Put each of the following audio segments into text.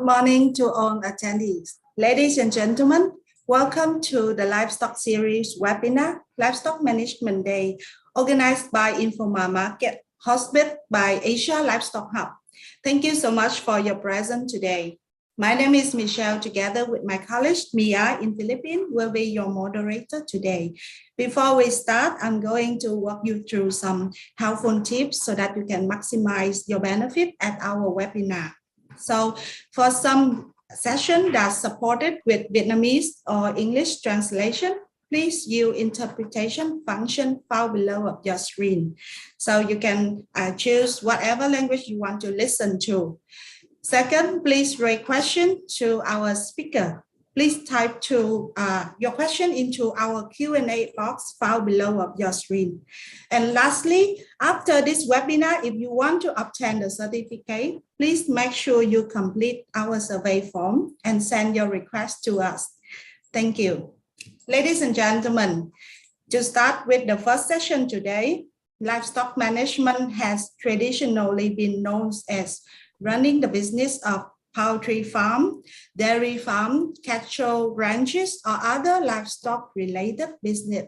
Good morning to all attendees. Ladies and gentlemen, welcome to the Livestock Series webinar, Livestock Management Day, organized by Informa Market, hosted by Asia Livestock Hub. Thank you so much for your presence today. My name is Michelle. Together with my colleague Mia in Philippines will be your moderator today. Before we start, I'm going to walk you through some helpful tips so that you can maximize your benefit at our webinar. So for some session that's supported with Vietnamese or English translation, please use interpretation function found below of your screen. So you can choose whatever language you want to listen to. Second, please raise question to our speaker. Please type your question into our Q&A box found below of your screen. And lastly, after this webinar, if you want to obtain the certificate, please make sure you complete our survey form and send your request to us. Thank you. Ladies and gentlemen, to start with the first session today, livestock management has traditionally been known as running the business of poultry farm, dairy farm, cattle ranches, or other livestock-related business.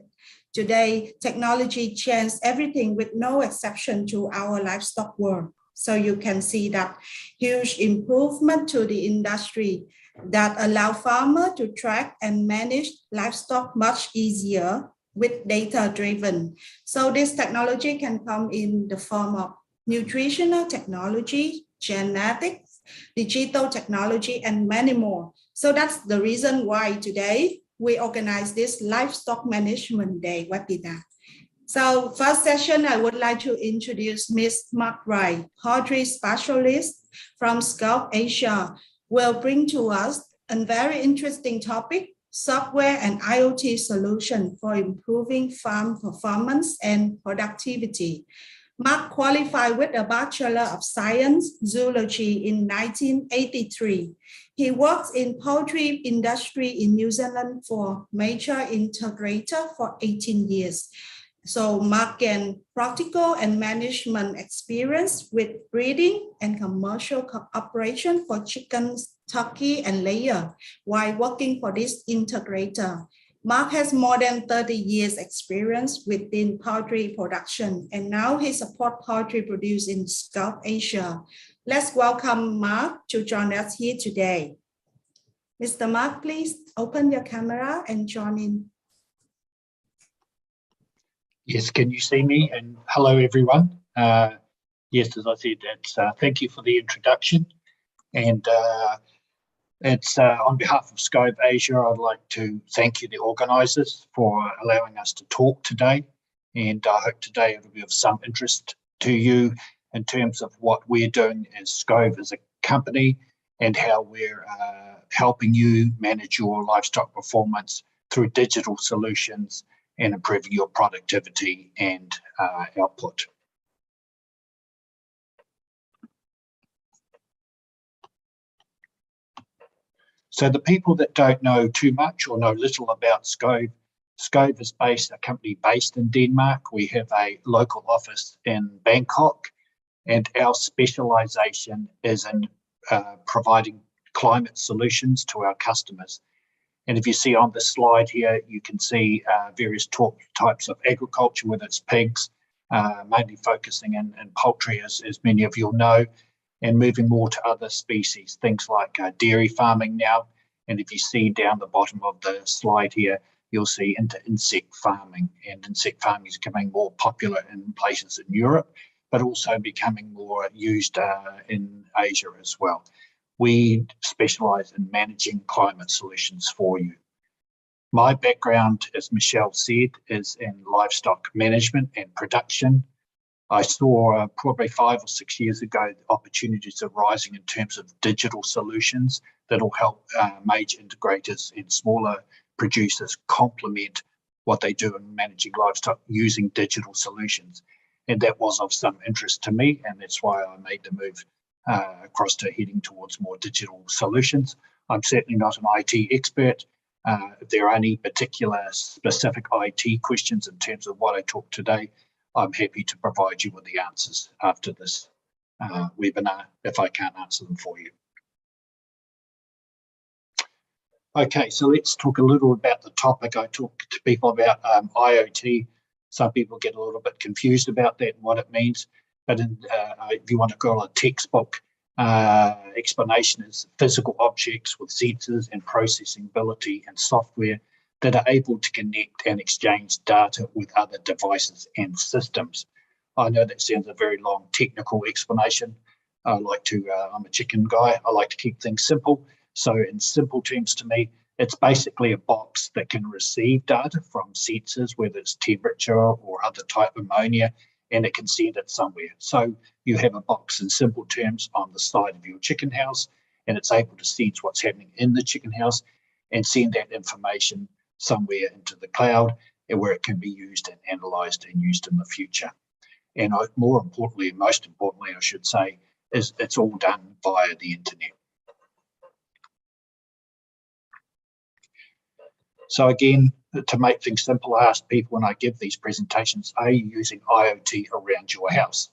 Today, technology changed everything with no exception to our livestock world. So you can see that huge improvement to the industry that allow farmers to track and manage livestock much easier with data-driven. So this technology can come in the form of nutritional technology, genetics, digital technology, and many more. So that's the reason why today we organize this Livestock Management Day webinar. So first session, I would like to introduce Ms. Mark Wright, poultry specialist from Gulf Asia, will bring to us a very interesting topic, software and IoT solution for improving farm performance and productivity. Mark qualified with a Bachelor of Science, Zoology in 1983. He worked in poultry industry in New Zealand for major integrator for 18 years. So Mark gained practical and management experience with breeding and commercial operation for chickens, turkey, and layer while working for this integrator. Mark has more than 30 years experience within poultry production, and now he supports poultry produce in South Asia. Let's welcome Mark to join us here today. Mr. Mark, please open your camera and join in. Yes, can you see me? And hello, everyone. Yes, as I said, thank you for the introduction. And it's on behalf of Scope Asia, I'd like to thank you, the organisers, for allowing us to talk today. And I hope today it'll be of some interest to you in terms of what we're doing as Scope as a company and how we're helping you manage your livestock performance through digital solutions and improving your productivity and output. So the people that don't know too much or know little about Scope, Scope is a company based in Denmark. We have a local office in Bangkok, and our specialization is in providing climate solutions to our customers. And if you see on the slide here, you can see various types of agriculture, whether it's pigs, mainly focusing in poultry, as many of you know, and moving more to other species, things like dairy farming now. And if you see down the bottom of the slide here, you'll see into insect farming. And insect farming is becoming more popular in places in Europe, but also becoming more used in Asia as well. We specialize in managing climate solutions for you. My background, as Michelle said, is in livestock management and production. I saw probably 5 or 6 years ago opportunities arising in terms of digital solutions that will help major integrators and smaller producers complement what they do in managing livestock using digital solutions. And that was of some interest to me, and that's why I made the move across to heading towards more digital solutions. I'm certainly not an IT expert. If there are any particular specific IT questions in terms of what I talked today, I'm happy to provide you with the answers after this webinar if I can't answer them for you. Okay, so let's talk a little about the topic. I talk to people about IoT. Some people get a little bit confused about that and what it means. But if you want to call it a textbook explanation, is physical objects with sensors and processing ability and software that are able to connect and exchange data with other devices and systems. I know that sounds a very long technical explanation. I'm a chicken guy. I like to keep things simple. So in simple terms to me, it's basically a box that can receive data from sensors, whether it's temperature or other type of ammonia, and it can send it somewhere. So you have a box in simple terms on the side of your chicken house, and it's able to sense what's happening in the chicken house and send that information somewhere into the cloud, and where it can be used and analysed and used in the future. And most importantly, I should say, is it's all done via the internet. So again, to make things simple, I ask people when I give these presentations, are you using IoT around your house?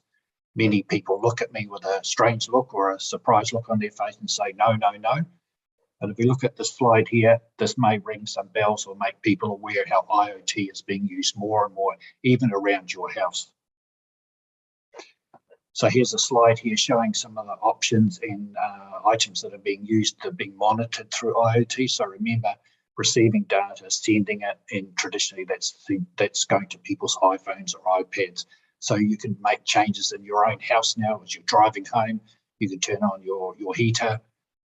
Many people look at me with a strange look or a surprised look on their face and say, no, no, no. But if we look at this slide here, this may ring some bells or make people aware how IoT is being used more and more, even around your house. So here's a slide here showing some of the options and items that are being used, that are being monitored through IoT. So remember, receiving data, sending it, and traditionally that's going to people's iPhones or iPads. So you can make changes in your own house now as you're driving home. You can turn on your heater,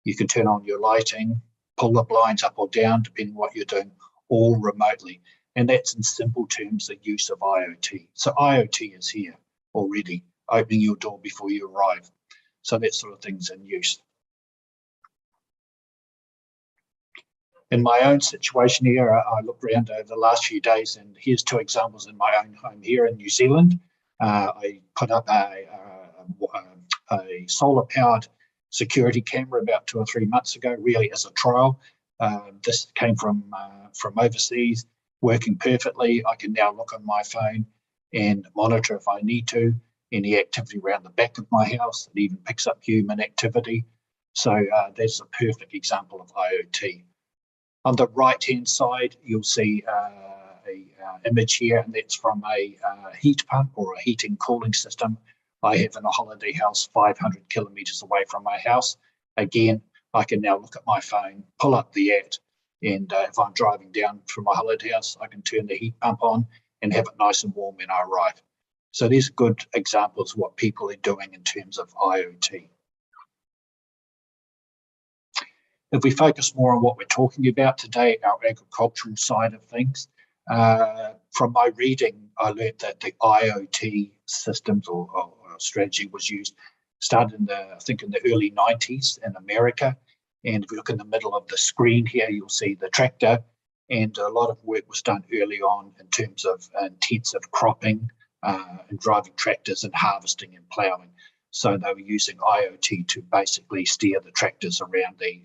you can turn on your lighting, pull the blinds up or down, depending on what you're doing, all remotely. And that's in simple terms the use of IoT. So IoT is here already, opening your door before you arrive. So that sort of thing's in use. In my own situation here, I looked around over the last few days, and here's two examples in my own home here in New Zealand. I put up a solar-powered security camera about 2 or 3 months ago, really as a trial. This came from overseas, working perfectly. I can now look on my phone and monitor if I need to any activity around the back of my house. It even picks up human activity. So that's a perfect example of IoT. On the right-hand side, you'll see an image here, and that's from a heat pump or a heating cooling system I have in a holiday house 500 kilometres away from my house. Again, I can now look at my phone, pull up the app, and if I'm driving down from my holiday house, I can turn the heat pump on and have it nice and warm when I arrive. So these are good examples of what people are doing in terms of IoT. If we focus more on what we're talking about today, our agricultural side of things, from my reading, I learned that the IoT systems or strategy was used, started in the early 90s in America. And if you look in the middle of the screen here, you'll see the tractor, and a lot of work was done early on in terms of intensive cropping and driving tractors and harvesting and ploughing. So they were using IoT to basically steer the tractors around the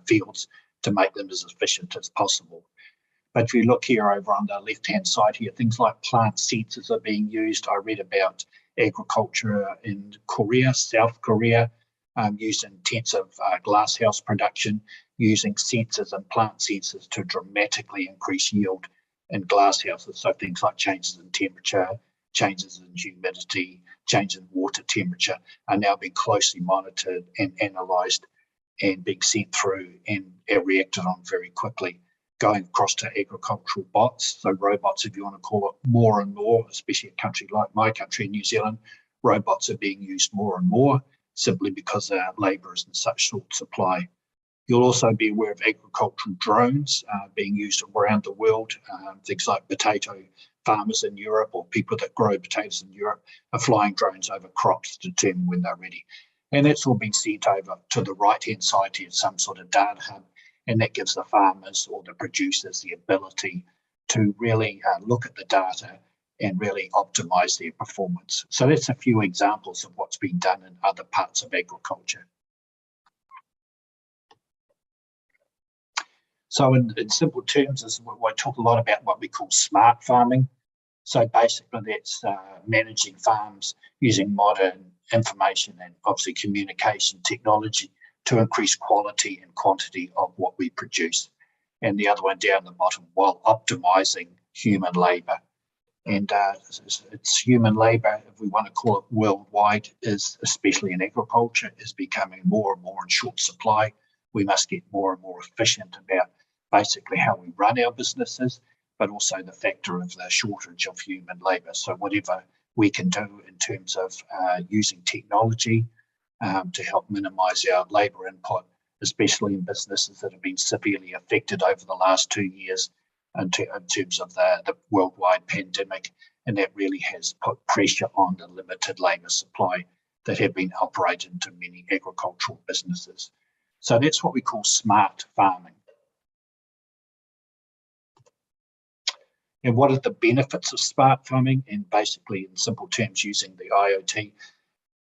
fields to make them as efficient as possible. But if you look here over on the left-hand side here, things like plant sensors are being used. I read about agriculture in Korea, South Korea, used intensive glasshouse production, using sensors and plant sensors to dramatically increase yield in glasshouses. So things like changes in temperature, changes in humidity, changes in water temperature are now being closely monitored and analysed and being sent through and reacted on very quickly, going across to agricultural bots, so robots, if you want to call it, more and more, especially a country like my country, New Zealand. Robots are being used more and more simply because our labour is in such short supply. You'll also be aware of agricultural drones being used around the world. Things like potato farmers in Europe or people that grow potatoes in Europe are flying drones over crops to determine when they're ready. And that's all been sent over to the right-hand side here, some sort of data hub, and that gives the farmers or the producers the ability to really look at the data and really optimise their performance. So that's a few examples of what's been done in other parts of agriculture. So in simple terms, I talk a lot about what we call smart farming. So basically that's managing farms using modern information and obviously communication technology to increase quality and quantity of what we produce. and the other one down the bottom, while optimising human labour. And it's human labour, if we want to call it worldwide, is especially in agriculture, is becoming more and more in short supply. We must get more and more efficient about basically how we run our businesses, but also the factor of the shortage of human labour. So whatever we can do in terms of using technology to help minimise our labour input, especially in businesses that have been severely affected over the last 2 years in terms of the worldwide pandemic, and that really has put pressure on the limited labour supply that have been operated into many agricultural businesses. So that's what we call smart farming. And what are the benefits of smart farming? And basically, in simple terms, using the IoT.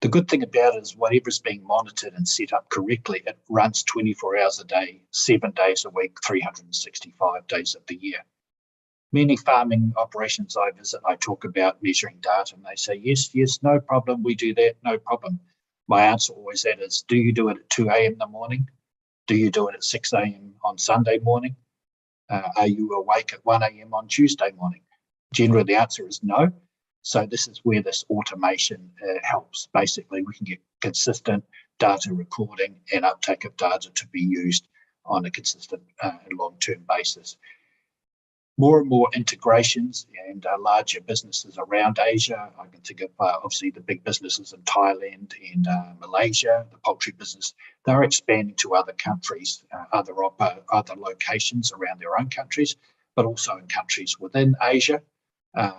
The good thing about it is whatever's being monitored and set up correctly, it runs 24 hours a day, 7 days a week, 365 days of the year. Many farming operations I visit, I talk about measuring data, and they say, yes, no problem, we do that, no problem. My answer always that is, do you do it at 2 a.m. in the morning? Do you do it at 6 a.m. on Sunday morning? Are you awake at 1 a.m. on Tuesday morning? Generally, the answer is no. So this is where this automation helps. Basically, we can get consistent data recording and uptake of data to be used on a consistent long-term basis. More and more integrations and larger businesses around Asia. I can think of obviously the big businesses in Thailand and Malaysia, the poultry business. They're expanding to other countries, other locations around their own countries, but also in countries within Asia.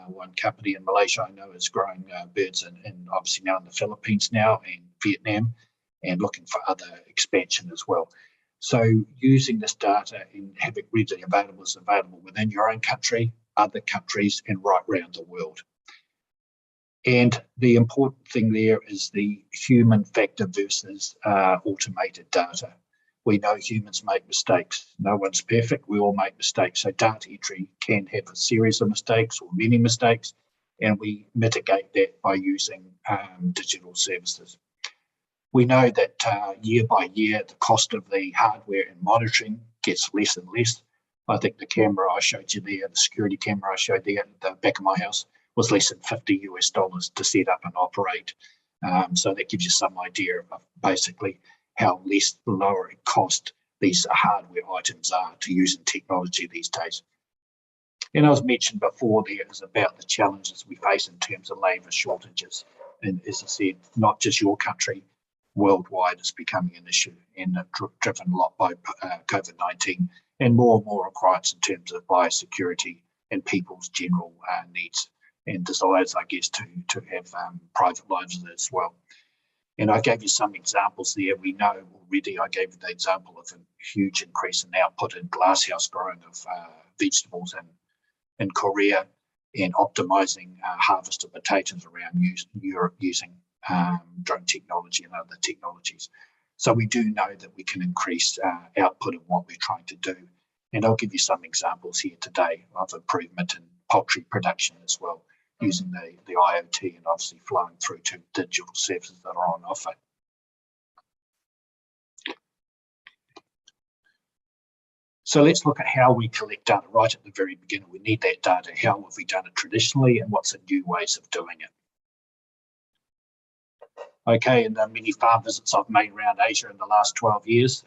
One company in Malaysia I know is growing birds and obviously now in the Philippines now and Vietnam, and looking for other expansion as well. So using this data and having it readily available is available within your own country, other countries, and right around the world. And the important thing there is the human factor versus automated data. We know humans make mistakes. No one's perfect. We all make mistakes. So data entry can have a series of mistakes or many mistakes, and we mitigate that by using digital services. We know that year by year, the cost of the hardware and monitoring gets less and less. I think the camera I showed you there, the security camera I showed there at the back of my house, was less than $50 to set up and operate. So that gives you some idea of basically how lower it cost these hardware items are to use in technology these days. And as mentioned before, there is about the challenges we face in terms of labour shortages. And as I said, not just your country, worldwide is becoming an issue, and driven a lot by COVID-19, and more requirements in terms of biosecurity and people's general needs and desires, I guess, to have private lives as well. And I gave you some examples there. We know already, I gave you the example of a huge increase in output in glasshouse growing of vegetables in Korea, and optimising harvest of potatoes around Europe using drone technology and other technologies. So we do know that we can increase output of what we're trying to do. And I'll give you some examples here today of improvement in poultry production as well, using the IoT and obviously flowing through to digital services that are on offer. So let's look at how we collect data right at the very beginning. We need that data. How have we done it traditionally, and what's the new ways of doing it? Okay, and the many farm visits I've made around Asia in the last 12 years,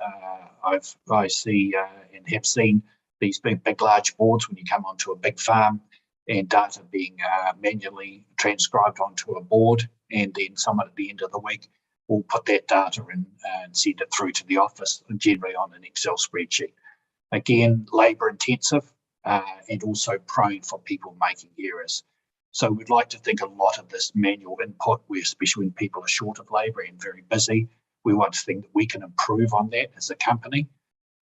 I see and have seen these big, large boards when you come onto a big farm, and data being manually transcribed onto a board, and then someone at the end of the week will put that data in and send it through to the office, generally on an Excel spreadsheet. Again, labour intensive and also prone for people making errors. So we'd like to think a lot of this manual input, especially when people are short of labour and very busy, we want to think that we can improve on that as a company.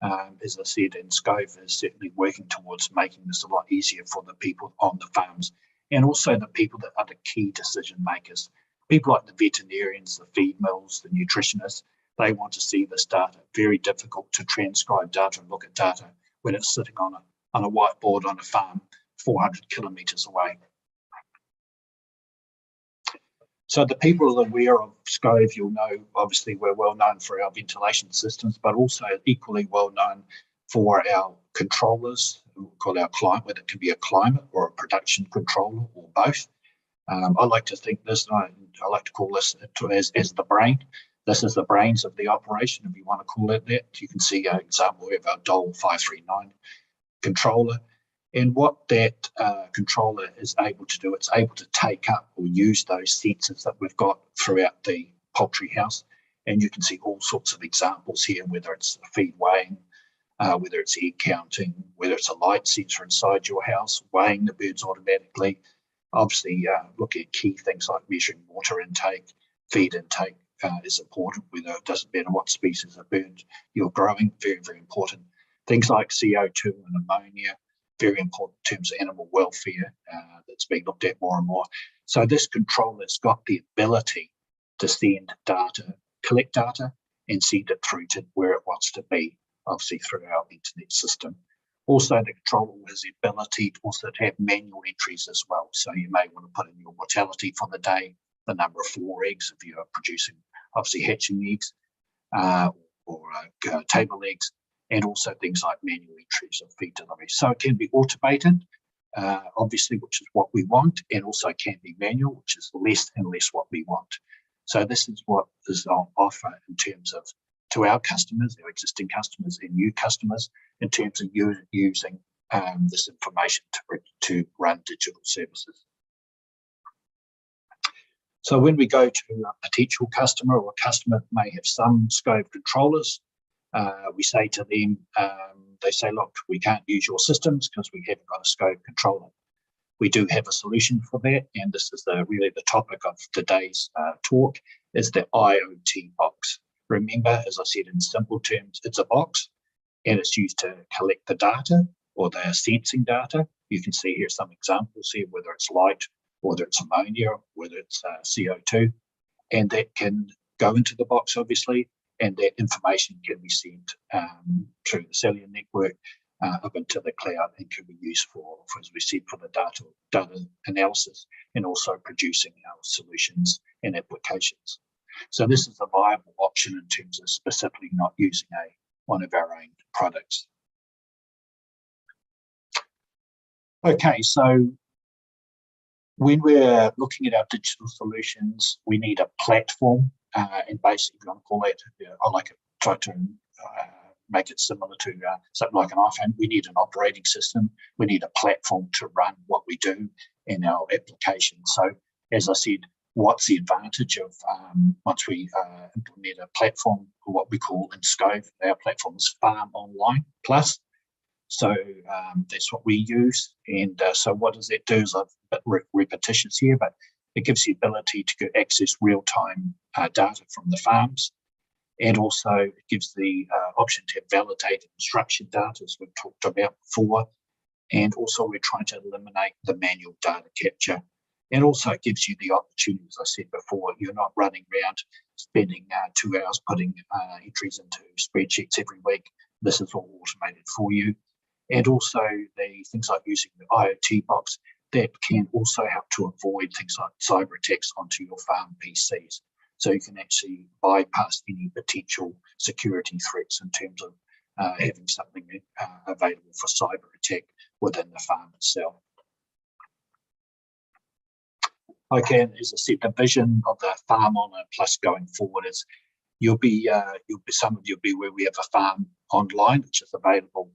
As I said, and Scove is certainly working towards making this a lot easier for the people on the farms, and also the people that are the key decision makers. People like the veterinarians, the feed mills, the nutritionists, they want to see this data. Very difficult to transcribe data and look at data when it's sitting on a whiteboard on a farm 400 kilometres away. So the people aware of Scove, you'll know, obviously we're well known for our ventilation systems, but also equally well known for our controllers, we'll call our client, whether it can be a climate or a production controller or both. I like to think this, I like to call this as the brain. This is the brains of the operation, if you want to call it that. You can see an example of our DOL 539 controller. And what that controller is able to do, it's able to take up or use those sensors that we've got throughout the poultry house. And you can see all sorts of examples here, whether it's feed weighing, whether it's egg counting, whether it's a light sensor inside your house, weighing the birds automatically. Obviously, looking at key things like measuring water intake, feed intake is important, whether it doesn't matter what species of bird you're growing, very, very important. Things like CO2 and ammonia, very important in terms of animal welfare, that's being looked at more and more. So this controller's got the ability to send data, collect data, and send it through to where it wants to be, obviously through our internet system. Also, the controller has the ability to also have manual entries as well. So you may want to put in your mortality for the day, the number of floor eggs if you are producing, obviously hatching eggs, or table eggs, and also things like manual entries of feed delivery. So it can be automated, obviously, which is what we want, and also can be manual, which is less and less what we want. So this is what is on offer in terms of to our customers, our existing customers and new customers, in terms of using this information to run digital services. So when we go to a potential customer or a customer that may have some SCOVE controllers, we say to them, they say, look, we can't use your systems because we haven't got a SCOVE controller. We do have a solution for that, and this is really the topic of today's talk, is the IoT box. Remember, as I said in simple terms, it's a box and it's used to collect the data or the sensing data. You can see here some examples here, whether it's light, whether it's ammonia, whether it's CO2, and that can go into the box, obviously, and that information can be sent through the cellular network up into the cloud and can be used for, as we said, for the data analysis and also producing our solutions and applications. So this is a viable option in terms of specifically not using one of our own products. Okay, so when we're looking at our digital solutions, we need a platform, and basically, I'm call it, I like to try to make it similar to something like an iPhone. We need an operating system. We need a platform to run what we do in our application. So, as I said, what's the advantage of once we implement a platform, or what we call in SCOVE, our platform is Farm Online Plus. So that's what we use. And so what does that do is a bit repetitious here, but it gives the ability to access real-time data from the farms. And also it gives the option to have validated and structured data, as we've talked about before. And also we're trying to eliminate the manual data capture. And also it gives you the opportunity, as I said before, you're not running around spending 2 hours putting entries into spreadsheets every week. This is all automated for you. And also the things like using the IoT box, that can also help to avoid things like cyber attacks onto your farm PCs. So you can actually bypass any potential security threats in terms of having something available for cyber attack within the farm itself. Okay, and as I said, the vision of the Farm Online Plus going forward is some of you'll be where we have a farm online, which is available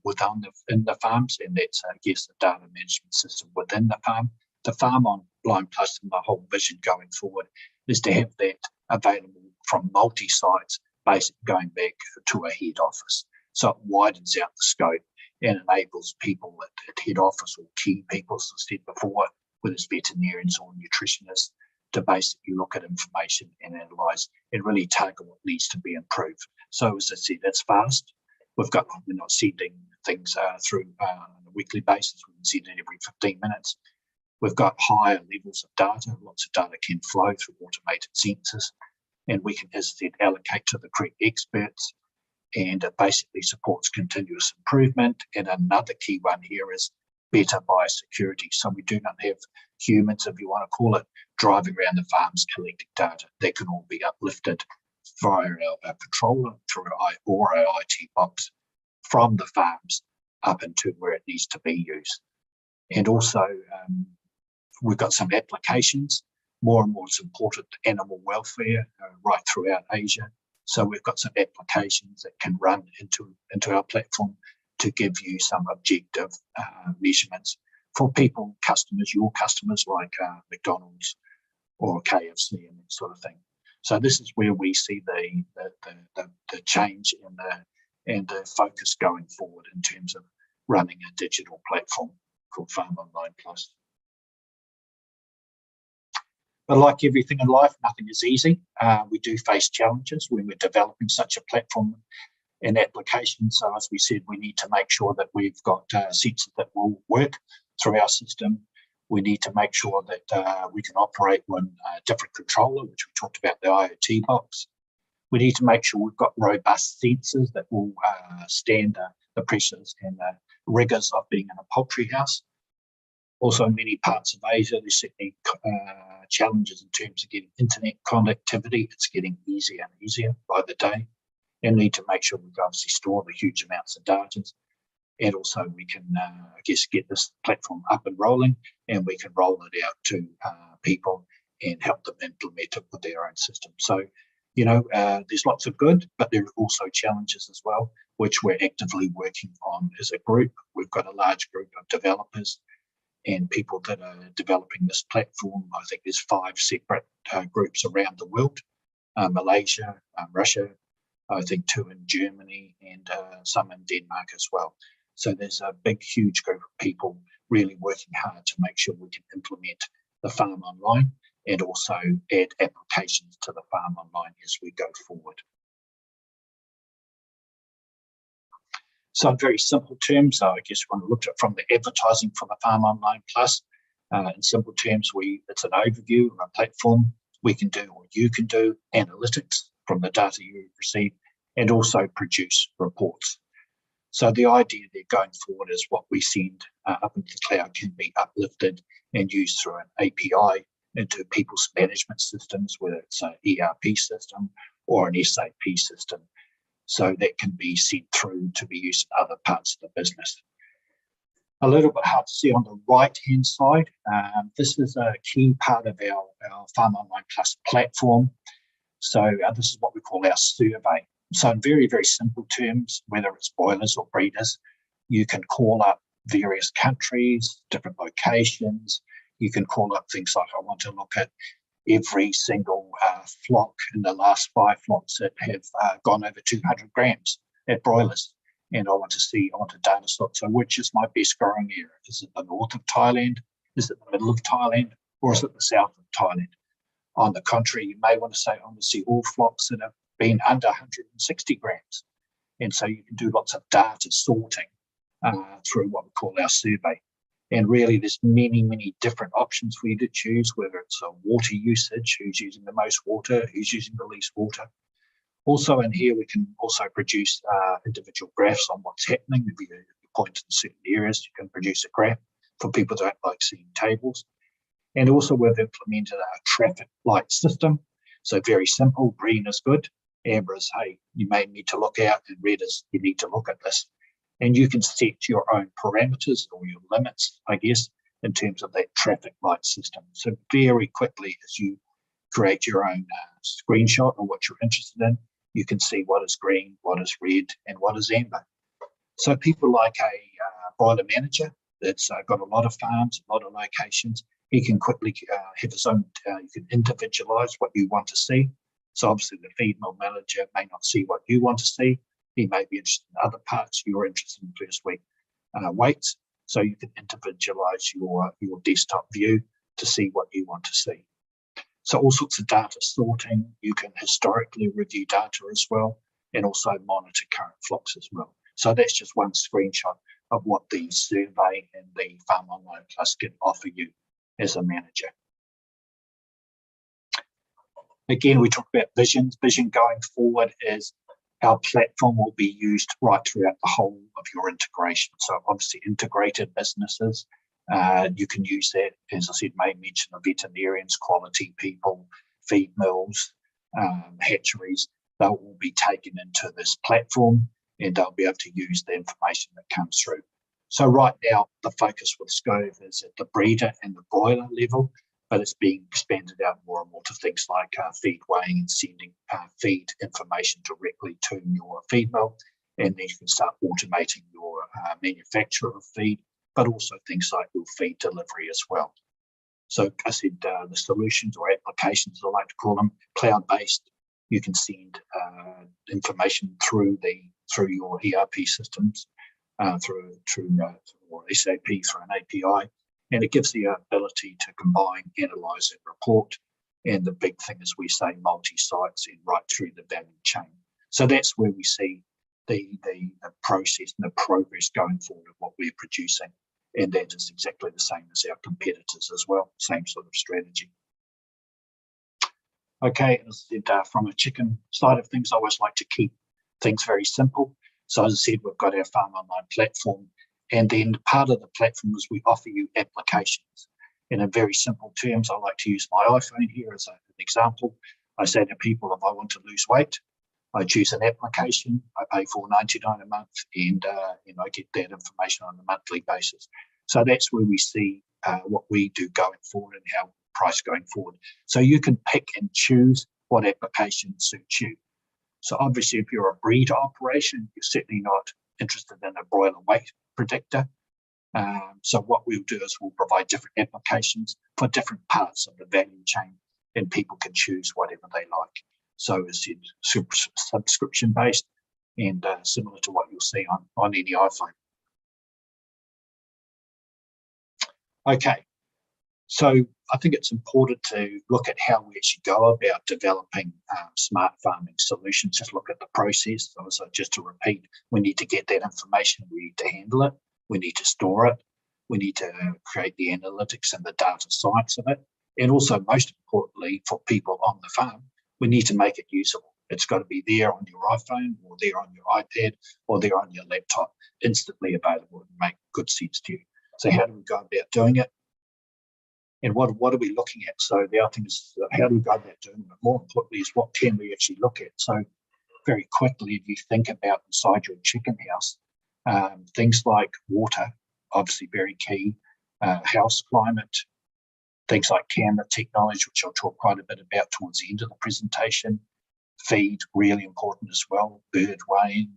in the farms, and that's the data management system within the farm. The Farm Online Plus and the whole vision going forward is to have that available from multi-sites, basically going back to a head office. So it widens out the scope and enables people at head office, or key people, as I said before, whether it's veterinarians or nutritionists, to basically look at information and analyse and really target what needs to be improved. So as I said, that's fast. We're not sending things through on a weekly basis. We can send it every 15 minutes. We've got higher levels of data. Lots of data can flow through automated sensors, and we can, as I said, allocate to the correct experts, and it basically supports continuous improvement. And another key one here is better biosecurity. So we do not have humans, if you want to call it, driving around the farms collecting data. That can all be uplifted via our controller or our IT box from the farms up into where it needs to be used. And also, we've got some applications. More and more supported animal welfare right throughout Asia. So we've got some applications that can run into our platform to give you some objective measurements for people, customers, your customers like McDonald's or KFC and that sort of thing. So this is where we see the change and the focus going forward in terms of running a digital platform called Farm Online Plus. But like everything in life, nothing is easy. We do face challenges when we're developing such a platform and application. So as we said, we need to make sure that we've got sensors that will work through our system. We need to make sure that we can operate on a different controller, which we talked about, the IoT box. We need to make sure we've got robust sensors that will stand the pressures and the rigours of being in a poultry house. Also, in many parts of Asia, there's certainly challenges in terms of getting internet connectivity. It's getting easier and easier by the day. And need to make sure we obviously store the huge amounts of data. And also we can, get this platform up and rolling, and we can roll it out to people and help them implement it with their own system. So, there's lots of good, but there are also challenges as well, which we're actively working on as a group. We've got a large group of developers and people that are developing this platform. I think there's 5 separate groups around the world, Malaysia, Russia, I think 2 in Germany, and some in Denmark as well. So there's a big, huge group of people really working hard to make sure we can implement the Farm Online and also add applications to the Farm Online as we go forward. So in very simple terms, I guess when we looked at from the advertising for the Farm Online Plus, in simple terms, it's an overview of a platform. We can do, or you can do, analytics from the data you receive, and also produce reports. So the idea there going forward is what we send up into the cloud can be uplifted and used through an API into people's management systems, whether it's an ERP system or an SAP system. So that can be sent through to be used in other parts of the business. A little bit hard to see on the right-hand side. This is a key part of our Farm Online Plus platform. So this is what we call our survey. So in very, very simple terms, whether it's boilers or breeders, you can call up various countries, different locations. You can call up things like, I want to look at every single flock in the last 5 flocks that have gone over 200 grams at broilers. And I want a data slot. So which is my best growing area? Is it the north of Thailand? Is it the middle of Thailand? Or is it the south of Thailand? On the contrary, you may want to say, I want to see all flocks that have been under 160 grams. And so you can do lots of data sorting through what we call our survey. And really, there's many, many different options for you to choose, whether it's a water usage, who's using the most water, who's using the least water. Also in here, we can also produce individual graphs on what's happening. If you point in certain areas, you can produce a graph for people that don't like seeing tables. And also we've implemented a traffic light system. So very simple, green is good, amber is, hey, you may need to look out, and red is, you need to look at this. And you can set your own parameters or your limits, I guess, in terms of that traffic light system. So very quickly, as you create your own screenshot of what you're interested in, you can see what is green, what is red, and what is amber. So people like a broiler manager that's got a lot of farms, a lot of locations, he can quickly have his own, you can individualize what you want to see. So obviously the feed mill manager may not see what you want to see. He may be interested in other parts you're interested in first week weights. So you can individualize your desktop view to see what you want to see. So all sorts of data sorting, you can historically review data as well, and also monitor current flocks as well. So that's just one screenshot of what the survey and the Farm Online Plus can offer you as a manager. Again, we talk about visions. Vision going forward is our platform will be used right throughout the whole of your integration. So obviously integrated businesses, you can use that, as I said, may mention the veterinarians, quality people, feed mills, hatcheries. They'll all be taken into this platform, and they'll be able to use the information that comes through. So right now, the focus with SCOVE is at the breeder and the broiler level, but it's being expanded out more and more to things like feed weighing and sending feed information directly to your feed mill. And then you can start automating your manufacture of feed, but also things like your feed delivery as well. So I said the solutions or applications, I like to call them, cloud-based. You can send information through your ERP systems, through or SAP through an API, and it gives the ability to combine, analyse, and report. And the big thing is we say multi-sites and right through the value chain. So that's where we see the process and the progress going forward of what we're producing. And that is exactly the same as our competitors as well, same sort of strategy. Okay, as I said, from a chicken side of things, I always like to keep things very simple. So as I said, we've got our farm online platform, and then part of the platform is we offer you applications. And in very simple terms, I like to use my iPhone here as an example. I say to people, if I want to lose weight, I choose an application, I pay $4.99 a month, and I get that information on a monthly basis. So that's where we see what we do going forward and how we price going forward. So you can pick and choose what application suits you. So obviously, if you're a breeder operation, you're certainly not interested in a broiler weight predictor. So what we'll do is we'll provide different applications for different parts of the value chain, and people can choose whatever they like. So it's subscription-based and similar to what you'll see on any iPhone. Okay, so I think it's important to look at how we actually go about developing smart farming solutions. Just look at the process. So just to repeat, we need to get that information, we need to handle it, we need to store it, we need to create the analytics and the data science of it, and also most importantly for people on the farm, we need to make it usable. It's got to be there on your iPhone or there on your iPad or there on your laptop, instantly available and make good sense to you. So how do we go about doing it? And what are we looking at? So the other thing is how do we go about doing it? But more importantly is what can we actually look at? So very quickly, if you think about inside your chicken house, things like water, obviously very key, house climate, things like camera technology, which I'll talk quite a bit about towards the end of the presentation. Feed, really important as well. Bird weighing,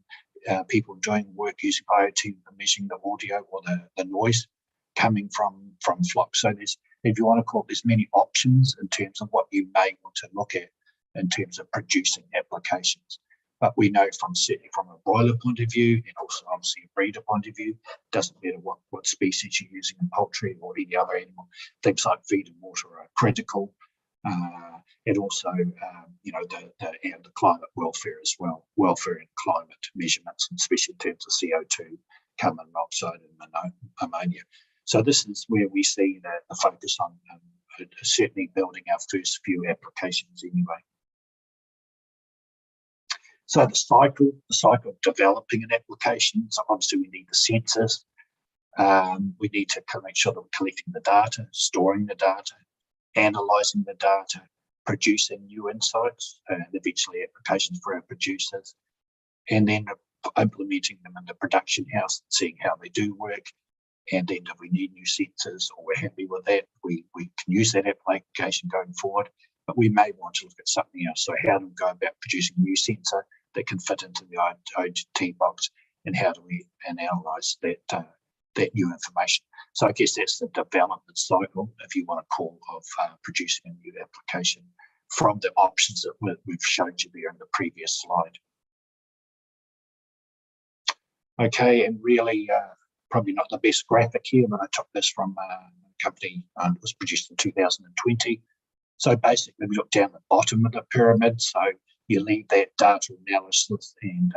people doing work using IoT for measuring the audio or the noise coming from flocks. So there's, if you want to call it, there's many options in terms of what you may want to look at in terms of producing applications. But we know certainly from a broiler point of view and also obviously a breeder point of view, it doesn't matter what species you're using in poultry or any other animal, things like feed and water are critical. And also, the climate welfare as well, welfare and climate measurements, and especially in terms of CO2, carbon monoxide and ammonia. So this is where we see the focus on certainly building our first few applications anyway. So the cycle of developing an application, so obviously we need the sensors. We need to make sure that we're collecting the data, storing the data, analysing the data, producing new insights, and eventually applications for our producers, and then implementing them in the production house and seeing how they do work. And then if we need new sensors or we're happy with that, we can use that application going forward. But we may want to look at something else. So how do we go about producing a new sensor that can fit into the IoT box, and how do we analyse that new information? So I guess that's the development cycle, if you want to call, of producing a new application from the options that we've showed you there in the previous slide. Okay, and really probably not the best graphic here, but I took this from a company that was produced in 2020. So basically we look down the bottom of the pyramid. So you leave that data analysis and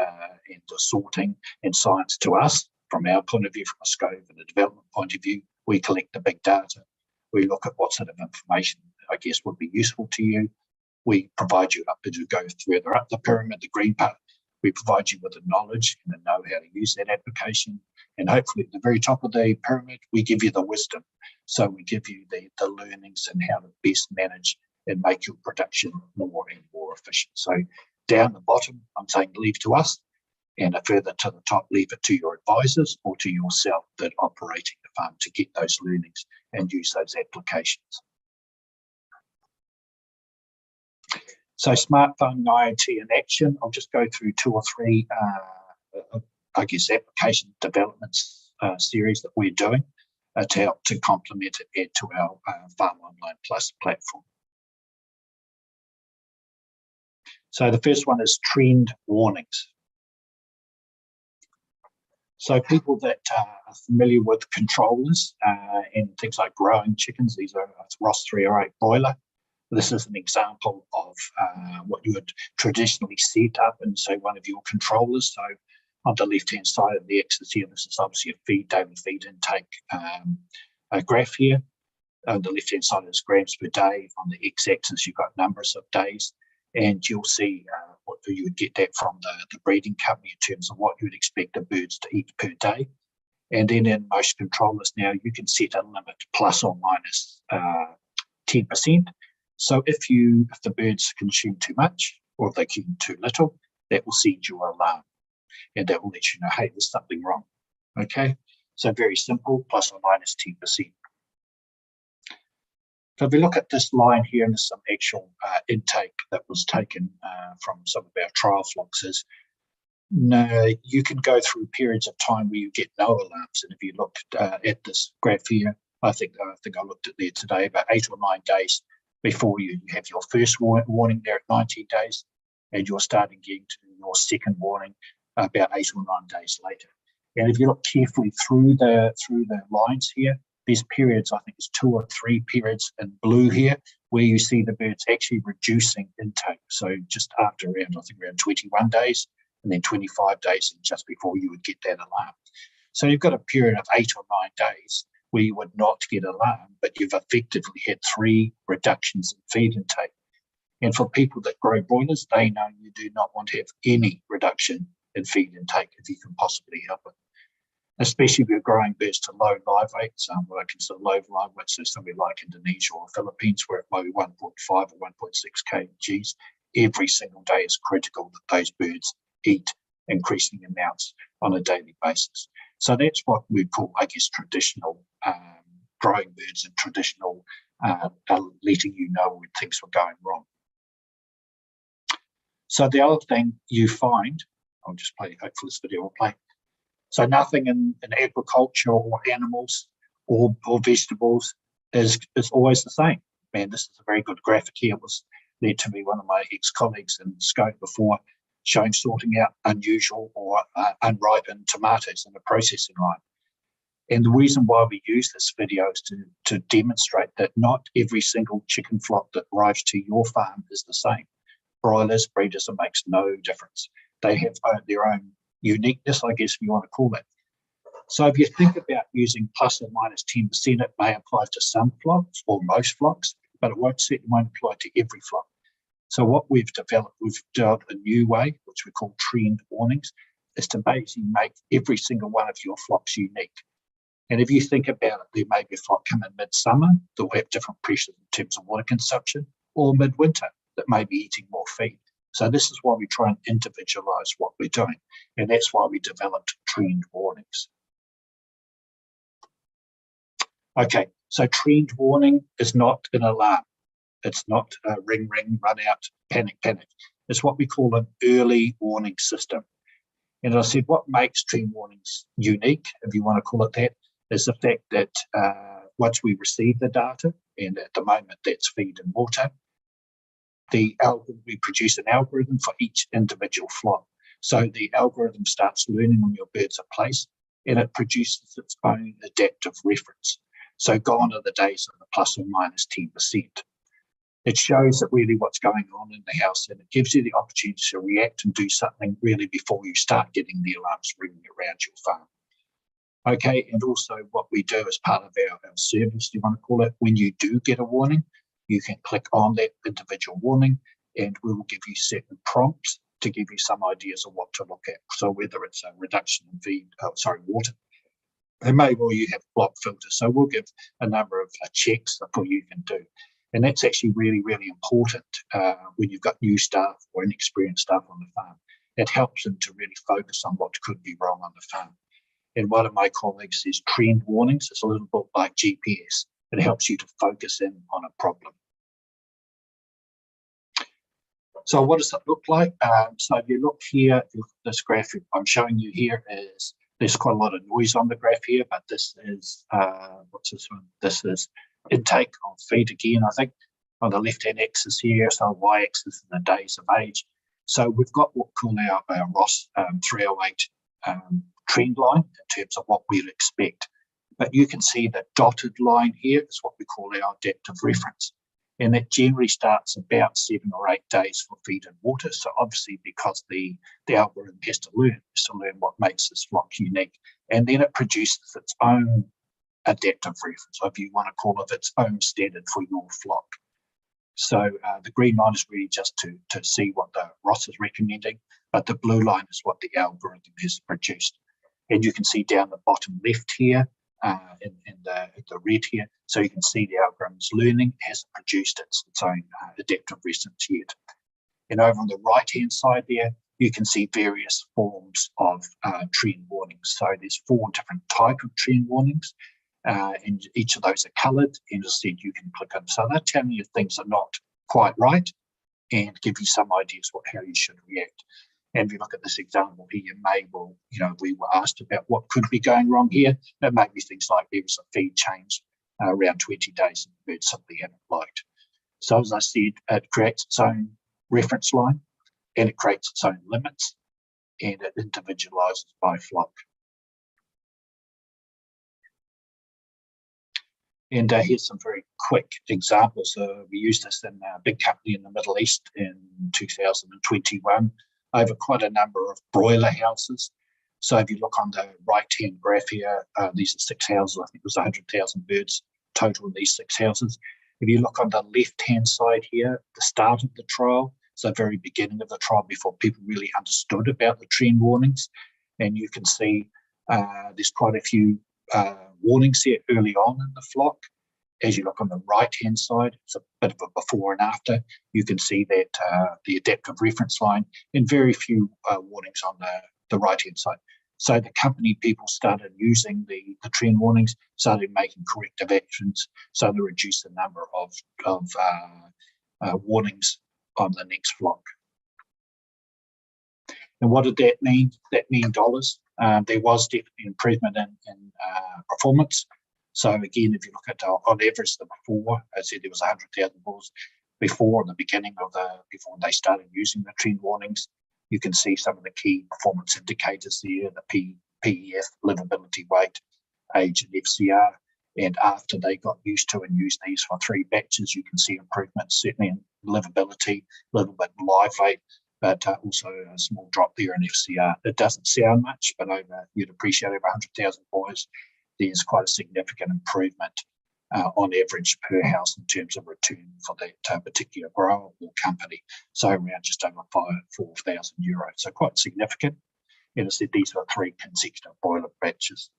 the sorting and science to us. From our point of view, from a SCOVE and a development point of view, we collect the big data. We look at what sort of information I guess would be useful to you. We provide you up as you go further up the pyramid, the green part. We provide you with the knowledge and the know-how to use that application. And hopefully at the very top of the pyramid, we give you the wisdom. So we give you the learnings and how to best manage and make your production more and more efficient. So down the bottom, I'm saying leave to us. and a further to the top, leave it to your advisors or to yourself that operating the farm to get those learnings and use those applications. So smartphone IoT in action, I'll just go through 2 or 3, application developments series that we're doing to help to complement and add to our Farm Online Plus platform. So the first one is trend warnings. So people that are familiar with controllers and things like growing chickens, these are Ross 308 broiler. This is an example of what you would traditionally set up in, say, one of your controllers. So on the left-hand side of the axis here, this is obviously a daily feed intake a graph here. On the left-hand side is grams per day. On the x-axis, you've got numbers of days. And you'll see what you would get that from the breeding company in terms of what you would expect the birds to eat per day. And then in most controllers now, you can set a limit plus or minus 10%. So if the birds consume too much or if they consume too little, that will send you an alarm. And that will let you know, hey, there's something wrong. Okay, so very simple, plus or minus 10%. So if we look at this line here, and there's some actual intake that was taken from some of our trial flocks, you can go through periods of time where you get no alarms. And if you look at this graph here, I think I looked at there today, about 8 or 9 days before you have your first warning there at 19 days, and you're starting getting to your second warning about 8 or 9 days later. And if you look carefully through the lines here, there's periods, I think it's 2 or 3 periods in blue here, where you see the birds actually reducing intake. So just after around 21 days, and then 25 days just before you would get that alarm. So you've got a period of 8 or 9 days where you would not get alarm, but you've effectively had 3 reductions in feed intake. And for people that grow broilers, they know you do not want to have any reduction in feed intake if you can possibly help it. Especially if you're growing birds to low live weights, what I consider low live weights, so somewhere like Indonesia or Philippines, where it might be 1.5 or 1.6 kgs, every single day is critical that those birds eat increasing amounts on a daily basis. So that's what we call, I guess, traditional growing birds and traditional letting you know when things were going wrong. So the other thing you find, I'll just play, hopefully this video will play. So nothing in agriculture or animals or vegetables is always the same. Man, this is a very good graphic here. It was led to me one of my ex-colleagues in Scope before, showing sorting out unusual or unripened tomatoes in the processing line. And the reason why we use this video is to demonstrate that not every single chicken flock that arrives to your farm is the same. Broilers, breeders, it makes no difference. They have their own uniqueness, I guess, if you want to call it. So if you think about using plus or minus 10%, it may apply to some flocks or most flocks, but it certainly won't apply to every flock. So what we've developed a new way, which we call trend warnings, is to basically make every single one of your flocks unique. And if you think about it, there may be a flock come in midsummer that will have different pressures in terms of water consumption, or midwinter that may be eating more feed. So this is why we try and individualise what we're doing. And that's why we developed trend warnings. Okay, so trend warning is not an alarm. It's not a ring, ring, run out, panic, panic. It's what we call an early warning system. And as I said, what makes trend warnings unique, if you want to call it that, is the fact that once we receive the data, and at the moment that's feed and water, we produce an algorithm for each individual flock. So the algorithm starts learning when your birds are placed, and it produces its own adaptive reference. So gone are the days of the plus or minus 10%. It shows that really what's going on in the house, and it gives you the opportunity to react and do something really before you start getting the alarms ringing around your farm. Okay, and also what we do as part of our service, you want to call it, when you do get a warning, you can click on that individual warning and we will give you certain prompts to give you some ideas of what to look at. So whether it's a reduction in water, and maybe you have block filters. So we'll give a number of checks that you can do. And that's actually really, really important when you've got new staff or inexperienced staff on the farm. it helps them to really focus on what could be wrong on the farm. And one of my colleagues says trend warnings. It's a little bit like GPS. It helps you to focus in on a problem. So what does it look like? So if you look here, if you look at this graph I'm showing you here, is there's quite a lot of noise on the graph here, but this is, what's this one? This is intake of feed again, I think, on the left-hand axis here, so y-axis is the days of age. So we've got what we call our Ross 308 trend line in terms of what we'd expect. But you can see the dotted line here is what we call our adaptive reference. And that generally starts about 7 or 8 days for feed and water. So obviously, because the algorithm has to learn what makes this flock unique. And then it produces its own adaptive reference, or if you want to call it its own standard for your flock. So the green line is really just to see what the Ross is recommending, but the blue line is what the algorithm has produced. And you can see down the bottom left here, in the red here, so you can see the algorithm's learning hasn't produced its own adaptive reference yet. And over on the right-hand side there, you can see various forms of trend warnings. So there's 4 different types of trend warnings, and each of those are coloured, and as I said, you can click on. So they're telling you things are not quite right and give you some ideas how you should react. And if you look at this example here, you may well, we were asked about what could be going wrong here. It may be things like there was a feed change around 20 days and the bird simply haven't liked. So as I said, it creates its own reference line and it creates its own limits and it individualises by flock. And here's some very quick examples. We used this in a big company in the Middle East in 2021 over quite a number of broiler houses. So if you look on the right-hand graph here, these are 6 houses. I think it was 100,000 birds total in these 6 houses. If you look on the left-hand side here, the start of the trial, so the very beginning of the trial before people really understood about the trend warnings, and you can see there's quite a few warnings here early on in the flock. As you look on the right-hand side, it's a bit of a before and after. You can see that the adaptive reference line and very few warnings on the right-hand side. So the company people started using the trend warnings, started making corrective actions, so they reduced the number of warnings on the next flock. And what did that mean? That mean dollars. There was definitely improvement in performance. So again, if you look at on average the before, I said there was 100,000 bulls before the beginning of before they started using the trend warnings. You can see some of the key performance indicators there, the PEF, livability weight, age and FCR. And after they got used to and used these for 3 batches, you can see improvements certainly in livability, a little bit in live weight, but also a small drop there in FCR. It doesn't sound much, but you'd appreciate over 100,000 boys, there's quite a significant improvement on average per house in terms of return for that particular grower or company. So around just over 4,000 euros. So quite significant. And I said these are 3 consecutive boiler batches.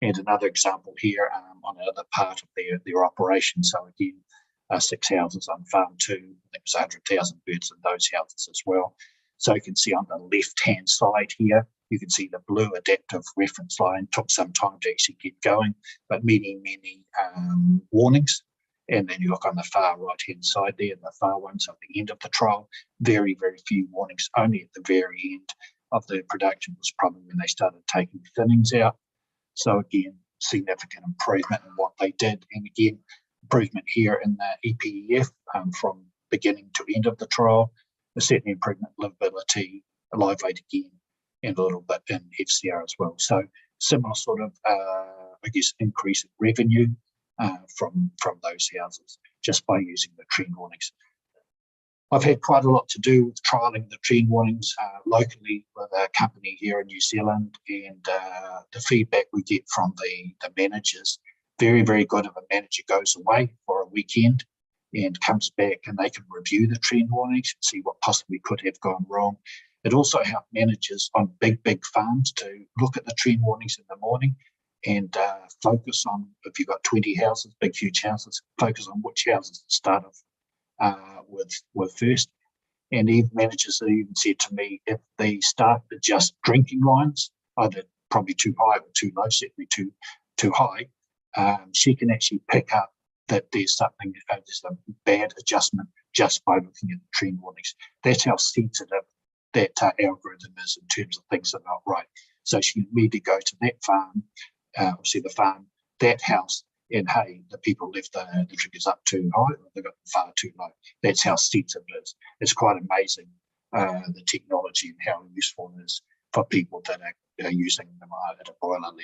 And another example here on another part of their operation. So again, 6 houses on farm 2. I think it was 100,000 birds in those houses as well. So you can see on the left-hand side here, you can see the blue adaptive reference line took some time to actually get going, but many warnings. And then you look on the far right-hand side there, the far ones at the end of the trial, very, very few warnings. Only at the very end of the production was probably when they started taking thinnings out. So again, significant improvement in what they did. And again, improvement here in the EPEF from beginning to end of the trial. There's certainly improvement in livability, live weight again, and a little bit in FCR as well. So similar sort of, increase in revenue from those houses just by using the trend warnings. I've had quite a lot to do with trialling the trend warnings locally with a company here in New Zealand, and the feedback we get from the managers, very, very good if a manager goes away for a weekend and comes back and they can review the trend warnings and see what possibly could have gone wrong. It also helped managers on big farms to look at the trend warnings in the morning and focus on, if you've got 20 houses, big huge houses, focus on which houses to start off with first, And even managers have even said to me, if they start adjust drinking lines, either probably too high or too low, certainly too high, she can actually pick up that there's something, there's a bad adjustment just by looking at the trend warnings. That's how sensitive that algorithm is in terms of things that are not right. So she can immediately go to that farm, obviously the farm, that house, and hey, the people left the triggers up too high, or they got them far too low. That's how sensitive it is. It's quite amazing, the technology and how useful it is for people that are using them at a broiler level.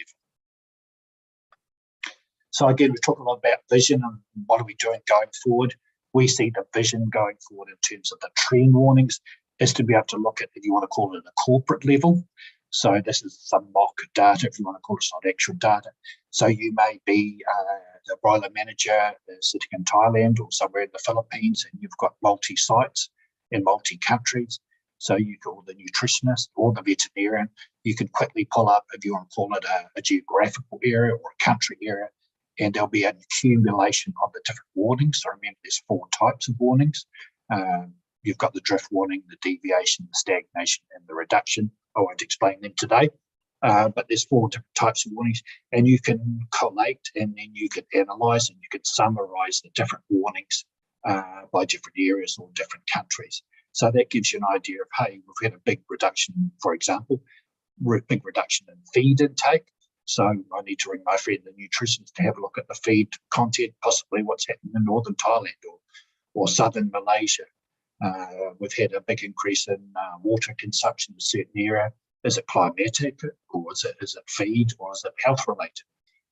So again, we talk a lot about vision and what are we doing going forward. We see the vision going forward in terms of the trend warnings is to be able to look at, if you want to call it, a corporate level. So this is some mock data, if you want to call it, it's not actual data. So you may be the broiler manager sitting in Thailand or somewhere in the Philippines, and you've got multi-sites in multi-countries. So you call the nutritionist or the veterinarian, you can quickly pull up, if you want to call it, a geographical area or a country area, and there'll be an accumulation of the different warnings. So remember, there's 4 types of warnings. You've got the drift warning, the deviation, the stagnation, and the reduction. I won't explain them today, but there's 4 different types of warnings, and you can collate and then you can analyse and you can summarise the different warnings by different areas or different countries. So that gives you an idea of, hey, we've had a big reduction, for example, big reduction in feed intake. So I need to ring my friend, the nutritionist, to have a look at the feed content, possibly what's happening in northern Thailand or southern Malaysia. We've had a big increase in water consumption in a certain area. Is it climatic, or is it feed, or is it health related?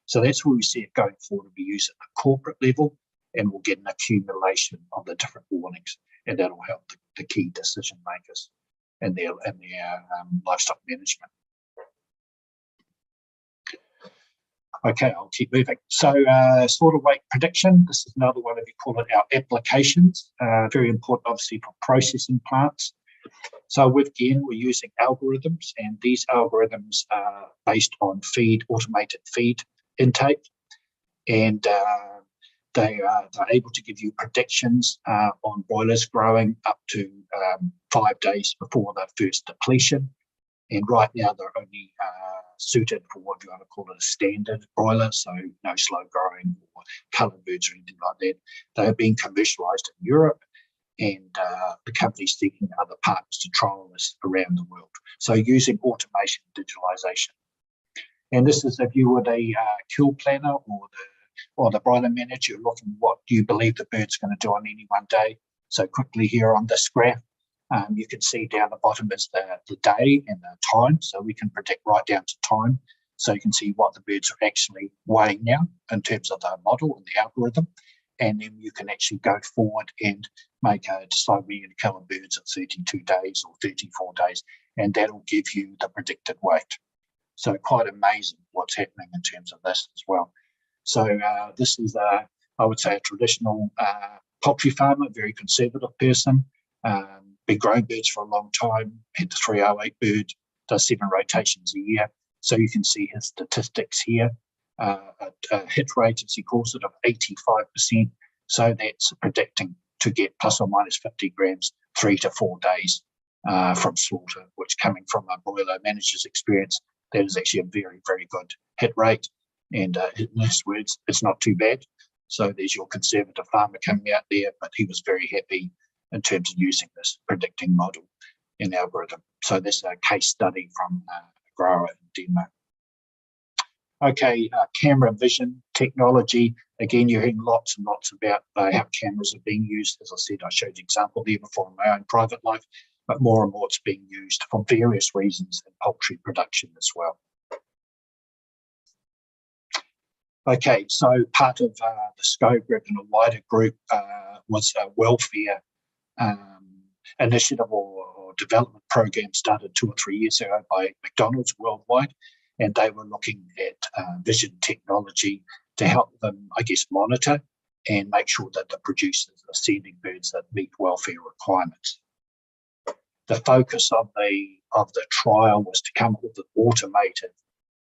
So that's where we see it going forward. We use it at the corporate level, and we'll get an accumulation of the different warnings, and that'll help the key decision makers in their livestock management. Okay, I'll keep moving. So slaughter weight prediction, this is another one, if you call it our applications, very important obviously for processing plants. So we're using algorithms, and these algorithms are based on automated feed intake, and they're able to give you predictions on broilers growing up to 5 days before their first depletion. And right now they're only suited for what you want to call it a standard broiler, so no slow growing or coloured birds or anything like that. They are being commercialised in Europe, and the company's seeking other partners to trial this around the world. So using automation, digitalisation. And this is if you were a kill planner or the broiler manager, you're looking what do you believe the bird's going to do on any one day. So quickly here on this graph, you can see down the bottom is the day and the time, so we can predict right down to time. So you can see what the birds are actually weighing now in terms of the model and the algorithm, and then you can actually go forward and decide where you're going to kill the birds at 32 days or 34 days, and that'll give you the predicted weight. So quite amazing what's happening in terms of this as well. So this is, I would say, a traditional poultry farmer, very conservative person. Been growing birds for a long time, had the 308 bird, does 7 rotations a year. So you can see his statistics here, a hit rate, as he calls it, of 85%. So that's predicting to get plus or minus 50 grams, 3 to 4 days from slaughter, which coming from a broiler manager's experience, that is actually a very, very good hit rate. And in his words, it's not too bad. So there's your conservative farmer coming out there, but he was very happy in terms of using this predicting model and algorithm. So this is a case study from a grower in Denmark. Okay, camera vision technology. Again, you're hearing lots and lots about how cameras are being used. As I said, I showed you an example there before in my own private life, but more and more it's being used for various reasons in poultry production as well. Okay, so part of the SCO group and a wider group was a welfare initiative or development program started 2 or 3 years ago by McDonald's worldwide, and they were looking at vision technology to help them, I guess, monitor and make sure that the producers are sending birds that meet welfare requirements. The focus of the trial was to come up with an automated,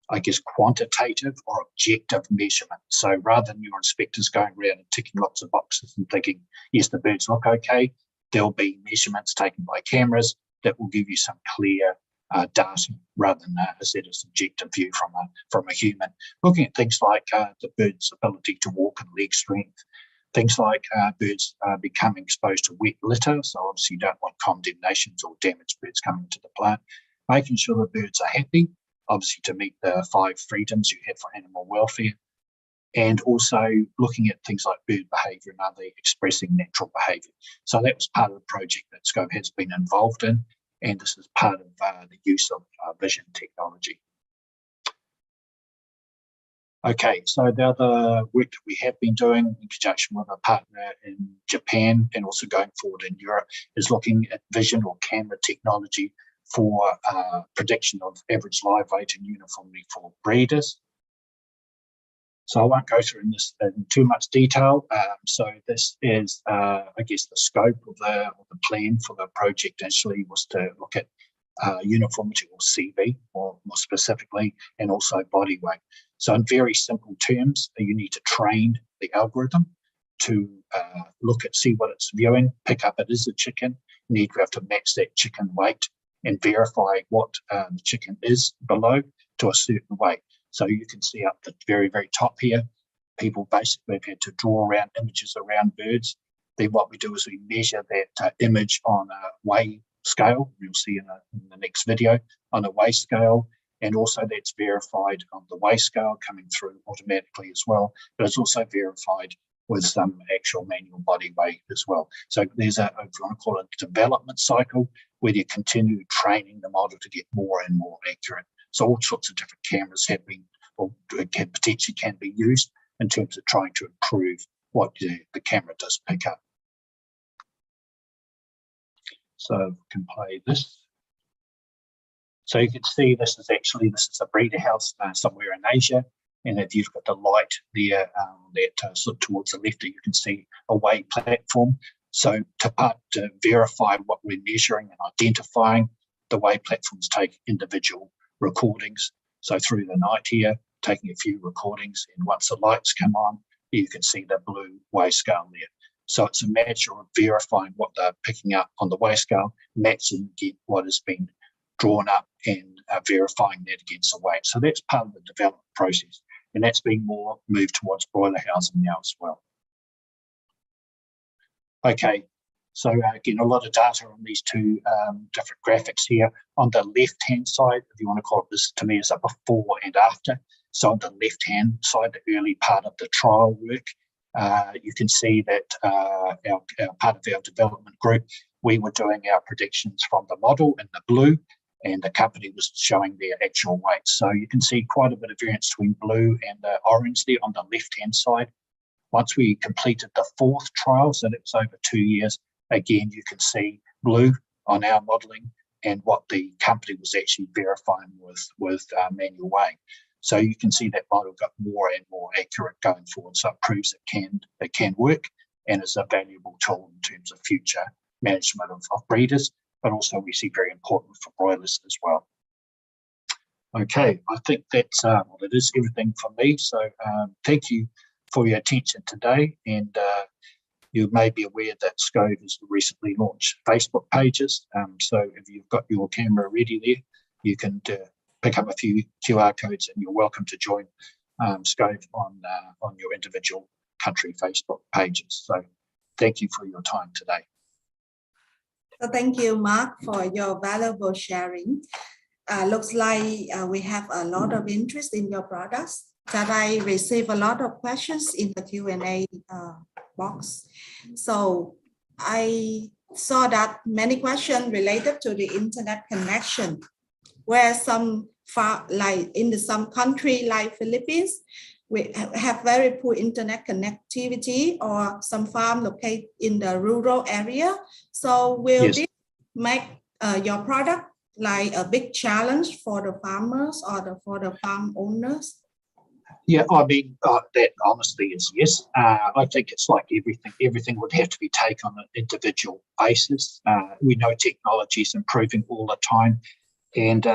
I guess, quantitative or objective measurement. So rather than your inspectors going around and ticking lots of boxes and thinking, yes, the birds look okay, there'll be measurements taken by cameras that will give you some clear data rather than a set of subjective view from a human. Looking at things like the bird's ability to walk and leg strength, things like birds becoming exposed to wet litter, so obviously you don't want condemnations or damaged birds coming into the plant, making sure the birds are happy, obviously to meet the 5 freedoms you have for animal welfare, and also looking at things like bird behaviour and are they expressing natural behaviour. So that was part of the project that Scope has been involved in, and this is part of the use of vision technology. Okay, so the other work that we have been doing in conjunction with a partner in Japan and also going forward in Europe is looking at vision or camera technology for prediction of average live weight and uniformity for breeders. So I won't go through this in too much detail. So this is, I guess, the scope of the plan for the project initially was to look at uniformity or CV, or more specifically, and also body weight. So in very simple terms, you need to train the algorithm to see what it's viewing, pick up it is a chicken, you need to be able to match that chicken weight and verify what the chicken is below to a certain weight. So you can see up the very, very top here, people basically have had to draw around images around birds. Then what we do is we measure that image on a weigh scale. You'll see in the next video on a weigh scale, and also that's verified on the weigh scale coming through automatically as well. But it's also verified with some actual manual body weight as well. So there's if you want to call it a development cycle, where you continue training the model to get more and more accurate. So all sorts of different cameras have been, or potentially can be used in terms of trying to improve what the camera does pick up. So we can play this. So you can see this is a breeder house somewhere in Asia. And if you've got the light there, sort of towards the left, you can see a weigh platform. So to verify what we're measuring and identifying, the weigh platforms take individual recordings. So through the night here, taking a few recordings, and once the lights come on, you can see the blue weigh scale there. So it's a matter of verifying what they're picking up on the weigh scale, matching what has been drawn up, and verifying that against the weight. So that's part of the development process, and that's being more moved towards broiler housing now as well. Okay, so again, a lot of data on these two different graphics here. On the left-hand side, if you want to call it this, to me, is a before and after. So on the left-hand side, the early part of the trial work, you can see that our part of our development group, we were doing our predictions from the model in the blue, and the company was showing their actual weights. So you can see quite a bit of variance between blue and the orange there on the left-hand side. Once we completed the 4th trial, so that was over 2 years, again, you can see blue on our modelling and what the company was actually verifying with manual weighing. So you can see that model got more and more accurate going forward. So it proves it can work and is a valuable tool in terms of future management of breeders, but also we see very important for broilers as well. Okay, I think that's it is everything from me. So thank you for your attention today, and you may be aware that SCOVE has recently launched Facebook pages. So if you've got your camera ready there, you can pick up a few QR codes, and you're welcome to join SCOVE on your individual country Facebook pages. So thank you for your time today. So thank you, Mark, for your valuable sharing. Looks like we have a lot of interest in your products, that I receive a lot of questions in the Q&A box. So I saw that many questions related to the internet connection, where some some country like Philippines, we have very poor internet connectivity, or some farm located in the rural area. So will this make your product like a big challenge for the farmers or for the farm owners? Yeah, I mean, that honestly is yes. I think it's like everything. Everything would have to be taken on an individual basis. We know technology is improving all the time. And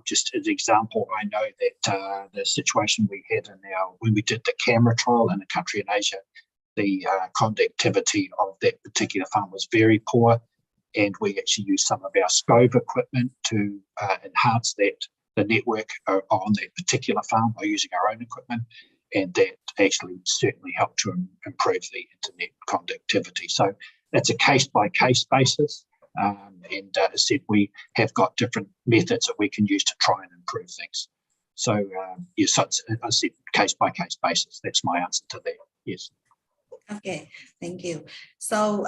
just as an example, I know that the situation we had when we did the camera trial in a country in Asia, the conductivity of that particular farm was very poor, and we actually used some of our SCOVE equipment to enhance the network on that particular farm by using our own equipment, and that actually certainly helped to improve the internet conductivity. So it's a case-by-case basis, and as I said, we have got different methods that we can use to try and improve things. So yes, so it's, I said, case-by-case basis. That's my answer to that. Yes. Okay, thank you. So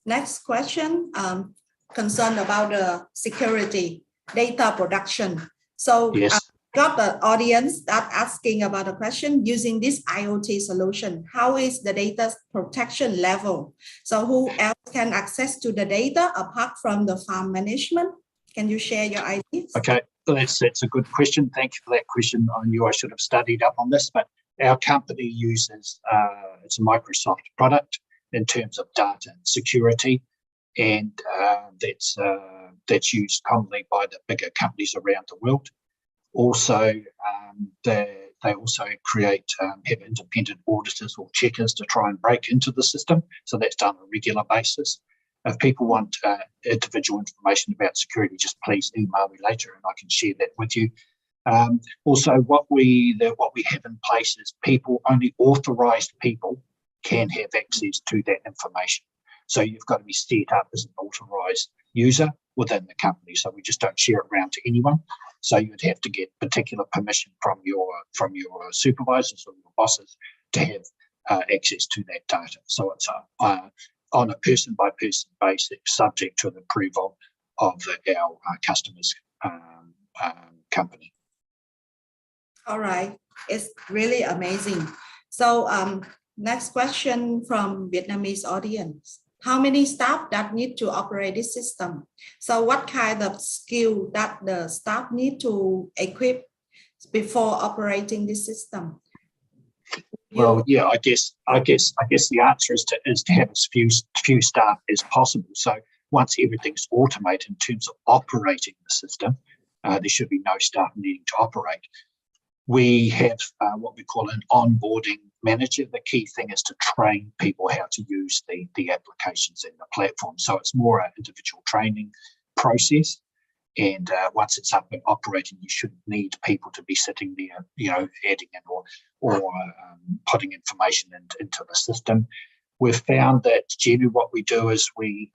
next question concerned about the security data production. So yes. Got the audience that asking about a question using this IoT solution. How is the data protection level? So who else can access to the data apart from the farm management? Can you share your ideas? Okay, that's a good question. Thank you for that question. I knew I should have studied up on this, but our company uses, it's a Microsoft product in terms of data and security, and that's used commonly by the bigger companies around the world. Also, they also create, have independent auditors or checkers to try and break into the system. So that's done on a regular basis. If people want individual information about security, just please email me later and I can share that with you. Also, what we have in place is only authorised people can have access to that information. So you've got to be set up as an authorised user within the company. So we just don't share it around to anyone. So you'd have to get particular permission from your supervisors or your bosses to have access to that data. So it's on a person-by-person basis, subject to the approval of our customers' company. All right, it's really amazing. So next question from Vietnamese audience. How many staff that need to operate this system? So what kind of skill that the staff need to equip before operating this system? Well, yeah, I guess the answer is to have as few staff as possible. So once everything's automated in terms of operating the system, there should be no staff needing to operate. We have what we call an onboarding manager. The key thing is to train people how to use the applications in the platform. So it's more an individual training process. And once it's up and operating, you shouldn't need people to be sitting there, adding in or putting information into the system. We've found that generally what we do is we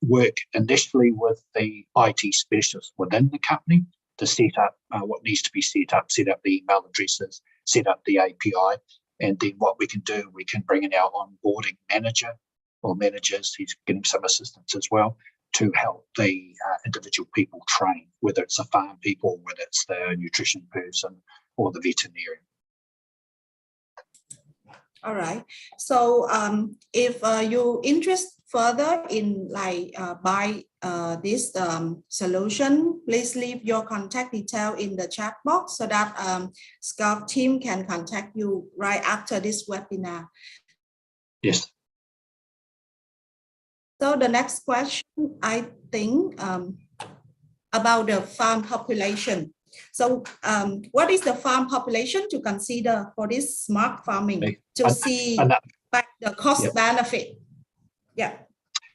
work initially with the IT specialists within the company to set up what needs to be set up the email addresses, set up the API, and then what we can do, we can bring in our onboarding manager or managers, he's getting some assistance as well, to help the individual people train, whether it's the farm people, whether it's the nutrition person or the veterinarian. All right. So if you're interested further in buy this solution, please leave your contact detail in the chat box so that Scout team can contact you right after this webinar. Yes. So the next question, I think, about the farm population. So what is the farm population to consider for this smart farming to see the cost benefit? Yeah.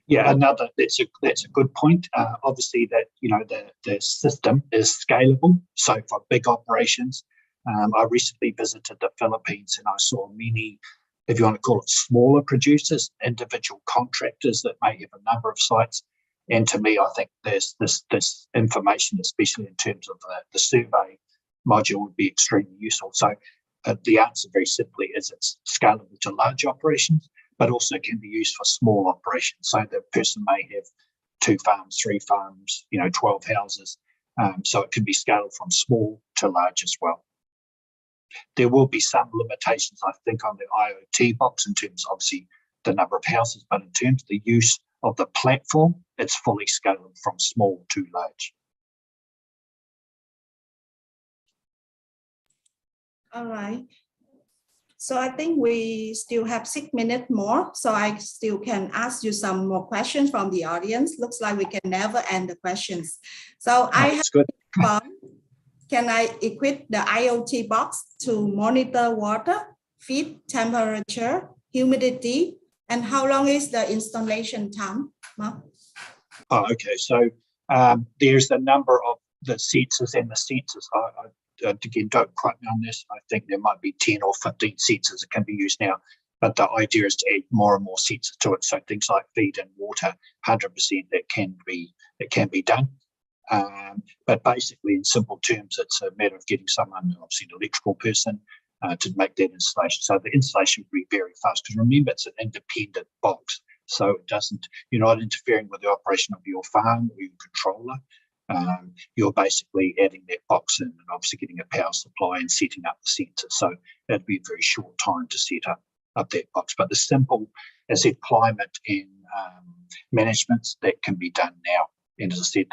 Yeah, that's a good point. Obviously that, the system is scalable. So for big operations, I recently visited the Philippines and I saw many, if you want to call it smaller producers, individual contractors that may have a number of sites. And to me, I think this information, especially in terms of the survey module, would be extremely useful. So the answer very simply is it's scalable to large operations, but also can be used for small operations. So the person may have 2 farms, 3 farms, 12 houses. So it can be scaled from small to large as well. There will be some limitations, I think, on the IoT box in terms of obviously the number of houses, but in terms of the use of the platform, it's fully scalable from small to large. All right. So I think we still have 6 minutes more. So I still can ask you some more questions from the audience. Looks like we can never end the questions. So I have good. Can I equip the IoT box to monitor water, feed temperature, humidity, and how long is the installation time, Mark? Oh, okay. So there's a number of the sensors and the sensors. I again, don't quote me on this. I think there might be 10 or 15 sensors that can be used now. But the idea is to add more and more sensors to it. So things like feed and water, 100% that can be done. But basically, in simple terms, it's a matter of getting someone, obviously an electrical person, to make that installation. So the installation will be very fast. Because remember, it's an independent box. So it doesn't, you're not interfering with the operation of your farm or your controller. You're basically adding that box in and obviously getting a power supply and setting up the sensor. So that'd be a very short time to set up that box. But the simple, as I said, climate and management, that can be done now. And as I said,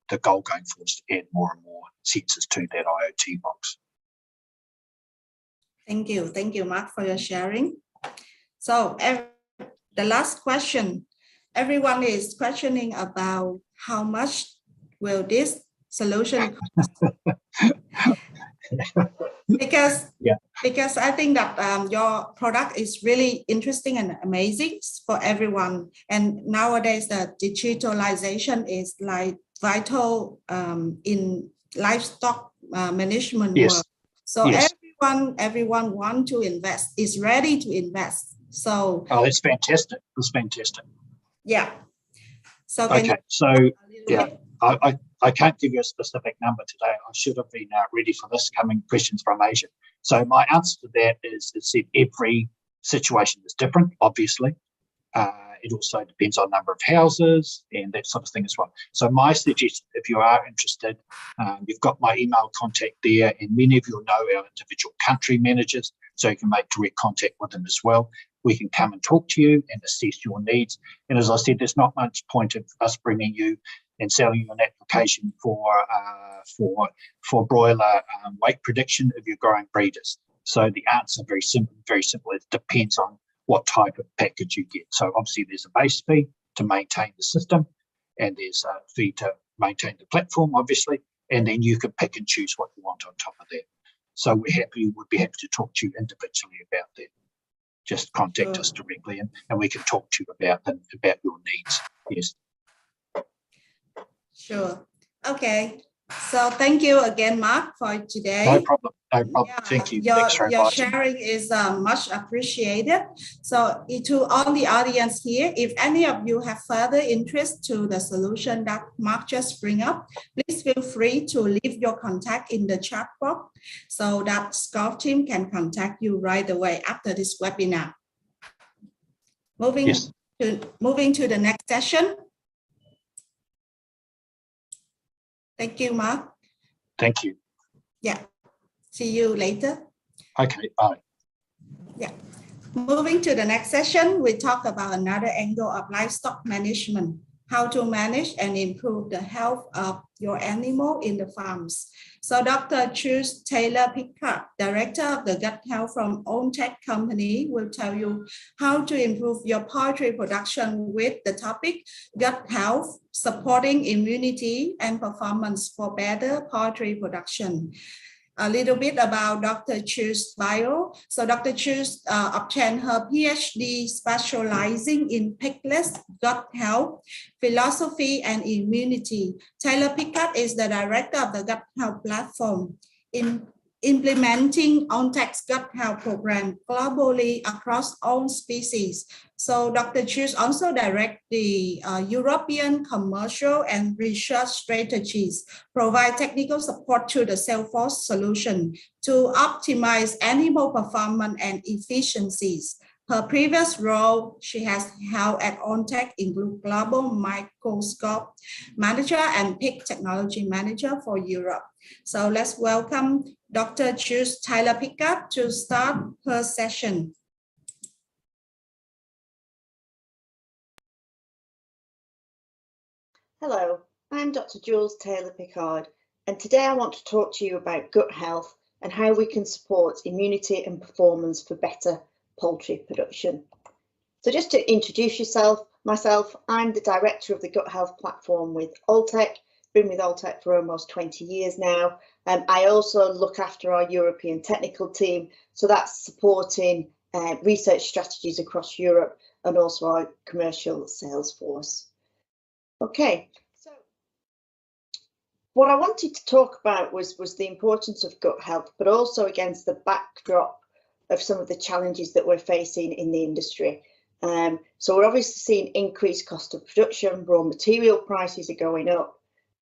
the goal going forward is to add more and more sensors to that IoT box. Thank you, Mark, for your sharing. So the last question, everyone is questioning about how much will this solution cost? Because I think that your product is really interesting and amazing for everyone. And nowadays, the digitalization is like vital in livestock management world. So everyone want to invest, is ready to invest. So that's fantastic. That's fantastic. Yeah. So I can't give you a specific number today. I should have been ready for this coming questions from Asia. So my answer to that is that every situation is different, obviously. It also depends on number of houses and that sort of thing as well. So my suggestion, if you are interested, you've got my email contact there, and many of you know our individual country managers, so you can make direct contact with them as well. We can come and talk to you and assess your needs. And as I said, there's not much point of us bringing you and selling you an application for broiler weight prediction if you're growing breeders. So the answer very simple. It depends on what type of package you get. So obviously there's a base fee to maintain the system, and there's a fee to maintain the platform, obviously, and then you can pick and choose what you want on top of that. So would be happy to talk to you individually about that. Just contact us directly, and we can talk to you about your needs. Yes. Sure. Okay. So thank you again, Mark, for today. No problem. Yeah, thank you. Your sharing is much appreciated. So to all the audience here, if any of you have further interest to the solution that Mark just bring up, please feel free to leave your contact in the chat box so that Scout team can contact you right away after this webinar. Moving to the next session. Thank you, Mark. Thank you. Yeah. See you later. Okay, bye. Yeah. Moving to the next session, we talk about another angle of livestock management, how to manage and improve the health of your animal in the farms. So Dr. Truls Taylor-Pickard, Director of the Gut Health from OwnTech Company, will tell you how to improve your poultry production with the topic gut health, supporting immunity and performance for better poultry production. A little bit about Dr. Truls' bio. So Dr. Truls obtained her PhD specializing in piglets, gut health, philosophy, and immunity. Taylor-Pickard is the director of the Gut Health Platform in implementing OwnTech's gut health program globally across all species. So Dr. Truls also directs the European commercial and research strategies, provide technical support to the Salesforce solution to optimize animal performance and efficiencies. Her previous role she has held at OwnTech include Global Microscope Manager and Pig Technology Manager for Europe. So let's welcome Dr. Truls Taylor-Pickard to start her session. Hello, I'm Dr. Jules Taylor-Pickard, and today I want to talk to you about gut health and how we can support immunity and performance for better poultry production. So just to introduce myself, I'm the director of the Gut Health Platform with OwnTech, been with Alltech for almost 20 years now. I also look after our European technical team, so that's supporting research strategies across Europe and also our commercial sales force. Okay, so what I wanted to talk about was the importance of gut health, but also against the backdrop of some of the challenges that we're facing in the industry. So we're obviously seeing increased cost of production, raw material prices are going up.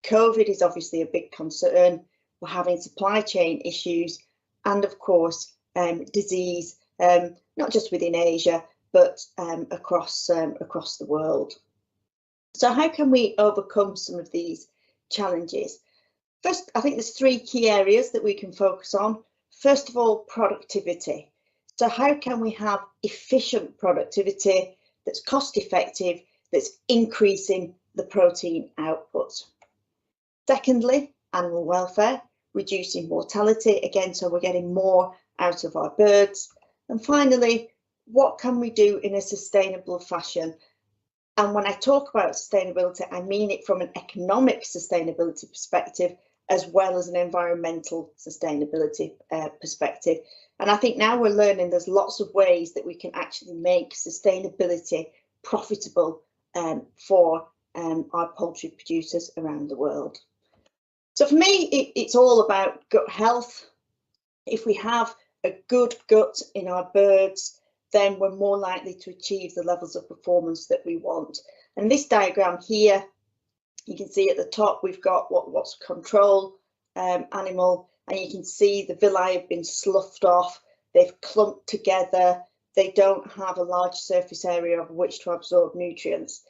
COVID is obviously a big concern. We're having supply chain issues and of course disease, not just within Asia, but across the world. So how can we overcome some of these challenges? First, I think there's three key areas that we can focus on. First of all, productivity. So how can we have efficient productivity that's cost effective, that's increasing the protein output? Secondly, animal welfare, reducing mortality, again, so we're getting more out of our birds. And finally, what can we do in a sustainable fashion? And when I talk about sustainability, I mean it from an economic sustainability perspective, as well as an environmental sustainability perspective. And I think now we're learning there's lots of ways that we can actually make sustainability profitable for our poultry producers around the world. So for me, it's all about gut health. If we have a good gut in our birds, then we're more likely to achieve the levels of performance that we want. And this diagram here, you can see at the top, we've got what's control animal, and you can see the villi have been sloughed off, they've clumped together, they don't have a large surface area of which to absorb nutrients.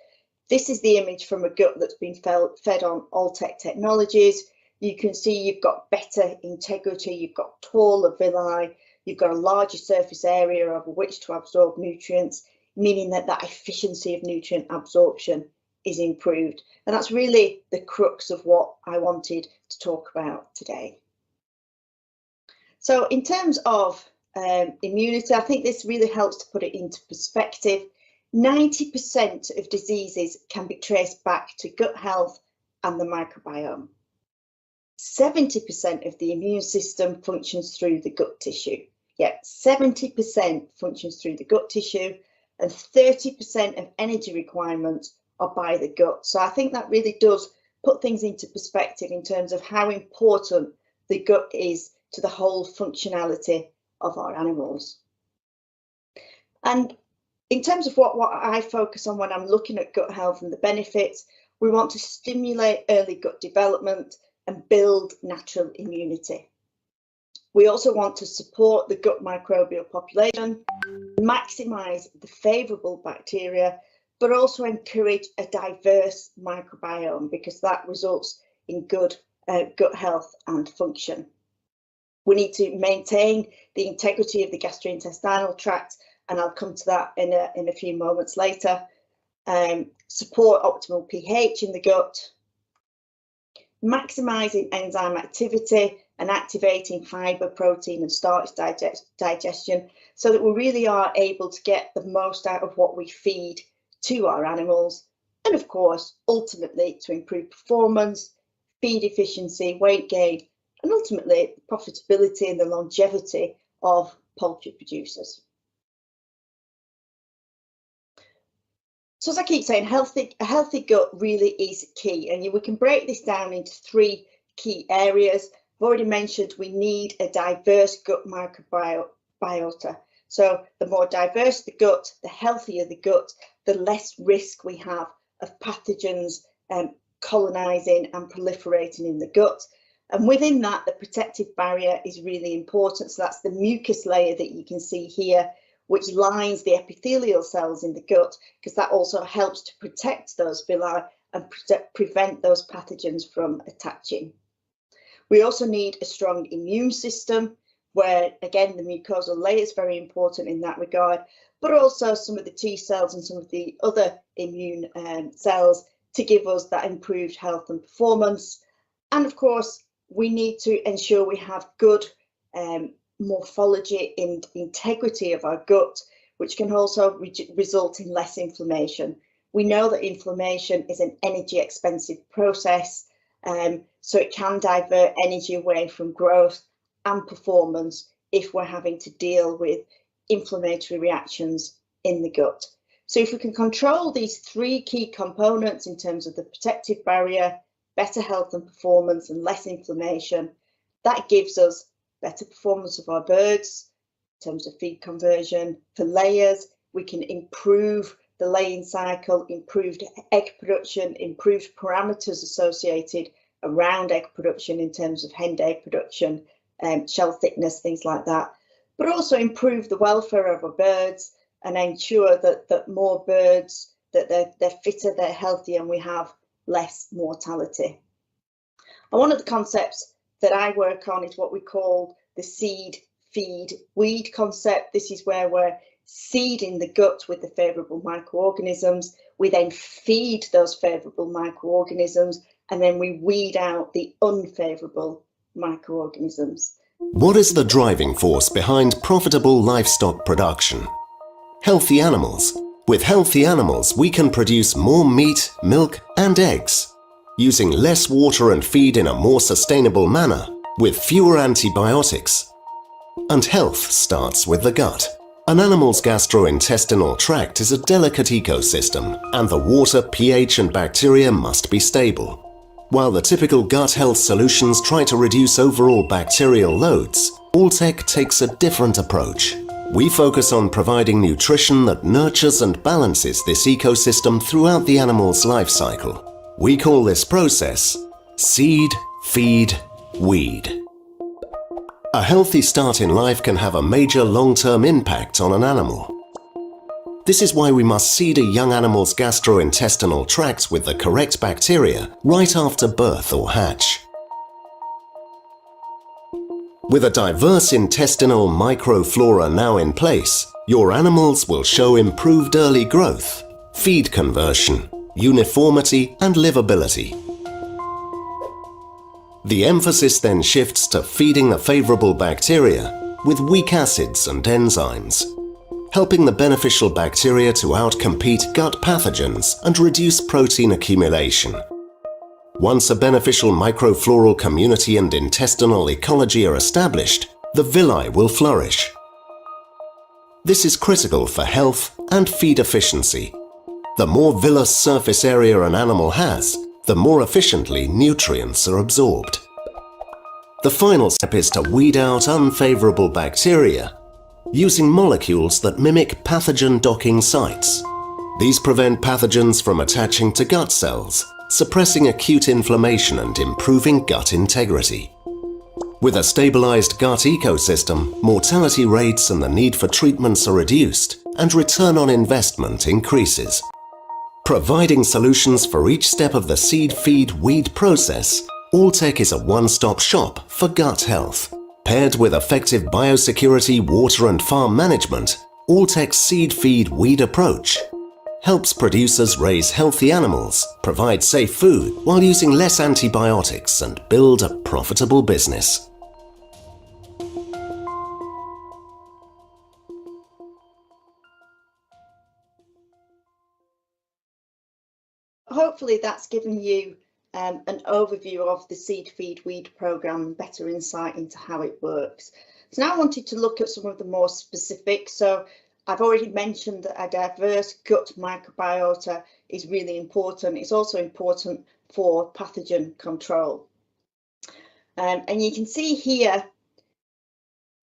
This is the image from a gut that's been fed on Alltech technologies. You can see you've got better integrity, you've got taller villi, you've got a larger surface area over which to absorb nutrients, meaning that that efficiency of nutrient absorption is improved. And that's really the crux of what I wanted to talk about today. So in terms of immunity, I think this really helps to put it into perspective. 90% of diseases can be traced back to gut health and the microbiome. 70% of the immune system functions through the gut tissue. Yeah, 70% functions through the gut tissue, and 30% of energy requirements are by the gut. So I think that really does put things into perspective in terms of how important the gut is to the whole functionality of our animals. And in terms of what I focus on when I'm looking at gut health and the benefits, we want to stimulate early gut development and build natural immunity. We also want to support the gut microbial population, maximise the favourable bacteria, but also encourage a diverse microbiome, because that results in good gut health and function. We need to maintain the integrity of the gastrointestinal tract, and I'll come to that in a few moments later. Support optimal pH in the gut, maximising enzyme activity and activating fibre, protein and starch digestion, so that we really are able to get the most out of what we feed to our animals, and of course ultimately to improve performance, feed efficiency, weight gain, and ultimately profitability and the longevity of poultry producers. So as I keep saying, a healthy gut really is key, and we can break this down into three key areas. I've already mentioned we need a diverse gut microbiota. So the more diverse the gut, the healthier the gut, the less risk we have of pathogens colonising and proliferating in the gut. And within that, the protective barrier is really important. So that's the mucus layer that you can see here, which lines the epithelial cells in the gut, because that also helps to protect those villi and prevent those pathogens from attaching. We also need a strong immune system, where again the mucosal layer is very important in that regard, but also some of the T cells and some of the other immune cells to give us that improved health and performance. And of course, we need to ensure we have good morphology and integrity of our gut, which can also result in less inflammation. We know that inflammation is an energy expensive process, So it can divert energy away from growth and performance if we're having to deal with inflammatory reactions in the gut. So if we can control these three key components in terms of the protective barrier, better health and performance, and less inflammation, that gives us better performance of our birds in terms of feed conversion. For layers, we can improve the laying cycle, improved egg production, improved parameters associated around egg production in terms of hen day production, shell thickness, things like that, but also improve the welfare of our birds and ensure that more birds, that they're fitter, they're healthier, and we have less mortality. And one of the concepts that I work on is what we call the seed, feed, weed concept. This is where we're seeding the gut with the favourable microorganisms. We then feed those favourable microorganisms, and then we weed out the unfavourable microorganisms. What is the driving force behind profitable livestock production? Healthy animals. With healthy animals, we can produce more meat, milk, and eggs, using less water and feed in a more sustainable manner, with fewer antibiotics. And health starts with the gut. An animal's gastrointestinal tract is a delicate ecosystem, and the water, pH, and bacteria must be stable. While the typical gut health solutions try to reduce overall bacterial loads, Alltech takes a different approach. We focus on providing nutrition that nurtures and balances this ecosystem throughout the animal's life cycle. We call this process seed, feed, weed. A healthy start in life can have a major long-term impact on an animal. This is why we must seed a young animal's gastrointestinal tract with the correct bacteria right after birth or hatch. With a diverse intestinal microflora now in place, your animals will show improved early growth, feed conversion, uniformity, and livability. The emphasis then shifts to feeding the favorable bacteria with weak acids and enzymes, helping the beneficial bacteria to outcompete gut pathogens and reduce protein accumulation. Once a beneficial microfloral community and intestinal ecology are established, the villi will flourish. This is critical for health and feed efficiency. The more villous surface area an animal has, the more efficiently nutrients are absorbed. The final step is to weed out unfavorable bacteria using molecules that mimic pathogen docking sites. These prevent pathogens from attaching to gut cells, suppressing acute inflammation and improving gut integrity. With a stabilized gut ecosystem, mortality rates and the need for treatments are reduced, and return on investment increases. Providing solutions for each step of the seed, feed, weed process, Alltech is a one-stop shop for gut health. Paired with effective biosecurity, water and farm management, Alltech's seed, feed, weed approach helps producers raise healthy animals, provide safe food while using less antibiotics, and build a profitable business. Hopefully that's given you an overview of the seed, feed, weed programme and better insight into how it works. So now I wanted to look at some of the more specifics. So I've already mentioned that a diverse gut microbiota is really important. It's also important for pathogen control. And you can see here,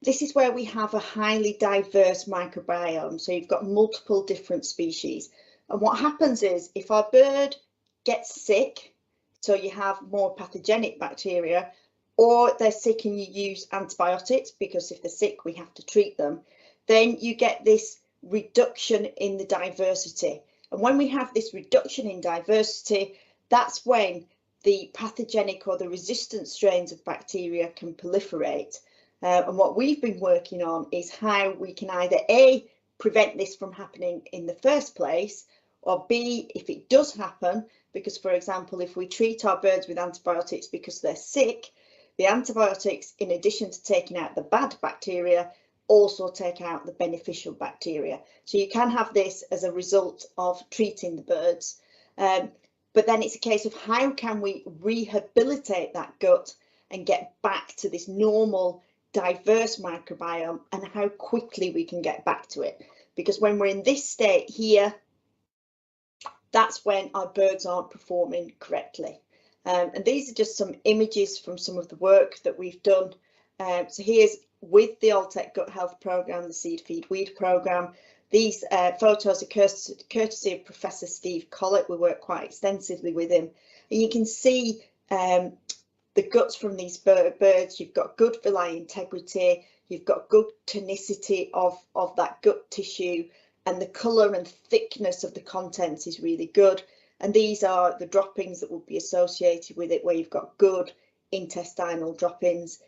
this is where we have a highly diverse microbiome. So you've got multiple different species. And what happens is if our bird gets sick, so you have more pathogenic bacteria, or they're sick and you use antibiotics, because if they're sick, we have to treat them, then you get this reduction in the diversity. And when we have this reduction in diversity, that's when the pathogenic or the resistant strains of bacteria can proliferate. And what we've been working on is how we can either A, prevent this from happening in the first place, or B, if it does happen, because for example, if we treat our birds with antibiotics because they're sick, the antibiotics, in addition to taking out the bad bacteria, also take out the beneficial bacteria. So you can have this as a result of treating the birds. But then it's a case of how can we rehabilitate that gut and get back to this normal, diverse microbiome, and how quickly we can get back to it. Because when we're in this state here, that's when our birds aren't performing correctly. And these are just some images from some of the work that we've done. So here's with the Alltech Gut Health Programme, the Seed Feed Weed Programme. These photos are courtesy of Professor Steve Collett. We work quite extensively with him. And you can see the guts from these birds. You've got good villi integrity, you've got good tonicity of that gut tissue, and the colour and thickness of the contents is really good. And these are the droppings that will be associated with it, where you've got good intestinal droppings.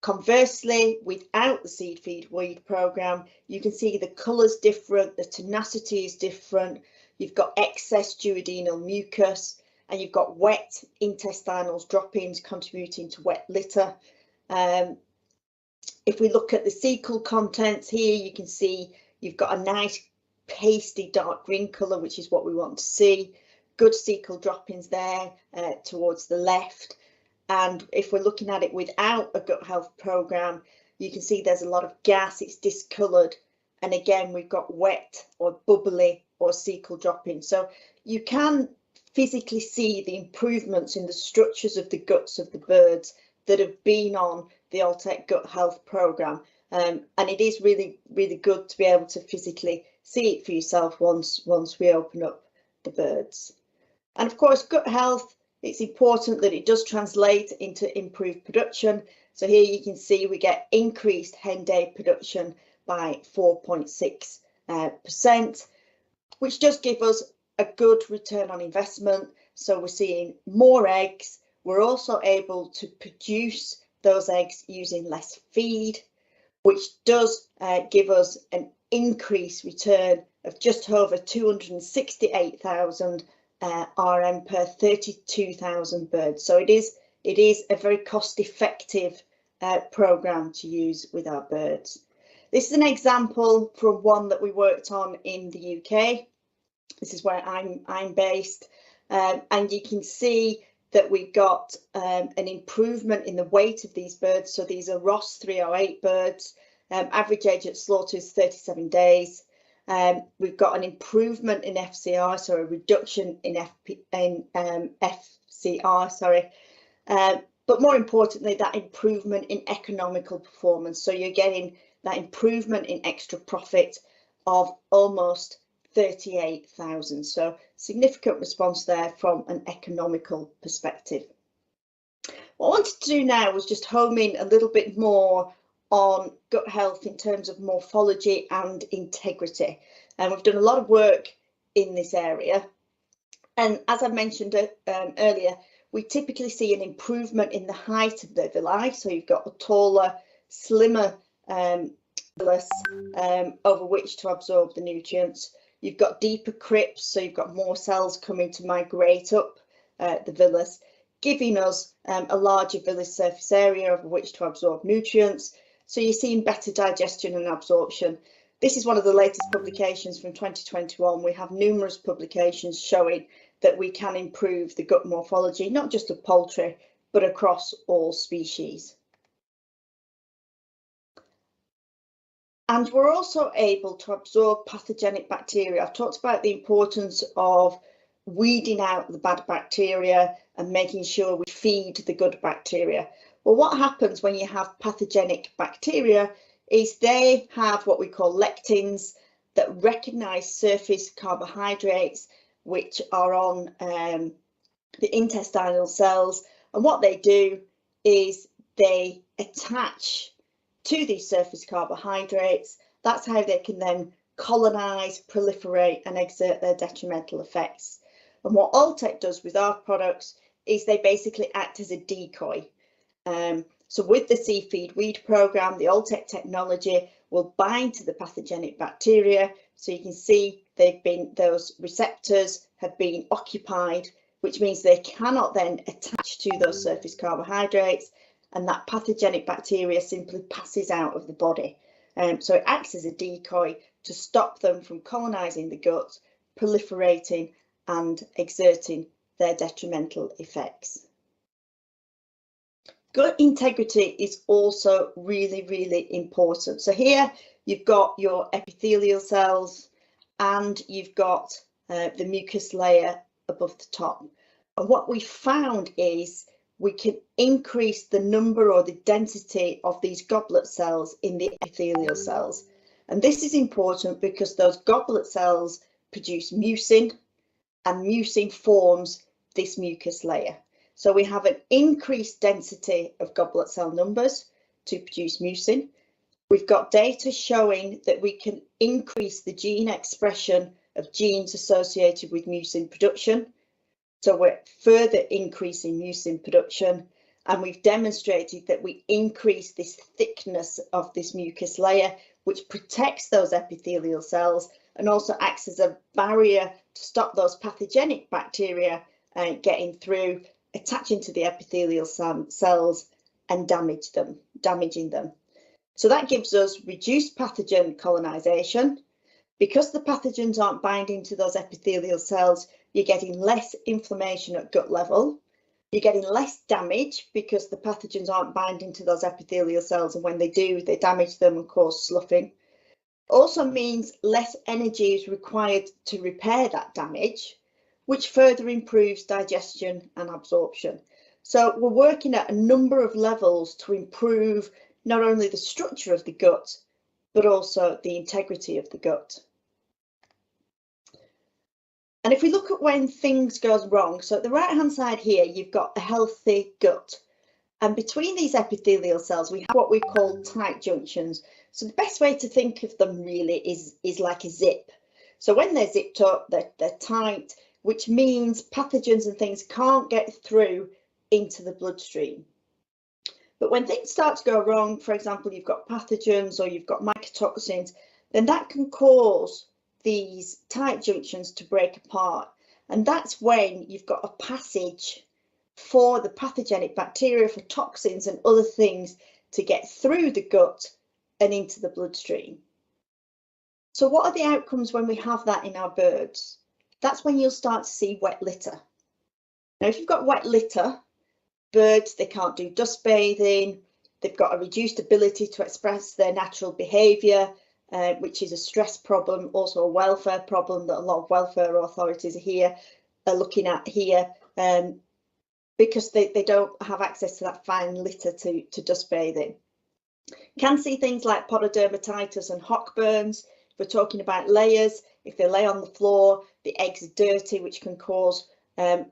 Conversely, without the Seed Feed Weed Programme, you can see the colour's different, the tenacity is different, you've got excess duodenal mucus, and you've got wet intestinal droppings contributing to wet litter. If we look at the cecal contents here, you can see you've got a nice pasty dark green colour, which is what we want to see. Good cecal droppings there towards the left. And if we're looking at it without a gut health programme, you can see there's a lot of gas, it's discoloured. And again, we've got wet or bubbly or cecal droppings. So you can physically see the improvements in the structures of the guts of the birds that have been on the Alltech Gut Health Programme. And it is really, really good to be able to physically see it for yourself once we open up the birds. And of course, gut health, it's important that it does translate into improved production. So here you can see we get increased hen day production by 4.6%, which does give us a good return on investment. So we're seeing more eggs. We're also able to produce those eggs using less feed, which does give us an increased return of just over 268,000 RM per 32,000 birds. So it is a very cost-effective programme to use with our birds. This is an example from one that we worked on in the UK. This is where I'm based, and you can see that we got an improvement in the weight of these birds. So these are Ross 308 birds. Average age at slaughter is 37 days. We've got an improvement in FCR, so a reduction in FCR, sorry. But more importantly, that improvement in economical performance. So you're getting that improvement in extra profit of almost 38,000. So significant response there from an economical perspective. What I wanted to do now was just home in a little bit more on gut health in terms of morphology and integrity. And we've done a lot of work in this area. And as I mentioned earlier, we typically see an improvement in the height of the villi. So you've got a taller, slimmer villus over which to absorb the nutrients. You've got deeper crypts, so you've got more cells coming to migrate up the villus, giving us a larger villus surface area over which to absorb nutrients. So you're seeing better digestion and absorption. This is one of the latest publications from 2021. We have numerous publications showing that we can improve the gut morphology, not just of poultry, but across all species. And we're also able to absorb pathogenic bacteria. I've talked about the importance of weeding out the bad bacteria and making sure we feed the good bacteria. Well, what happens when you have pathogenic bacteria is they have what we call lectins that recognise surface carbohydrates, which are on the intestinal cells. And what they do is they attach to these surface carbohydrates. That's how they can then colonise, proliferate and exert their detrimental effects. And what Alltech does with our products is they basically act as a decoy. So with the Seed Feed Weed Programme, the Alltech technology will bind to the pathogenic bacteria. So you can see those receptors have been occupied, which means they cannot then attach to those surface carbohydrates, and that pathogenic bacteria simply passes out of the body. So it acts as a decoy to stop them from colonising the gut, proliferating and exerting their detrimental effects. Gut integrity is also really, really important. So here you've got your epithelial cells and you've got the mucus layer above the top. And what we found is we can increase the number or the density of these goblet cells in the epithelial cells. And this is important because those goblet cells produce mucin, and mucin forms this mucus layer. So we have an increased density of goblet cell numbers to produce mucin. We've got data showing that we can increase the gene expression of genes associated with mucin production. So we're further increasing mucin production, and we've demonstrated that we increase this thickness of this mucus layer, which protects those epithelial cells and also acts as a barrier to stop those pathogenic bacteria getting through, attaching to the epithelial cells and damaging them. So that gives us reduced pathogen colonization. Because the pathogens aren't binding to those epithelial cells, you're getting less inflammation at gut level. You're getting less damage because the pathogens aren't binding to those epithelial cells, and when they do, they damage them and cause sloughing. Also means less energy is required to repair that damage, which further improves digestion and absorption. So we're working at a number of levels to improve not only the structure of the gut, but also the integrity of the gut. And if we look at when things go wrong, so at the right hand side here, you've got a healthy gut. And between these epithelial cells, we have what we call tight junctions. So the best way to think of them really is like a zip. So when they're zipped up, they're tight, which means pathogens and things can't get through into the bloodstream. But when things start to go wrong, for example, you've got pathogens or you've got mycotoxins, then that can cause these tight junctions to break apart. And that's when you've got a passage for the pathogenic bacteria, for toxins and other things to get through the gut and into the bloodstream. So what are the outcomes when we have that in our birds? That's when you'll start to see wet litter. Now, if you've got wet litter, birds, they can't do dust bathing, they've got a reduced ability to express their natural behaviour, which is a stress problem, also a welfare problem that a lot of welfare authorities are looking at here, because they don't have access to that fine litter to dust bathing. Can see things like pododermatitis and hock burns. If we're talking about layers, if they lay on the floor, the eggs are dirty, which can cause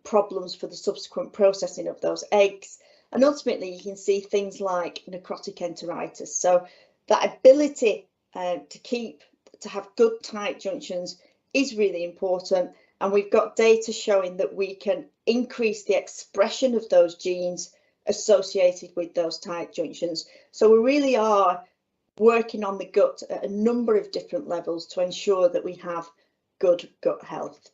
problems for the subsequent processing of those eggs. And ultimately, you can see things like necrotic enteritis. So that ability to have good tight junctions is really important. And we've got data showing that we can increase the expression of those genes associated with those tight junctions. So we really are working on the gut at a number of different levels to ensure that we have good gut health.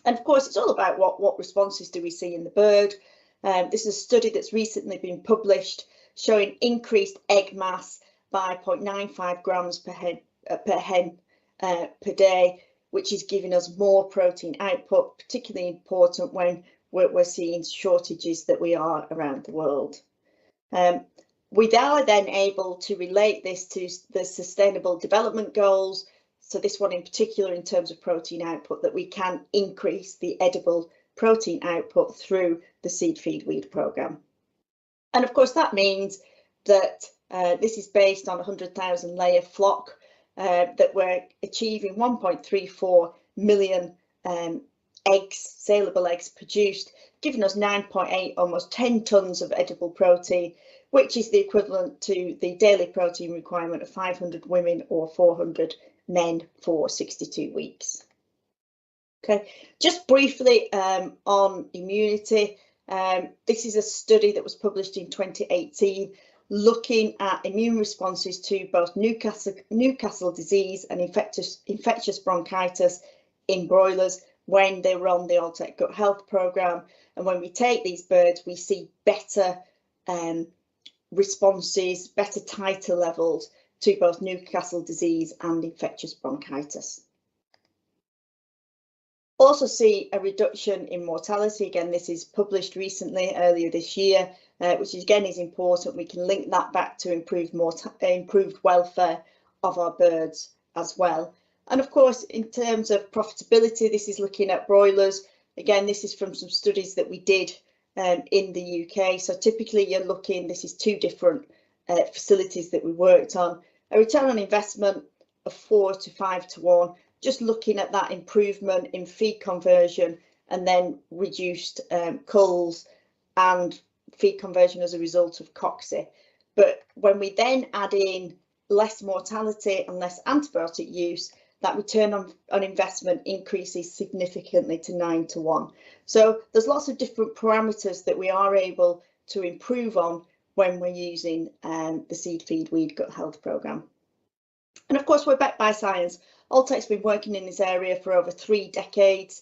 And of course, it's all about what responses do we see in the bird. This is a study that's recently been published showing increased egg mass by 0.95 grams per hen per day, which is giving us more protein output, particularly important when we're seeing shortages that we are around the world. We are then able to relate this to the Sustainable Development Goals. So this one in particular, in terms of protein output, that we can increase the edible protein output through the Seed Feed Weed programme. And of course, that means that this is based on a 100,000 layer flock, that we're achieving 1.34 million eggs, saleable eggs produced, giving us 9.8, almost 10 tonnes of edible protein, which is the equivalent to the daily protein requirement of 500 women or 400 men for 62 weeks. Okay, just briefly on immunity. This is a study that was published in 2018 looking at immune responses to both Newcastle disease and infectious bronchitis in broilers when they were on the Alltech Gut Health programme. And when we take these birds, we see better responses, better titer levels to both Newcastle disease and infectious bronchitis. Also see a reduction in mortality. Again, this is published recently, earlier this year, which again is important. We can link that back to improved welfare of our birds as well. And of course, in terms of profitability, this is looking at broilers. Again, this is from some studies that we did in the UK. So typically you're looking, this is 2 different facilities that we worked on, a return on investment of 4 to 5 to 1, just looking at that improvement in feed conversion and then reduced culls and feed conversion as a result of cocci. But when we then add in less mortality and less antibiotic use, that return on investment increases significantly to 9 to 1. So there's lots of different parameters that we are able to improve on when we're using the Seed Feed Weed Gut Health programme. And of course, we're backed by science. Alltech's been working in this area for over 3 decades.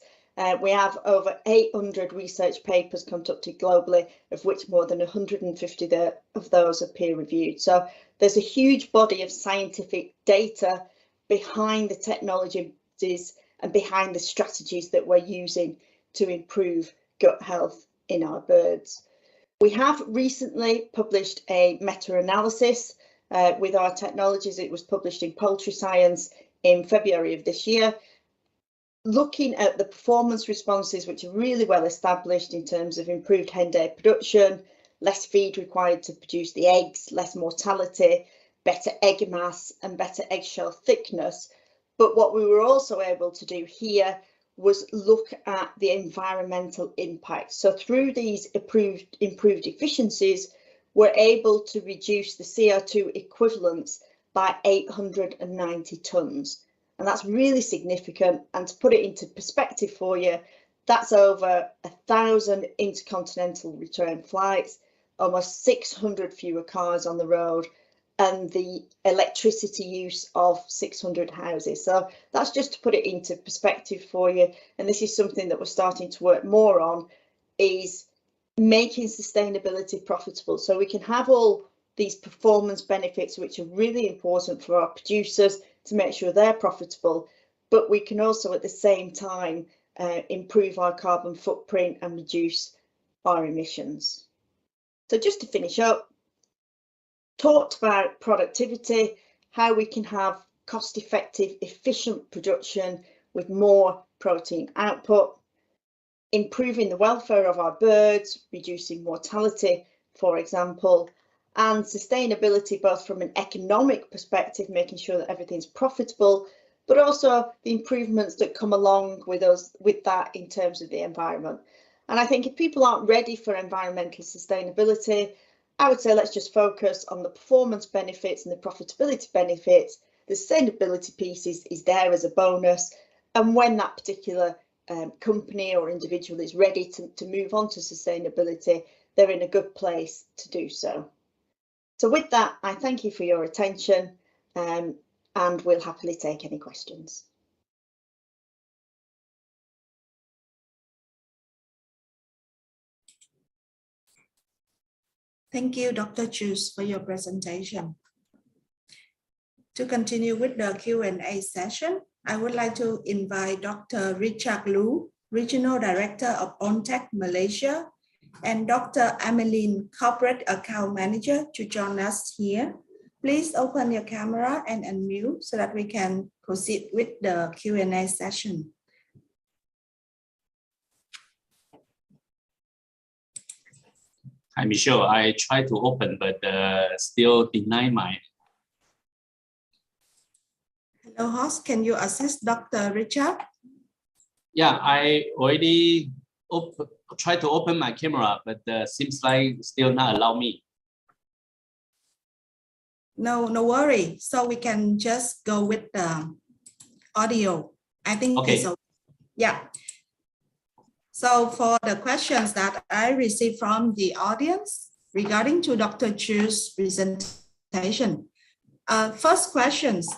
We have over 800 research papers conducted globally, of which more than 150 of those are peer reviewed. So there's a huge body of scientific data behind the technologies and behind the strategies that we're using to improve gut health in our birds. We have recently published a meta-analysis with our technologies. It was published in Poultry Science in February of this year, looking at the performance responses, which are really well established in terms of improved hen day production, less feed required to produce the eggs, less mortality, better egg mass and better eggshell thickness. But what we were also able to do here was look at the environmental impact. So through these improved efficiencies, we're able to reduce the CO2 equivalents by 890 tonnes. And that's really significant. And to put it into perspective for you, that's over 1,000 intercontinental return flights, almost 600 fewer cars on the road, and the electricity use of 600 houses. So that's just to put it into perspective for you. And this is something that we're starting to work more on, is making sustainability profitable. So we can have all these performance benefits, which are really important for our producers to make sure they're profitable, but we can also at the same time improve our carbon footprint and reduce our emissions. So just to finish up, talked about productivity, how we can have cost-effective, efficient production with more protein output, improving the welfare of our birds, reducing mortality, for example, and sustainability, both from an economic perspective, making sure that everything's profitable, but also the improvements that come along with that in terms of the environment. And I think if people aren't ready for environmental sustainability, I would say let's just focus on the performance benefits and the profitability benefits. The sustainability piece is there as a bonus. And when that particular company or individual is ready to move on to sustainability, they're in a good place to do so. So with that, I thank you for your attention and we'll happily take any questions. Thank you, Dr. Chus, for your presentation. To continue with the Q&A session, I would like to invite Dr. Richard Liu, Regional Director of OnTech Malaysia, and Dr. Ameline, Corporate Account Manager, to join us here. Please open your camera and unmute so that we can proceed with the Q&A session. Hi, Michelle. I tried to open, but still deny my. Hello, host. Can you assist Dr. Richard? Yeah, I already tried to open my camera, but seems like still not allow me. No worry. So we can just go with the audio. I think okay. It's okay. Yeah. So for the questions that I received from the audience regarding to Dr. Chus' presentation. First questions,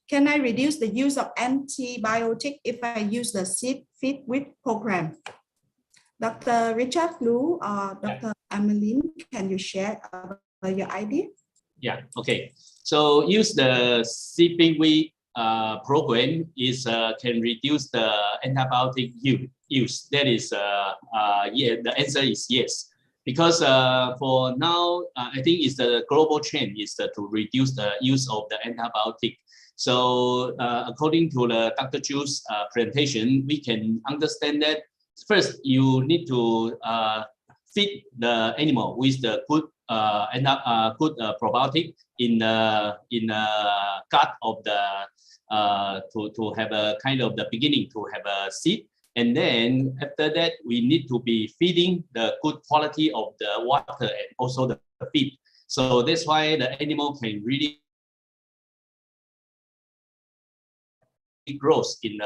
can I reduce the use of antibiotic if I use the Seed Feed Weed program? Dr. Richard Liu or Dr. Ameline, can you share your idea? Yeah, okay. So use the Seed Feed Weed program is can reduce the antibiotic use. That is, yeah, the answer is yes. Because for now, I think it's the global trend is to reduce the use of the antibiotic. So according to the Dr. Jules' presentation, we can understand that first you need to feed the animal with the good good probiotic in the gut of the to have a kind of the beginning to have a seed. And then after that, we need to be feeding the good quality of the water and also the feed. So that's why the animal can really grows in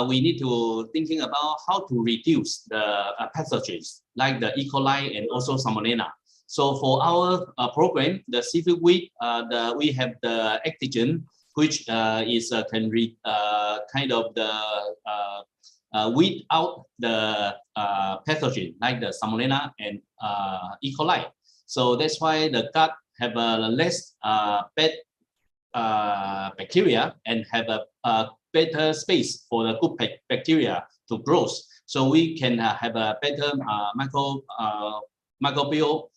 we need to thinking about how to reduce the pathogens like the E. coli and also Salmonella. So for our program, the seafood week, we have the Actigen, which is can read kind of the weed out the pathogen like the Salmonella and E. coli. So that's why the gut have a less bad bacteria and have a better space for the good bacteria to grow. So we can have a better microbial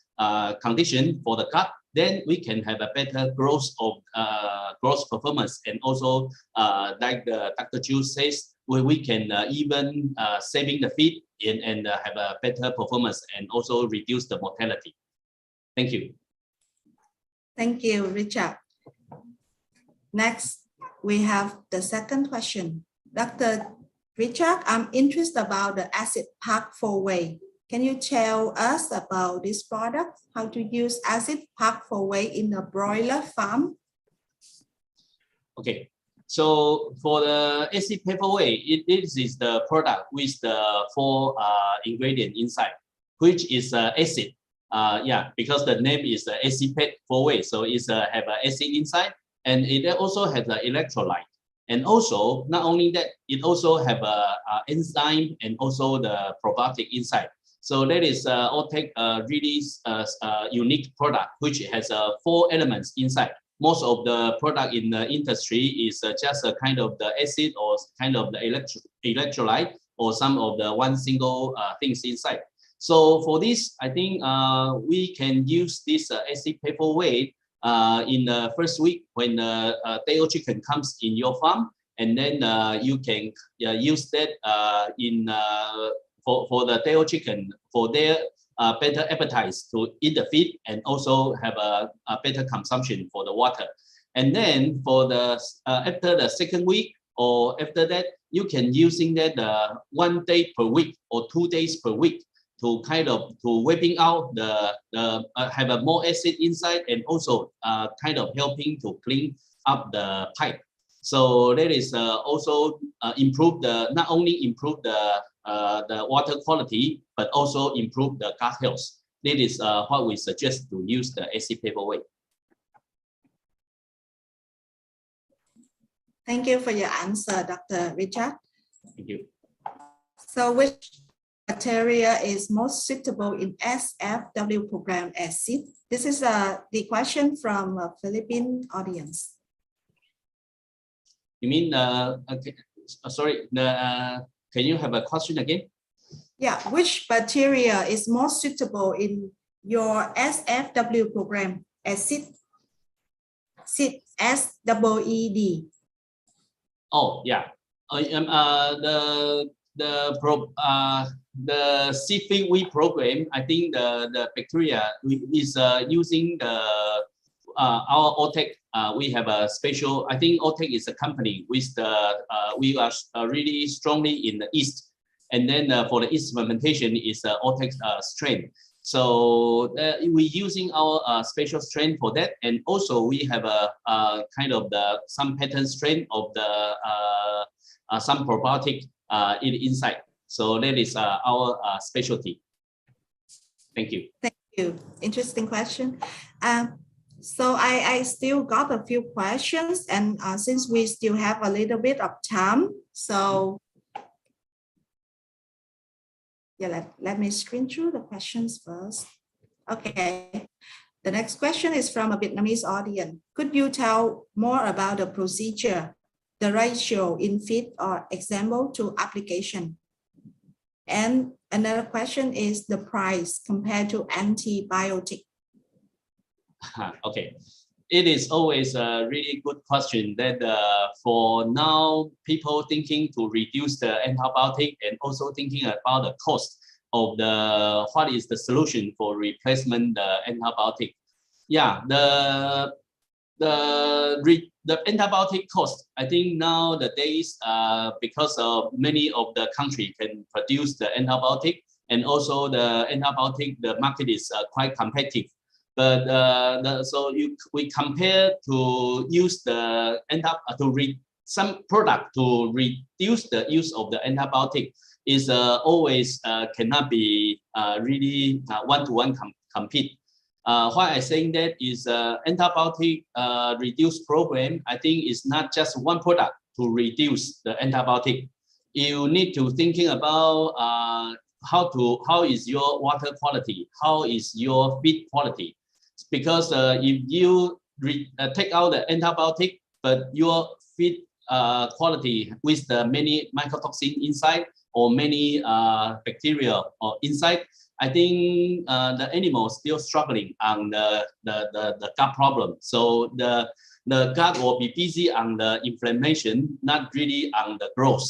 condition for the gut. Then we can have a better growth of growth performance, and also like Dr. Jules says, we can even saving the feed and have a better performance and also reduce the mortality. Thank you. Thank you, Richard. Next, we have the second question. Dr. Richard, I'm interested about the acid pack 4-way. Can you tell us about this product, how to use acid pack 4-way in a broiler farm? Okay, so for the acid pack 4-way, it is the product with the 4 ingredient inside, which is acid. Yeah, because the name is acid pack 4-way, so it's have an acid inside. And it also has an electrolyte. And also, not only that, it also have a enzyme and also the probiotic inside. So that is Alltech really unique product, which has 4 elements inside. Most of the product in the industry is just a kind of the acid or kind of the electrolyte or some of the one single things inside. So for this, I think we can use this acid pack 4-way in the first week when day-old chicken comes in your farm, and then you can use that for the day-old chicken for their better appetite to eat the feed and also have a better consumption for the water. And then for the after the second week or after that, you can using that 1 day per week or 2 days per week to kind of wiping out have a more acid inside and also kind of helping to clean up the pipe. So that is also improve not only improve the water quality but also improve the gut health. That is what we suggest to use the acid pack 4-way. Thank you for your answer, Dr. Richard. Thank you. So which bacteria is most suitable in SFW program acid? This is the question from a Philippine audience. You mean okay, sorry, can you have a question again? Yeah, which bacteria is most suitable in your SFW program acid? SEED. Oh yeah, the seafood week program, I think the bacteria is using the our Alltech. We have a special. I think Alltech is a company with the we are really strongly in the east, and then for the east fermentation is Alltech strain. So we're using our special strain for that, and also we have a kind of some pattern strain of the some probiotic inside. So that is our specialty. Thank you. Thank you. Interesting question. So I still got a few questions, and since we still have a little bit of time, so yeah, let me screen through the questions first. Okay. The next question is from a Vietnamese audience. Could you tell more about the procedure, the ratio in feed or example to application? And another question is the price compared to antibiotic. Okay, it is always a really good question that for now people thinking to reduce the antibiotic and also thinking about the cost of the what is the solution for replacement the antibiotic. Yeah, the antibiotic cost, I think nowadays because of many of the country can produce the antibiotic, and also the antibiotic the market is quite competitive. But we compare to use the some product to reduce the use of the antibiotic is always cannot be really one-to-one compete. Why I saying that is antibiotic reduce program. I think is not just one product to reduce the antibiotic. You need to thinking about how is your water quality, how is your feed quality. Because if you take out the antibiotic, but your feed quality with the many mycotoxin inside or many bacteria or inside, I think the animal still struggling on the gut problem. So the gut will be busy on the inflammation, not really on the growth.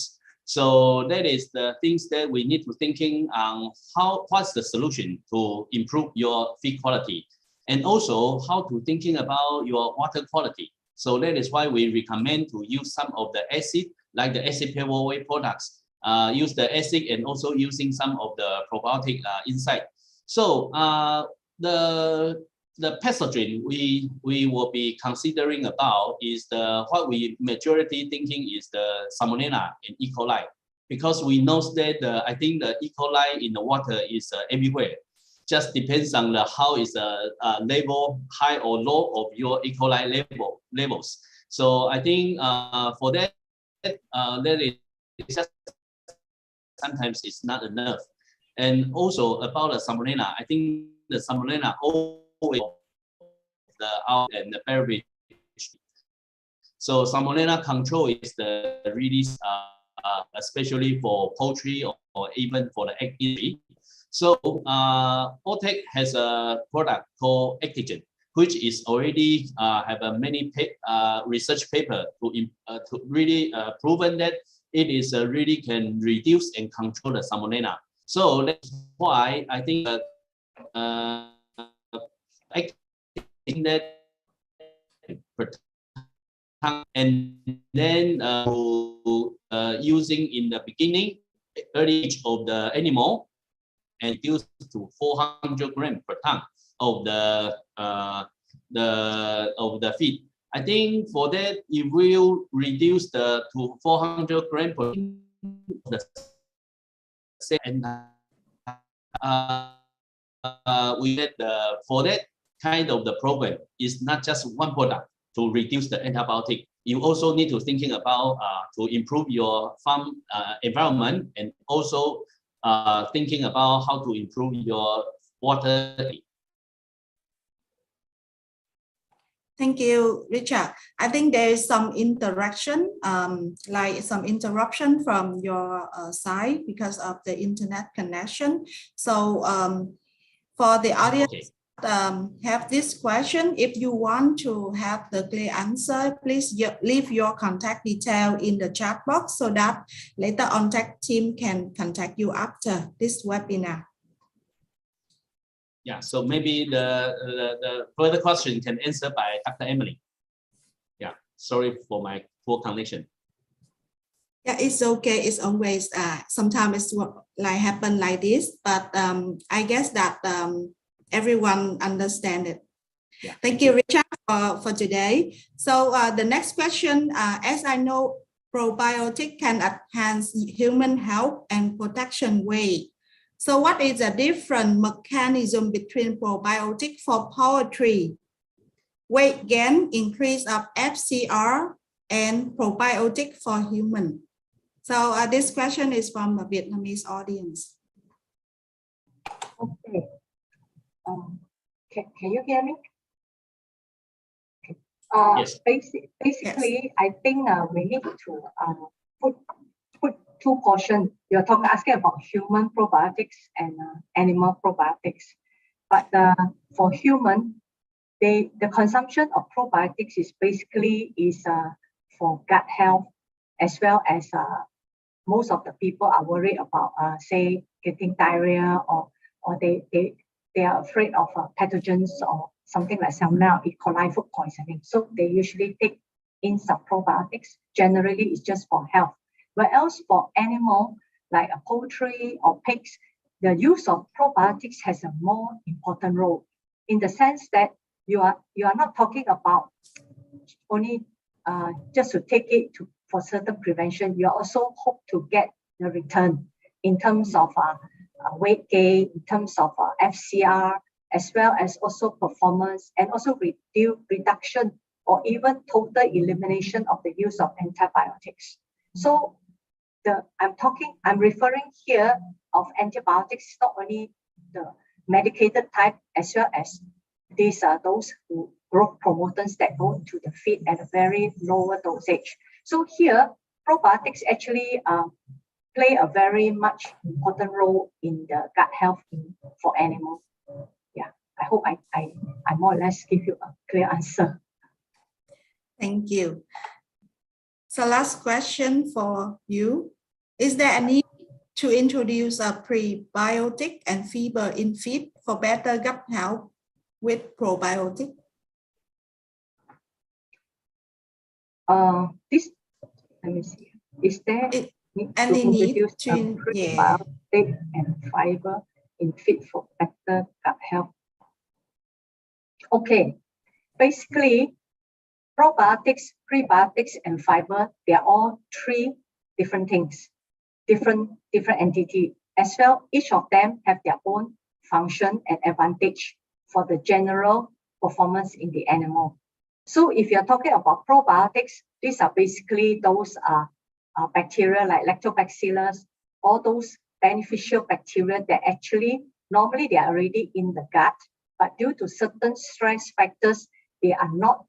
So that is the things that we need to thinking on what's the solution to improve your feed quality. And also how to thinking about your water quality. So that is why we recommend to use some of the acid, like the acid pure products, use the acid and also using some of the probiotic inside. So the pathogen we will be considering about is what we majority thinking is the Salmonella and E. coli, because we know that I think the E. coli in the water is everywhere. Just depends on how is level high or low of your E. coli levels. So I think for that that is just sometimes it's not enough. And also about the Salmonella, I think the Salmonella always the out and the beverage. So Salmonella control is the release, especially for poultry or even for the egg industry. So Otec has a product called Actigen, which is already have a many research paper to really proven that it is really can reduce and control the Salmonella. So that's why I think that and then using in the beginning early age of the animal and reduce to 400 grams per ton of the feed. I think for that it will reduce to 400 grams per and we get for that kind of the program is not just one product to reduce the antibiotic. You also need to thinking about to improve your farm environment and also thinking about how to improve your water. Thank you, Richard. I think there is some interaction, like some interruption from your side because of the internet connection. So for the audience have this question, if you want to have the clear answer, please leave your contact detail in the chat box so that later on tech team can contact you after this webinar. Yeah, so maybe the further question can answer by Dr. Emily. Yeah, sorry for my poor connection. Yeah, it's okay. It's always sometimes it's like happen like this, but I guess that everyone understand it. Yeah, thank you, Richard, for today. So the next question, as I know, probiotic can enhance human health and protection weight. So what is the different mechanism between probiotic for poultry, weight gain, increase of FCR, and probiotic for human? So this question is from a Vietnamese audience. Okay. Can you hear me? Yes. Basically, I think we need to put two portions. You're asking about human probiotics and animal probiotics. But for human, the consumption of probiotics is basically for gut health, as well as most of the people are worried about say getting diarrhea, or they are afraid of pathogens or something like Salmonella, E. coli, food poisoning. So they usually take in some probiotics. Generally, it's just for health. Whereas for animal, like a poultry or pigs, the use of probiotics has a more important role, in the sense that you are not talking about only just to take it for certain prevention. You also hope to get the return in terms of weight gain, in terms of FCR, as well as also performance, and also reduction or even total elimination of the use of antibiotics. So I'm referring here of antibiotics, not only the medicated type, as well as these are those growth promoters that go into the feed at a very lower dosage. So here, probiotics actually play a very much important role in the gut health for animals. Yeah, I hope I more or less give you a clear answer. Thank you. So last question for you. Is there a need to introduce a prebiotic and fiber in feed for better gut health with probiotic? Let me see. Is there any need to prebiotic and fiber in feed for better gut health? Okay, basically, probiotics, prebiotics, and fiber, they are all three different things, different entity. As well, each of them have their own function and advantage for the general performance in the animal. So if you're talking about probiotics, these are basically those bacteria like lactobacillus, all those beneficial bacteria that actually, normally they are already in the gut, but due to certain stress factors, they are not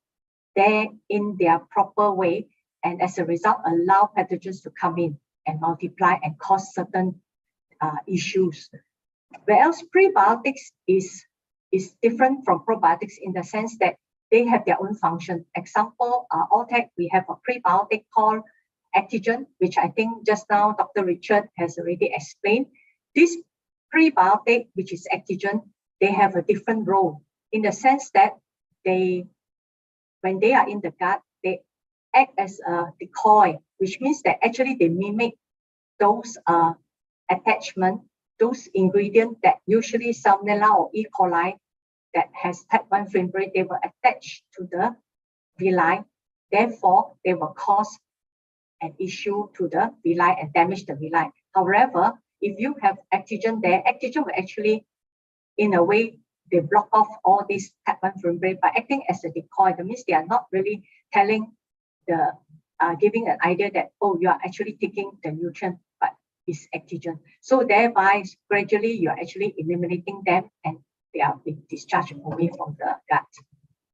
there in their proper way, and as a result, allow pathogens to come in and multiply and cause certain issues. Whereas prebiotics is different from probiotics in the sense that they have their own function. Example, Alltech, we have a prebiotic called Actigen, which I think just now Dr. Richard has already explained. This prebiotic, which is Actigen, they have a different role in the sense that when they are in the gut, they act as a decoy, which means that actually they mimic those attachment, those ingredients that usually Salmonella or E. coli that has type 1 fimbriae, they will attach to the villi. Therefore, they will cause an issue to the villi and damage the villi. However, if you have Actigen there, Actigen will actually, in a way, they block off all these type 1 fimbriae by acting as a decoy. That means they are not really telling giving an idea that, oh, you are actually taking the nutrient, but it's Actigen. So thereby, gradually, you're actually eliminating them and they are being discharged away from the gut,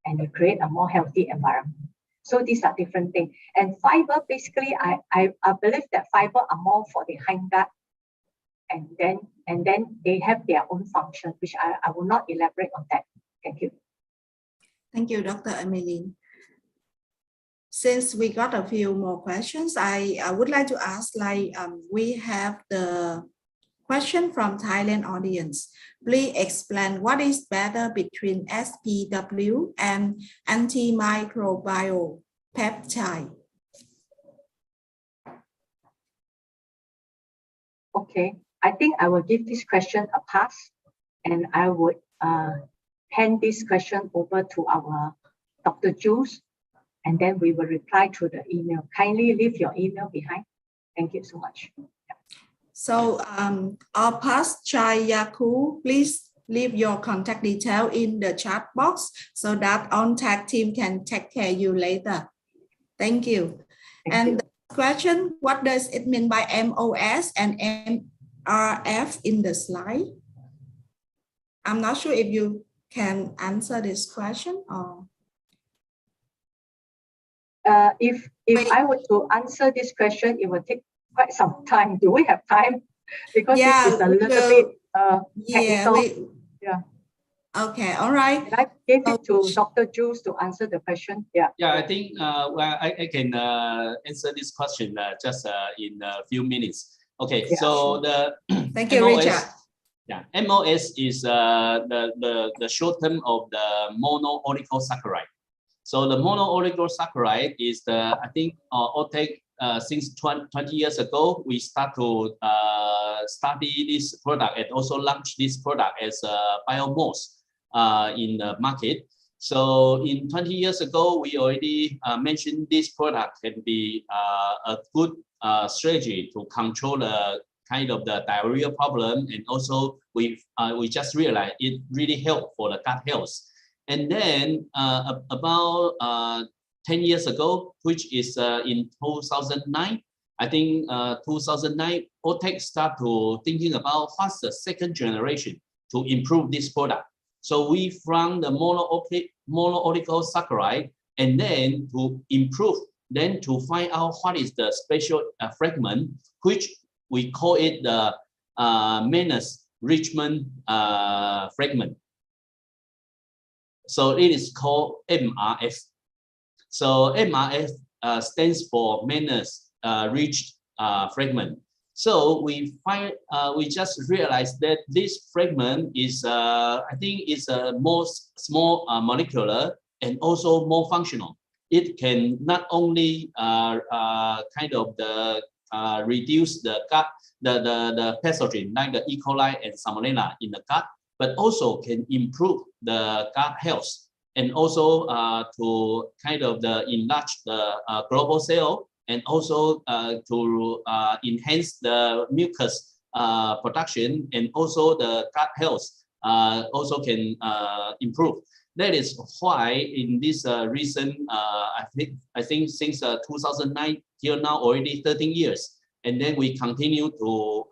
and you create a more healthy environment. So these are different things. And fiber, basically, I believe that fiber are more for the hindgut, and then they have their own function, which I will not elaborate on that. Thank you. Thank you, Dr. Emmeline. Since we got a few more questions, I would like to ask, we have the question from Thailand audience. Please explain what is better between SPW and antimicrobial peptide. Okay, I think I will give this question a pass, and I would hand this question over to our Dr. Jules, and then we will reply through the email. Kindly leave your email behind. Thank you so much. So our past Chai Yaku, please leave your contact detail in the chat box so that OnTag team can take care of you later. Thank you. The question, what does it mean by MOS and MRF in the slide? I'm not sure if you can answer this question? Or if I were to answer this question, it will take quite some time. Do we have time? Because yeah, this is a little bit technical. Okay, all right. Can I give it to Dr. Jules to answer the question? Yeah. Yeah, I think well, I can answer this question just in a few minutes. Okay, Yeah, so the Thank you, MOS, Richard. yeah, MOS is the short term of the mono-oligosaccharide. So the mono-oligosaccharide is the, I think, OTEC since 20 years ago, we start to study this product and also launch this product as a biomos in the market. So in 20 years ago, we already mentioned this product can be a good strategy to control the kind of the diarrhea problem, and also we just realized it really helped for the gut health. And then about 10 years ago, which is in 2009, I think 2009, OTEC start to thinking about what's the second generation to improve this product. So we from the mono-oligosaccharide, and then to improve, then to find out what is the special fragment, which we call it the Manus-Richmond fragment. So it is called MRF. So MRF stands for Manus-Rich fragment. So we just realized that this fragment is, I think, is a more small molecular and also more functional. It can not only kind of the reduce the gut, the pathogen like the E. coli and Salmonella in the gut, but also can improve the gut health, and also to kind of enlarge the global cell, and also to enhance the mucus production, and also the gut health also can improve. That is why in this recent, I think since 2009 till now, already 13 years, and then we continue to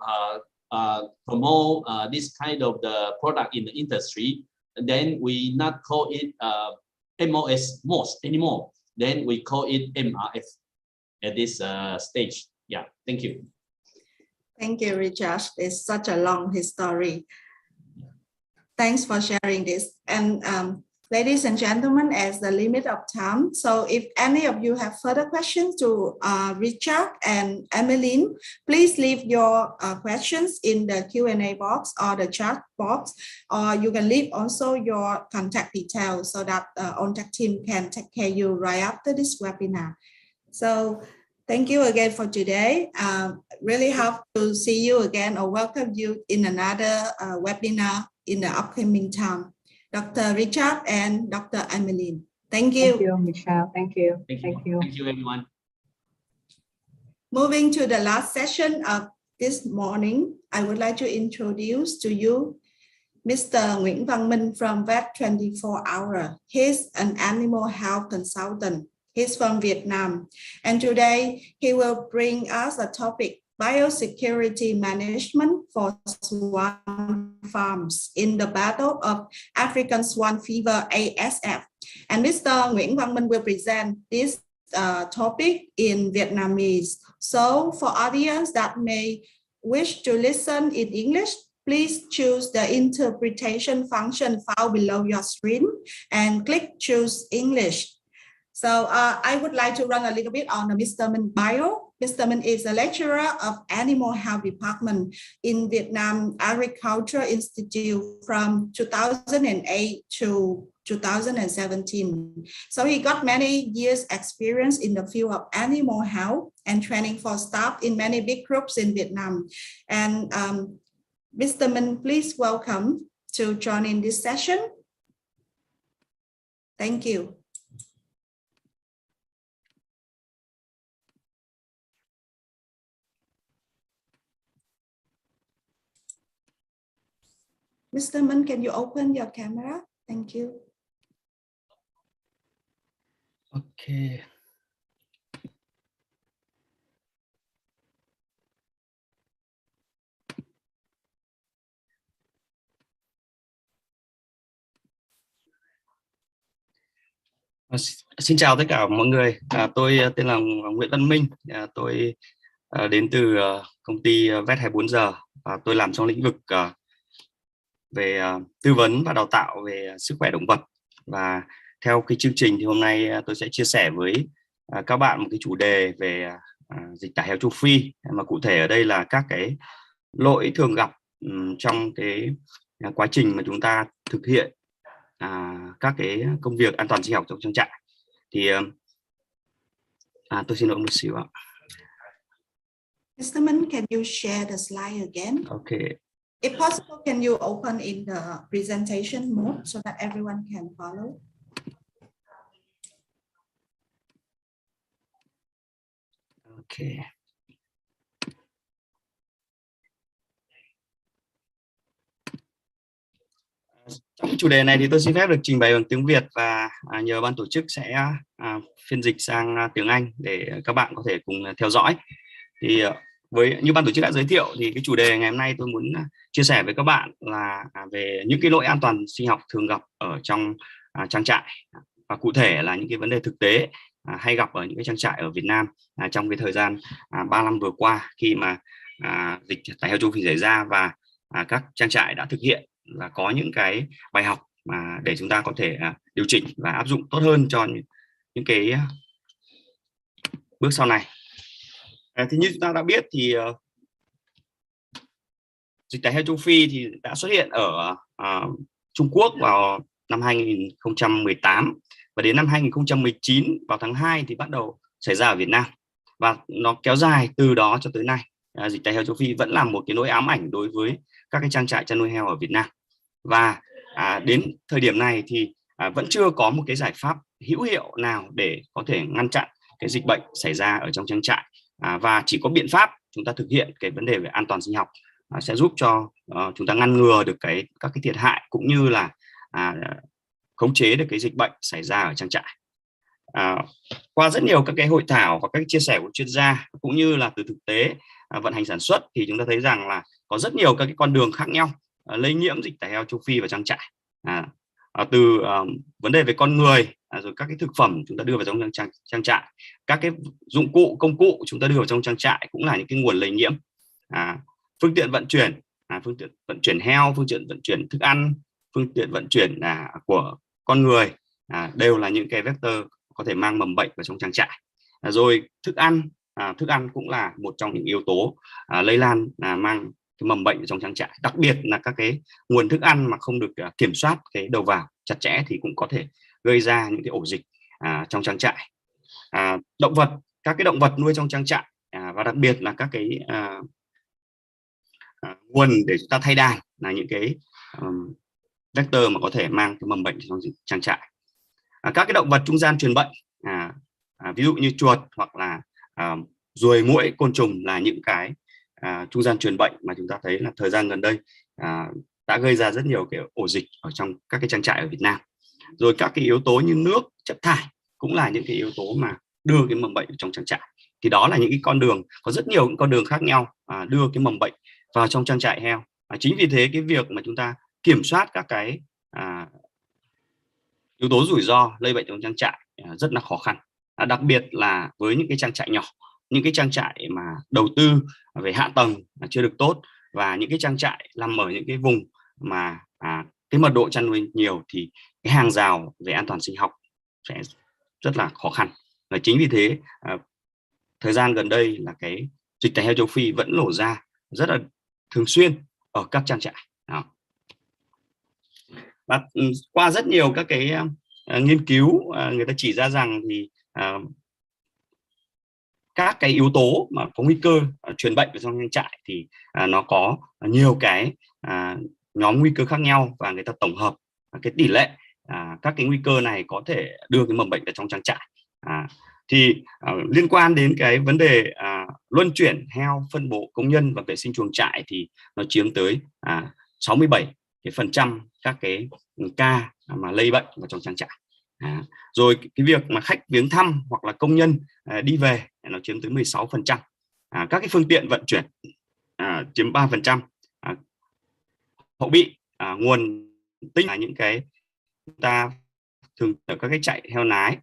promote this kind of the product in the industry. And then we not call it MOS anymore. Then we call it MRF at this stage. Yeah, thank you. Thank you, Richard. It's such a long history. Thanks for sharing this. And ladies and gentlemen, as the limit of time, so if any of you have further questions to Richard and Emmeline, please leave your questions in the Q&A box or the chat box, or you can leave also your contact details so that the ONTAC team can take care of you right after this webinar. So thank you again for today. Really hope to see you again or welcome you in another webinar in the upcoming time. Dr. Richard and Dr. Emmeline. Thank you. Thank you, Michelle. Thank you. Thank you, everyone. Moving to the last session of this morning, I would like to introduce to you Mr. Nguyễn Văn Minh from Vet 24 Hour. He's an animal health consultant. He's from Vietnam. And today he will bring us a topic, biosecurity management for swan farms in the battle of African swan fever, ASF. And Mr. Nguyễn Văn Minh will present this topic in Vietnamese. So for audience that may wish to listen in English, please choose the interpretation function found below your screen and click choose English. So I would like to run a little bit on the Mr. Minh bio. Mr. Minh is a lecturer of Animal Health Department in Vietnam Agriculture Institute from 2008 to 2017. So he got many years experience in the field of animal health and training for staff in many big groups in Vietnam. And Mr. Minh, please welcome to join in this session. Thank you. Mr. Minh, can you open your camera? Thank you. Okay. Xin chào tất cả mọi người. Tôi tên là Nguyễn Văn Minh. Tôi đến từ công ty Vet 24 giờ và tôi làm trong lĩnh vực về tư vấn và đào tạo về sức khỏe động vật. Và theo cái chương trình thì hôm nay tôi sẽ chia sẻ với các bạn một cái chủ đề về dịch tả heo châu Phi, mà cụ thể ở đây là các cái lỗi thường gặp trong cái quá trình mà chúng ta thực hiện các cái công việc an toàn sinh học trong trang trại. Thì tôi xin lỗi một xíu ạ. Mr. Minh, can you share the slide again? Okay. If possible, can you open in the presentation mode so that everyone can follow? Okay. Trong chủ đề này thì tôi xin phép được trình bày bằng tiếng Việt và nhờ ban tổ chức sẽ phiên dịch sang tiếng Anh để các bạn có thể cùng theo dõi. Thì như ban tổ chức đã giới thiệu thì cái chủ đề ngày hôm nay tôi muốn chia sẻ với các bạn là về những cái lỗi an toàn sinh học thường gặp ở trong trang trại, và cụ thể là những cái vấn đề thực tế hay gặp ở những cái trang trại ở Việt Nam trong cái thời gian 3 năm vừa qua khi mà dịch tả heo châu Phi xảy ra, và các trang trại đã thực hiện là có những cái bài học mà để chúng ta có thể điều chỉnh và áp dụng tốt hơn cho những cái bước sau này. Thì như chúng ta đã biết thì dịch tả heo châu Phi thì đã xuất hiện ở Trung Quốc vào năm 2018 và đến năm 2019 vào tháng 2 thì bắt đầu xảy ra ở Việt Nam, và nó kéo dài từ đó cho tới nay. Dịch tả heo châu Phi vẫn là một cái nỗi ám ảnh đối với các cái trang trại chăn nuôi heo ở Việt Nam, và đến thời điểm này thì vẫn chưa có một cái giải pháp hữu hiệu nào để có thể ngăn chặn cái dịch bệnh xảy ra ở trong trang trại, và chỉ có biện pháp chúng ta thực hiện cái vấn đề về an toàn sinh học sẽ giúp cho chúng ta ngăn ngừa được các cái thiệt hại cũng như là khống chế được cái dịch bệnh xảy ra ở trang trại. Qua rất nhiều các cái hội thảo và các chia sẻ của chuyên gia cũng như là từ thực tế vận hành sản xuất thì chúng ta thấy rằng là có rất nhiều các cái con đường khác nhau lây nhiễm dịch tả heo châu Phi vào trang trại, từ vấn đề về con người, rồi các cái thực phẩm chúng ta đưa vào trong trang trại, các cái dụng cụ công cụ chúng ta đưa vào trong trang trại cũng là những cái nguồn lây nhiễm, phương tiện vận chuyển, phương tiện vận chuyển heo, phương tiện vận chuyển thức ăn, phương tiện vận chuyển của con người đều là những cái vector có thể mang mầm bệnh vào trong trang trại. Rồi thức ăn cũng là một trong những yếu tố lây lan mang cái mầm bệnh ở trong trang trại, đặc biệt là các cái nguồn thức ăn mà không được kiểm soát cái đầu vào chặt chẽ thì cũng có thể gây ra những cái ổ dịch trong trang trại. Các cái động vật nuôi trong trang trại và đặc biệt là các cái nguồn để chúng ta thay đàn là những cái vector mà có thể mang cái mầm bệnh trong trang trại. Các cái động vật trung gian truyền bệnh, ví dụ như chuột hoặc là ruồi, muỗi, côn trùng là những cái trung gian truyền bệnh mà chúng ta thấy là thời gian gần đây đã gây ra rất nhiều cái ổ dịch ở trong các cái trang trại ở Việt Nam. Rồi các cái yếu tố như nước, chất thải cũng là những cái yếu tố mà đưa cái mầm bệnh trong trang trại. Thì đó là những cái con đường, có rất nhiều những con đường khác nhau đưa cái mầm bệnh vào trong trang trại heo. Chính vì thế cái việc mà chúng ta kiểm soát các cái yếu tố rủi ro lây bệnh trong trang trại rất là khó khăn, đặc biệt là với những cái trang trại nhỏ, những cái trang trại mà đầu tư về hạ tầng chưa được tốt, và những cái trang trại nằm ở những cái vùng mà cái mật độ chăn nuôi nhiều thì cái hàng rào về an toàn sinh học sẽ rất là khó khăn. Và chính vì thế thời gian gần đây là cái dịch tả heo châu Phi vẫn nổ ra rất là thường xuyên ở các trang trại. Và qua rất nhiều các cái nghiên cứu người ta chỉ ra rằng thì các cái yếu tố mà có nguy cơ truyền bệnh vào trong trang trại thì nó có nhiều cái nhóm nguy cơ khác nhau, và người ta tổng hợp cái tỷ lệ các cái nguy cơ này có thể đưa cái mầm bệnh vào trong trang trại. Thì liên quan đến cái vấn đề luân chuyển heo, phân bổ công nhân và vệ sinh chuồng trại thì nó chiếm tới 67% các cái ca mà lây bệnh vào trong trang trại. Rồi cái việc mà khách viếng thăm hoặc là công nhân đi về nó chiếm tới 16%. Các cái phương tiện vận chuyển chiếm 3%. Hậu bị nguồn tinh là những cái ta thường ở các cái trại heo nái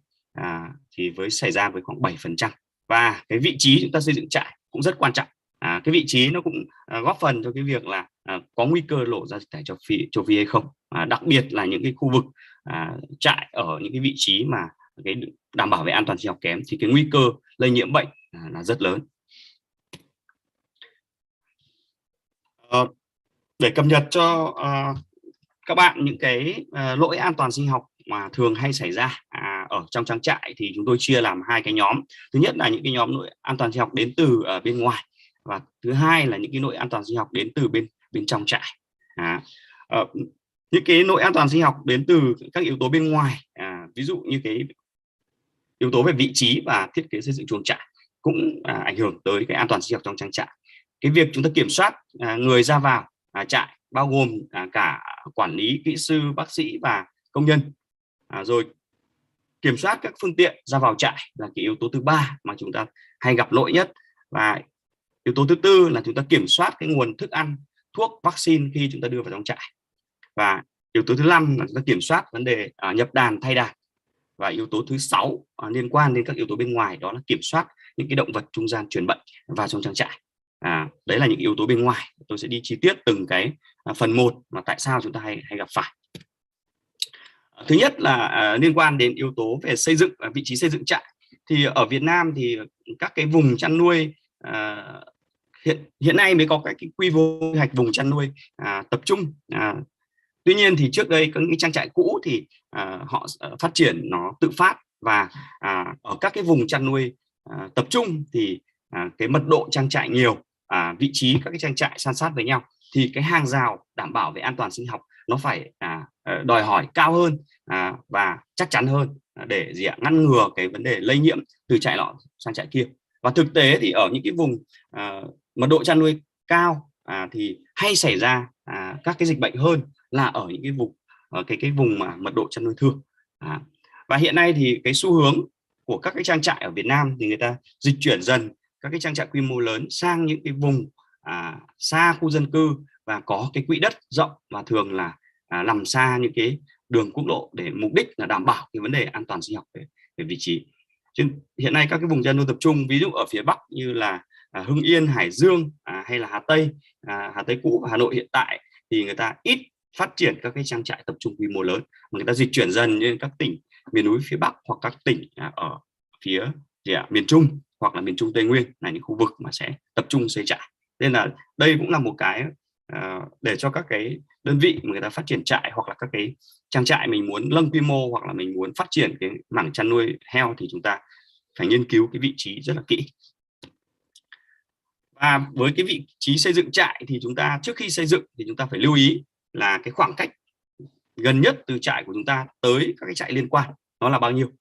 thì xảy ra với khoảng 7%. Và cái vị trí chúng ta xây dựng trại cũng rất quan trọng. Cái vị trí nó cũng góp phần cho cái việc là có nguy cơ lộ ra dịch tả châu Phi hay không. Đặc biệt là những cái khu vực trại ở những cái vị trí mà cái đảm bảo về an toàn sinh học kém thì cái nguy cơ lây nhiễm bệnh là rất lớn. Để cập nhật cho các bạn những cái lỗi an toàn sinh học mà thường hay xảy ra ở trong trang trại thì chúng tôi chia làm hai cái nhóm. Thứ nhất là những cái nhóm lỗi an toàn sinh học đến từ bên ngoài, và thứ hai là những cái lỗi an toàn sinh học đến từ bên trong trại. Những cái lỗi an toàn sinh học đến từ các yếu tố bên ngoài, ví dụ như cái yếu tố về vị trí và thiết kế xây dựng chuồng trại cũng ảnh hưởng tới cái an toàn sinh học trong trang trại. Cái việc chúng ta kiểm soát người ra vào trại bao gồm cả quản lý, kỹ sư, bác sĩ và công nhân, rồi kiểm soát các phương tiện ra vào trại là cái yếu tố thứ ba mà chúng ta hay gặp lỗi nhất. Và yếu tố thứ tư là chúng ta kiểm soát cái nguồn thức ăn, thuốc, vaccine khi chúng ta đưa vào trong trại. Và yếu tố thứ năm là chúng ta kiểm soát vấn đề nhập đàn, thay đàn. Và yếu tố thứ sáu liên quan đến các yếu tố bên ngoài, đó là kiểm soát những cái động vật trung gian truyền bệnh vào trong trang trại. Đấy là những yếu tố bên ngoài. Tôi sẽ đi chi tiết từng cái phần một mà tại sao chúng ta hay gặp phải. Thứ nhất là liên quan đến yếu tố về xây dựng, vị trí xây dựng trại. Thì ở Việt Nam thì các cái vùng chăn nuôi hiện nay mới có cái quy hoạch vùng chăn nuôi tập trung. Tuy nhiên thì trước đây có những trang trại cũ thì họ phát triển nó tự phát, và ở các cái vùng chăn nuôi tập trung thì cái mật độ trang trại nhiều, vị trí các cái trang trại san sát với nhau, thì cái hàng rào đảm bảo về an toàn sinh học nó phải đòi hỏi cao hơn và chắc chắn hơn để ngăn ngừa cái vấn đề lây nhiễm từ trại nọ sang trại kia. Và thực tế thì ở những cái vùng mật độ chăn nuôi cao thì hay xảy ra các cái dịch bệnh hơn là ở những cái vùng cái vùng mà mật độ chăn nuôi thưa. Và hiện nay thì cái xu hướng của các cái trang trại ở Việt Nam thì người ta dịch chuyển dần các cái trang trại quy mô lớn sang những cái vùng xa khu dân cư và có cái quỹ đất rộng, và thường là nằm xa những cái đường quốc lộ để mục đích là đảm bảo cái vấn đề an toàn sinh học về vị trí. Chứ hiện nay các cái vùng chăn nuôi tập trung, ví dụ ở phía Bắc như là Hưng Yên, Hải Dương hay là Hà Tây cũ và Hà Nội hiện tại, thì người ta ít phát triển các cái trang trại tập trung quy mô lớn, mà người ta dịch chuyển dần đến các tỉnh miền núi phía Bắc hoặc các tỉnh ở phía miền Trung hoặc là miền Trung Tây Nguyên là những khu vực mà sẽ tập trung xây trại. Nên là đây cũng là một cái để cho các cái đơn vị mà người ta phát triển trại hoặc là các cái trang trại mình muốn nâng quy mô hoặc là mình muốn phát triển cái mảng chăn nuôi heo thì chúng ta phải nghiên cứu cái vị trí rất là kỹ. Và với cái vị trí xây dựng trại thì chúng ta trước khi xây dựng thì chúng ta phải lưu ý là cái khoảng cách gần nhất từ trại của chúng ta tới các cái trại liên quan nó là bao nhiêu.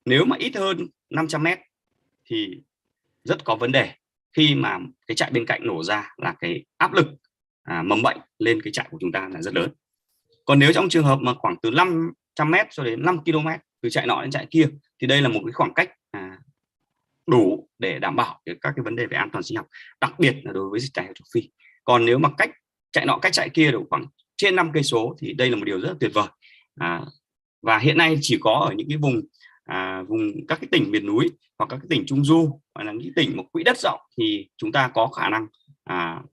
Nếu mà ít hơn 500 mét thì rất có vấn đề, khi mà cái trại bên cạnh nổ ra là cái áp lực mầm bệnh lên cái trại của chúng ta là rất lớn. Còn nếu trong trường hợp mà khoảng từ 500 mét cho đến 5 km từ trại nọ đến trại kia thì đây là một cái khoảng cách đủ để đảm bảo các cái vấn đề về an toàn sinh học, đặc biệt là đối với dịch tả heo châu Phi. Còn nếu mà cách trại nọ cách trại kia được khoảng trên 5 cây số thì đây là một điều rất là tuyệt vời. Và hiện nay chỉ có ở những cái vùng các cái tỉnh miền núi hoặc các cái tỉnh trung du hoặc là những tỉnh một quỹ đất rộng thì chúng ta có khả năng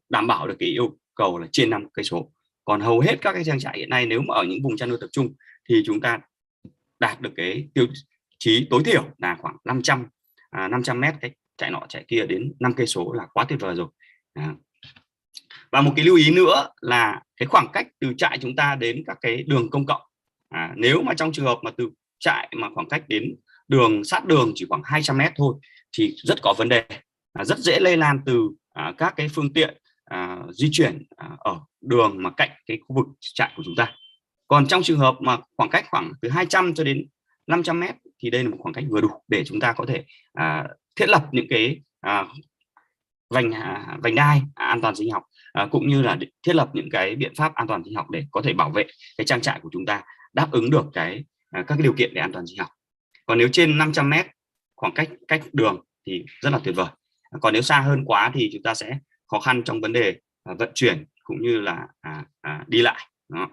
đảm bảo được cái yêu cầu là trên 5 cây số. Còn hầu hết các cái trang trại hiện nay nếu mà ở những vùng chăn nuôi tập trung thì chúng ta đạt được cái tiêu chí tối thiểu là khoảng 500 mét cách trại nọ trại kia đến 5 cây số là quá tuyệt vời rồi. Và một cái lưu ý nữa là cái khoảng cách từ trại chúng ta đến các cái đường công cộng. Nếu mà trong trường hợp mà từ trại mà khoảng cách đến đường sát đường chỉ khoảng 200 mét thôi thì rất có vấn đề, rất dễ lây lan từ các cái phương tiện di chuyển ở đường mà cạnh cái khu vực trại của chúng ta. Còn trong trường hợp mà khoảng cách khoảng từ 200 cho đến 500 mét thì đây là một khoảng cách vừa đủ để chúng ta có thể thiết lập những cái vành đai an toàn sinh học, cũng như là thiết lập những cái biện pháp an toàn sinh học để có thể bảo vệ cái trang trại của chúng ta đáp ứng được các cái điều kiện về an toàn sinh học. Còn nếu trên 500 mét khoảng cách đường thì rất là tuyệt vời. Còn nếu xa hơn quá thì chúng ta sẽ khó khăn trong vấn đề vận chuyển cũng như là đi lại. Đó.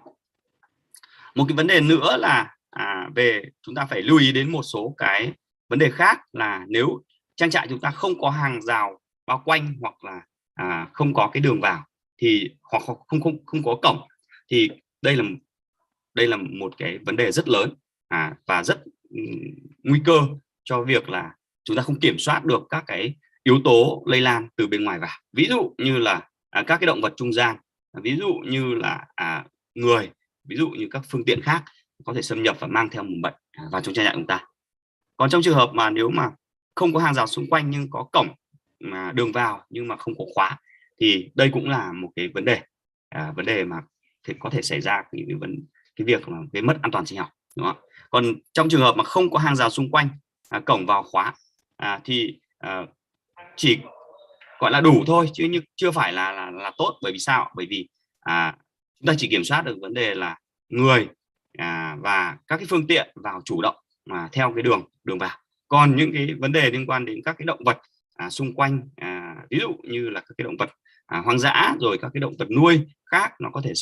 Một cái vấn đề nữa là về chúng ta phải lưu ý đến một số cái vấn đề khác, là nếu trang trại chúng ta không có hàng rào bao quanh, hoặc là không có cái đường vào, thì hoặc không có cổng, thì đây là một cái vấn đề rất lớn và rất nguy cơ cho việc là chúng ta không kiểm soát được các cái yếu tố lây lan từ bên ngoài vào, ví dụ như là các cái động vật trung gian, ví dụ như là người, ví dụ như các phương tiện khác có thể xâm nhập và mang theo mầm bệnh vào trong trang trại chúng ta. Còn trong trường hợp mà nếu mà không có hàng rào xung quanh nhưng có cổng mà đường vào nhưng mà không có khóa, thì đây cũng là một cái vấn đề mà có thể xảy ra cái việc là cái mất an toàn sinh học, đúng không? Còn trong trường hợp mà không có hàng rào xung quanh, cổng vào khóa, thì chỉ gọi là đủ thôi, chứ chưa phải là tốt. Bởi vì sao? Bởi vì chúng ta chỉ kiểm soát được vấn đề là người và các cái phương tiện vào chủ động mà theo cái đường vào. Còn những cái vấn đề liên quan đến các cái động vật xung quanh, ví dụ như là các cái động vật hoang dã, rồi các cái động vật nuôi khác, nó có thể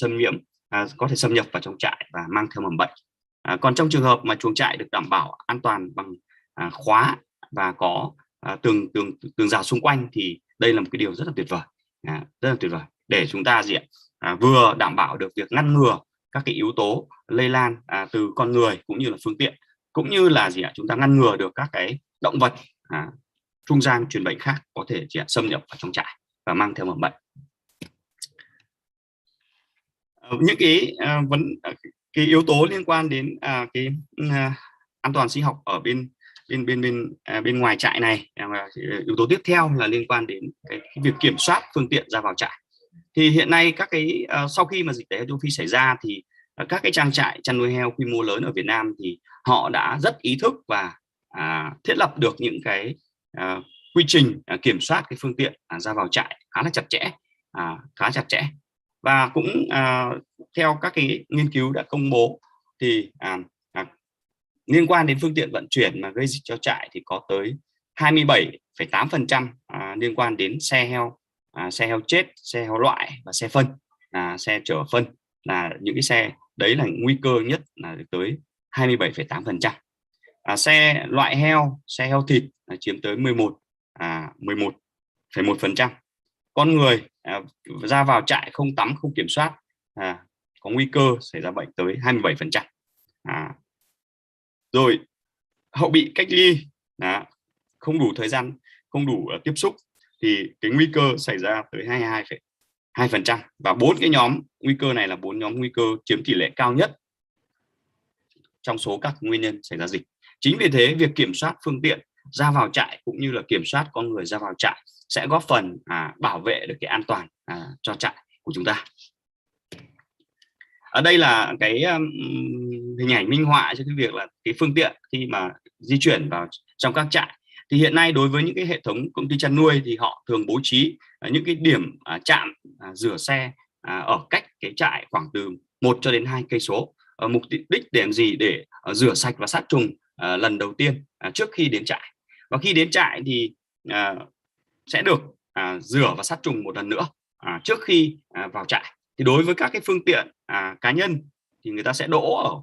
xâm nhập vào trong trại và mang theo mầm bệnh. Còn trong trường hợp mà chuồng trại được đảm bảo an toàn bằng khóa và có tường rào xung quanh, thì đây là một cái điều rất là tuyệt vời, để chúng ta vừa đảm bảo được việc ngăn ngừa các cái yếu tố lây lan từ con người cũng như là phương tiện, cũng như là chúng ta ngăn ngừa được các cái động vật trung gian truyền bệnh khác có thể xâm nhập vào trong trại và mang theo mầm bệnh. Những cái yếu tố liên quan đến an toàn sinh học ở bên ngoài trại này, yếu tố tiếp theo là liên quan đến cái việc kiểm soát phương tiện ra vào trại. Thì hiện nay sau khi mà dịch tả heo châu Phi xảy ra, thì các cái trang trại chăn nuôi heo quy mô lớn ở Việt Nam thì họ đã rất ý thức và thiết lập được những cái quy trình kiểm soát cái phương tiện ra vào trại khá là chặt chẽ. Và cũng theo các cái nghiên cứu đã công bố, thì liên quan đến phương tiện vận chuyển mà gây dịch cho trại thì có tới 27,8% liên quan đến xe heo chết, xe heo loại và xe phân, xe chở phân, là những cái xe đấy là nguy cơ nhất, là tới 27,8%. Xe loại heo, xe heo thịt chiếm tới 11,1%. Con người ra vào trại không tắm, không kiểm soát, có nguy cơ xảy ra bệnh tới 27%. Rồi hậu bị cách ly, không đủ thời gian, không đủ tiếp xúc, thì cái nguy cơ xảy ra tới 22,2%. Và 4 cái nhóm nguy cơ này là 4 nhóm nguy cơ chiếm tỷ lệ cao nhất trong số các nguyên nhân xảy ra dịch. Chính vì thế, việc kiểm soát phương tiện ra vào trại cũng như là kiểm soát con người ra vào trại sẽ góp phần bảo vệ được cái an toàn cho trại của chúng ta. Ở đây là cái hình ảnh minh họa cho cái việc là cái phương tiện khi mà di chuyển vào trong các trại. Thì hiện nay đối với những cái hệ thống công ty chăn nuôi thì họ thường bố trí những cái điểm trạm rửa xe ở cách cái trại khoảng từ 1 cho đến 2 cây số. Mục đích để làm gì? Để rửa sạch và sát trùng lần đầu tiên trước khi đến trại. Và khi đến trại thì sẽ được rửa và sát trùng một lần nữa trước khi vào trại. Thì đối với các cái phương tiện cá nhân thì người ta sẽ đỗ ở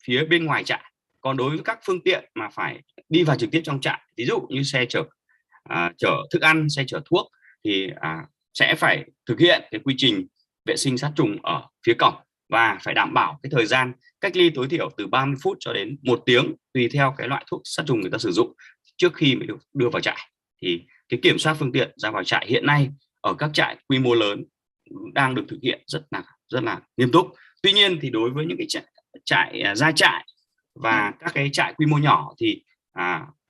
phía bên ngoài trại. Còn đối với các phương tiện mà phải đi vào trực tiếp trong trại, ví dụ như xe chở thức ăn, xe chở thuốc, thì sẽ phải thực hiện cái quy trình vệ sinh sát trùng ở phía cổng, và phải đảm bảo cái thời gian cách ly tối thiểu từ 30 phút cho đến 1 tiếng tùy theo cái loại thuốc sát trùng người ta sử dụng trước khi mới được đưa vào trại. Thì cái kiểm soát phương tiện ra vào trại hiện nay ở các trại quy mô lớn đang được thực hiện rất là nghiêm túc. Tuy nhiên thì đối với những cái trại gia trại và các cái trại quy mô nhỏ thì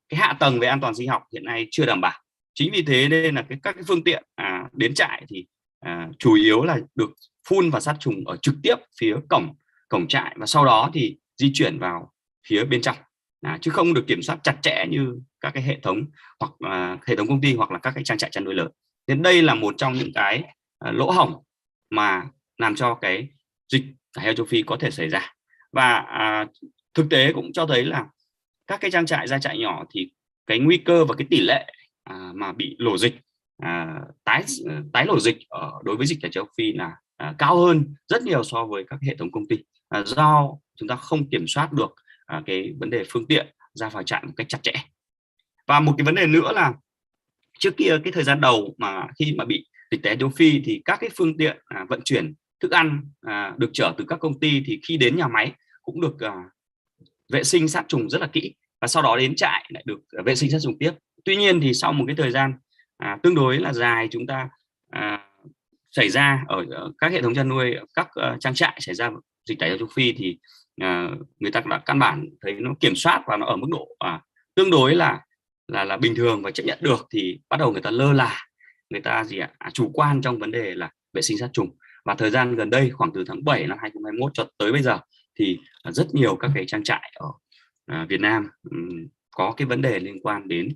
cái hạ tầng về an toàn sinh học hiện nay chưa đảm bảo. Chính vì thế nên là các cái phương tiện đến trại thì chủ yếu là được phun và sát trùng ở trực tiếp phía cổng trại, và sau đó thì di chuyển vào phía bên trong, chứ không được kiểm soát chặt chẽ như các cái hệ thống hoặc hệ thống công ty hoặc là các cái trang trại chăn nuôi lớn. Nên đây là một trong những cái lỗ hổng mà làm cho cái dịch tả heo châu Phi có thể xảy ra. Và thực tế cũng cho thấy là các cái trang trại gia trại nhỏ thì cái nguy cơ và cái tỷ lệ mà bị lổ dịch, tái lổ dịch đối với dịch tả châu Phi là cao hơn rất nhiều so với các hệ thống công ty, do chúng ta không kiểm soát được cái vấn đề phương tiện ra vào trại một cách chặt chẽ. Và một cái vấn đề nữa là trước kia cái thời gian đầu mà khi mà bị dịch tả châu Phi thì các cái phương tiện vận chuyển thức ăn được chở từ các công ty thì khi đến nhà máy cũng được vệ sinh sát trùng rất là kỹ, và sau đó đến trại lại được vệ sinh sát trùng tiếp. Tuy nhiên thì sau một cái thời gian tương đối là dài chúng ta xảy ra ở các hệ thống chăn nuôi, các trang trại xảy ra dịch tả châu Phi thì người ta đã căn bản thấy nó kiểm soát và nó ở mức độ tương đối là bình thường và chấp nhận được, thì bắt đầu người ta lơ là, người ta chủ quan trong vấn đề là vệ sinh sát trùng. Và thời gian gần đây khoảng từ tháng 7 năm 2021 cho tới bây giờ thì rất nhiều các cái trang trại ở Việt Nam có cái vấn đề liên quan đến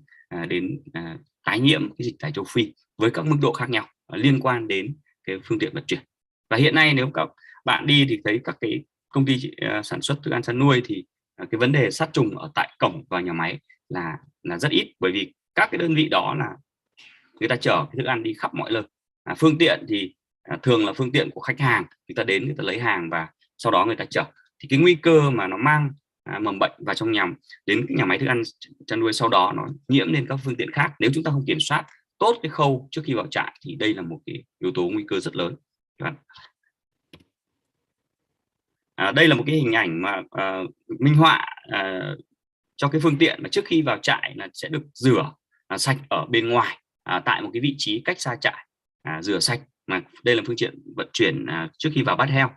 tái nhiễm cái dịch tả châu Phi với các mức độ khác nhau liên quan đến cái phương tiện vận chuyển. Và hiện nay nếu các bạn đi thì thấy các cái công ty sản xuất thức ăn chăn nuôi thì cái vấn đề sát trùng ở tại cổng vào nhà máy là rất ít, bởi vì các cái đơn vị đó là người ta chở cái thức ăn đi khắp mọi nơi. Phương tiện thì thường là phương tiện của khách hàng, người ta đến người ta lấy hàng và sau đó người ta chở, thì cái nguy cơ mà nó mang mầm bệnh vào trong đến cái nhà máy thức ăn chăn nuôi, sau đó nó nhiễm lên các phương tiện khác, nếu chúng ta không kiểm soát tốt cái khâu trước khi vào trại thì đây là một cái yếu tố nguy cơ rất lớn. Đây là một cái hình ảnh mà minh họa cho cái phương tiện mà trước khi vào trại là sẽ được rửa sạch ở bên ngoài tại một cái vị trí cách xa trại, rửa sạch. Mà đây là phương tiện vận chuyển trước khi vào bắt heo.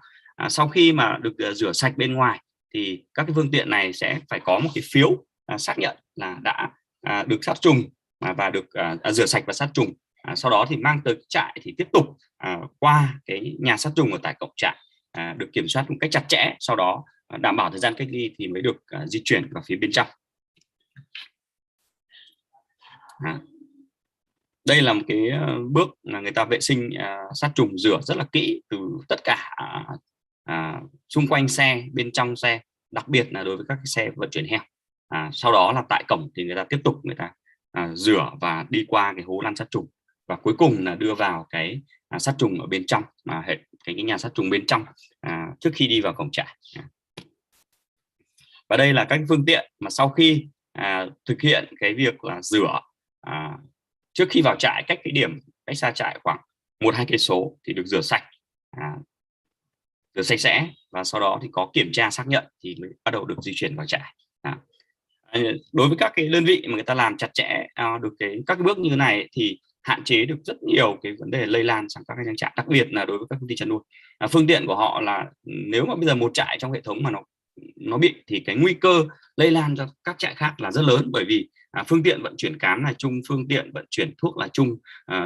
Sau khi mà được rửa sạch bên ngoài thì các cái phương tiện này sẽ phải có một cái phiếu xác nhận là đã được sát trùng và được rửa sạch và sát trùng. Sau đó thì mang tới trại thì tiếp tục qua cái nhà sát trùng ở tại cổng trại, được kiểm soát một cách chặt chẽ, sau đó đảm bảo thời gian cách ly thì mới được di chuyển vào phía bên trong. Đây là một cái bước là người ta vệ sinh sát trùng, rửa rất là kỹ từ tất cả xung quanh xe, bên trong xe, đặc biệt là đối với các cái xe vận chuyển heo. Sau đó là tại cổng thì người ta tiếp tục người ta rửa và đi qua cái hố lăn sát trùng, và cuối cùng là đưa vào cái sát trùng ở bên trong, cái nhà sát trùng bên trong trước khi đi vào cổng trại. Và đây là các phương tiện mà sau khi thực hiện cái việc là rửa trước khi vào trại, cách xa trại khoảng 1-2 cây số thì được rửa sạch, rửa sạch sẽ, và sau đó thì có kiểm tra xác nhận thì mới bắt đầu được di chuyển vào trại. Đối với các cái đơn vị mà người ta làm chặt chẽ được các cái bước như thế này thì hạn chế được rất nhiều cái vấn đề lây lan sang các cái trang trại, đặc biệt là đối với các công ty chăn nuôi. Phương tiện của họ là nếu mà bây giờ một trại trong hệ thống mà nó bị thì cái nguy cơ lây lan cho các trại khác là rất lớn, bởi vì phương tiện vận chuyển cám là chung, phương tiện vận chuyển thuốc là chung,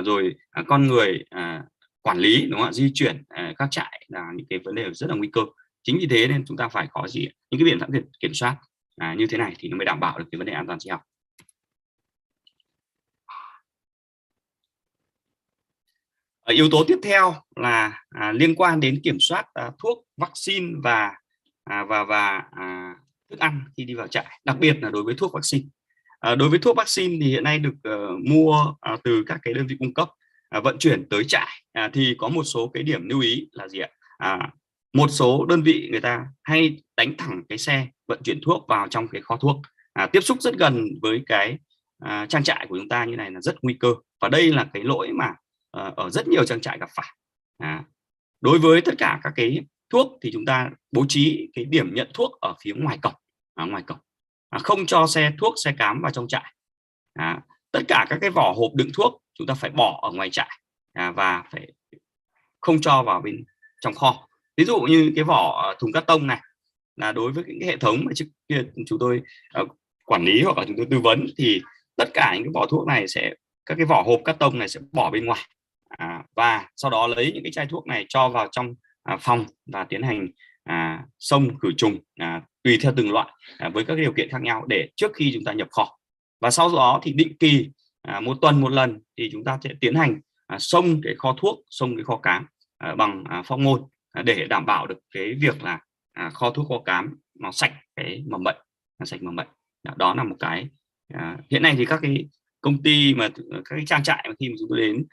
rồi con người quản lý, đúng không ạ, di chuyển các trại là những cái vấn đề rất là nguy cơ. Chính vì thế nên chúng ta phải có những cái biện pháp kiểm soát như thế này thì nó mới đảm bảo được cái vấn đề an toàn sinh học. Yếu tố tiếp theo là liên quan đến kiểm soát thuốc, vaccine và thức ăn khi đi vào trại, đặc biệt là đối với thuốc vaccine. Đối với thuốc vaccine thì hiện nay được mua từ các cái đơn vị cung cấp, vận chuyển tới trại thì có một số cái điểm lưu ý là gì ạ? Một số đơn vị người ta hay đánh thẳng cái xe vận chuyển thuốc vào trong cái kho thuốc, tiếp xúc rất gần với cái trang trại của chúng ta như này là rất nguy cơ, và đây là cái lỗi mà ở rất nhiều trang trại gặp phải. Đối với tất cả các cái thuốc thì chúng ta bố trí cái điểm nhận thuốc ở phía ngoài cổng, không cho thuốc xe cám vào trong trại. Tất cả các cái vỏ hộp đựng thuốc chúng ta phải bỏ ở ngoài trại và phải không cho vào bên trong kho. Ví dụ như cái vỏ thùng cát tông này là đối với cái hệ thống mà trước kia chúng tôi quản lý hoặc là chúng tôi tư vấn thì tất cả những cái vỏ thuốc này các cái vỏ hộp cát tông này sẽ bỏ bên ngoài, và sau đó lấy những cái chai thuốc này cho vào trong phòng và tiến hành xông khử trùng tùy theo từng loại với các điều kiện khác nhau để trước khi chúng ta nhập kho. Và sau đó thì định kỳ một tuần một lần thì chúng ta sẽ tiến hành xông cái kho thuốc, xông cái kho cám bằng phóc môn để đảm bảo được cái việc là kho thuốc, kho cám nó sạch cái mầm bệnh, Đó là một cái hiện nay thì các cái công ty mà các cái trang trại mà khi mà chúng tôi đến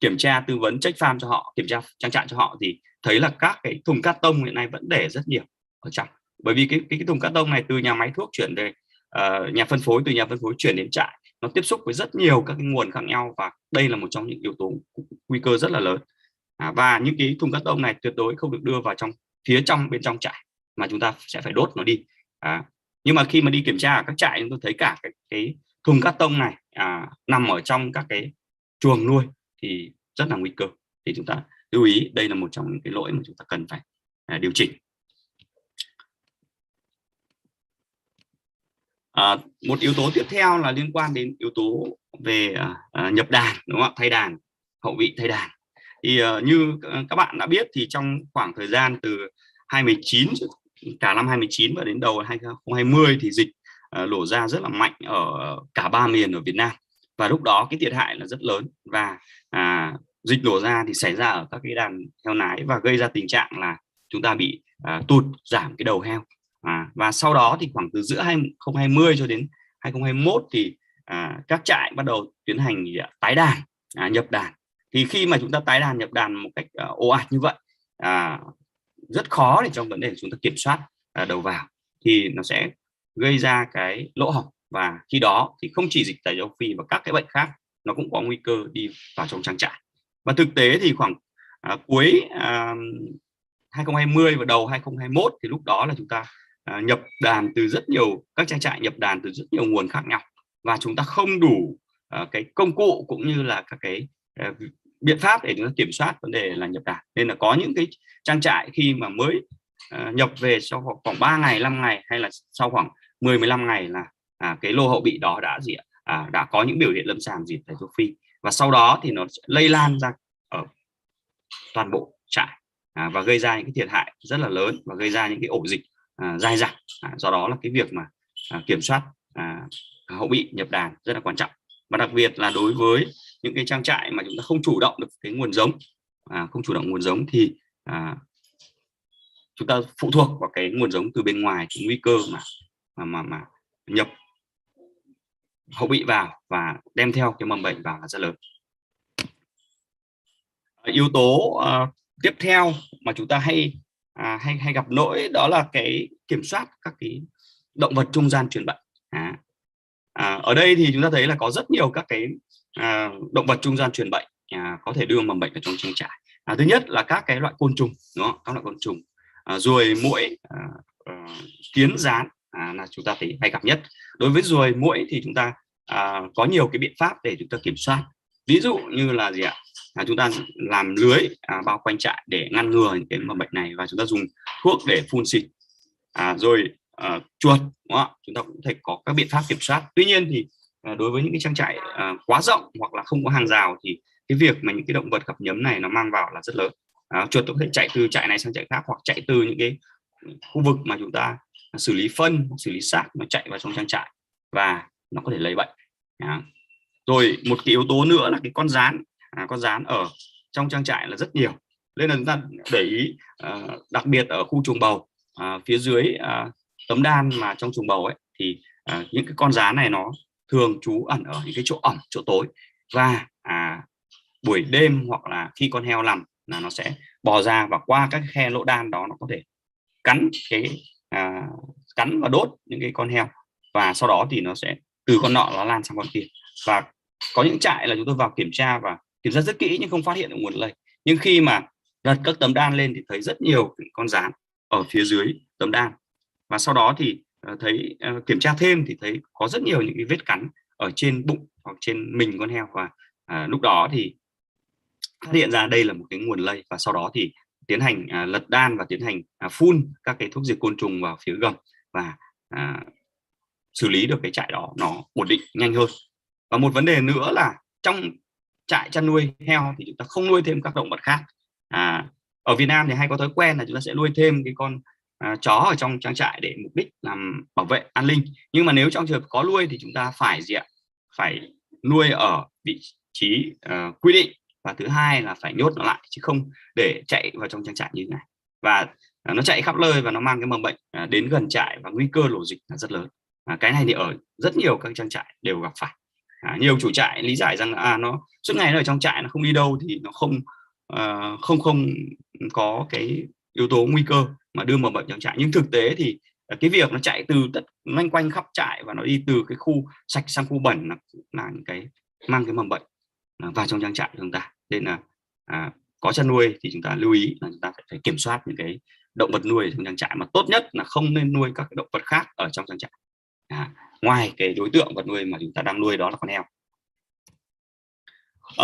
kiểm tra, tư vấn, check farm cho họ, kiểm tra trang trại cho họ thì thấy là các cái thùng cát tông hiện nay vẫn để rất nhiều ở trong. bởi vì cái thùng cắt tông này từ nhà máy thuốc chuyển về nhà phân phối, từ nhà phân phối chuyển đến trại, nó tiếp xúc với rất nhiều các cái nguồn khác nhau, và đây là một trong những yếu tố nguy cơ rất là lớn. Và những cái thùng cắt tông này tuyệt đối không được đưa vào bên trong trại, mà chúng ta sẽ phải đốt nó đi. Nhưng mà khi mà đi kiểm tra ở các trại, chúng tôi thấy cả cái thùng cắt tông này nằm ở trong các cái chuồng nuôi thì rất là nguy cơ. Thì chúng ta lưu ý, đây là một trong những cái lỗi mà chúng ta cần phải điều chỉnh. Một yếu tố tiếp theo là liên quan đến yếu tố về nhập đàn, đúng không ạ? Thay đàn, hậu bị thay đàn. Thì như các bạn đã biết thì trong khoảng thời gian từ 2019, cả năm 2019 và đến đầu 2020 thì dịch nổ ra rất là mạnh ở cả 3 miền ở Việt Nam, và lúc đó cái thiệt hại là rất lớn. Và dịch nổ ra thì xảy ra ở các cái đàn heo nái và gây ra tình trạng là chúng ta bị tụt giảm cái đầu heo. Và sau đó thì khoảng từ giữa 2020 cho đến 2021 thì các trại bắt đầu tiến hành tái đàn, nhập đàn. Thì khi mà chúng ta tái đàn nhập đàn một cách ồ ạt như vậy, rất khó để trong vấn đề chúng ta kiểm soát đầu vào, thì nó sẽ gây ra cái lỗ hổng, và khi đó thì không chỉ dịch tả châu Phi và các cái bệnh khác nó cũng có nguy cơ đi vào trong trang trại. Và thực tế thì khoảng cuối 2020 và đầu 2021 thì lúc đó là chúng ta nhập đàn từ rất nhiều, các trang trại nhập đàn từ rất nhiều nguồn khác nhau, và chúng ta không đủ cái công cụ cũng như là các cái biện pháp để chúng ta kiểm soát vấn đề là nhập đàn. Nên là có những cái trang trại khi mà mới nhập về sau khoảng 3 ngày, 5 ngày hay là sau khoảng 10-15 ngày là cái lô hậu bị đó đã có những biểu hiện lâm sàng dịch tả châu Phi, và sau đó thì nó sẽ lây lan ra ở toàn bộ trại và gây ra những cái thiệt hại rất là lớn và gây ra những cái ổ dịch dai dẳng. Do đó là cái việc mà kiểm soát hậu bị nhập đàn rất là quan trọng, và đặc biệt là đối với những cái trang trại mà chúng ta không chủ động được cái nguồn giống, không chủ động nguồn giống thì chúng ta phụ thuộc vào cái nguồn giống từ bên ngoài, thì nguy cơ mà nhập hậu bị vào và đem theo cái mầm bệnh vào là rất lớn. Yếu tố tiếp theo mà chúng ta hay gặp lỗi đó là cái kiểm soát các cái động vật trung gian truyền bệnh. Ở đây thì chúng ta thấy là có rất nhiều các cái động vật trung gian truyền bệnh có thể đưa mầm bệnh ở trong trang trại. Thứ nhất là các cái loại côn trùng, đúng không? Các loại côn trùng, ruồi, muỗi, kiến, gián là chúng ta thấy hay gặp nhất. Đối với ruồi, muỗi thì chúng ta có nhiều cái biện pháp để chúng ta kiểm soát. Ví dụ như là chúng ta làm lưới bao quanh trại để ngăn ngừa những cái mầm bệnh này, và chúng ta dùng thuốc để phun xịt. Rồi chuột, đúng không? Chúng ta cũng thể có các biện pháp kiểm soát. Tuy nhiên thì đối với những cái trang trại quá rộng hoặc là không có hàng rào thì cái việc mà những cái động vật gặp nhấm này nó mang vào là rất lớn. Chuột có thể chạy từ trại này sang trại khác, hoặc chạy từ những cái khu vực mà chúng ta xử lý phân, xử lý xác, nó chạy vào trong trang trại và nó có thể lấy bệnh. Rồi một cái yếu tố nữa là cái con gián. Con gián ở trong trang trại là rất nhiều, nên là chúng ta để ý đặc biệt ở khu chuồng bầu, phía dưới tấm đan mà trong chuồng bầu ấy, thì những cái con gián này nó thường trú ẩn ở những cái chỗ ẩm, chỗ tối, và buổi đêm hoặc là khi con heo nằm là nó sẽ bò ra, và qua các khe lỗ đan đó nó có thể cắn và đốt những cái con heo, và sau đó thì nó sẽ từ con nọ nó lan sang con kia. Và có những trại là chúng tôi vào kiểm tra và kiểm tra rất kỹ nhưng không phát hiện được nguồn lây, nhưng khi mà lật các tấm đan lên thì thấy rất nhiều con gián ở phía dưới tấm đan, và sau đó thì thấy kiểm tra thêm thì thấy có rất nhiều những cái vết cắn ở trên bụng hoặc trên mình con heo, và lúc đó thì phát hiện ra đây là một cái nguồn lây, và sau đó thì tiến hành lật đan và tiến hành phun các cái thuốc diệt côn trùng vào phía gầm và xử lý được cái trại đó nó ổn định nhanh hơn. Và một vấn đề nữa là trong trại chăn nuôi heo thì chúng ta không nuôi thêm các động vật khác. Ở Việt Nam thì hay có thói quen là chúng ta sẽ nuôi thêm cái con chó ở trong trang trại để mục đích làm bảo vệ an ninh, nhưng mà nếu trong trường hợp có nuôi thì chúng ta phải nuôi ở vị trí quy định, và thứ hai là phải nhốt nó lại chứ không để chạy vào trong trang trại như thế này, và nó chạy khắp nơi và nó mang cái mầm bệnh đến gần trại và nguy cơ lổ dịch là rất lớn. Cái này thì ở rất nhiều các trang trại đều gặp phải. Nhiều chủ trại lý giải rằng nó suốt ngày nó ở trong trại, nó không đi đâu thì nó không có cái yếu tố nguy cơ mà đưa mầm bệnh trong trại, nhưng thực tế thì cái việc nó chạy từ loanh quanh khắp trại và nó đi từ cái khu sạch sang khu bẩn là những cái mang cái mầm bệnh vào trong trang trại của chúng ta. Nên là có chăn nuôi thì chúng ta lưu ý là chúng ta phải kiểm soát những cái động vật nuôi trong trang trại, mà tốt nhất là không nên nuôi các cái động vật khác ở trong trang trại ngoài cái đối tượng vật nuôi mà chúng ta đang nuôi, đó là con heo.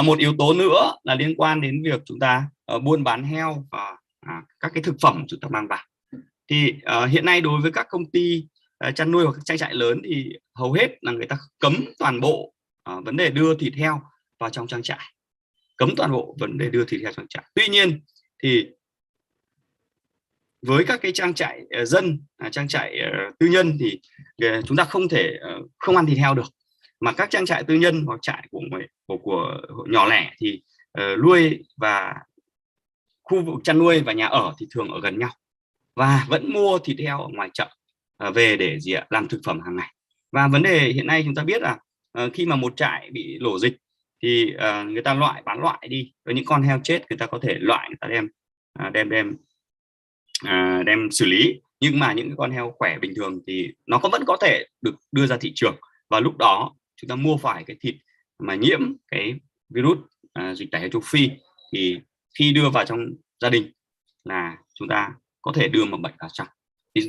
Một yếu tố nữa là liên quan đến việc chúng ta buôn bán heo và các cái thực phẩm chúng ta mang vào. Thì hiện nay đối với các công ty chăn nuôi hoặc các trang trại lớn thì hầu hết là người ta cấm toàn bộ vấn đề đưa thịt heo vào trong trang trại, cấm toàn bộ vấn đề đưa thịt heo trong trại. Tuy nhiên thì với các cái trang trại dân, trang trại tư nhân thì chúng ta không thể không ăn thịt heo được, mà các trang trại tư nhân hoặc trại của nhỏ lẻ thì nuôi và khu vực chăn nuôi và nhà ở thì thường ở gần nhau và vẫn mua thịt heo ở ngoài chợ về để làm thực phẩm hàng ngày. Và vấn đề hiện nay chúng ta biết là khi mà một trại bị lổ dịch thì người ta bán loại đi, với những con heo chết người ta có thể loại, người ta đem xử lý, nhưng mà những con heo khỏe bình thường thì nó vẫn có thể được đưa ra thị trường, và lúc đó chúng ta mua phải cái thịt mà nhiễm cái virus dịch tả heo châu Phi thì khi đưa vào trong gia đình là chúng ta có thể đưa mầm bệnh vào trong. Thì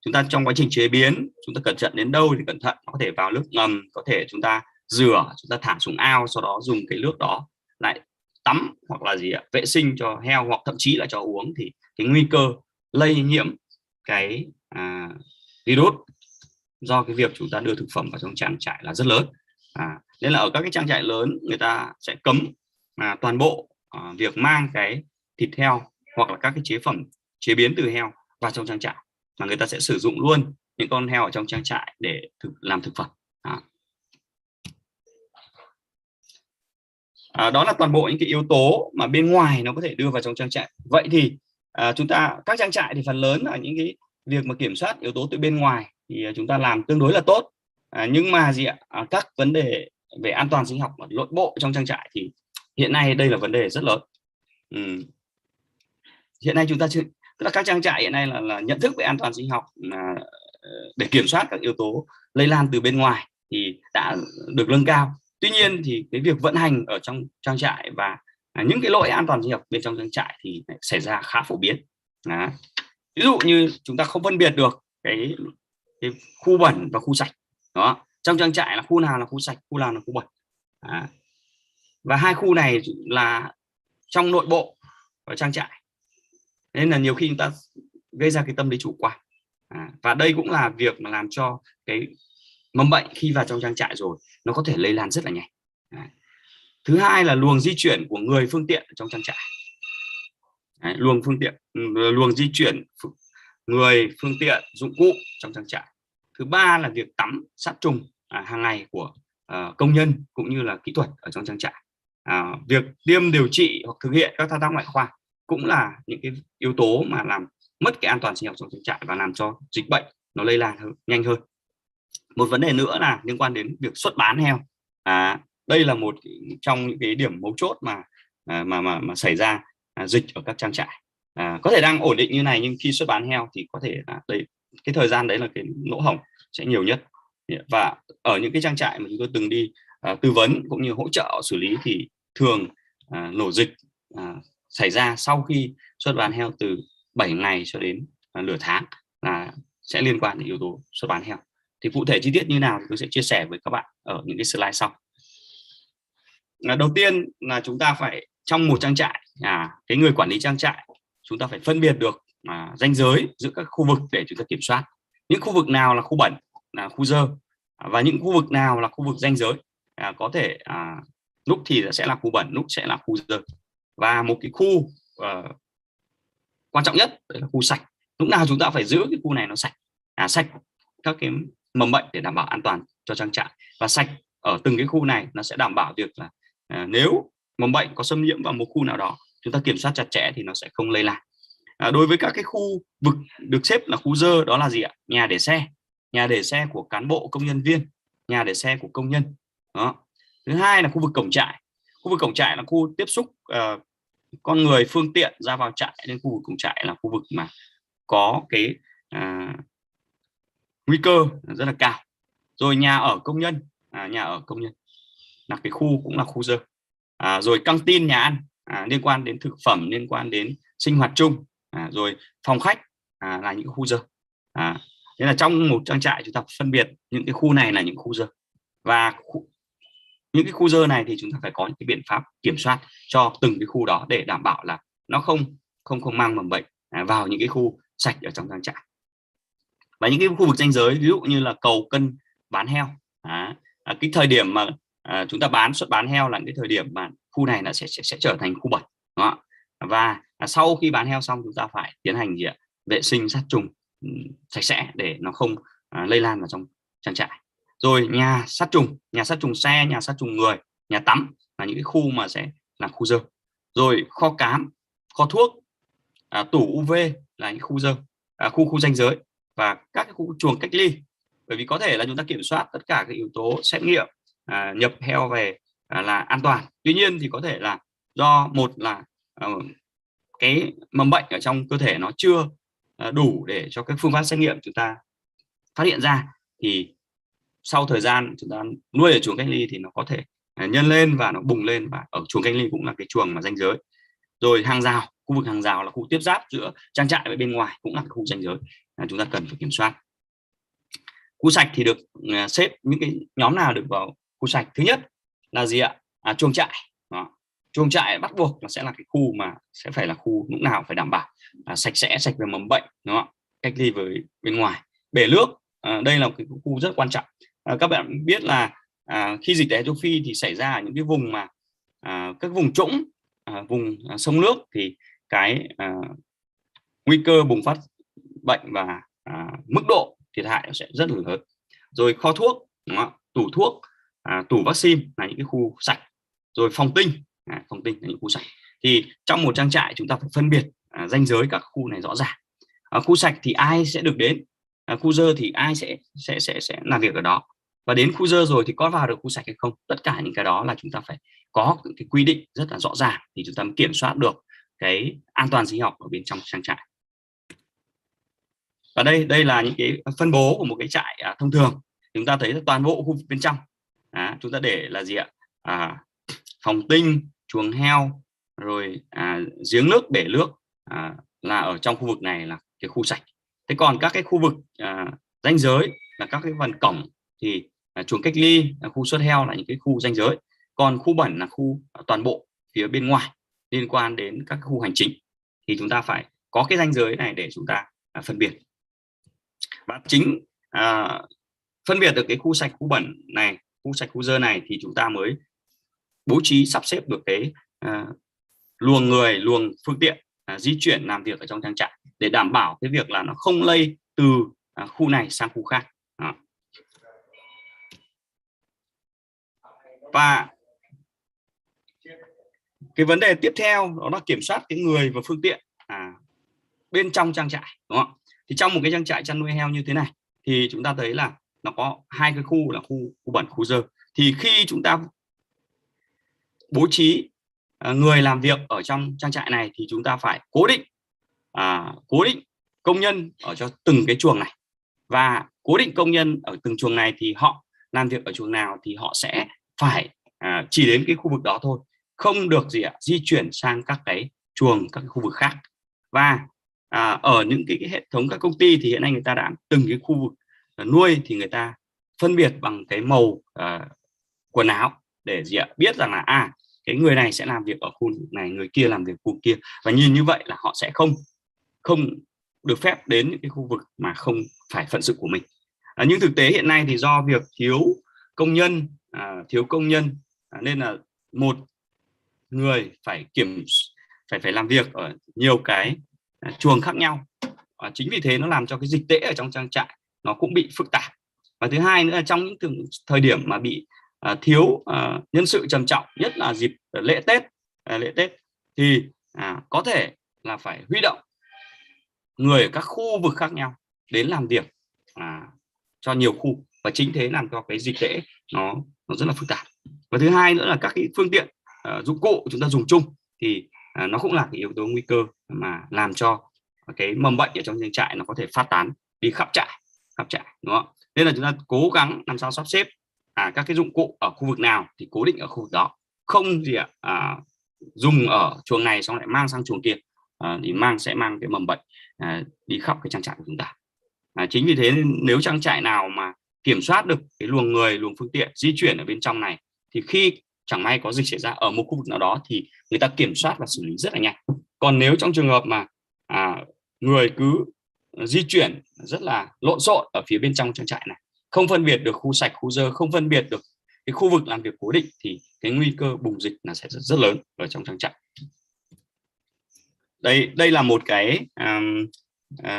chúng ta trong quá trình chế biến chúng ta cẩn thận đến đâu thì cẩn thận, nó có thể vào nước ngầm, có thể chúng ta rửa, chúng ta thả xuống ao, sau đó dùng cái nước đó lại tắm hoặc là vệ sinh cho heo, hoặc thậm chí là cho uống, thì cái nguy cơ lây nhiễm cái virus do cái việc chúng ta đưa thực phẩm vào trong trang trại là rất lớn. Nên là ở các cái trang trại lớn người ta sẽ cấm toàn bộ việc mang cái thịt heo hoặc là các cái chế phẩm chế biến từ heo vào trong trang trại, mà người ta sẽ sử dụng luôn những con heo ở trong trang trại để làm thực phẩm. Đó là toàn bộ những cái yếu tố mà bên ngoài nó có thể đưa vào trong trang trại. Vậy thì các trang trại thì phần lớn là những cái việc mà kiểm soát yếu tố từ bên ngoài thì chúng ta làm tương đối là tốt, nhưng mà các vấn đề về an toàn sinh học và nội bộ trong trang trại thì hiện nay đây là vấn đề rất lớn. Hiện nay chúng ta tức là các trang trại hiện nay là nhận thức về an toàn sinh học để kiểm soát các yếu tố lây lan từ bên ngoài thì đã được nâng cao. Tuy nhiên thì cái việc vận hành ở trong trang trại và những cái lỗi an toàn sinh học bên trong trang trại thì xảy ra khá phổ biến. Ví dụ như chúng ta không phân biệt được cái khu bẩn và khu sạch. Đó, trong trang trại là khu nào là khu sạch, khu nào là khu bẩn. Và hai khu này là trong nội bộ ở trang trại, nên là nhiều khi chúng ta gây ra cái tâm lý chủ quan. Và đây cũng là việc mà làm cho cái mầm bệnh khi vào trong trang trại rồi nó có thể lây lan rất là nhanh. Thứ hai là luồng di chuyển của người, phương tiện trong trang trại. Luồng di chuyển người, phương tiện, dụng cụ trong trang trại. Thứ ba là việc tắm sát trùng hàng ngày của công nhân cũng như là kỹ thuật ở trong trang trại. Việc tiêm, điều trị hoặc thực hiện các thao tác ngoại khoa cũng là những cái yếu tố mà làm mất cái an toàn sinh học trong trang trại và làm cho dịch bệnh nó lây lan nhanh hơn. Một vấn đề nữa là liên quan đến việc xuất bán heo. Đây là một trong những cái điểm mấu chốt mà xảy ra dịch ở các trang trại. Có thể đang ổn định như này, nhưng khi xuất bán heo thì có thể là cái thời gian đấy là cái lỗ hổng sẽ nhiều nhất. Và ở những cái trang trại mà chúng tôi từng đi tư vấn cũng như hỗ trợ xử lý thì thường nổ dịch xảy ra sau khi xuất bán heo từ 7 ngày cho đến nửa tháng, là sẽ liên quan đến yếu tố xuất bán heo. Thì cụ thể chi tiết như nào thì tôi sẽ chia sẻ với các bạn ở những cái slide sau. Đầu tiên là chúng ta phải trong một trang trại, cái người quản lý trang trại chúng ta phải phân biệt được ranh giới giữa các khu vực để chúng ta kiểm soát. Những khu vực nào là khu bẩn, là khu dơ, và những khu vực nào là khu vực ranh giới, có thể lúc thì sẽ là khu bẩn, lúc sẽ là khu dơ. Và một cái khu quan trọng nhất là khu sạch. Lúc nào chúng ta phải giữ cái khu này nó sạch, sạch các cái mầm bệnh để đảm bảo an toàn cho trang trại, và sạch ở từng cái khu này nó sẽ đảm bảo việc là nếu mầm bệnh có xâm nhiễm vào một khu nào đó chúng ta kiểm soát chặt chẽ thì nó sẽ không lây lan. Đối với các cái khu vực được xếp là khu dơ, đó là gì ạ? Nhà để xe của cán bộ, công nhân viên, nhà để xe của công nhân. Đó. Thứ hai là khu vực cổng trại. Khu vực cổng trại là khu tiếp xúc con người, phương tiện ra vào trại, nên khu vực cổng trại là khu vực mà có cái nguy cơ rất là cao. Rồi nhà ở công nhân, nhà ở công nhân là cái khu cũng là khu dơ. Rồi căng tin nhà ăn, liên quan đến thực phẩm, liên quan đến sinh hoạt chung, rồi phòng khách là những khu dơ. Thế là trong một trang trại chúng ta phân biệt những cái khu này là những khu dơ, và những cái khu dơ này thì chúng ta phải có những cái biện pháp kiểm soát cho từng cái khu đó để đảm bảo là nó không mang mầm bệnh vào những cái khu sạch ở trong trang trại. Và những cái khu vực ranh giới, ví dụ như là cầu cân bán heo, cái thời điểm mà chúng ta xuất bán heo là cái thời điểm mà khu này là sẽ trở thành khu bẩn. Và sau khi bán heo xong chúng ta phải tiến hành vệ sinh sát trùng sạch sẽ để nó không lây lan vào trong trang trại. Rồi nhà sát trùng xe, nhà sát trùng người, nhà tắm là những cái khu mà sẽ là khu dơ. Rồi kho cám, kho thuốc, tủ UV là những khu dơ, khu ranh giới, và các cái khu chuồng cách ly. Bởi vì có thể là chúng ta kiểm soát tất cả các yếu tố xét nghiệm nhập heo về là an toàn. Tuy nhiên thì có thể là do một là cái mầm bệnh ở trong cơ thể nó chưa đủ để cho các phương pháp xét nghiệm chúng ta phát hiện ra, thì sau thời gian chúng ta nuôi ở chuồng cách ly thì nó có thể nhân lên và nó bùng lên, và ở chuồng cách ly cũng là cái chuồng mà ranh giới. Rồi hàng rào, khu vực hàng rào là khu tiếp giáp giữa trang trại với bên ngoài, cũng là khu ranh giới chúng ta cần phải kiểm soát. Khu sạch thì được xếp những cái nhóm nào được vào khu sạch. Thứ nhất là gì ạ? Chuồng trại. Chuồng trại bắt buộc nó sẽ là cái khu mà sẽ phải là khu lúc nào phải đảm bảo sạch sẽ, sạch về mầm bệnh, đúng không? Cách ly với bên ngoài. Bể nước, đây là một cái khu rất quan trọng. Các bạn biết là khi dịch tả châu Phi thì xảy ra ở những cái vùng mà các vùng trũng, vùng sông nước, thì cái nguy cơ bùng phát bệnh và mức độ thiệt hại sẽ rất là lớn. Rồi kho thuốc, đúng không? Tủ thuốc, tủ vaccine là những cái khu sạch. Rồi phòng tinh là những khu sạch. Thì trong một trang trại chúng ta phải phân biệt ranh giới các khu này rõ ràng. Khu sạch thì ai sẽ được đến, khu dơ thì ai sẽ làm việc ở đó, và đến khu dơ rồi thì có vào được khu sạch hay không. Tất cả những cái đó là chúng ta phải có cái quy định rất là rõ ràng thì chúng ta mới kiểm soát được cái an toàn sinh học ở bên trong trang trại. Và đây là những cái phân bố của một cái trại thông thường. Chúng ta thấy là toàn bộ khu vực bên trong chúng ta để là gì ạ? Phòng tinh, chuồng heo, rồi giếng nước, bể nước là ở trong khu vực này là cái khu sạch. Thế còn các cái khu vực ranh giới là các cái phần cổng thì chuồng cách ly, khu xuất heo là những cái khu ranh giới. Còn khu bẩn là khu toàn bộ phía bên ngoài liên quan đến các khu hành chính, thì chúng ta phải có cái ranh giới này để chúng ta phân biệt. Và chính phân biệt được cái khu sạch, khu bẩn này, khu sạch, khu dơ này thì chúng ta mới bố trí sắp xếp được cái luồng người, luồng phương tiện di chuyển làm việc ở trong trang trại để đảm bảo cái việc là nó không lây từ khu này sang khu khác. Và cái vấn đề tiếp theo đó là kiểm soát cái người và phương tiện bên trong trang trại, đúng không? Thì trong một cái trang trại chăn nuôi heo như thế này thì chúng ta thấy là nó có hai cái khu là khu bẩn, khu dơ. Thì khi chúng ta bố trí người làm việc ở trong trang trại này thì chúng ta phải cố định công nhân ở cho từng cái chuồng này, và cố định công nhân ở từng chuồng này thì họ làm việc ở chuồng nào thì họ sẽ phải chỉ đến cái khu vực đó thôi, không được di chuyển sang các cái chuồng, các cái khu vực khác. Và ở những cái hệ thống các công ty thì hiện nay người ta đã từng cái khu vực nuôi thì người ta phân biệt bằng cái màu quần áo để biết rằng là cái người này sẽ làm việc ở khu này, người kia làm việc khu kia, và nhìn như vậy là họ sẽ không được phép đến những cái khu vực mà không phải phận sự của mình. Nhưng thực tế hiện nay thì do việc thiếu công nhân nên là một người phải làm việc ở nhiều cái chuồng khác nhau. Chính vì thế nó làm cho cái dịch tễ ở trong trang trại nó cũng bị phức tạp. Và thứ hai nữa là trong những thời điểm mà bị thiếu nhân sự trầm trọng, nhất là dịp lễ Tết thì có thể là phải huy động người ở các khu vực khác nhau đến làm việc cho nhiều khu, và chính thế làm cho cái dịch tễ nó rất là phức tạp. Và thứ hai nữa là các cái phương tiện dụng cụ chúng ta dùng chung thì nó cũng là cái yếu tố nguy cơ mà làm cho cái mầm bệnh ở trong trang trại nó có thể phát tán đi khắp trại. khắp trại, đúng không? Nên là chúng ta cố gắng làm sao sắp xếp các cái dụng cụ ở khu vực nào thì cố định ở khu vực đó, không gì dùng ở chuồng này xong lại mang sang chuồng kia thì sẽ mang cái mầm bệnh đi khắp cái trang trại của chúng ta. Chính vì thế nếu trang trại nào mà kiểm soát được cái luồng người, luồng phương tiện di chuyển ở bên trong này thì khi chẳng may có dịch xảy ra ở một khu vực nào đó thì người ta kiểm soát và xử lý rất là nhanh. Còn nếu trong trường hợp mà người cứ di chuyển rất là lộn xộn ở phía bên trong trang trại này, không phân biệt được khu sạch khu dơ, không phân biệt được cái khu vực làm việc cố định thì cái nguy cơ bùng dịch là sẽ rất lớn ở trong trang trại. Đây là một cái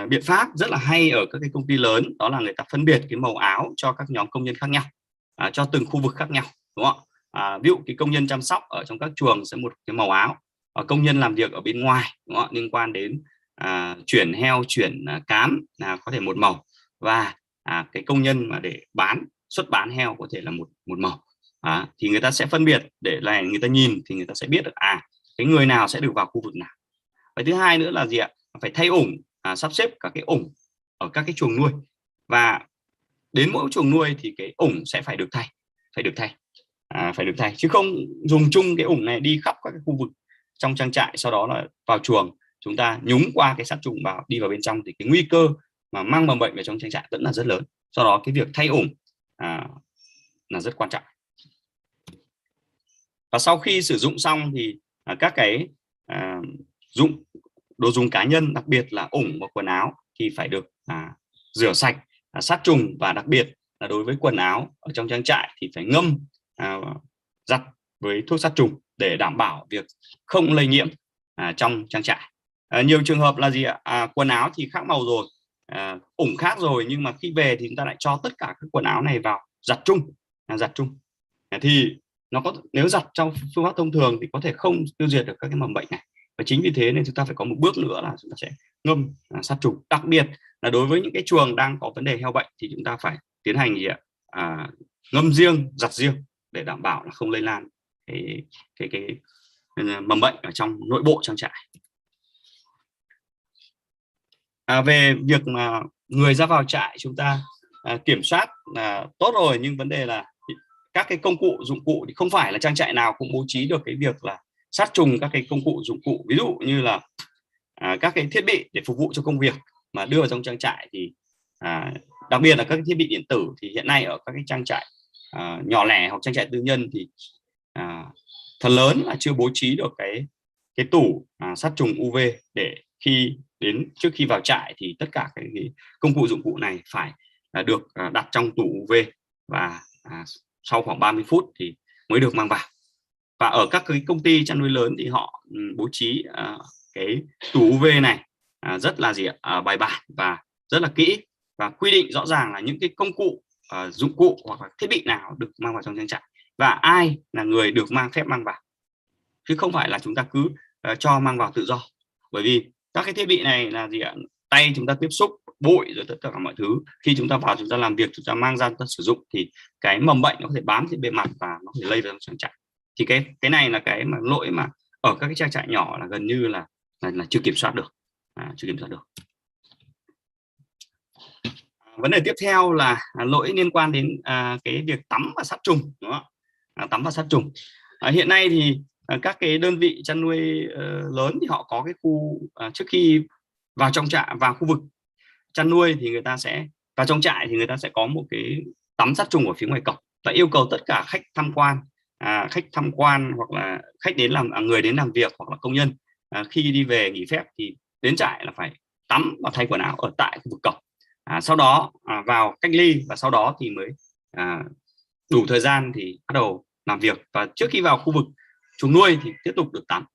biện pháp rất là hay ở các cái công ty lớn, đó là người ta phân biệt cái màu áo cho các nhóm công nhân khác nhau, cho từng khu vực khác nhau, đúng không? Ví dụ cái công nhân chăm sóc ở trong các chuồng sẽ một cái màu áo, công nhân làm việc ở bên ngoài, đúng không? Liên quan đến chuyển heo, chuyển cám có thể một màu, và cái công nhân mà để xuất bán heo có thể là một màu. Thì người ta sẽ phân biệt để là người ta nhìn thì người ta sẽ biết được cái người nào sẽ được vào khu vực nào. Và thứ hai nữa là gì ạ? Phải thay ủng, sắp xếp các cái ủng ở các cái chuồng nuôi, và đến mỗi chuồng nuôi thì cái ủng sẽ phải được thay, chứ không dùng chung cái ủng này đi khắp các cái khu vực trong trang trại, sau đó là vào chuồng chúng ta nhúng qua cái sát trùng đi vào bên trong thì cái nguy cơ mà mang mầm bệnh vào trong trang trại vẫn là rất lớn. Do đó cái việc thay ủng là rất quan trọng. Và sau khi sử dụng xong thì các cái đồ dùng cá nhân, đặc biệt là ủng và quần áo thì phải được rửa sạch, sát trùng, và đặc biệt là đối với quần áo ở trong trang trại thì phải ngâm giặt với thuốc sát trùng để đảm bảo việc không lây nhiễm trong trang trại. Nhiều trường hợp là gì ạ? Quần áo thì khác màu rồi, ủng khác rồi, nhưng mà khi về thì chúng ta lại cho tất cả các quần áo này vào giặt chung, thì nó nếu giặt trong phương pháp thông thường thì có thể không tiêu diệt được các cái mầm bệnh này. Và chính vì thế nên chúng ta phải có một bước nữa là chúng ta sẽ ngâm sát trùng, đặc biệt là đối với những cái chuồng đang có vấn đề heo bệnh thì chúng ta phải tiến hành ngâm riêng, giặt riêng để đảm bảo là không lây lan cái mầm bệnh ở trong nội bộ trang trại. Về việc mà người ra vào trại chúng ta kiểm soát là tốt rồi, nhưng vấn đề là các cái công cụ, dụng cụ thì không phải là trang trại nào cũng bố trí được cái việc là sát trùng các cái công cụ, dụng cụ, ví dụ như là các cái thiết bị để phục vụ cho công việc mà đưa vào trong trang trại thì đặc biệt là các cái thiết bị điện tử thì hiện nay ở các cái trang trại nhỏ lẻ hoặc trang trại tư nhân thì phần lớn là chưa bố trí được cái tủ sát trùng UV để trước khi vào trại thì tất cả cái công cụ, dụng cụ này phải được đặt trong tủ UV, và sau khoảng 30 phút thì mới được mang vào. Và ở các cái công ty chăn nuôi lớn thì họ bố trí cái tủ UV này rất là bài bản và rất là kỹ, và quy định rõ ràng là những cái công cụ, dụng cụ hoặc là thiết bị nào được mang vào trong trang trại và ai là người được phép mang vào, chứ không phải là chúng ta cứ cho mang vào tự do. Bởi vì các cái thiết bị này là tay chúng ta tiếp xúc, bụi rồi tất cả mọi thứ, khi chúng ta vào chúng ta làm việc, chúng ta mang ra chúng ta sử dụng thì cái mầm bệnh nó có thể bám trên bề mặt và nó có thể lây vào trong trang trại. Thì cái này là cái mà lỗi mà ở các cái trang trại nhỏ là gần như là chưa kiểm soát được, Vấn đề tiếp theo là lỗi liên quan đến cái việc tắm và sát trùng, đúng không? Tắm và sát trùng. Hiện nay thì các cái đơn vị chăn nuôi lớn thì họ có cái khu trước khi vào trong trại, vào khu vực chăn nuôi thì người ta sẽ vào trong trại thì người ta sẽ có một cái tắm sát trùng ở phía ngoài cổng, và yêu cầu tất cả khách tham quan hoặc là khách đến người đến làm việc hoặc là công nhân khi đi về nghỉ phép thì đến trại là phải tắm và thay quần áo ở tại khu vực cổng. Sau đó vào cách ly, và sau đó thì mới đủ thời gian thì bắt đầu làm việc, và trước khi vào khu vực chuồng nuôi thì tiếp tục được tắm.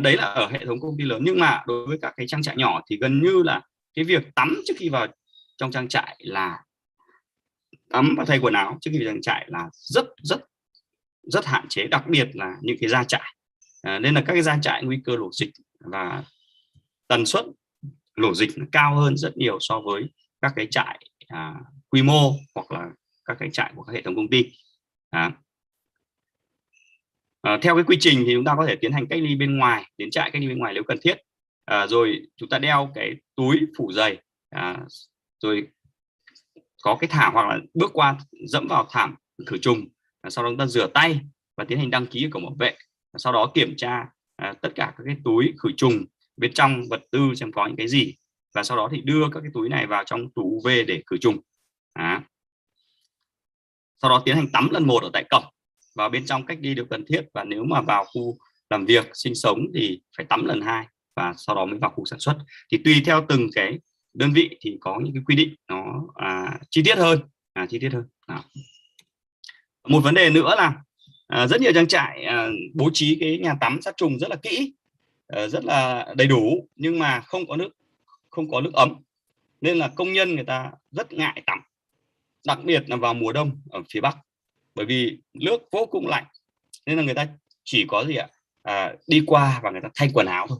Đấy là ở hệ thống công ty lớn, nhưng mà đối với các cái trang trại nhỏ thì gần như là cái việc tắm trước khi vào trong trang trại là tắm và thay quần áo trước khi vào trang trại là rất hạn chế, đặc biệt là những cái gia trại. Nên là các cái gia trại nguy cơ lổ dịch và tần suất lổ dịch cao hơn rất nhiều so với các cái trại quy mô hoặc là các cái trại của các hệ thống công ty. Theo cái quy trình thì chúng ta có thể tiến hành cách ly bên ngoài, đến trại cách ly bên ngoài nếu cần thiết, rồi chúng ta đeo cái túi phủ dày, rồi có cái thảm hoặc là bước qua dẫm vào thảm khử trùng, sau đó chúng ta rửa tay và tiến hành đăng ký ở cổng bảo vệ, sau đó kiểm tra tất cả các cái túi khử trùng bên trong vật tư xem có những cái gì, và sau đó thì đưa các cái túi này vào trong tủ UV để khử trùng. Sau đó tiến hành tắm lần 1 ở tại cổng, vào bên trong cách ly điều cần thiết, và nếu mà vào khu làm việc sinh sống thì phải tắm lần 2 và sau đó mới vào khu sản xuất. Thì tùy theo từng cái đơn vị thì có những cái quy định nó chi tiết hơn. Đó. Một vấn đề nữa là rất nhiều trang trại bố trí cái nhà tắm sát trùng rất là kỹ, rất là đầy đủ, nhưng mà không có nước ấm, nên là công nhân người ta rất ngại tắm, đặc biệt là vào mùa đông ở phía Bắc, bởi vì nước vô cùng lạnh, nên là người ta chỉ có gì đi qua và người ta thay quần áo thôi,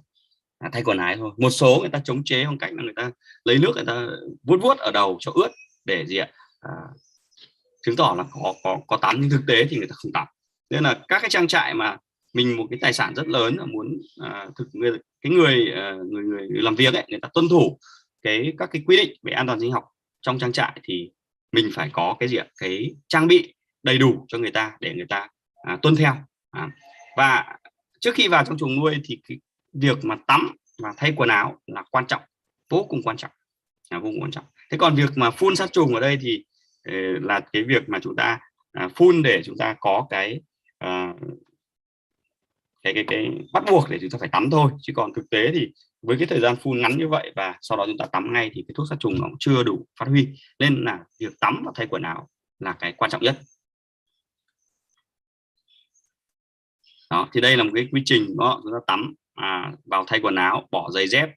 Một số người ta chống chế bằng cách là người ta lấy nước người ta vuốt ở đầu cho ướt để chứng tỏ là có tắm, nhưng thực tế thì người ta không tắm. Nên là các cái trang trại mà mình một cái tài sản rất lớn là muốn người làm việc ấy, người ta tuân thủ các cái quy định về an toàn sinh học trong trang trại, thì mình phải có cái trang bị đầy đủ cho người ta để người ta tuân theo. Và trước khi vào trong chuồng nuôi thì cái việc mà tắm và thay quần áo là quan trọng, vô cùng quan trọng. Thế còn việc mà phun sát trùng ở đây thì là cái việc mà chúng ta phun để chúng ta có cái bắt buộc để chúng ta phải tắm thôi, chứ còn thực tế thì với cái thời gian phun ngắn như vậy và sau đó chúng ta tắm ngay thì cái thuốc sát trùng nó cũng chưa đủ phát huy, nên là việc tắm và thay quần áo là cái quan trọng nhất. Đó, thì đây là một cái quy trình đó, chúng ta tắm vào thay quần áo, bỏ giày dép,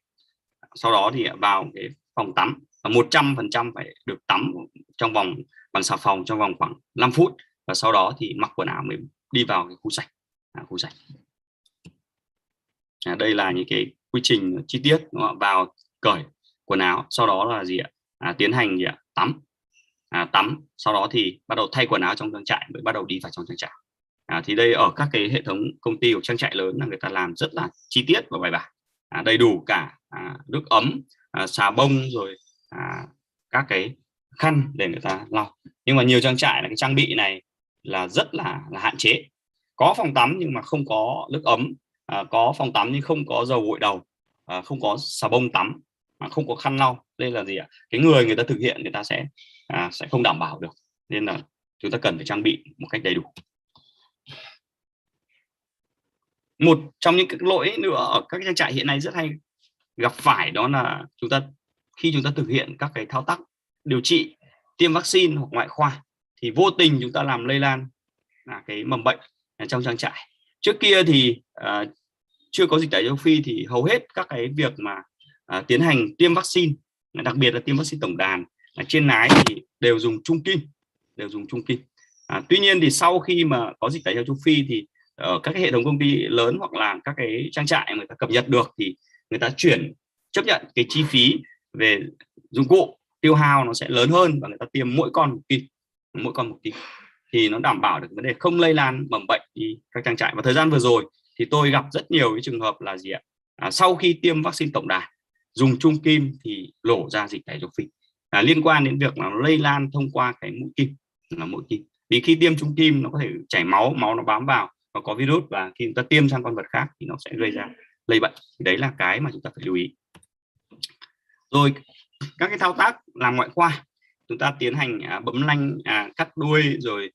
sau đó thì vào cái phòng tắm, 100% phải được tắm trong vòng bằng xà phòng trong vòng khoảng 5 phút, và sau đó thì mặc quần áo mới đi vào cái khu sạch. Đây là những cái quy trình chi tiết, vào cởi quần áo, sau đó là tiến hành tắm, sau đó thì bắt đầu thay quần áo trong trang trại mới bắt đầu đi vào trong trang trại. Thì đây ở các cái hệ thống công ty hoặc trang trại lớn là người ta làm rất là chi tiết và bài bản, đầy đủ cả nước ấm, xà bông, rồi các cái khăn để người ta lau. Nhưng mà nhiều trang trại là cái trang bị này là rất là hạn chế, có phòng tắm nhưng mà không có nước ấm, có phòng tắm nhưng không có dầu gội đầu, không có xà bông tắm, không có khăn lau. Đây là cái người ta thực hiện người ta sẽ không đảm bảo được, nên là chúng ta cần phải trang bị một cách đầy đủ. Một trong những cái lỗi nữa ở các trang trại hiện nay rất hay gặp phải, đó là khi chúng ta thực hiện các cái thao tác điều trị, tiêm vaccine hoặc ngoại khoa, thì vô tình chúng ta làm lây lan cái mầm bệnh trong trang trại. Trước kia thì chưa có dịch tả châu Phi thì hầu hết các cái việc mà tiến hành tiêm vaccine, đặc biệt là tiêm vaccine tổng đàn trên nái thì đều dùng trung kim. Tuy nhiên thì sau khi mà có dịch tả châu Phi thì ở các cái hệ thống công ty lớn hoặc là các cái trang trại người ta cập nhật được thì người ta chấp nhận cái chi phí về dụng cụ tiêu hao nó sẽ lớn hơn, và người ta tiêm mỗi con một kim thì nó đảm bảo được vấn đề không lây lan mầm bệnh đi các trang trại. Và thời gian vừa rồi thì tôi gặp rất nhiều cái trường hợp là sau khi tiêm vaccine tổng đàn dùng trung kim thì lổ ra dịch tả châu Phi, liên quan đến việc là nó lây lan thông qua cái mũi kim. Vì khi tiêm trung kim nó có thể chảy máu nó bám vào và có virus, và khi chúng ta tiêm sang con vật khác thì nó sẽ gây ra lây bệnh. Thì đấy là cái mà chúng ta phải lưu ý. Rồi các cái thao tác làm ngoại khoa, chúng ta tiến hành bấm lanh, cắt đuôi, rồi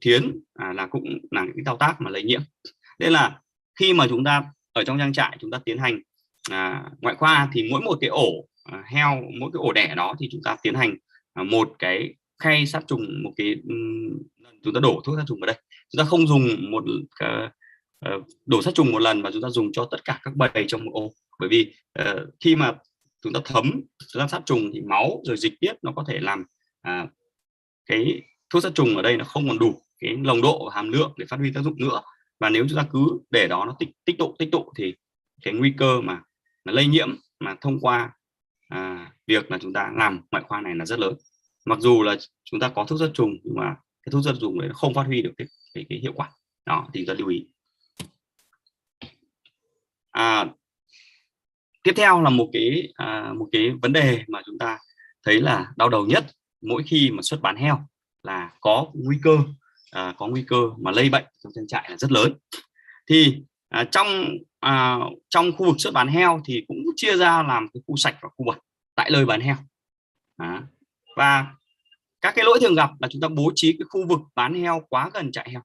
thiến là cũng là những thao tác mà lây nhiễm. Nên là khi mà chúng ta ở trong trang trại chúng ta tiến hành ngoại khoa thì mỗi một cái ổ heo, mỗi cái ổ đẻ đó thì chúng ta tiến hành một cái khay sát trùng, chúng ta đổ thuốc sát trùng vào đây. Chúng ta không dùng đổ sát trùng một lần mà chúng ta dùng cho tất cả các bầy trong một ổ, bởi vì khi mà chúng ta chúng ta sát trùng thì máu rồi dịch tiết nó có thể làm cái thuốc sát trùng ở đây nó không còn đủ cái nồng độ hàm lượng để phát huy tác dụng nữa, và nếu chúng ta cứ để đó nó tích tụ thì cái nguy cơ mà lây nhiễm mà thông qua việc là chúng ta làm ngoại khoa này là rất lớn. Mặc dù là chúng ta có thuốc sát trùng nhưng mà cái thuốc sát trùng đấy nó không phát huy được cái hiệu quả đó, thì chúng ta lưu ý. Tiếp theo là một cái vấn đề mà chúng ta thấy là đau đầu nhất, mỗi khi mà xuất bán heo là có nguy cơ mà lây bệnh trong trang trại là rất lớn. Thì trong khu vực xuất bán heo thì cũng chia ra làm cái khu sạch và khu bẩn tại nơi bán heo. Và các cái lỗi thường gặp là chúng ta bố trí cái khu vực bán heo quá gần trại heo.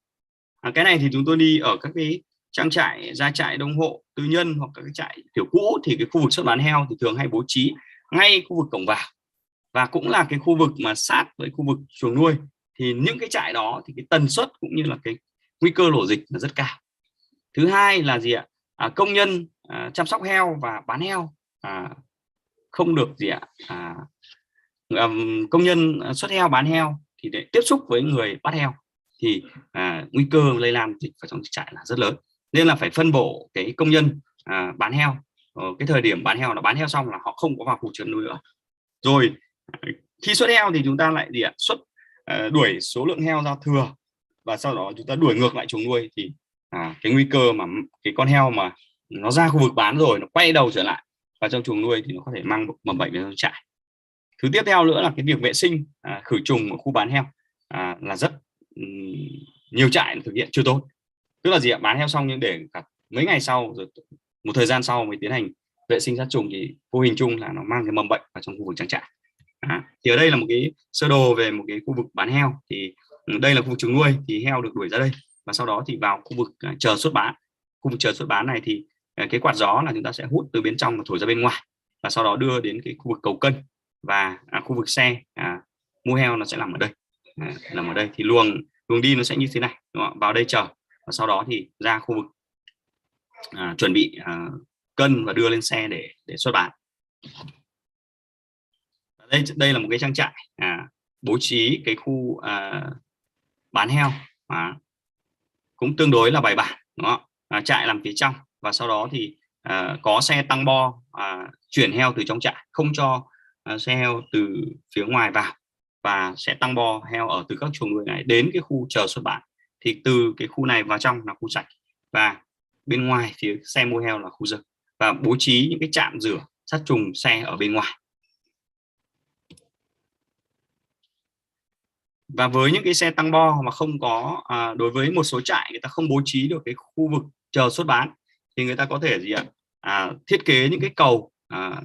Cái này thì chúng tôi đi ở các cái trang trại, gia trại đông hộ tư nhân hoặc các cái trại kiểu cũ thì cái khu vực xuất bán heo thì thường hay bố trí ngay khu vực cổng vào, và cũng là cái khu vực mà sát với khu vực chuồng nuôi. Thì những cái trại đó thì cái tần suất cũng như là cái nguy cơ lổ dịch là rất cao. Thứ hai là gì ạ? Công nhân chăm sóc heo và bán heo không được gì ạ? Công nhân xuất heo bán heo thì để tiếp xúc với người bắt heo thì nguy cơ lây lan dịch vào trong trại là rất lớn, nên là phải phân bổ cái công nhân bán heo. Cái thời điểm bán heo là bán heo xong là họ không có vào khu chăn nuôi nữa. Rồi khi xuất heo thì chúng ta lại gì ạ? Đuổi số lượng heo ra thừa, và sau đó chúng ta đuổi ngược lại chuồng nuôi thì cái nguy cơ mà cái con heo mà nó ra khu vực bán rồi nó quay đầu trở lại vào trong chuồng nuôi thì nó có thể mang mầm bệnh vào trong trại. Thứ tiếp theo nữa là cái việc vệ sinh khử trùng ở khu bán heo là rất nhiều trại thực hiện chưa tốt. Tức là gì ạ? Bán heo xong nhưng để cả mấy ngày sau rồi một thời gian sau mới tiến hành vệ sinh sát trùng thì vô hình chung là nó mang cái mầm bệnh vào trong khu vực trang trại. Thì ở đây là một cái sơ đồ về một cái khu vực bán heo. Thì đây là khu vực chuồng nuôi thì heo được đuổi ra đây, và sau đó thì vào khu vực chờ xuất bán. Khu vực chờ xuất bán này thì cái quạt gió là chúng ta sẽ hút từ bên trong và thổi ra bên ngoài, và sau đó đưa đến cái khu vực cầu cân, và khu vực xe mua heo nó sẽ nằm ở đây. Nằm ở đây thì luồng đi nó sẽ như thế này, đúng không? Vào đây chờ, và sau đó thì ra khu vực chuẩn bị cân và đưa lên xe để xuất bán. Đây là một cái trang trại bố trí cái khu bán heo cũng tương đối là bài bản, đúng không? Trại làm phía trong, và sau đó thì có xe tăng bo chuyển heo từ trong trại, không cho xe heo từ phía ngoài vào, và sẽ tăng bo heo ở từ các chuồng nuôi này đến cái khu chờ xuất bán. Thì từ cái khu này vào trong là khu sạch, và bên ngoài phía xe mua heo là khu dơ, và bố trí những cái trạm rửa sát trùng xe ở bên ngoài. Và với những cái xe tăng bo mà không có đối với một số trại người ta không bố trí được cái khu vực chờ xuất bán thì người ta có thể gì ạ? Thiết kế những cái cầu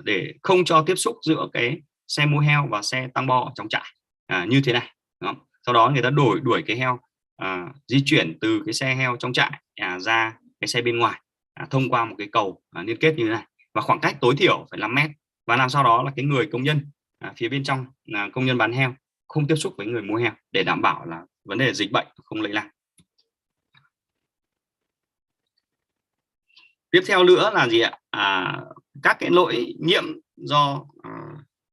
để không cho tiếp xúc giữa cái xe mua heo và xe tăng bo ở trong trại như thế này. Đó. Sau đó người ta đuổi cái heo di chuyển từ cái xe heo trong trại ra cái xe bên ngoài thông qua một cái cầu liên kết như thế này, và khoảng cách tối thiểu phải 5 mét, và làm sao đó là cái người công nhân phía bên trong là công nhân bán heo không tiếp xúc với người mua heo để đảm bảo là vấn đề dịch bệnh không lây lan. Tiếp theo nữa là gì ạ? Các cái lỗi nhiễm do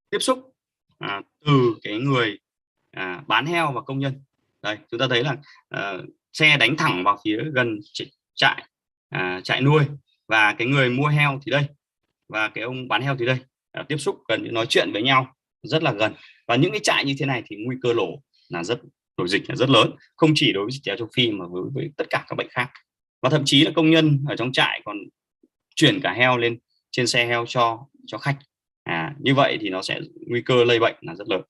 tiếp xúc từ cái người bán heo và công nhân. Đây chúng ta thấy là xe đánh thẳng vào phía gần trại nuôi, và cái người mua heo thì đây, và cái ông bán heo thì đây, tiếp xúc gần như nói chuyện với nhau rất là gần. Và những cái trại như thế này thì nguy cơ lổ dịch là rất lớn, không chỉ đối với dịch tả châu Phi mà với tất cả các bệnh khác. Và thậm chí là công nhân ở trong trại còn chuyển cả heo lên trên xe heo cho khách. Như vậy thì nó sẽ nguy cơ lây bệnh là rất lớn.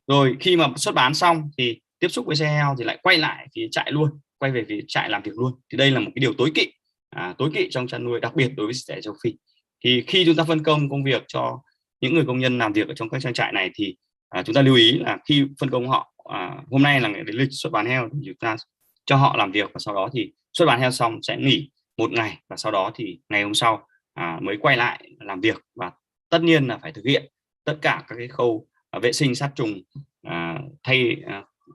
Rồi khi mà xuất bán xong thì tiếp xúc với xe heo thì lại quay lại phía trại luôn, quay về phía trại làm việc luôn. Thì đây là một cái điều tối kỵ trong chăn nuôi, đặc biệt đối với dịch tả châu Phi. Thì khi chúng ta phân công công việc cho những người công nhân làm việc ở trong các trang trại này thì chúng ta lưu ý là khi phân công họ hôm nay là ngày đến lịch xuất bán heo thì chúng ta cho họ làm việc, và sau đó thì xuất bán heo xong sẽ nghỉ một ngày, và sau đó thì ngày hôm sau mới quay lại làm việc. Và tất nhiên là phải thực hiện tất cả các cái khâu vệ sinh sát trùng, thay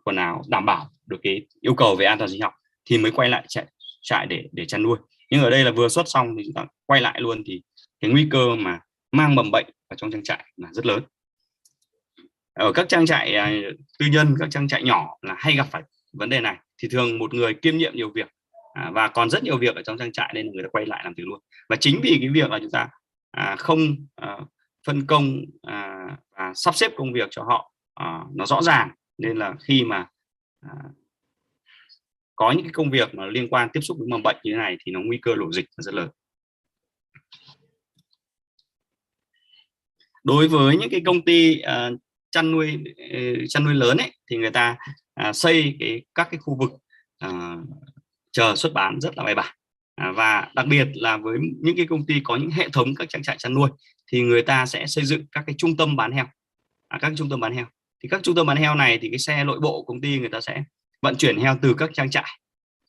quần áo, đảm bảo được cái yêu cầu về an toàn sinh học thì mới quay lại trại để chăn nuôi. Nhưng ở đây là vừa xuất xong thì chúng ta quay lại luôn thì cái nguy cơ mà mang mầm bệnh ở trong trang trại là rất lớn. Ở các trang trại tư nhân, các trang trại nhỏ là hay gặp phải vấn đề này, thì thường một người kiêm nhiệm nhiều việc và còn rất nhiều việc ở trong trang trại nên là người ta quay lại làm việc luôn. Và chính vì cái việc là chúng ta không phân công và sắp xếp công việc cho họ nó rõ ràng, nên là khi mà có những cái công việc mà liên quan tiếp xúc với mầm bệnh như thế này thì nó nguy cơ lổ dịch là rất lớn. Đối với những cái công ty chăn nuôi lớn ấy thì người ta xây các cái khu vực chờ xuất bán rất là bài bản. Và đặc biệt là với những cái công ty có những hệ thống các trang trại chăn nuôi thì người ta sẽ xây dựng các cái trung tâm bán heo. Các trung tâm bán heo thì các trung tâm bán heo này thì cái xe nội bộ của công ty người ta sẽ vận chuyển heo từ các trang trại,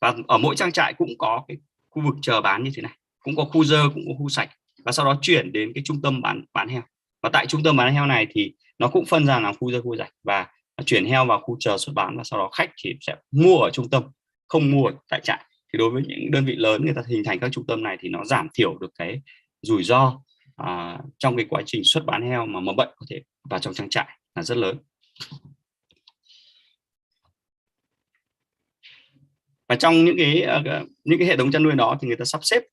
và ở mỗi trang trại cũng có cái khu vực chờ bán như thế này, cũng có khu dơ, cũng có khu sạch, và sau đó chuyển đến cái trung tâm bán heo. Và tại trung tâm bán heo này thì nó cũng phân ra làm khu dơ, khu sạch, và chuyển heo vào khu chờ xuất bán, và sau đó khách thì sẽ mua ở trung tâm, không mua ở tại trại. Thì đối với những đơn vị lớn người ta hình thành các trung tâm này thì nó giảm thiểu được cái rủi ro trong cái quá trình xuất bán heo mà mầm bệnh có thể vào trong trang trại là rất lớn. Và trong những cái hệ thống chăn nuôi đó thì người ta sắp xếp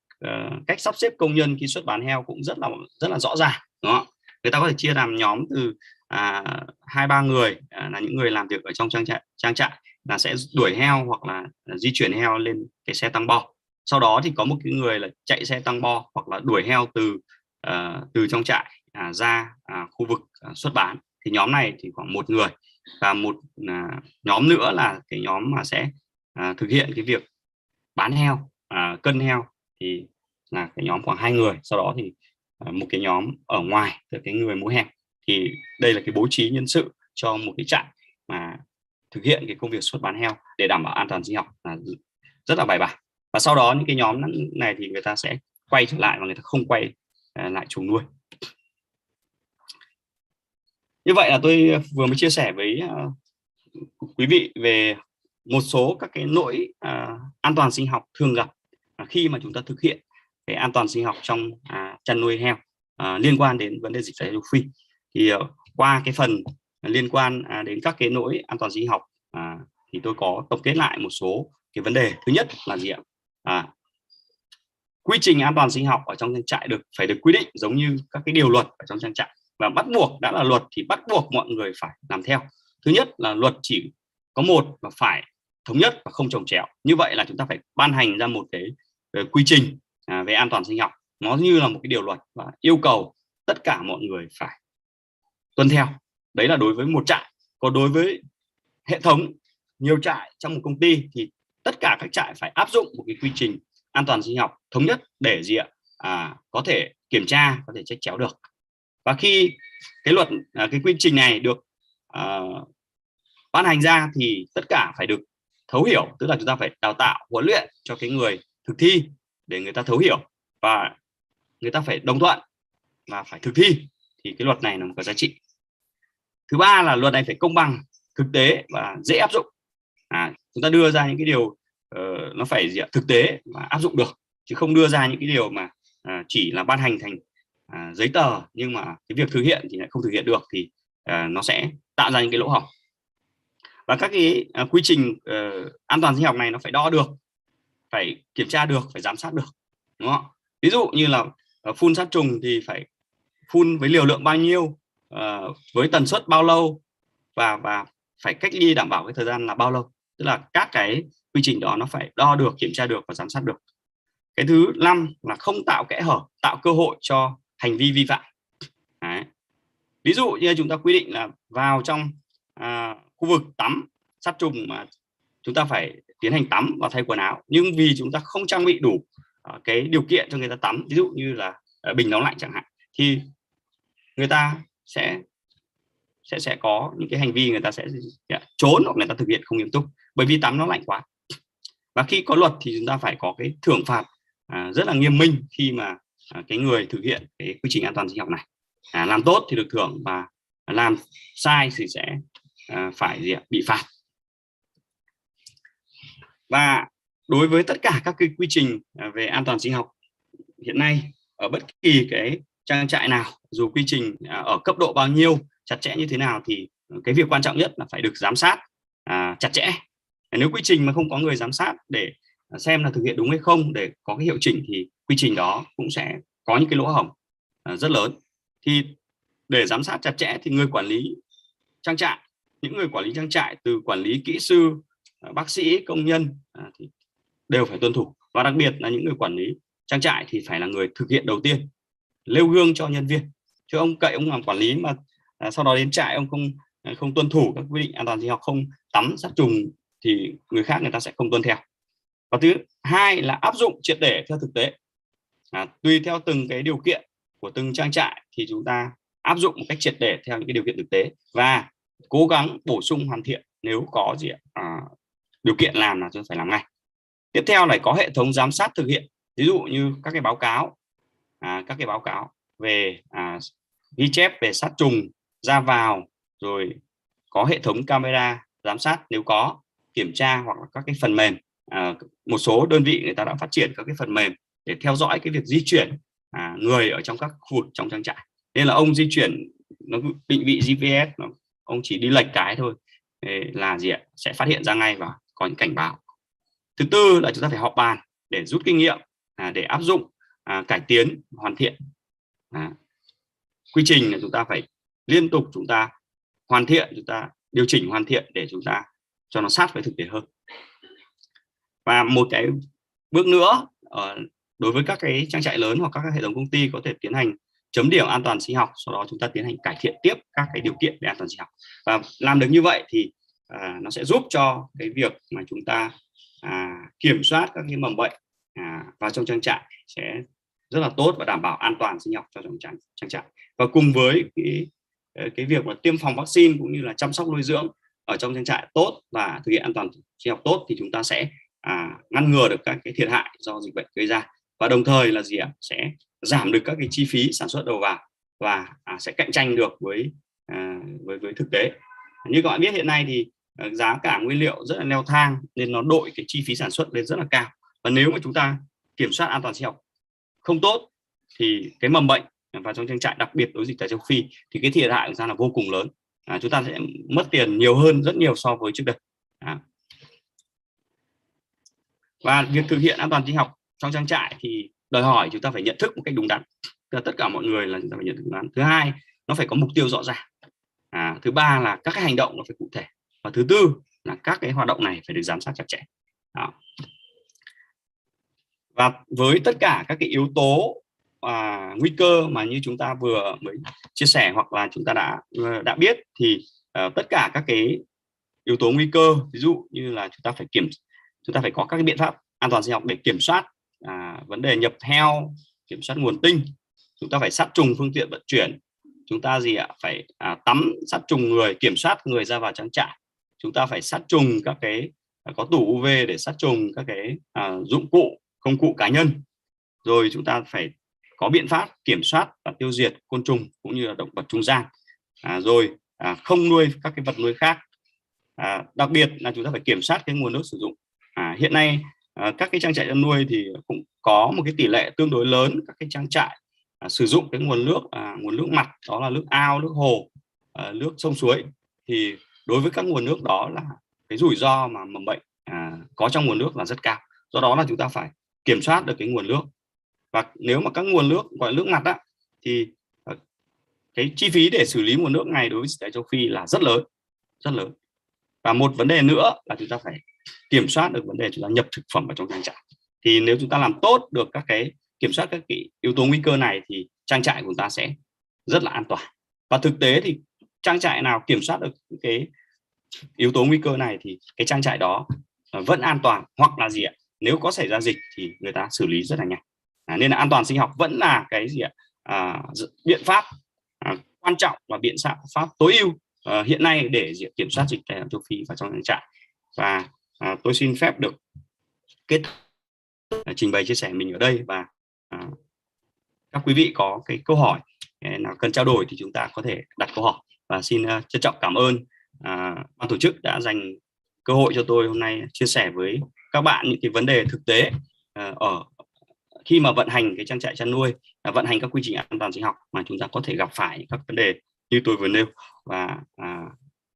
cách sắp xếp công nhân khi xuất bán heo cũng rất là rõ ràng, đúng không? Người ta có thể chia làm nhóm từ 2-3 người là những người làm việc ở trong trang trại là sẽ đuổi heo hoặc là di chuyển heo lên cái xe tăng bo. Sau đó thì có một cái người là chạy xe tăng bo hoặc là đuổi heo từ trong trại ra khu vực xuất bán. Thì nhóm này thì khoảng 1 người, và một nhóm nữa là cái nhóm mà sẽ thực hiện cái việc bán heo, cân heo thì là cái nhóm khoảng 2 người. Sau đó thì một cái nhóm ở ngoài từ cái người mua heo. Thì đây là cái bố trí nhân sự cho một cái trại mà thực hiện cái công việc xuất bán heo để đảm bảo an toàn sinh học là rất là bài bản. Và sau đó những cái nhóm này thì người ta sẽ quay trở lại và người ta không quay lại chuồng nuôi. Như vậy là tôi vừa mới chia sẻ với quý vị về một số các cái lỗi an toàn sinh học thường gặp khi mà chúng ta thực hiện cái an toàn sinh học trong chăn nuôi heo liên quan đến vấn đề dịch tả châu Phi. Thì qua cái phần liên quan đến các cái lỗi an toàn sinh học thì tôi có tổng kết lại một số cái vấn đề. Thứ nhất là gì ạ? Quy trình an toàn sinh học ở trong trang trại phải được quy định giống như các cái điều luật ở trong trang trại, và bắt buộc, đã là luật thì bắt buộc mọi người phải làm theo. Thứ nhất là luật chỉ có một và phải thống nhất và không chồng chéo. Như vậy là chúng ta phải ban hành ra một cái quy trình về an toàn sinh học, nó như là một cái điều luật và yêu cầu tất cả mọi người phải tuân theo. Đấy là đối với một trại. Còn đối với hệ thống nhiều trại trong một công ty thì tất cả các trại phải áp dụng một cái quy trình an toàn sinh học thống nhất để có thể kiểm tra, có thể check chéo được. Và khi cái quy trình này được ban hành ra thì tất cả phải được thấu hiểu, tức là chúng ta phải đào tạo, huấn luyện cho cái người thực thi để người ta thấu hiểu và người ta phải đồng thuận và phải thực thi, thì cái luật này là một cái giá trị. Thứ ba là luật này phải công bằng, thực tế và dễ áp dụng. Chúng ta đưa ra những cái điều nó phải thực tế và áp dụng được, chứ không đưa ra những cái điều mà chỉ là ban hành thành giấy tờ nhưng mà cái việc thực hiện thì lại không thực hiện được, thì nó sẽ tạo ra những cái lỗ hổng. Và các cái quy trình an toàn sinh học này nó phải đo được, phải kiểm tra được, phải giám sát được, đúng không? Ví dụ như là phun sát trùng thì phải phun với liều lượng bao nhiêu, với tần suất bao lâu, và phải cách ly đảm bảo cái thời gian là bao lâu. Tức là các cái quy trình đó nó phải đo được, kiểm tra được và giám sát được. Cái thứ 5 là không tạo kẽ hở, tạo cơ hội cho hành vi vi phạm. Đấy. Ví dụ như chúng ta quy định là vào trong khu vực tắm sát trùng mà chúng ta phải tiến hành tắm và thay quần áo, nhưng vì chúng ta không trang bị đủ cái điều kiện cho người ta tắm, ví dụ như là bình nóng lạnh chẳng hạn, thì người ta sẽ có những cái hành vi người ta sẽ trốn hoặc người ta thực hiện không nghiêm túc bởi vì tắm nó lạnh quá. Và khi có luật thì chúng ta phải có cái thưởng phạt rất là nghiêm minh khi mà cái người thực hiện cái quy trình an toàn sinh học này. Làm tốt thì được thưởng và làm sai thì sẽ phải bị phạt. Và đối với tất cả các cái quy trình về an toàn sinh học hiện nay ở bất kỳ cái trang trại nào, dù quy trình ở cấp độ bao nhiêu, chặt chẽ như thế nào, thì cái việc quan trọng nhất là phải được giám sát chặt chẽ. Nếu quy trình mà không có người giám sát để xem là thực hiện đúng hay không, để có cái hiệu chỉnh, thì quy trình đó cũng sẽ có những cái lỗ hổng rất lớn. Thì để giám sát chặt chẽ thì người quản lý trang trại, những người quản lý trang trại từ quản lý, kỹ sư, bác sĩ, công nhân thì đều phải tuân thủ. Và đặc biệt là những người quản lý trang trại thì phải là người thực hiện đầu tiên, nêu gương cho nhân viên. Chứ ông cậy ông làm quản lý mà sau đó đến trại ông không không tuân thủ các quy định an toàn sinh học, không tắm sát trùng thì người khác người ta sẽ không tuân theo. Và thứ hai là áp dụng triệt để theo thực tế. Tùy theo từng cái điều kiện của từng trang trại thì chúng ta áp dụng một cách triệt để theo những cái điều kiện thực tế và cố gắng bổ sung hoàn thiện nếu có gì điều kiện làm là chúng phải làm ngay. Tiếp theo là có hệ thống giám sát thực hiện, ví dụ như các cái báo cáo về ghi chép về sát trùng ra vào, rồi có hệ thống camera giám sát nếu có, kiểm tra hoặc là các cái phần mềm. Một số đơn vị người ta đã phát triển các cái phần mềm để theo dõi cái việc di chuyển người ở trong các khu vực trong trang trại, nên là ông di chuyển nó định vị GPS, ông chỉ đi lệch cái thôi là sẽ phát hiện ra ngay và có những cảnh báo. Thứ tư là chúng ta phải họp bàn để rút kinh nghiệm, để áp dụng, cải tiến, hoàn thiện. Quy trình là chúng ta phải liên tục chúng ta hoàn thiện, chúng ta điều chỉnh hoàn thiện để chúng ta cho nó sát với thực tế hơn. Và một cái bước nữa, đối với các cái trang trại lớn hoặc các hệ thống công ty có thể tiến hành chấm điểm an toàn sinh học, sau đó chúng ta tiến hành cải thiện tiếp các cái điều kiện về an toàn sinh học. Và làm được như vậy thì nó sẽ giúp cho cái việc mà chúng ta kiểm soát các cái mầm bệnh vào trong trang trại sẽ rất là tốt và đảm bảo an toàn sinh học cho trong trang trại. Và cùng với cái việc mà tiêm phòng vaccine cũng như là chăm sóc nuôi dưỡng ở trong trang trại tốt và thực hiện an toàn sinh học tốt thì chúng ta sẽ ngăn ngừa được các cái thiệt hại do dịch bệnh gây ra, và đồng thời là sẽ giảm được các cái chi phí sản xuất đầu vào và sẽ cạnh tranh được với thực tế. Như các bạn biết hiện nay thì giá cả nguyên liệu rất là leo thang nên nó đội cái chi phí sản xuất lên rất là cao, và nếu mà chúng ta kiểm soát an toàn sinh học không tốt thì cái mầm bệnh vào trong trang trại, đặc biệt đối với dịch tả châu Phi thì cái thiệt hại của chúng ta là vô cùng lớn. Chúng ta sẽ mất tiền nhiều hơn rất nhiều so với trước đây. Và việc thực hiện an toàn sinh học trong trang trại thì đòi hỏi chúng ta phải nhận thức một cách đúng đắn. Tất cả mọi người là chúng ta phải nhận thức đúng đắn. Thứ hai, nó phải có mục tiêu rõ ràng. Thứ ba là các cái hành động nó phải cụ thể. Và thứ tư là các cái hoạt động này phải được giám sát chặt chẽ. Và với tất cả các cái yếu tố nguy cơ mà như chúng ta vừa mới chia sẻ hoặc là chúng ta đã biết thì tất cả các cái yếu tố nguy cơ, ví dụ như là chúng ta phải có các cái biện pháp an toàn sinh học để kiểm soát vấn đề nhập heo, kiểm soát nguồn tinh, chúng ta phải sát trùng phương tiện vận chuyển, chúng ta phải tắm sát trùng người, kiểm soát người ra vào trang trại, chúng ta phải sát trùng các cái có tủ UV để sát trùng các cái dụng cụ, công cụ cá nhân, rồi chúng ta phải có biện pháp kiểm soát và tiêu diệt côn trùng cũng như là động vật trung gian, rồi không nuôi các cái vật nuôi khác. Đặc biệt là chúng ta phải kiểm soát cái nguồn nước sử dụng. Hiện nay các cái trang trại chăn nuôi thì cũng có một cái tỷ lệ tương đối lớn các cái trang trại sử dụng cái nguồn nước mặt, đó là nước ao, nước hồ, nước sông suối. Thì đối với các nguồn nước đó là cái rủi ro mà mầm bệnh có trong nguồn nước là rất cao. Do đó là chúng ta phải kiểm soát được cái nguồn nước. Và nếu mà các nguồn nước gọi là nước mặt thì cái chi phí để xử lý nguồn nước này đối với dịch tả châu Phi là rất lớn, rất lớn. Và một vấn đề nữa là chúng ta phải kiểm soát được vấn đề chúng ta nhập thực phẩm vào trong trang trại. Thì nếu chúng ta làm tốt được các cái kiểm soát các cái yếu tố nguy cơ này thì trang trại của chúng ta sẽ rất là an toàn. Và thực tế thì trang trại nào kiểm soát được cái yếu tố nguy cơ này thì cái trang trại đó vẫn an toàn, hoặc là nếu có xảy ra dịch thì người ta xử lý rất là nhanh. Nên là an toàn sinh học vẫn là cái biện pháp quan trọng và biện pháp tối ưu hiện nay để kiểm soát dịch tả châu Phi vào trong trang trại. Và tôi xin phép được trình bày chia sẻ mình ở đây, và các quý vị có cái câu hỏi nào cần trao đổi thì chúng ta có thể đặt câu hỏi. Và xin trân trọng cảm ơn ban tổ chức đã dành cơ hội cho tôi hôm nay chia sẻ với các bạn những cái vấn đề thực tế ở khi mà vận hành cái trang trại chăn nuôi, vận hành các quy trình an toàn sinh học mà chúng ta có thể gặp phải các vấn đề như tôi vừa nêu. Và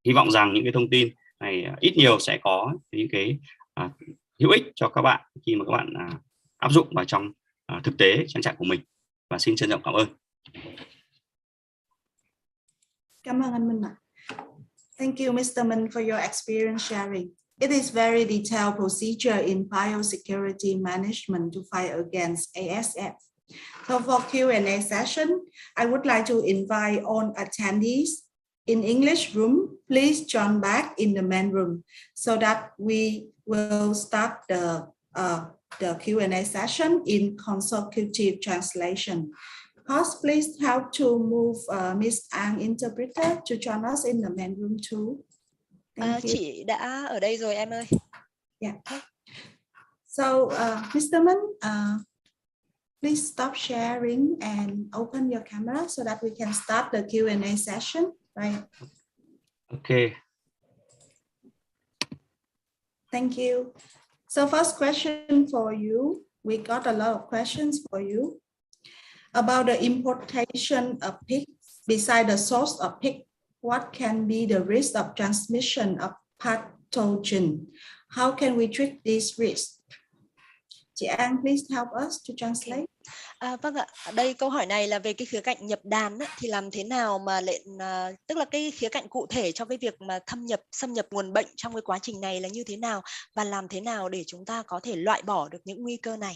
hy vọng rằng những cái thông tin này ít nhiều sẽ có những cái hữu ích cho các bạn khi mà các bạn áp dụng vào trong thực tế trang trại của mình. Và xin trân trọng cảm ơn. Cảm ơn anh Minh ạ. Thank you, Mr. Minh, for your experience sharing. It is very detailed procedure in biosecurity management to fight against ASF. So for Q&A session, I would like to invite all attendees in English room, please join back in the main room so that we will start the Q&A session in consecutive translation. Host, please help to move Miss Ang interpreter to join us in the main room too. Thank you. Chị đã ở đây rồi em ơi. Yeah. So, Mr. Min, please stop sharing and open your camera so that we can start the Q&A session. Right. Okay. Thank you. So first question for you. We got a lot of questions for you about the importation of pig. Beside the source of pig, what can be the risk of transmission of pathogen? How can we treat this risk? Chị An, please help us to translate. Vâng ạ, ở đây câu hỏi này là về cái khía cạnh nhập đàn á, thì làm thế nào mà tức là cái khía cạnh cụ thể cho cái việc mà xâm nhập nguồn bệnh trong cái quá trình này là như thế nào và làm thế nào để chúng ta có thể loại bỏ được những nguy cơ này?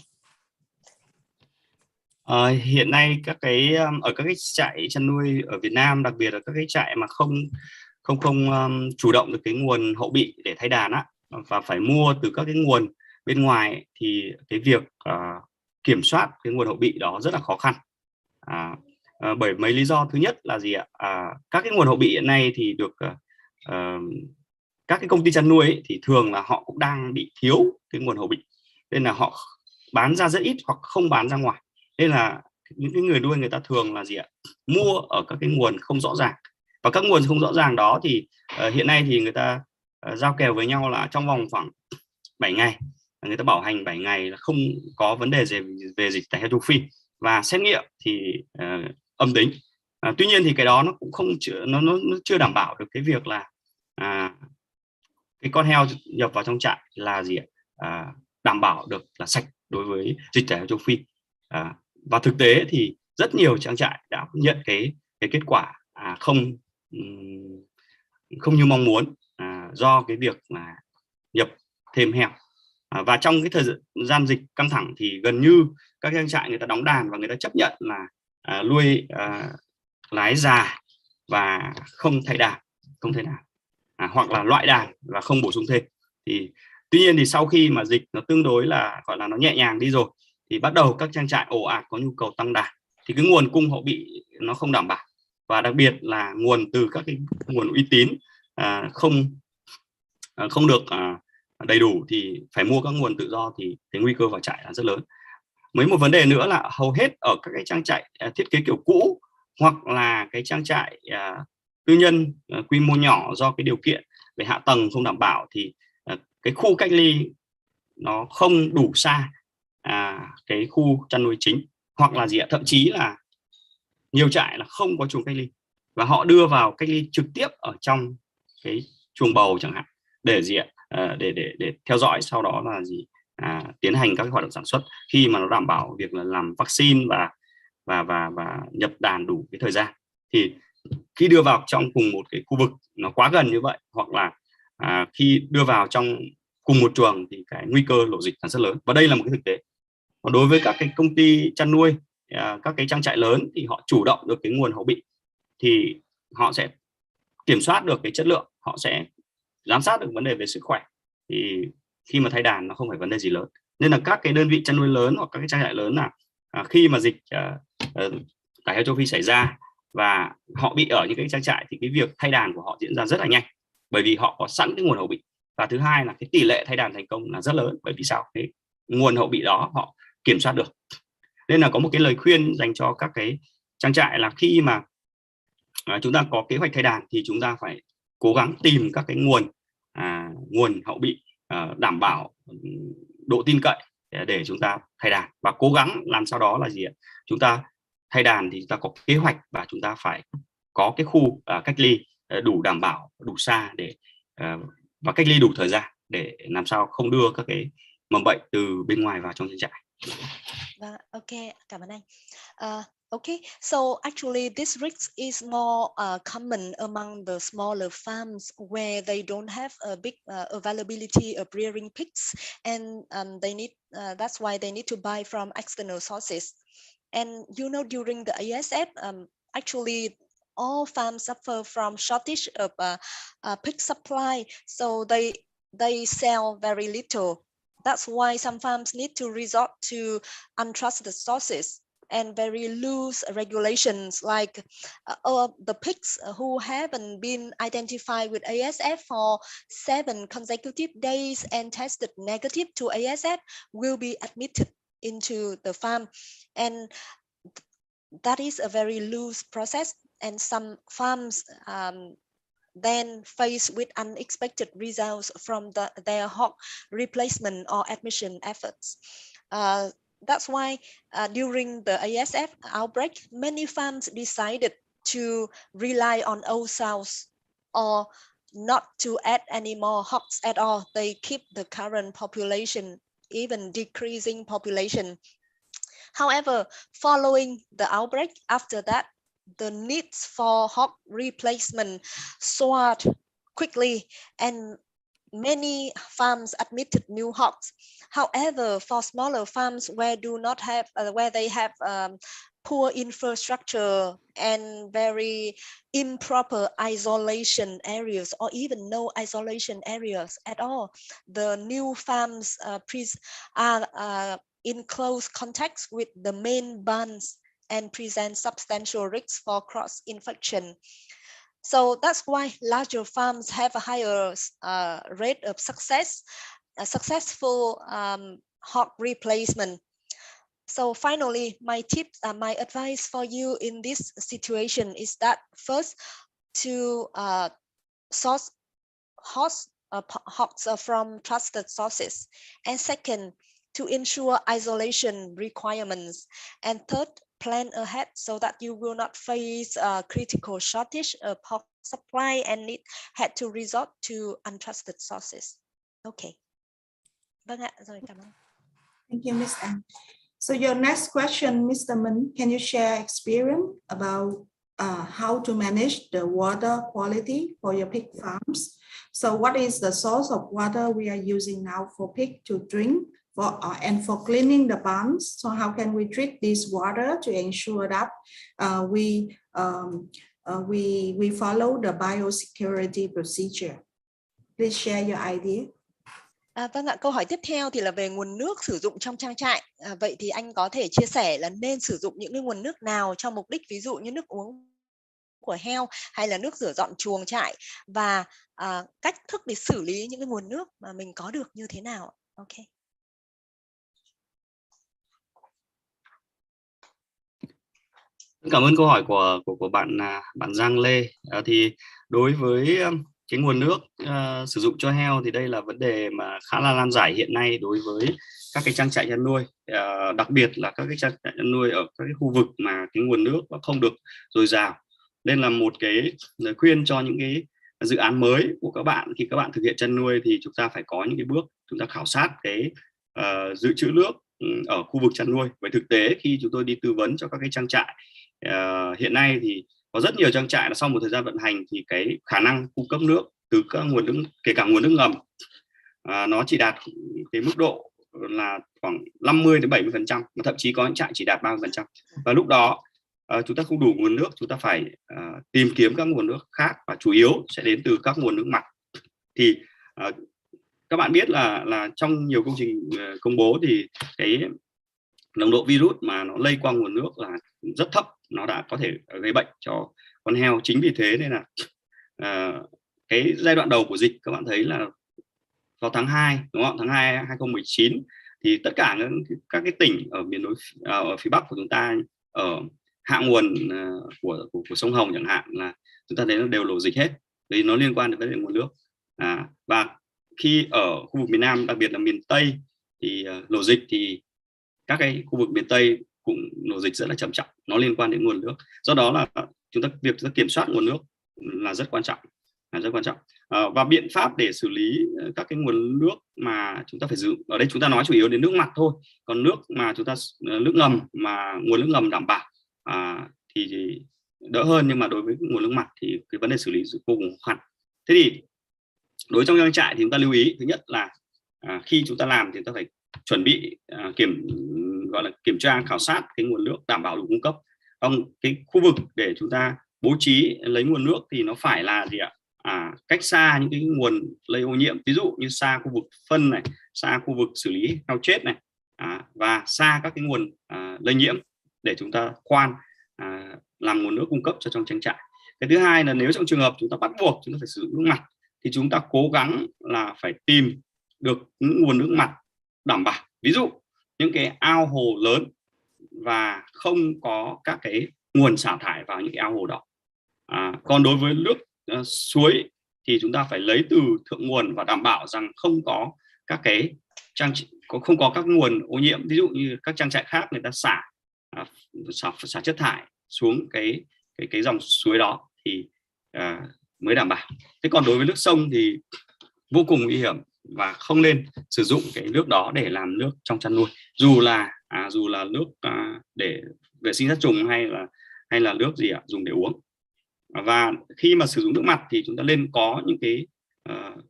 Hiện nay các cái ở các cái trại chăn nuôi ở Việt Nam, đặc biệt là các cái trại mà không chủ động được cái nguồn hậu bị để thay đàn á, và phải mua từ các cái nguồn bên ngoài, thì cái việc kiểm soát cái nguồn hậu bị đó rất là khó khăn, bởi mấy lý do. Thứ nhất là gì ạ? Các cái nguồn hậu bị hiện nay thì được các cái công ty chăn nuôi ấy, thì thường là họ cũng đang bị thiếu cái nguồn hậu bị, nên là họ bán ra rất ít hoặc không bán ra ngoài. Nên là những cái người nuôi người ta thường là gì ạ? Mua ở các cái nguồn không rõ ràng, và các nguồn không rõ ràng đó thì hiện nay thì người ta giao kèo với nhau là trong vòng khoảng 7 ngày, người ta bảo hành 7 ngày là không có vấn đề gì về dịch tả heo châu Phi, và xét nghiệm thì âm tính. Tuy nhiên thì cái đó nó cũng nó chưa đảm bảo được cái việc là cái con heo nhập vào trong trại là gì ạ? Đảm bảo được là sạch đối với dịch tả heo châu Phi. Và thực tế thì rất nhiều trang trại đã nhận cái kết quả không như mong muốn, do cái việc mà nhập thêm heo. Và trong cái thời gian dịch căng thẳng thì gần như các trang trại người ta đóng đàn và người ta chấp nhận là nuôi lái già và không thay đàn, hoặc là loại đàn và không bổ sung thêm. Thì tuy nhiên thì sau khi mà dịch nó tương đối là gọi là nó nhẹ nhàng đi rồi, thì bắt đầu các trang trại ồ ạt có nhu cầu tăng đàn, thì cái nguồn cung hậu bị nó không đảm bảo, và đặc biệt là nguồn từ các cái nguồn uy tín không được đầy đủ, thì phải mua các nguồn tự do, thì cái nguy cơ vào trại là rất lớn. Mấy một vấn đề nữa là hầu hết ở các cái trang trại thiết kế kiểu cũ, hoặc là cái trang trại tư nhân quy mô nhỏ, do cái điều kiện về hạ tầng không đảm bảo, thì cái khu cách ly nó không đủ xa cái khu chăn nuôi chính, hoặc là gì ạ? Thậm chí là nhiều trại là không có chuồng cách ly và họ đưa vào cách ly trực tiếp ở trong cái chuồng bầu chẳng hạn, để gì ạ? Để theo dõi, sau đó là tiến hành các cái hoạt động sản xuất khi mà nó đảm bảo việc là làm vaccine và nhập đàn đủ cái thời gian. Thì khi đưa vào trong cùng một cái khu vực nó quá gần như vậy, hoặc là khi đưa vào trong cùng một chuồng, thì cái nguy cơ lộ dịch là rất lớn, và đây là một cái thực tế. Còn đối với các cái công ty chăn nuôi, các cái trang trại lớn, thì họ chủ động được cái nguồn hậu bị, thì họ sẽ kiểm soát được cái chất lượng, họ sẽ giám sát được vấn đề về sức khỏe, thì khi mà thay đàn nó không phải vấn đề gì lớn. Nên là các cái đơn vị chăn nuôi lớn hoặc các cái trang trại lớn là khi mà dịch tả heo châu Phi xảy ra và họ bị ở những cái trang trại, thì cái việc thay đàn của họ diễn ra rất là nhanh, bởi vì họ có sẵn cái nguồn hậu bị. Và thứ hai là cái tỷ lệ thay đàn thành công là rất lớn, bởi vì sao? Cái nguồn hậu bị đó họ kiểm soát được. Nên là có một cái lời khuyên dành cho các cái trang trại là khi mà chúng ta có kế hoạch thay đàn, thì chúng ta phải cố gắng tìm các cái nguồn hậu bị đảm bảo độ tin cậy để chúng ta thay đàn, và cố gắng làm sao đó là gì ạ? Chúng ta thay đàn thì chúng ta có kế hoạch, và chúng ta phải có cái khu cách ly đủ đảm bảo, đủ xa để và cách ly đủ thời gian, để làm sao không đưa các cái mầm bệnh từ bên ngoài vào trong trang trại. Vâng, ok, cảm ơn anh. Okay, so actually this risk is more common among the smaller farms where they don't have a big availability of rearing pigs, and they need that's why they need to buy from external sources. And you know, during the ASF, actually all farms suffer from shortage of pig supply, so they sell very little. That's why some farms need to resort to untrusted sources and very loose regulations, like the pigs who haven't been identified with ASF for 7 consecutive days and tested negative to ASF will be admitted into the farm, and that is a very loose process, and some farms then faced with unexpected results from their hog replacement or admission efforts. That's why during the ASF outbreak, many farms decided to rely on old sows or not to add any more hogs at all. They keep the current population, even decreasing population. However, following the outbreak, after that, the needs for hog replacement soared quickly, and many farms admitted new hogs. However, for smaller farms where they have poor infrastructure and very improper isolation areas, or even no isolation areas at all, the new farms are in close contact with the main barns and present substantial risks for cross-infection. So that's why larger farms have a higher rate of successful hog replacement. So finally, my tips, my advice for you in this situation is that first, to source hogs from trusted sources, and second, to ensure isolation requirements, and third, plan ahead so that you will not face a critical shortage of hog supply and had to resort to untrusted sources. Okay. Vâng ạ, rồi cảm ơn. Thank you, Ms. Anh. So your next question, Mr. Minh, can you share experience about how to manage the water quality for your pig farms? So what is the source of water we are using now for pig to drink and for cleaning the barns? So how can we treat this water to ensure that we follow the biosecurity procedure? Please share your idea. Vâng ạ, câu hỏi tiếp theo thì là về nguồn nước sử dụng trong trang trại. Vậy thì anh có thể chia sẻ là nên sử dụng những cái nguồn nước nào cho mục đích, ví dụ như nước uống của heo hay là nước rửa dọn chuồng trại, và cách thức để xử lý những cái nguồn nước mà mình có được như thế nào? Ok. Cảm ơn câu hỏi của bạn Giang Lê. Thì đối với cái nguồn nước sử dụng cho heo thì đây là vấn đề mà khá là nan giải hiện nay đối với các cái trang trại chăn nuôi, đặc biệt là các cái trang trại chăn nuôi ở các cái khu vực mà cái nguồn nước nó không được dồi dào. Nên là một cái lời khuyên cho những cái dự án mới của các bạn, khi các bạn thực hiện chăn nuôi thì chúng ta phải có những cái bước chúng ta khảo sát cái dự trữ nước ở khu vực chăn nuôi. Với thực tế khi chúng tôi đi tư vấn cho các cái trang trại hiện nay thì có rất nhiều trang trại là sau một thời gian vận hành thì cái khả năng cung cấp nước từ các nguồn nước, kể cả nguồn nước ngầm, nó chỉ đạt cái mức độ là khoảng 50 đến 70%, thậm chí có những trại chỉ đạt 30%. Và lúc đó chúng ta không đủ nguồn nước, chúng ta phải tìm kiếm các nguồn nước khác, và chủ yếu sẽ đến từ các nguồn nước mặt. Thì các bạn biết là trong nhiều công trình công bố thì cái nồng độ virus mà nó lây qua nguồn nước là rất thấp, nó đã có thể gây bệnh cho con heo. Chính vì thế nên là cái giai đoạn đầu của dịch các bạn thấy là vào tháng 2, đúng không? Tháng 2 2019 thì tất cả các cái tỉnh ở miền núi ở phía Bắc của chúng ta, ở hạ nguồn của sông Hồng chẳng hạn, là chúng ta thấy nó đều lộ dịch hết, vì nó liên quan đến vấn đề nguồn nước. Và khi ở khu vực miền Nam, đặc biệt là miền Tây thì lộ dịch thì các cái khu vực miền Tây cũng lộ dịch rất là trầm trọng, nó liên quan đến nguồn nước. Do đó là việc chúng ta kiểm soát nguồn nước là rất quan trọng, và biện pháp để xử lý các cái nguồn nước mà chúng ta phải sử dụng ở đây, chúng ta nói chủ yếu đến nước mặt thôi. Còn nước mà chúng ta nước ngầm mà nguồn nước ngầm đảm bảo thì đỡ hơn, nhưng mà đối với nguồn nước mặt thì cái vấn đề xử lý vô cùng khó khăn. Thế thì đối trong trang trại thì chúng ta lưu ý, thứ nhất là khi chúng ta làm thì chúng ta phải chuẩn bị kiểm tra khảo sát cái nguồn nước đảm bảo đủ cung cấp. Trong cái khu vực để chúng ta bố trí lấy nguồn nước thì nó phải là gì ạ? Cách xa những cái nguồn lây ô nhiễm, ví dụ như xa khu vực phân này, xa khu vực xử lý heo chết này, và xa các cái nguồn lây nhiễm để chúng ta khoan làm nguồn nước cung cấp cho trong trang trại. Cái thứ hai là nếu trong trường hợp chúng ta bắt buộc chúng ta phải sử dụng nước mặt thì chúng ta cố gắng là phải tìm được những nguồn nước mặt đảm bảo, ví dụ những cái ao hồ lớn và không có các cái nguồn xả thải vào những cái ao hồ đó. Còn đối với nước suối thì chúng ta phải lấy từ thượng nguồn và đảm bảo rằng không có các cái không có các nguồn ô nhiễm, ví dụ như các trang trại khác người ta xả chất thải xuống cái dòng suối đó thì mới đảm bảo. Thế còn đối với nước sông thì vô cùng nguy hiểm và không nên sử dụng cái nước đó để làm nước trong chăn nuôi, dù là nước để vệ sinh sát trùng hay là nước gì dùng để uống. Và khi mà sử dụng nước mặt thì chúng ta nên có những cái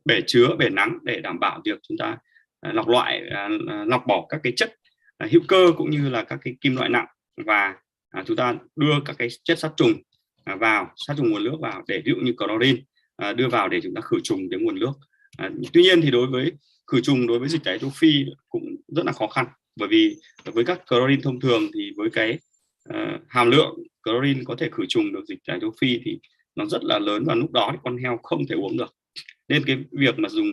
bể chứa, bể nắng để đảm bảo việc chúng ta lọc bỏ các cái chất hữu cơ cũng như là các cái kim loại nặng, và chúng ta đưa các cái chất sát trùng sát trùng nguồn nước vào, để ví dụ như chlorine đưa vào để chúng ta khử trùng cái nguồn nước. Tuy nhiên thì đối với khử trùng đối với dịch tả châu Phi cũng rất là khó khăn, bởi vì với các chlorine thông thường thì với cái hàm lượng chlorine có thể khử trùng được dịch tả châu Phi thì nó rất là lớn, và lúc đó thì con heo không thể uống được. Nên cái việc mà dùng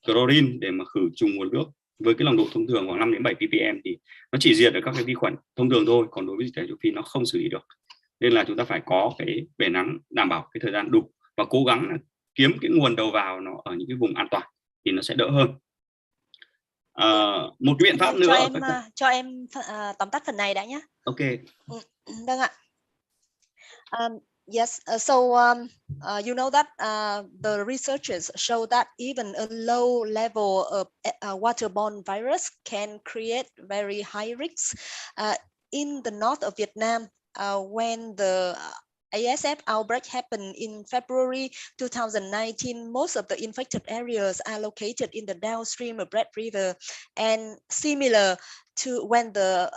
chlorine để mà khử trùng nguồn nước với cái nồng độ thông thường khoảng 5 đến 7 ppm thì nó chỉ diệt được các cái vi khuẩn thông thường thôi, còn đối với dịch tả châu Phi nó không xử lý được. Nên là chúng ta phải có cái bể nắng đảm bảo cái thời gian đủ và cố gắng kiếm cái nguồn đầu vào nó ở những cái vùng an toàn thì nó sẽ đỡ hơn. Một cái biện pháp nữa cho em tóm tắt phần này đã nhé. Ok. Vâng ạ. Yes, you know that the researchers show that even a low level of waterborne virus can create very high risks. In the north of Vietnam, when the ASF outbreak happened in February 2019, most of the infected areas are located in the downstream of Red River, and similar to when the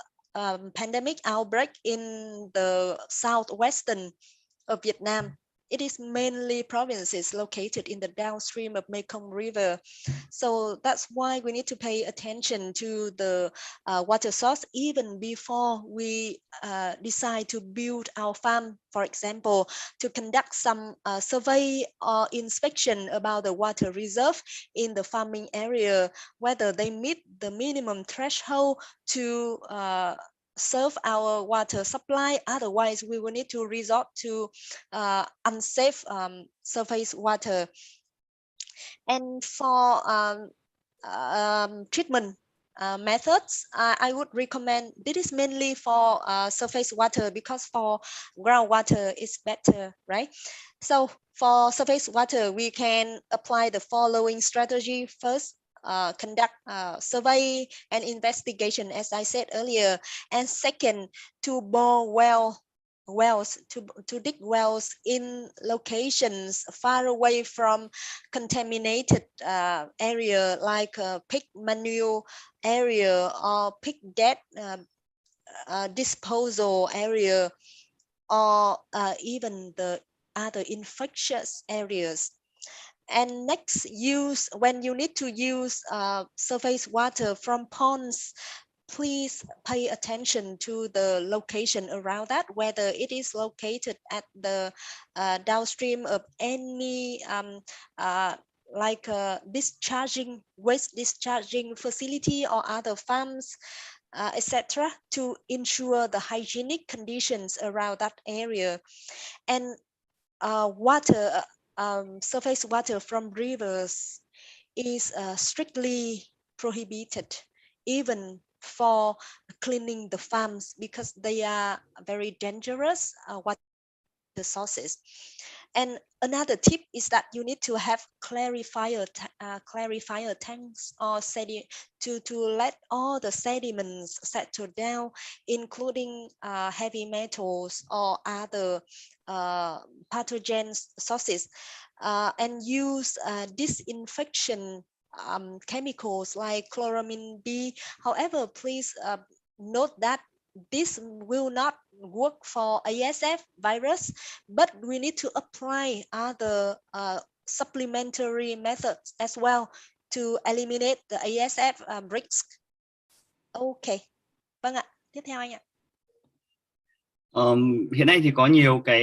pandemic outbreak in the southwestern of Vietnam, it is mainly provinces located in the downstream of Mekong River. So that's why we need to pay attention to the water source even before we decide to build our farm. For example, to conduct some survey or inspection about the water reserve in the farming area, whether they meet the minimum threshold to serve our water supply. Otherwise, we will need to resort to unsafe surface water. And for treatment methods, I would recommend, this is mainly for surface water, because for groundwater is better, right? So for surface water, we can apply the following strategy. First, conduct survey and investigation, as I said earlier. And second, to bore wells, to dig wells in locations far away from contaminated area, like pig manure area or pig dead disposal area, or even the other infectious areas. And next, when you need to use surface water from ponds, please pay attention to the location around that, whether it is located at the downstream of any like waste discharging facility or other farms, etc., to ensure the hygienic conditions around that area. And surface water from rivers is strictly prohibited, even for cleaning the farms, because they are very dangerous water sources. And another tip is that you need to have clarifier tanks or to let all the sediments settle down, including heavy metals or other pathogen sources, and use disinfection chemicals like chloramine B. However, please note that this will not work for ASF virus, but we need to apply other supplementary methods as well to eliminate the ASF risk. Ok, vâng ạ. Tiếp theo anh ạ. Hiện nay thì có nhiều các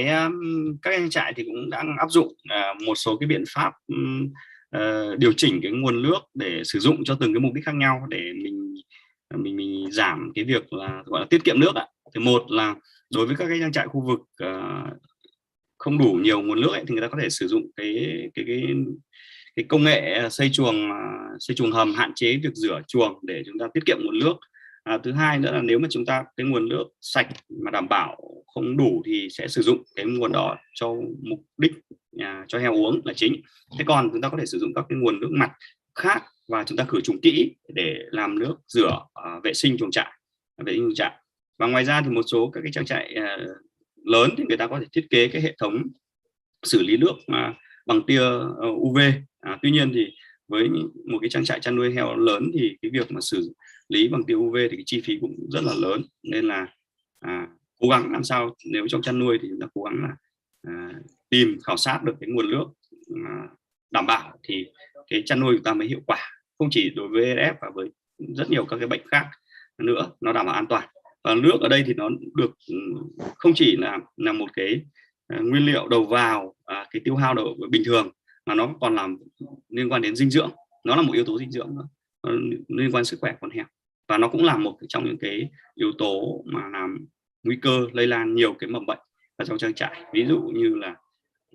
trang trại thì cũng đang áp dụng một số cái biện pháp điều chỉnh cái nguồn nước để sử dụng cho từng cái mục đích khác nhau để mình giảm cái việc là gọi là tiết kiệm nước ạ. Thì một là đối với các cái trang trại khu vực không đủ nhiều nguồn nước ấy, thì người ta có thể sử dụng cái công nghệ xây chuồng hầm hạn chế việc rửa chuồng để chúng ta tiết kiệm nguồn nước. Thứ hai nữa là nếu mà chúng ta cái nguồn nước sạch mà đảm bảo không đủ thì sẽ sử dụng cái nguồn đó cho mục đích cho heo uống là chính. Thế còn chúng ta có thể sử dụng các cái nguồn nước mặt khác và chúng ta khử trùng kỹ để làm nước rửa vệ sinh chuồng trại. Và ngoài ra thì một số các cái trang trại lớn thì người ta có thể thiết kế cái hệ thống xử lý nước bằng tia UV. Tuy nhiên thì với một cái trang trại chăn nuôi heo lớn thì cái việc mà xử lý bằng tia UV thì cái chi phí cũng rất là lớn, nên là cố gắng làm sao nếu trong chăn nuôi thì chúng ta cố gắng là tìm khảo sát được cái nguồn nước đảm bảo thì cái chăn nuôi của ta mới hiệu quả, không chỉ đối với ASF và với rất nhiều các cái bệnh khác nữa, nó đảm bảo an toàn. Và nước ở đây thì nó được không chỉ là một cái nguyên liệu đầu vào cái tiêu hao đầu bình thường, mà nó còn làm liên quan đến dinh dưỡng, nó là một yếu tố dinh dưỡng nữa, nó liên quan sức khỏe con heo, và nó cũng là một trong những cái yếu tố mà làm nguy cơ lây lan nhiều cái mầm bệnh ở trong trang trại, ví dụ như là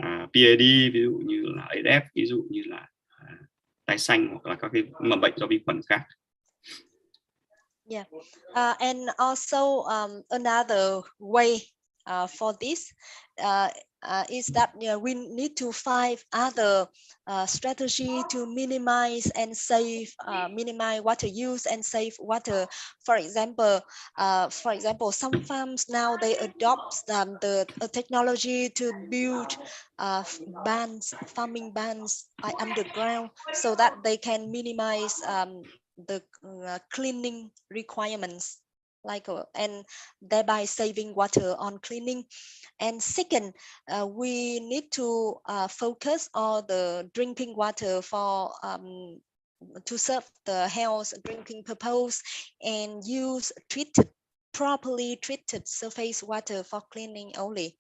PAD, ví dụ như là ASF, ví dụ như là tai xanh hoặc là các cái mầm bệnh do vi khuẩn khác. Yeah, and also another way for this is that we need to find other strategy to minimize and save, minimize water use and save water. For example, some farms now they adopt the technology to build farming bands underground, so that they can minimize the cleaning requirements, and thereby saving water on cleaning. And second, we need to focus on the drinking water for to serve the health drinking purpose, and use properly treated surface water for cleaning only.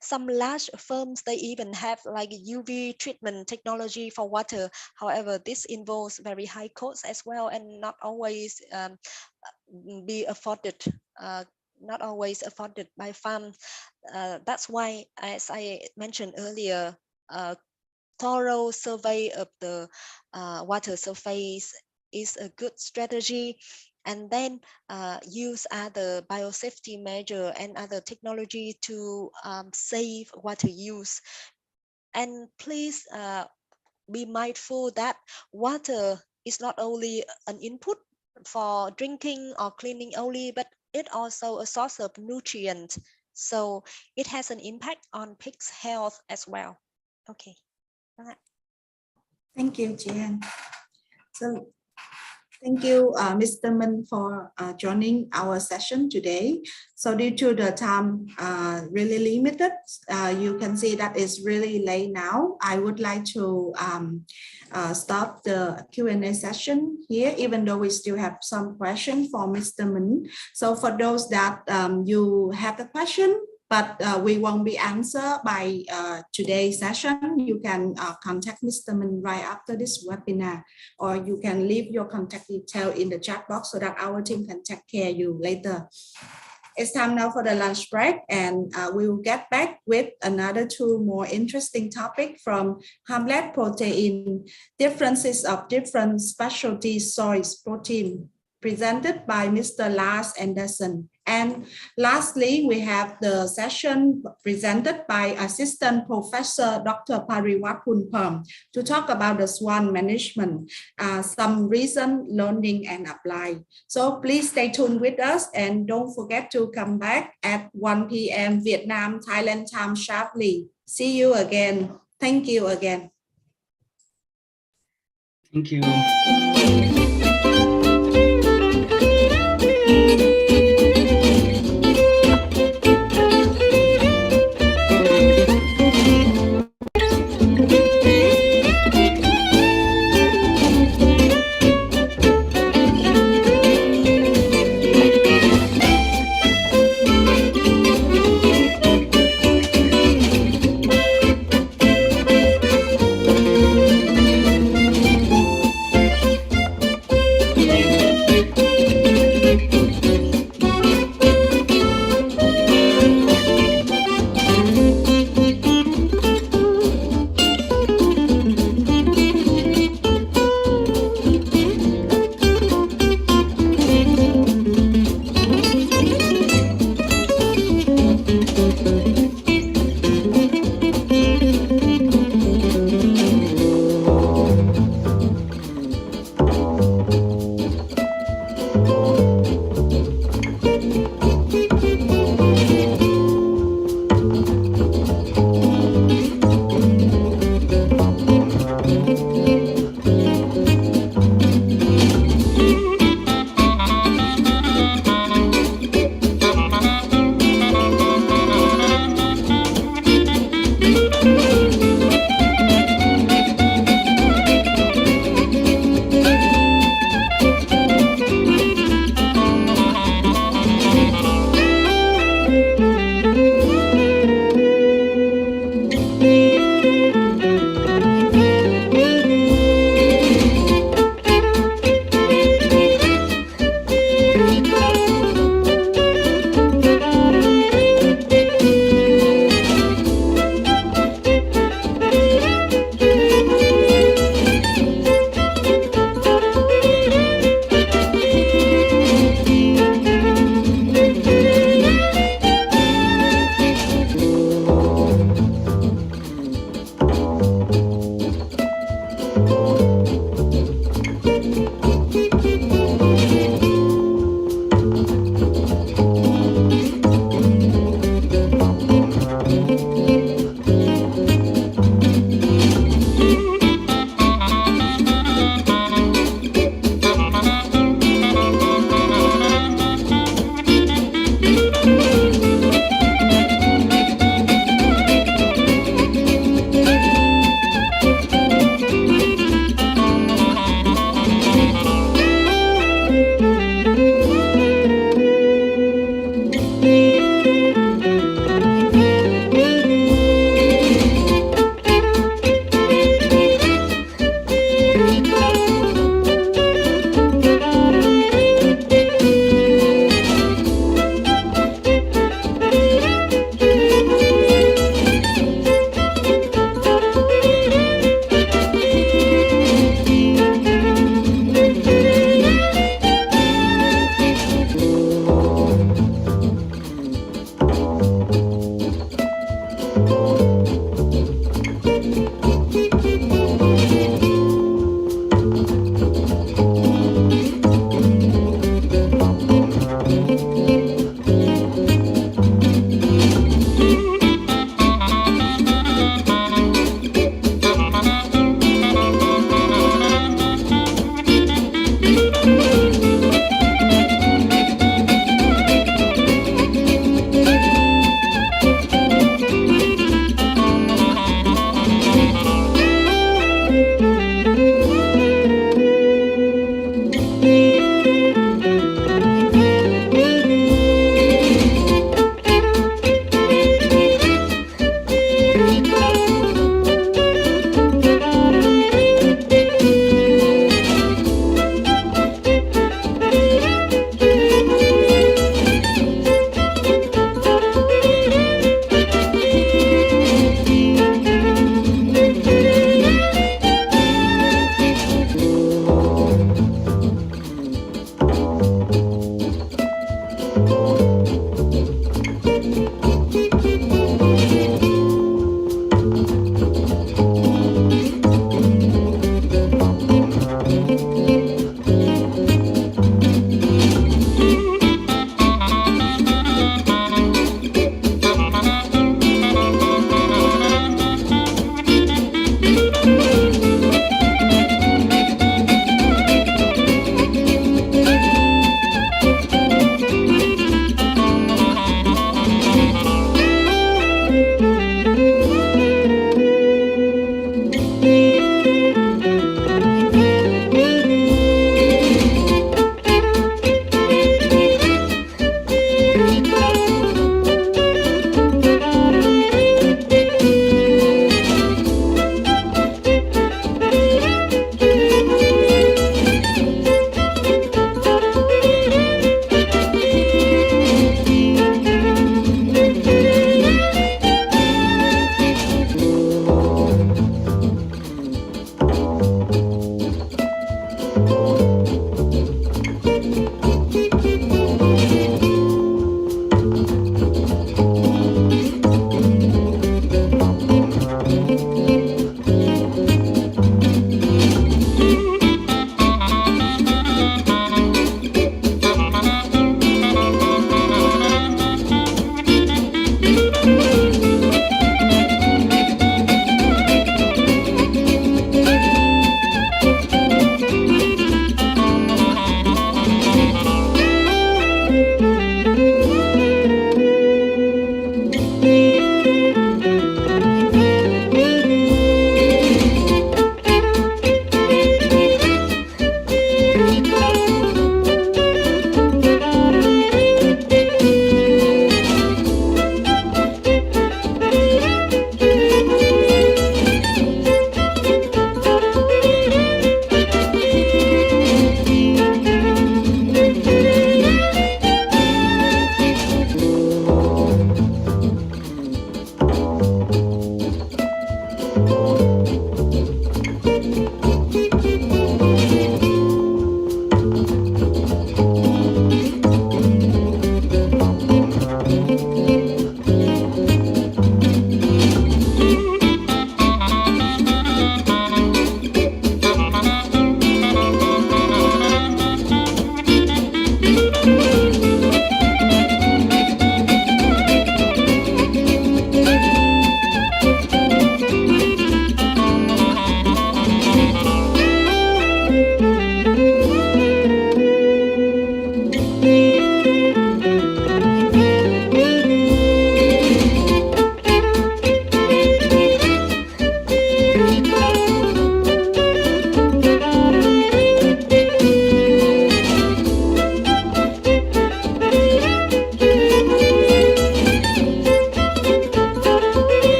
Some large firms, they even have like UV treatment technology for water. However, this involves very high costs as well, and not always be afforded. Not always afforded by farms. That's why, as I mentioned earlier, thorough survey of the water surface is a good strategy. And then use other biosafety measure and other technology to save water use. And please be mindful that water is not only an input for drinking or cleaning only, but it also a source of nutrients. So it has an impact on pigs' health as well. Okay. Thank you, Chăn. So thank you, Mr. Minh, for joining our session today. So due to the time really limited, you can see that it's really late now. I would like to stop the Q&A session here, even though we still have some questions for Mr. Minh. So for those that you have a question, but we won't be answered by today's session, you can contact Mr. Minh right after this webinar, or you can leave your contact detail in the chat box so that our team can take care of you later. It's time now for the lunch break, and we will get back with another two more interesting topics from Hamlet Protein, differences of different specialty soys protein, presented by Mr. Lars Anderson. And lastly, we have the session presented by Assistant Professor Dr. Pariwat Punpam to talk about the swan management, some recent learning and apply. So please stay tuned with us, and don't forget to come back at 1 p.m. Vietnam, Thailand time sharply. See you again. Thank you again. Thank you.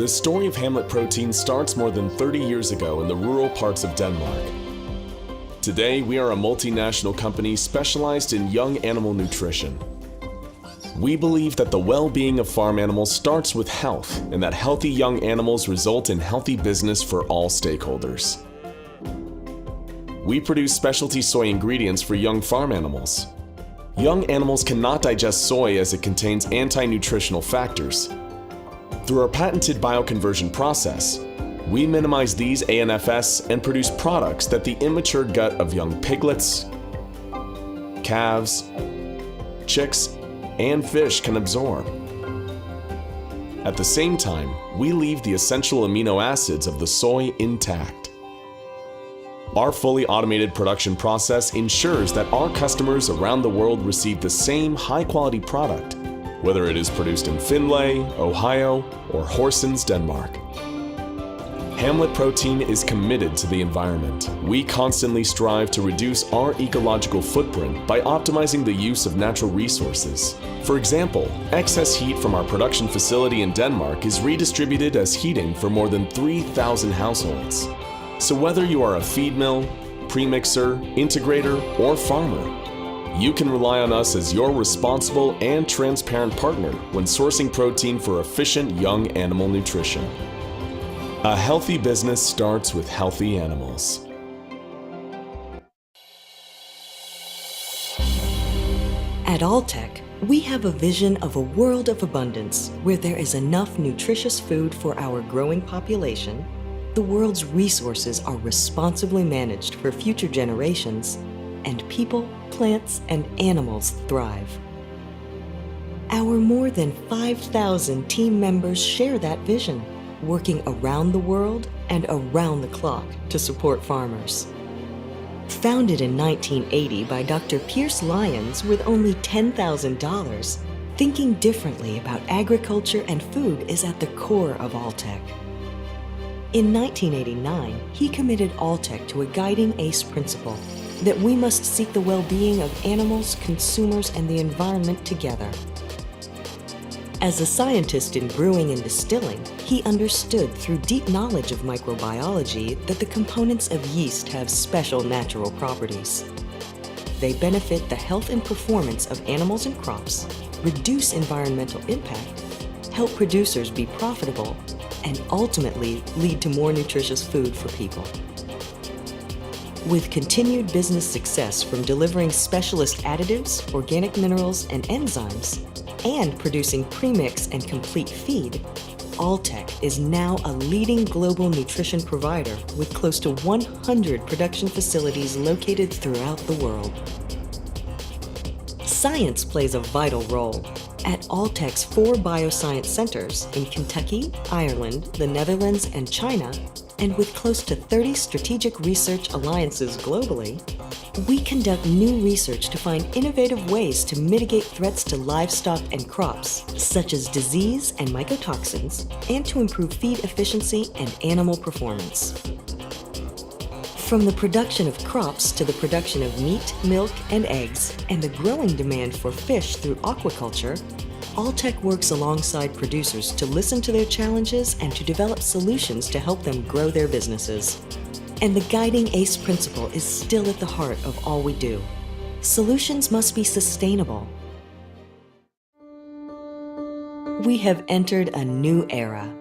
The story of Hamlet Protein starts more than 30 years ago in the rural parts of Denmark. Today, we are a multinational company specialized in young animal nutrition. We believe that the well-being of farm animals starts with health, and that healthy young animals result in healthy business for all stakeholders. We produce specialty soy ingredients for young farm animals. Young animals cannot digest soy as it contains anti-nutritional factors. Through our patented bioconversion process, we minimize these ANFS and produce products that the immature gut of young piglets, calves, chicks, and fish can absorb. At the same time, we leave the essential amino acids of the soy intact. Our fully automated production process ensures that our customers around the world receive the same high-quality product, whether it is produced in Findlay, Ohio, or Horsens, Denmark. Hamlet Protein is committed to the environment. We constantly strive to reduce our ecological footprint by optimizing the use of natural resources. For example, excess heat from our production facility in Denmark is redistributed as heating for more than 3,000 households. So whether you are a feed mill, premixer, integrator, or farmer, you can rely on us as your responsible and transparent partner when sourcing protein for efficient young animal nutrition. A healthy business starts with healthy animals. At Alltech, we have a vision of a world of abundance where there is enough nutritious food for our growing population, the world's resources are responsibly managed for future generations, and people, plants, and animals thrive. Our more than 5,000 team members share that vision, working around the world and around the clock to support farmers. Founded in 1980 by Dr. Pierce Lyons with only $10,000, thinking differently about agriculture and food is at the core of Alltech. In 1989, he committed Alltech to a guiding ACE principle that we must seek the well-being of animals, consumers, and the environment together. As a scientist in brewing and distilling, he understood through deep knowledge of microbiology that the components of yeast have special natural properties. They benefit the health and performance of animals and crops, reduce environmental impact, help producers be profitable, and ultimately lead to more nutritious food for people. With continued business success from delivering specialist additives, organic minerals, and enzymes, and producing premix and complete feed, Alltech is now a leading global nutrition provider with close to 100 production facilities located throughout the world. Science plays a vital role. At Alltech's 4 bioscience centers in Kentucky, Ireland, the Netherlands, and China, and with close to 30 strategic research alliances globally, we conduct new research to find innovative ways to mitigate threats to livestock and crops, such as disease and mycotoxins, and to improve feed efficiency and animal performance. From the production of crops to the production of meat, milk, and eggs, and the growing demand for fish through aquaculture, Alltech works alongside producers to listen to their challenges and to develop solutions to help them grow their businesses. And the guiding ACE principle is still at the heart of all we do. Solutions must be sustainable. We have entered a new era.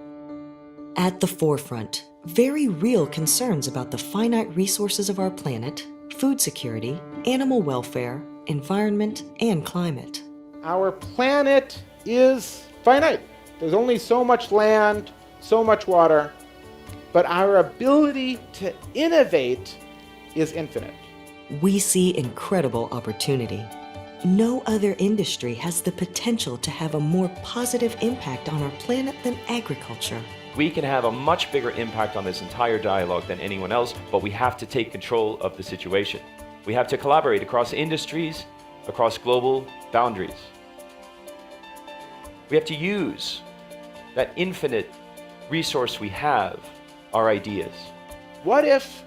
At the forefront, very real concerns about the finite resources of our planet, food security, animal welfare, environment, and climate. Our planet is finite. There's only so much land, so much water, but our ability to innovate is infinite. We see incredible opportunity. No other industry has the potential to have a more positive impact on our planet than agriculture. We can have a much bigger impact on this entire dialogue than anyone else, but we have to take control of the situation. We have to collaborate across industries, across global boundaries. We have to use that infinite resource we have, our ideas. What if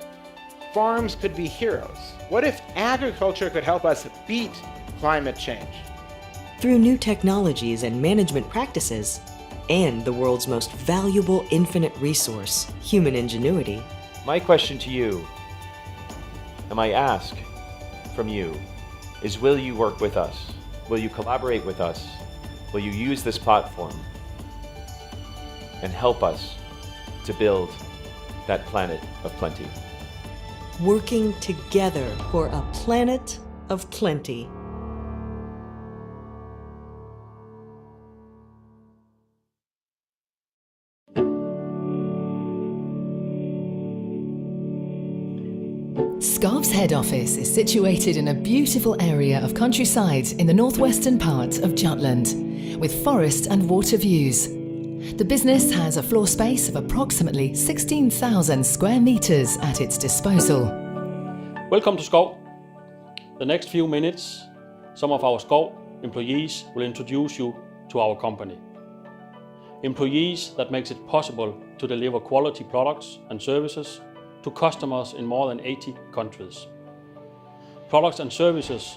farms could be heroes? What if agriculture could help us beat climate change? Through new technologies and management practices, and the world's most valuable infinite resource, human ingenuity. My question to you, and I ask from you, is will you work with us? Will you collaborate with us? Will you use this platform and help us to build that planet of plenty? Working together for a planet of plenty. Scarf's head office is situated in a beautiful area of countryside in the northwestern part of Jutland, with forest and water views. The business has a floor space of approximately 16,000 square meters at its disposal. Welcome to Skov. The next few minutes, some of our Skov employees will introduce you to our company. Employees that makes it possible to deliver quality products and services to customers in more than 80 countries. Products and services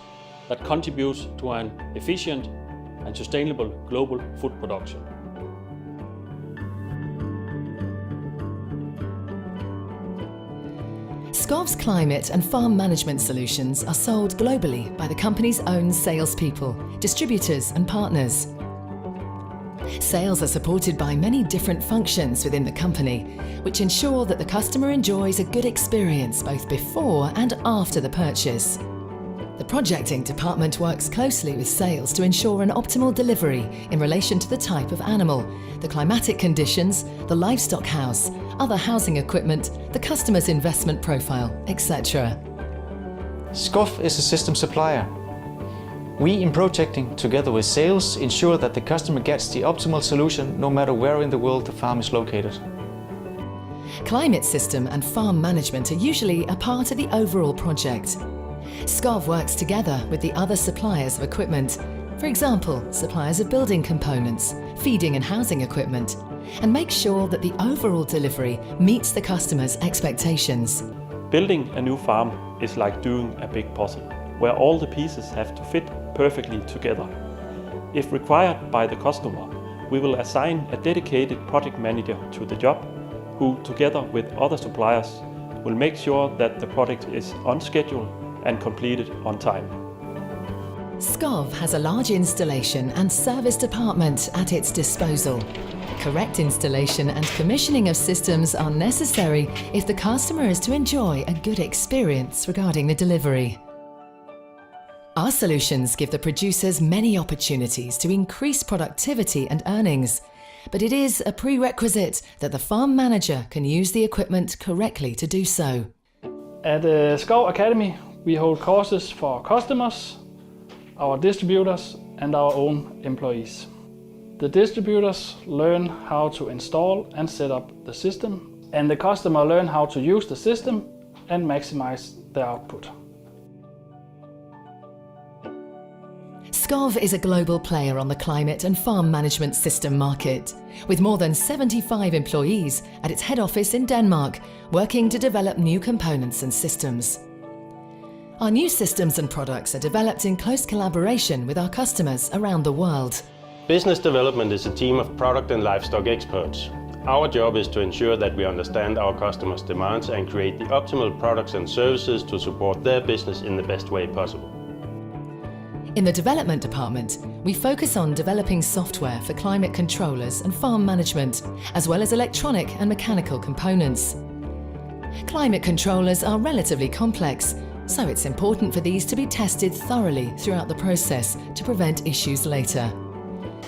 that contribute to an efficient and sustainable global food production. Scarf's climate and farm management solutions are sold globally by the company's own salespeople, distributors and partners. Sales are supported by many different functions within the company, which ensure that the customer enjoys a good experience both before and after the purchase. The projecting department works closely with sales to ensure an optimal delivery in relation to the type of animal, the climatic conditions, the livestock house, other housing equipment, the customer's investment profile, etc. Scarf is a system supplier. We in projecting, together with sales, ensure that the customer gets the optimal solution no matter where in the world the farm is located. Climate system and farm management are usually a part of the overall project. SCOV works together with the other suppliers of equipment, for example, suppliers of building components, feeding and housing equipment, and makes sure that the overall delivery meets the customer's expectations. Building a new farm is like doing a big puzzle, where all the pieces have to fit perfectly together. If required by the customer, we will assign a dedicated project manager to the job, who, together with other suppliers, will make sure that the project is on schedule and completed on time. SCOV has a large installation and service department at its disposal. Correct installation and commissioning of systems are necessary if the customer is to enjoy a good experience regarding the delivery. Our solutions give the producers many opportunities to increase productivity and earnings, but it is a prerequisite that the farm manager can use the equipment correctly to do so. At SCOV Academy, we hold courses for customers, our distributors and our own employees. The distributors learn how to install and set up the system, and the customer learn how to use the system and maximize their output. SCOV is a global player on the climate and farm management system market, with more than 75 employees at its head office in Denmark, working to develop new components and systems. Our new systems and products are developed in close collaboration with our customers around the world. Business development is a team of product and livestock experts. Our job is to ensure that we understand our customers' demands and create the optimal products and services to support their business in the best way possible. In the development department, we focus on developing software for climate controllers and farm management, as well as electronic and mechanical components. Climate controllers are relatively complex, so it's important for these to be tested thoroughly throughout the process to prevent issues later.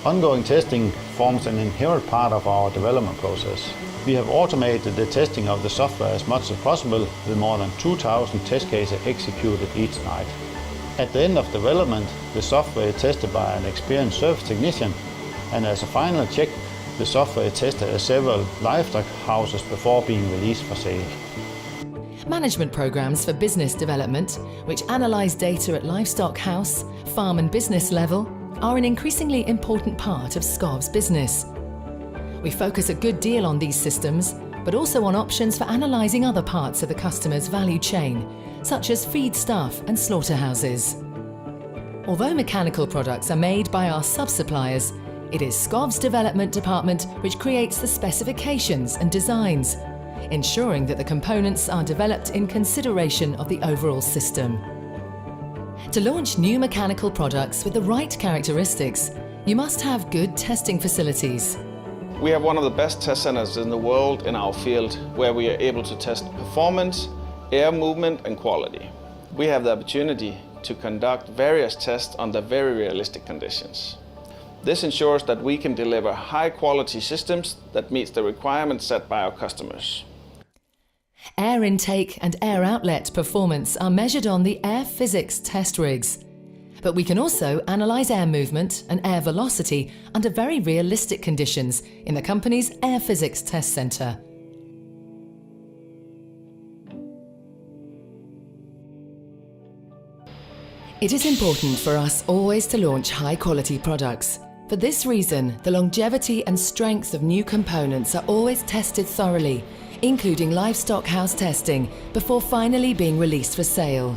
Ongoing testing forms an inherent part of our development process. We have automated the testing of the software as much as possible, with more than 2,000 test cases executed each night. At the end of development, the software is tested by an experienced service technician, and as a final check, the software is tested at several livestock houses before being released for sale. Management programs for business development, which analyse data at livestock house, farm and business level, are an increasingly important part of SCOV's business. We focus a good deal on these systems, but also on options for analysing other parts of the customer's value chain, such as feed staff and slaughterhouses. Although mechanical products are made by our sub-suppliers, it is SCOV's development department which creates the specifications and designs, ensuring that the components are developed in consideration of the overall system. To launch new mechanical products with the right characteristics, you must have good testing facilities. We have one of the best test centers in the world in our field, where we are able to test performance, air movement and quality. We have the opportunity to conduct various tests under very realistic conditions. This ensures that we can deliver high quality systems that meets the requirements set by our customers. Air intake and air outlet performance are measured on the air physics test rigs. But we can also analyse air movement and air velocity under very realistic conditions in the company's air physics test centre. It is important for us always to launch high-quality products. For this reason, the longevity and strength of new components are always tested thoroughly, including livestock house testing, before finally being released for sale.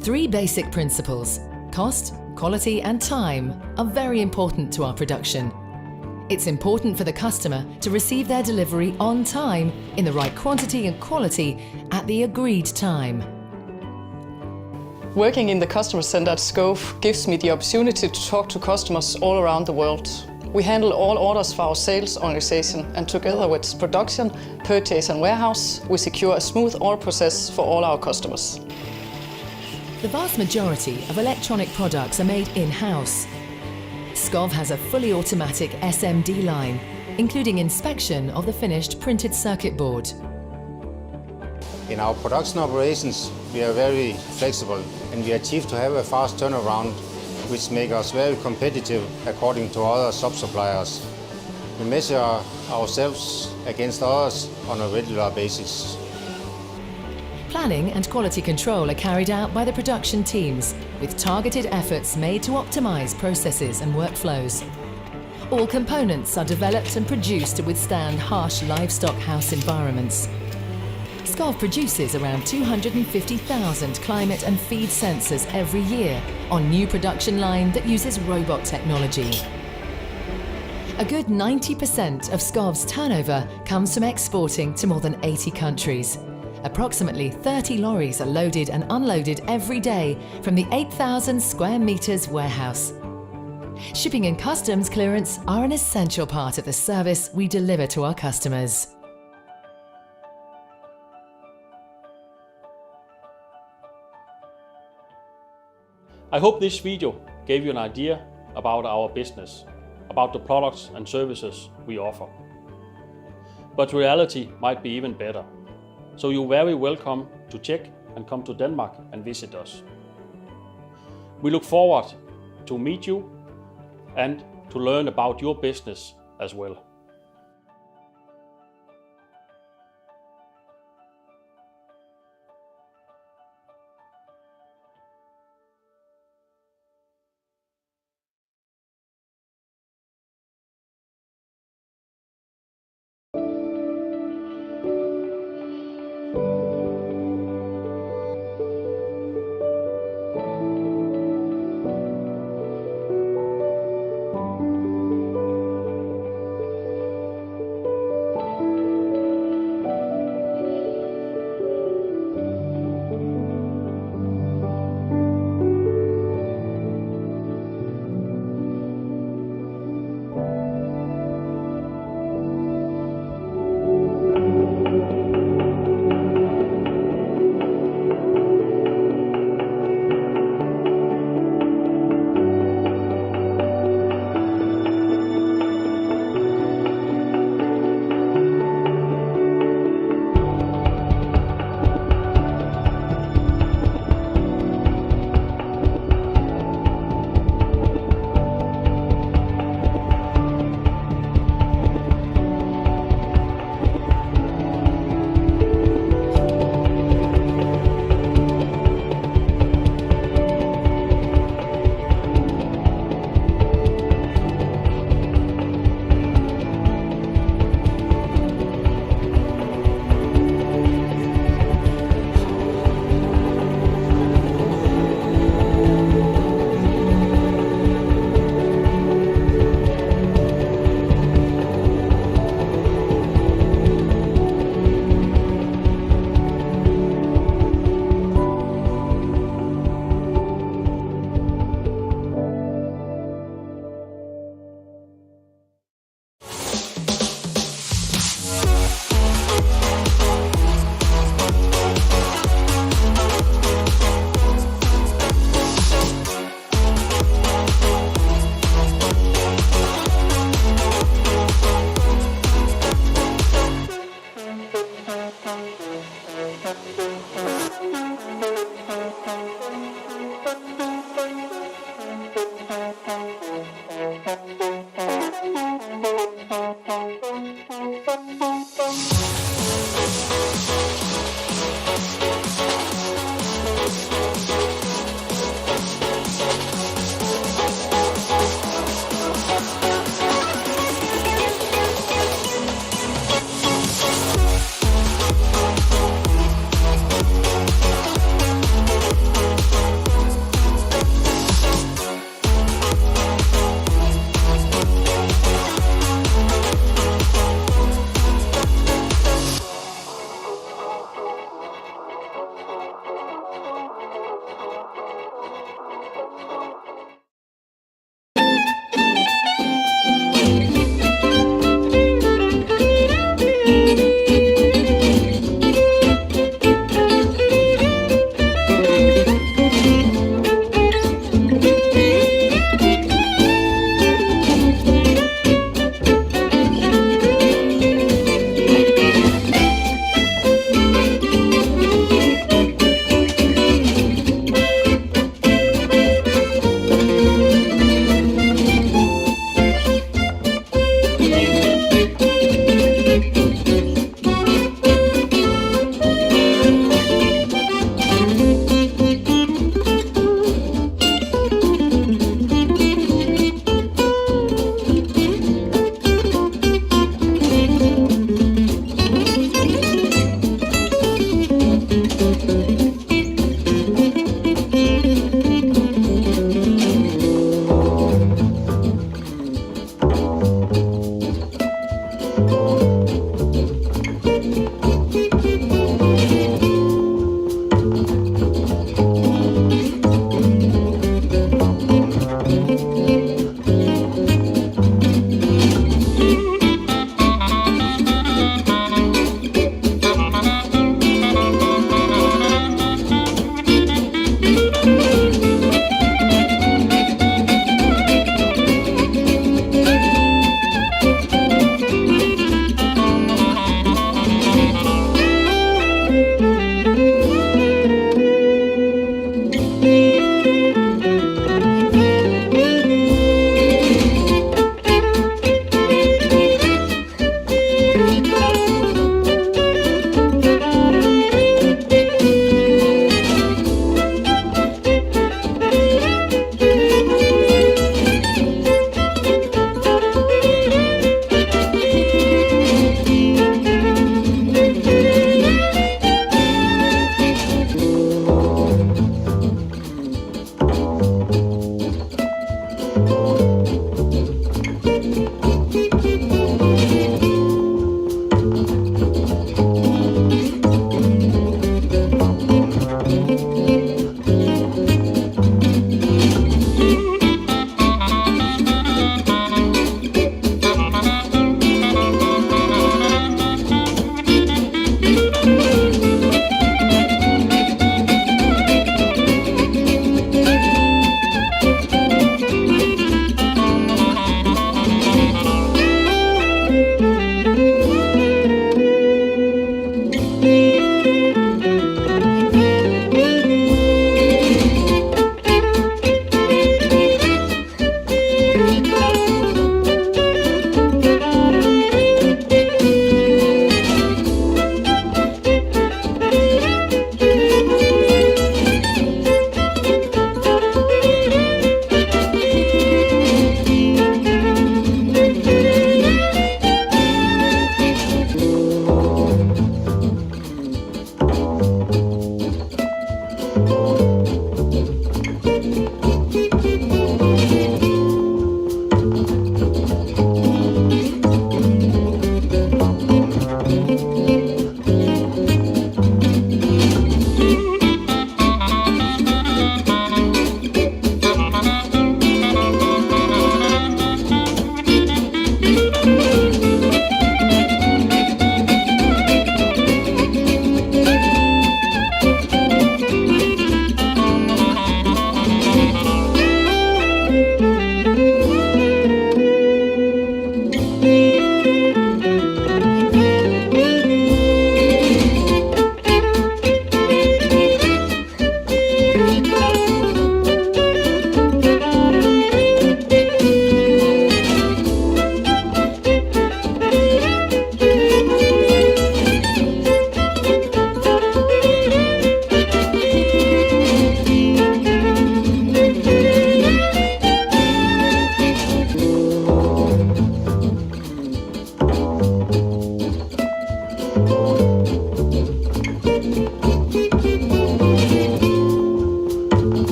Three basic principles: cost, quality and time are very important to our production. It's important for the customer to receive their delivery on time, in the right quantity and quality, at the agreed time. Working in the customer center at SCOV gives me the opportunity to talk to customers all around the world. We handle all orders for our sales organization, and together with production, purchase and warehouse, we secure a smooth order process for all our customers. The vast majority of electronic products are made in-house. SCOV has a fully automatic SMD line, including inspection of the finished printed circuit board. In our production operations, we are very flexible and we achieve to have a fast turnaround, which makes us very competitive according to other sub-suppliers. We measure ourselves against others on a regular basis. Planning and quality control are carried out by the production teams, with targeted efforts made to optimize processes and workflows. All components are developed and produced to withstand harsh livestock house environments. Skov produces around 250,000 climate and feed sensors every year on new production line that uses robot technology. A good 90% of Skov's turnover comes from exporting to more than 80 countries. Approximately 30 lorries are loaded and unloaded every day from the 8,000 square meters warehouse. Shipping and customs clearance are an essential part of the service we deliver to our customers. I hope this video gave you an idea about our business, about the products and services we offer. But reality might be even better. So you're very welcome to check and come to Denmark and visit us. We look forward to meet you and to learn about your business as well.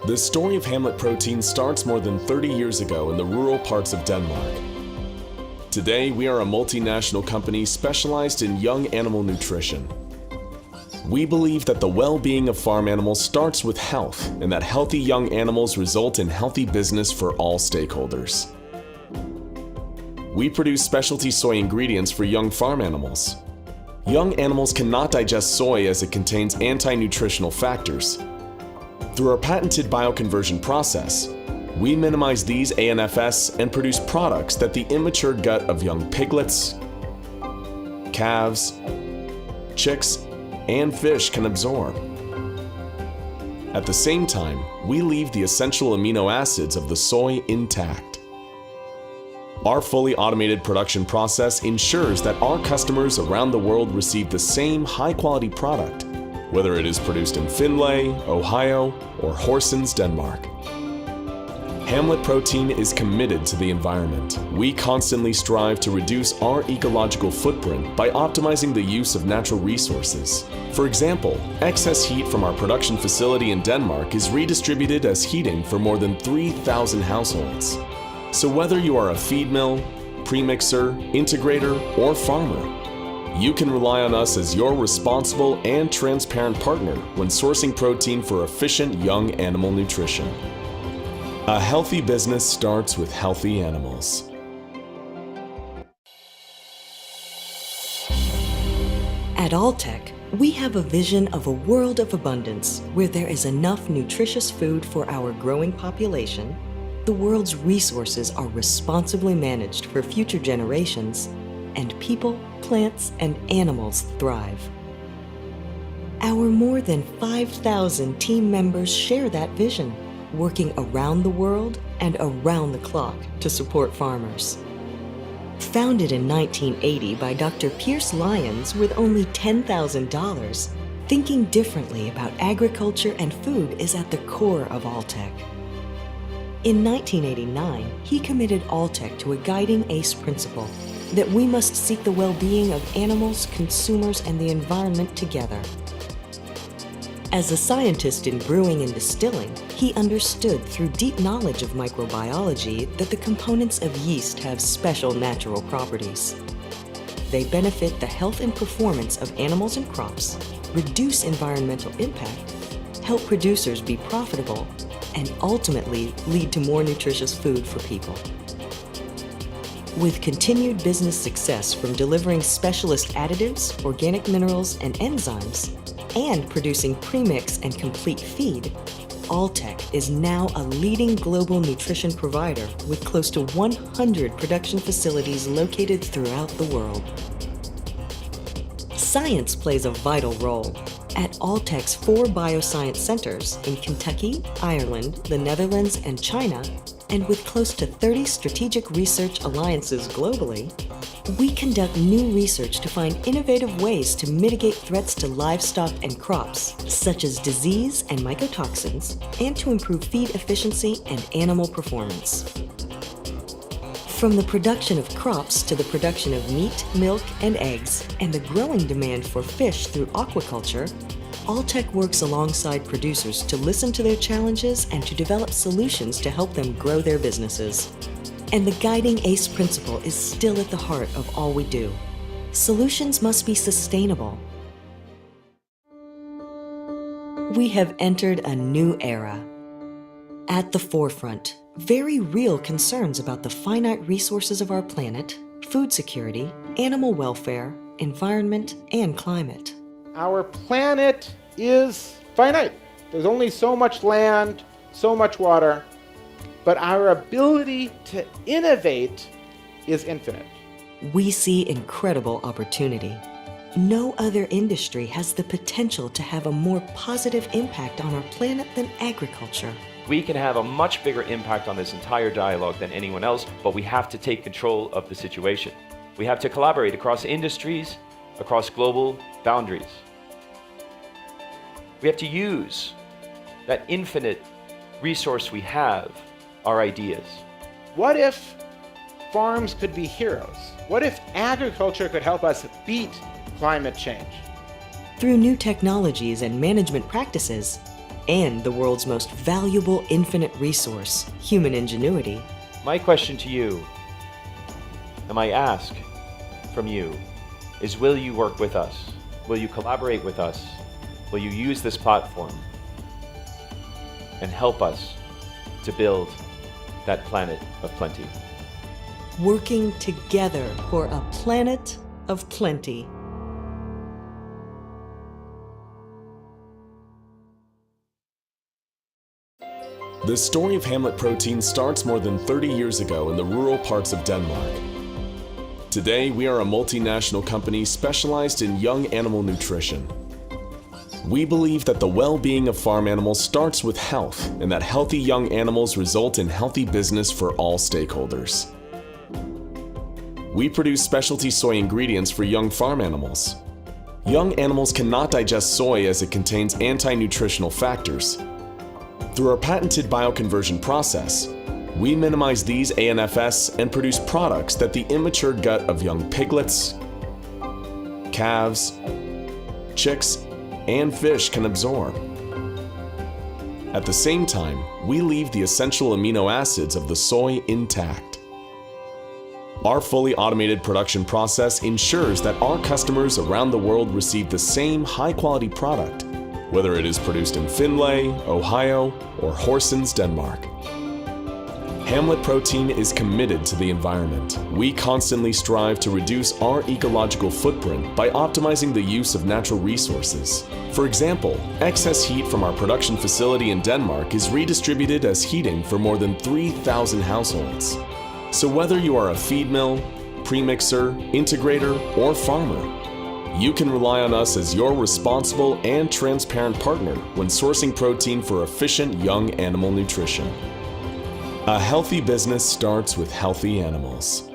The story of Hamlet Protein starts more than 30 years ago in the rural parts of Denmark. Today, we are a multinational company specialized in young animal nutrition. We believe that the well-being of farm animals starts with health, and that healthy young animals result in healthy business for all stakeholders. We produce specialty soy ingredients for young farm animals. Young animals cannot digest soy as it contains anti-nutritional factors. Through our patented bioconversion process, we minimize these ANFS and produce products that the immature gut of young piglets, calves, chicks, and fish can absorb. At the same time, we leave the essential amino acids of the soy intact. Our fully automated production process ensures that our customers around the world receive the same high-quality product, whether it is produced in Findlay, Ohio, or Horsens, Denmark. Hamlet Protein is committed to the environment. We constantly strive to reduce our ecological footprint by optimizing the use of natural resources. For example, excess heat from our production facility in Denmark is redistributed as heating for more than 3,000 households. So whether you are a feed mill, premixer, integrator, or farmer, you can rely on us as your responsible and transparent partner when sourcing protein for efficient young animal nutrition. A healthy business starts with healthy animals. At Alltech, we have a vision of a world of abundance where there is enough nutritious food for our growing population, the world's resources are responsibly managed for future generations, and people, plants, and animals thrive. Our more than 5,000 team members share that vision, working around the world and around the clock to support farmers. Founded in 1980 by Dr. Pierce Lyons with only $10,000, thinking differently about agriculture and food is at the core of Alltech. In 1989, he committed Alltech to a guiding ACE principle that we must seek the well-being of animals, consumers, and the environment together. As a scientist in brewing and distilling, he understood through deep knowledge of microbiology that the components of yeast have special natural properties. They benefit the health and performance of animals and crops, reduce environmental impact, help producers be profitable, and ultimately lead to more nutritious food for people. With continued business success from delivering specialist additives, organic minerals, and enzymes, and producing premix and complete feed, Alltech is now a leading global nutrition provider with close to 100 production facilities located throughout the world. Science plays a vital role. At Alltech's 4 bioscience centers in Kentucky, Ireland, the Netherlands, and China, and with close to 30 strategic research alliances globally, we conduct new research to find innovative ways to mitigate threats to livestock and crops, such as disease and mycotoxins, and to improve feed efficiency and animal performance. From the production of crops to the production of meat, milk, and eggs, and the growing demand for fish through aquaculture, Alltech works alongside producers to listen to their challenges and to develop solutions to help them grow their businesses. And the guiding ACE principle is still at the heart of all we do. Solutions must be sustainable. We have entered a new era. At the forefront, very real concerns about the finite resources of our planet, food security, animal welfare, environment, and climate. Our planet is finite. There's only so much land, so much water, but our ability to innovate is infinite. We see incredible opportunity. No other industry has the potential to have a more positive impact on our planet than agriculture. We can have a much bigger impact on this entire dialogue than anyone else, but we have to take control of the situation. We have to collaborate across industries, across global boundaries. We have to use that infinite resource we have, our ideas. What if farms could be heroes? What if agriculture could help us beat climate change? Through new technologies and management practices, and the world's most valuable infinite resource, human ingenuity. My question to you, and I ask from you, is will you work with us? Will you collaborate with us? Will you use this platform and help us to build that planet of plenty? Working together for a planet of plenty. The story of Hamlet Protein starts more than 30 years ago in the rural parts of Denmark. Today, we are a multinational company specialized in young animal nutrition. We believe that the well-being of farm animals starts with health, and that healthy young animals result in healthy business for all stakeholders. We produce specialty soy ingredients for young farm animals. Young animals cannot digest soy as it contains anti-nutritional factors. Through our patented bioconversion process, we minimize these ANFS and produce products that the immature gut of young piglets, calves, chicks, and fish can absorb. At the same time, we leave the essential amino acids of the soy intact. Our fully automated production process ensures that our customers around the world receive the same high-quality product, whether it is produced in Findlay, Ohio, or Horsens, Denmark. Hamlet Protein is committed to the environment. We constantly strive to reduce our ecological footprint by optimizing the use of natural resources. For example, excess heat from our production facility in Denmark is redistributed as heating for more than 3,000 households. So whether you are a feed mill, premixer, integrator, or farmer, you can rely on us as your responsible and transparent partner when sourcing protein for efficient young animal nutrition. A healthy business starts with healthy animals.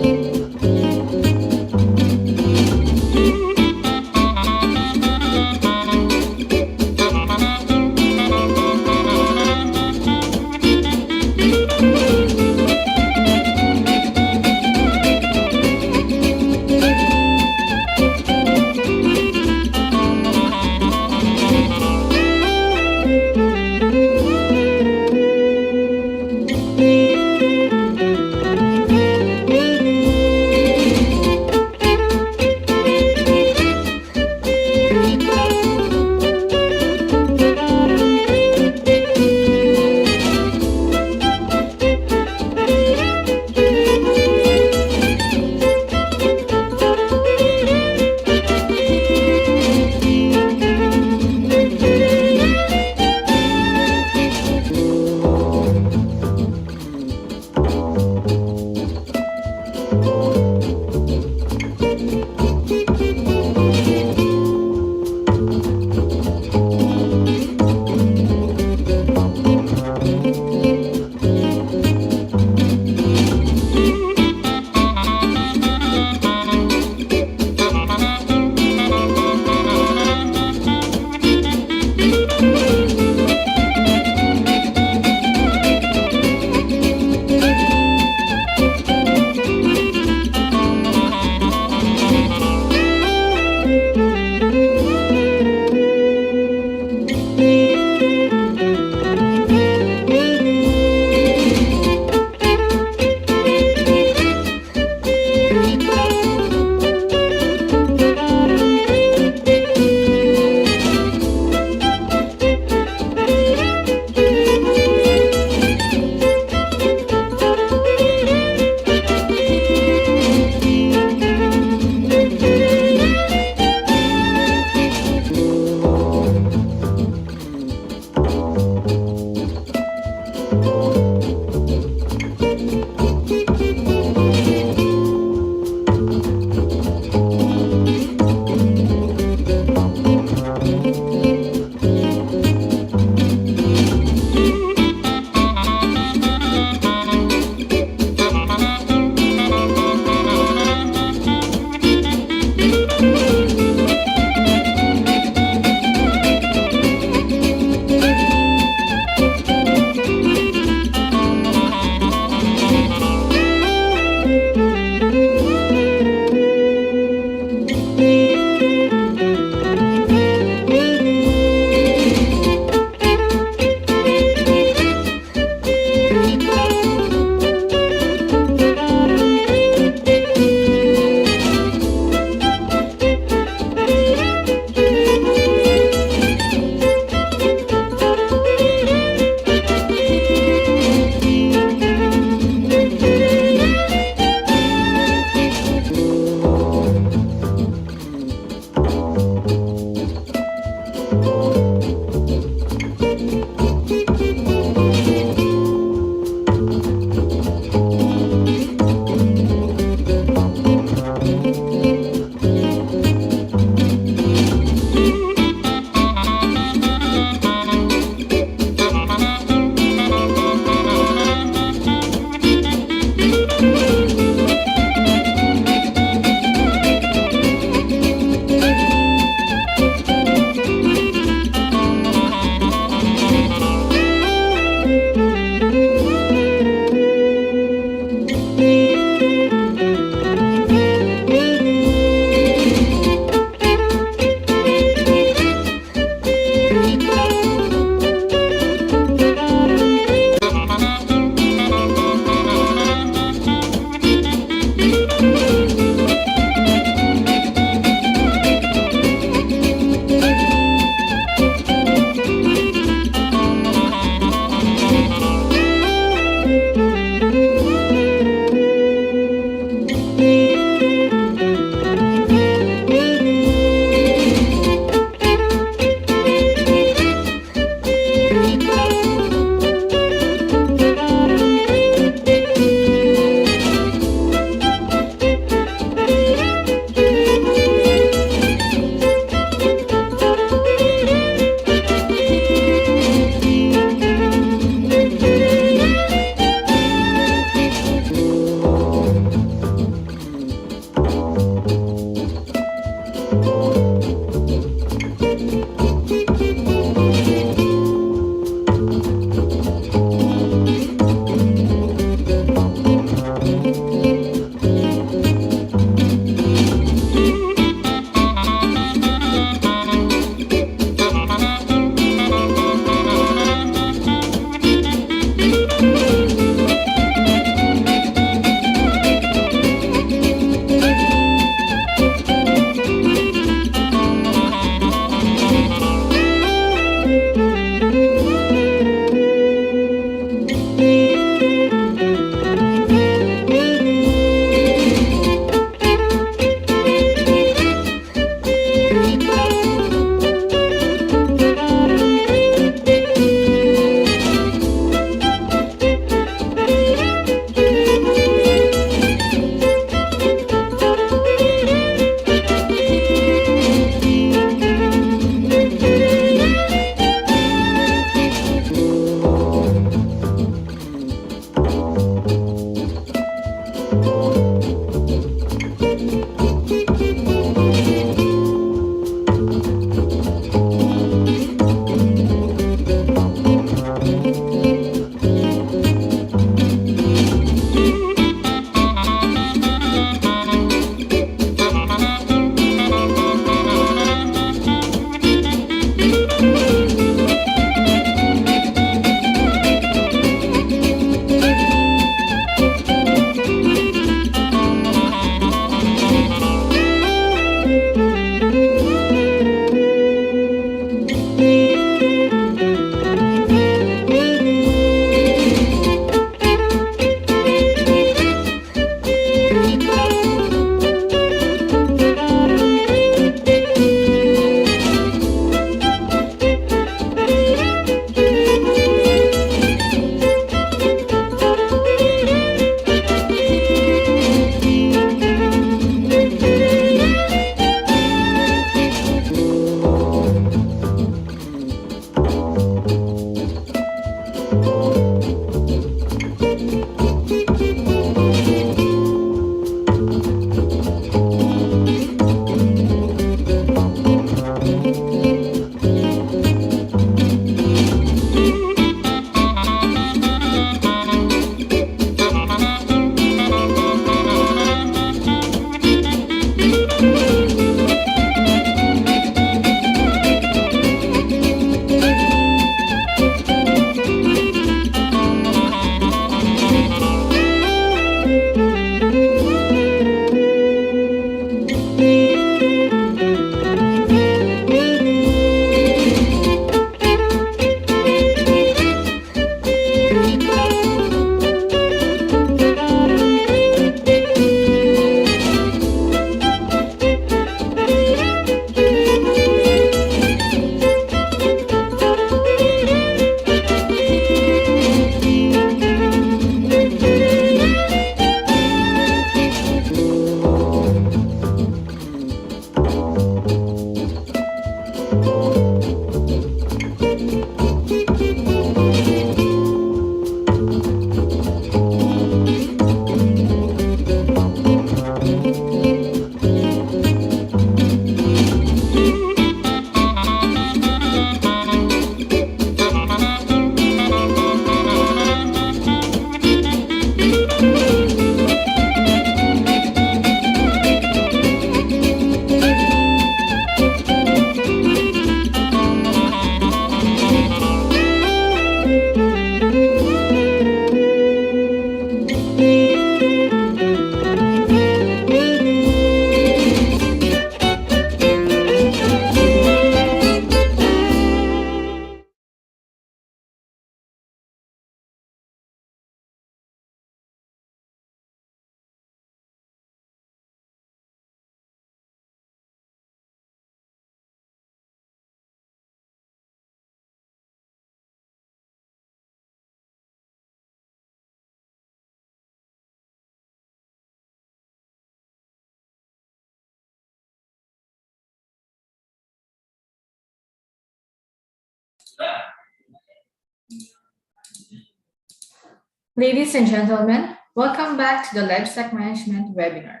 Ladies and gentlemen, welcome back to the Livestock Management webinar.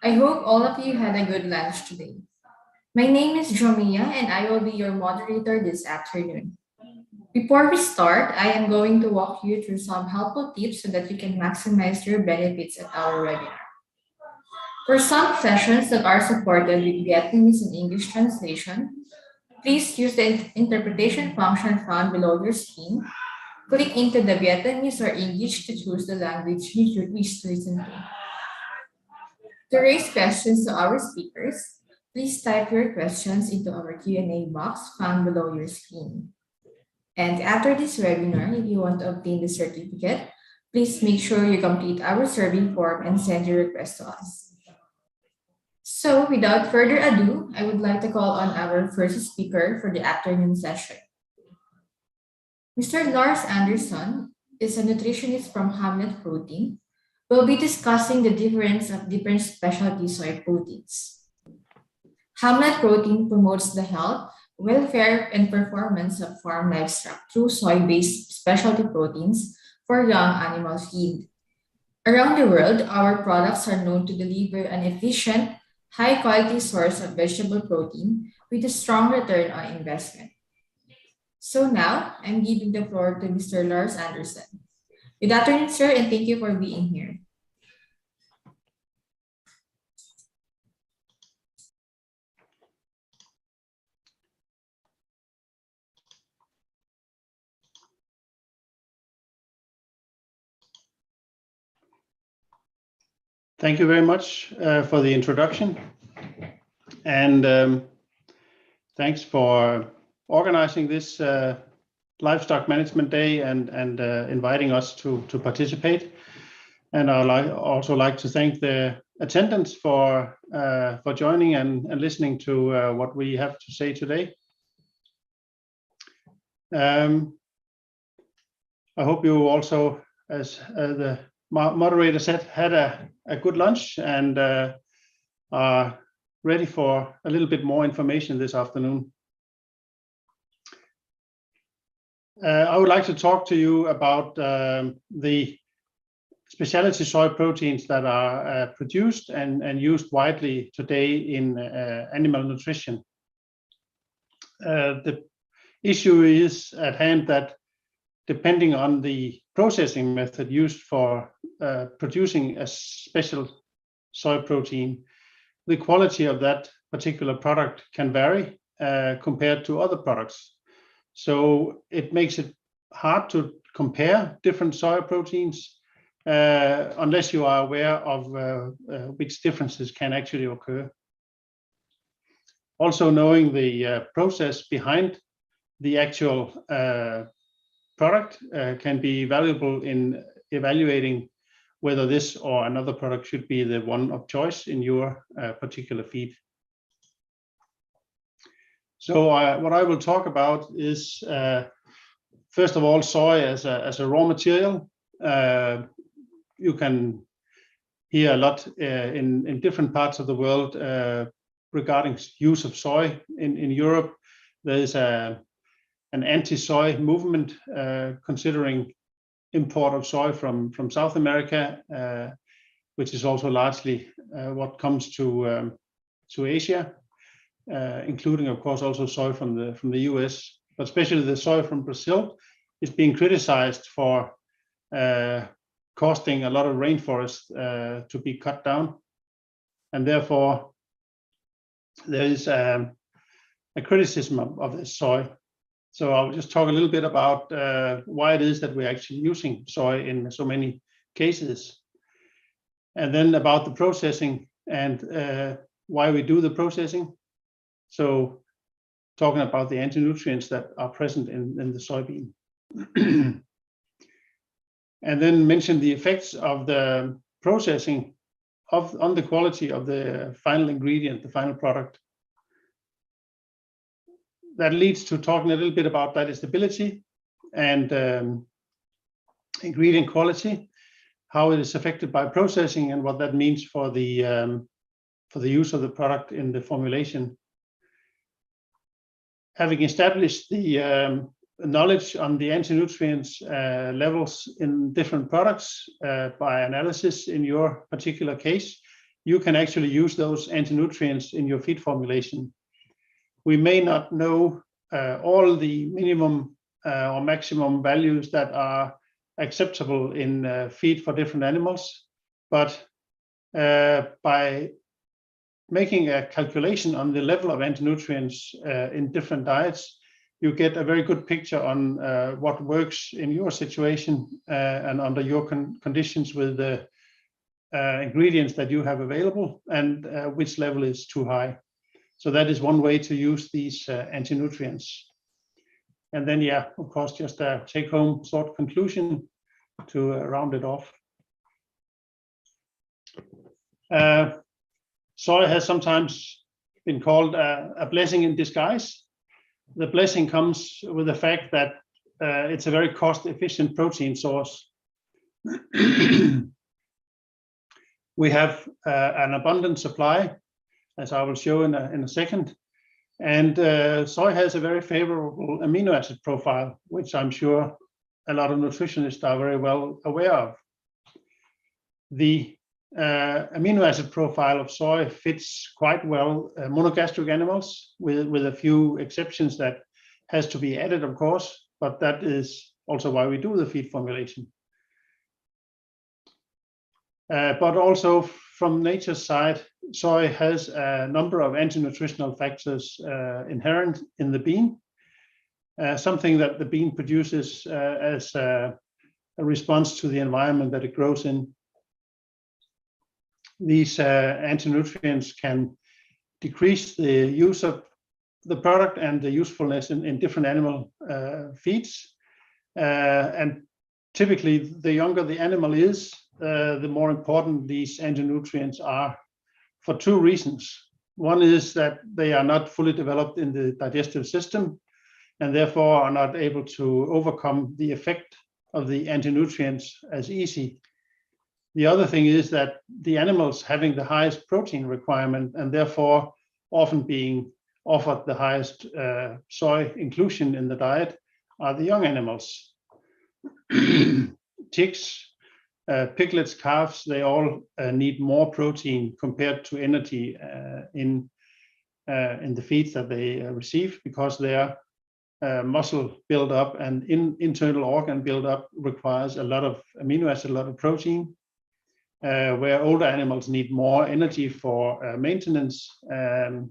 I hope all of you had a good lunch today. My name is Jomia and I will be your moderator this afternoon. Before we start, I am going to walk you through some helpful tips so that you can maximize your benefits at our webinar. For some sessions that are supported with Vietnamese and English translation, please use the interpretation function found below your screen. Click into the Vietnamese or English to choose the language you wish to listen to. To raise questions to our speakers, please type your questions into our Q&A box found below your screen. And after this webinar, if you want to obtain the certificate, please make sure you complete our survey form and send your request to us. So without further ado, I would like to call on our first speaker for the afternoon session. Mr. Lars Andersson is a nutritionist from Hamlet Protein. We'll be discussing the difference of different specialty soy proteins. Hamlet Protein promotes the health, welfare, and performance of farm livestock through soy-based specialty proteins for young animal feed. Around the world, our products are known to deliver an efficient, high-quality source of vegetable protein with a strong return on investment. So now, I'm giving the floor to Mr. Lars Andersson. Good afternoon, sir, and thank you for being here. Thank you very much for the introduction. And thanks for organizing this Livestock Management Day and inviting us to participate. And I'd also like to thank the attendants for joining and listening to what we have to say today. I hope you also, as the moderator said, had a good lunch and are ready for a little bit more information this afternoon. I would like to talk to you about the specialty soy proteins that are produced and used widely today in animal nutrition. The issue is at hand that depending on the processing method used for producing a special soy protein, the quality of that particular product can vary compared to other products. So it makes it hard to compare different soy proteins unless you are aware of which differences can actually occur. Also, knowing the process behind the actual product can be valuable in evaluating whether this or another product should be the one of choice in your particular feed. So what I will talk about is, first of all, soy as a raw material. You can hear a lot in different parts of the world regarding use of soy. In Europe, there is an anti-soy movement considering import of soy from South America, which is also largely what comes to Asia. Including, of course, also soy from the US, but especially the soy from Brazil is being criticized for costing a lot of rainforest to be cut down, and therefore there is a criticism of this soy. So I'll just talk a little bit about why it is that we're actually using soy in so many cases, and then about the processing and why we do the processing. So talking about the anti-nutrients that are present in the soybean. And then mention the effects of the processing on the quality of the final ingredient, the final product. That leads to talking a little bit about digestibility and ingredient quality, how it is affected by processing and what that means for the use of the product in the formulation. Having established the knowledge on the anti-nutrients levels in different products by analysis in your particular case, you can actually use those anti-nutrients in your feed formulation. We may not know all the minimum or maximum values that are acceptable in feed for different animals, but by making a calculation on the level of anti-nutrients in different diets, you get a very good picture on what works in your situation and under your conditions with the ingredients that you have available and which level is too high. So that is one way to use these anti-nutrients. And then, yeah, of course, just a take-home short conclusion to round it off. Soy has sometimes been called a blessing in disguise. The blessing comes with the fact that it's a very cost-efficient protein source. We have an abundant supply, as I will show in a second. And soy has a very favorable amino acid profile, which I'm sure a lot of nutritionists are very well aware of. The amino acid profile of soy fits quite well monogastric animals, with a few exceptions that has to be added, of course, but that is also why we do the feed formulation. But also from nature's side, soy has a number of anti-nutritional factors inherent in the bean, something that the bean produces as a response to the environment that it grows in. These anti-nutrients can decrease the use of the product and the usefulness in different animal feeds. And typically, the younger the animal is, the more important these anti-nutrients are, for two reasons. One is that they are not fully developed in the digestive system and therefore are not able to overcome the effect of the anti-nutrients as easy. The other thing is that the animals having the highest protein requirement and therefore often being offered the highest soy inclusion in the diet are the young animals. Chicks, piglets, calves, they all need more protein compared to energy in the feeds that they receive, because their muscle build-up and internal organ build-up requires a lot of amino acid, a lot of protein. Where older animals need more energy for maintenance and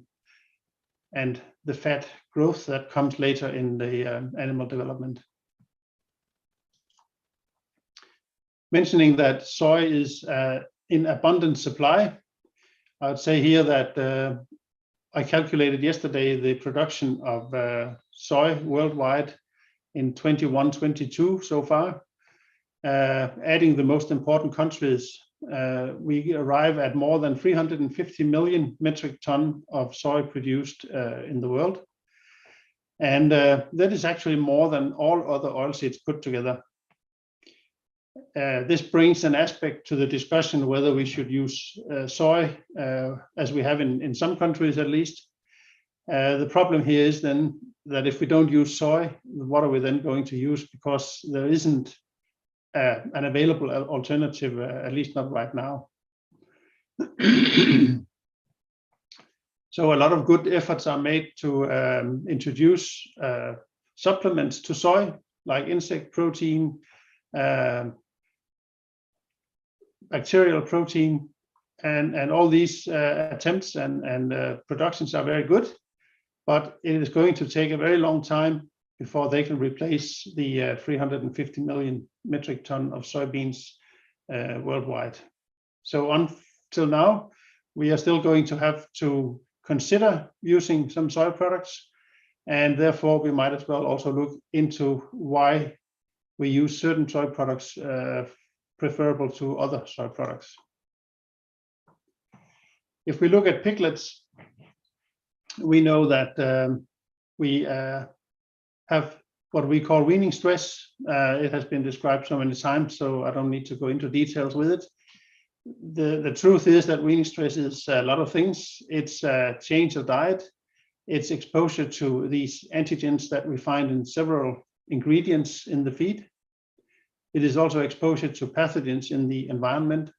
the fat growth that comes later in the animal development. Mentioning that soy is in abundant supply, I would say here that I calculated yesterday the production of soy worldwide in 21-22 so far. Adding the most important countries, we arrive at more than 350 million metric ton of soy produced in the world. And that is actually more than all other oilseeds put together. This brings an aspect to the discussion whether we should use soy, as we have in some countries at least. The problem here is then that if we don't use soy, what are we then going to use? Because there isn't an available alternative, at least not right now. So a lot of good efforts are made to introduce supplements to soy, like insect protein, bacterial protein, and all these attempts and productions are very good, but it is going to take a very long time before they can replace the 350 million metric ton of soybeans worldwide. So until now, we are still going to have to consider using some soy products, and therefore we might as well also look into why we use certain soy products preferable to other soy products. If we look at piglets, we know that we have what we call weaning stress. It has been described so many times, so I don't need to go into details with it. The truth is that weaning stress is a lot of things. It's a change of diet. It's exposure to these antigens that we find in several ingredients in the feed. It is also exposure to pathogens in the environment.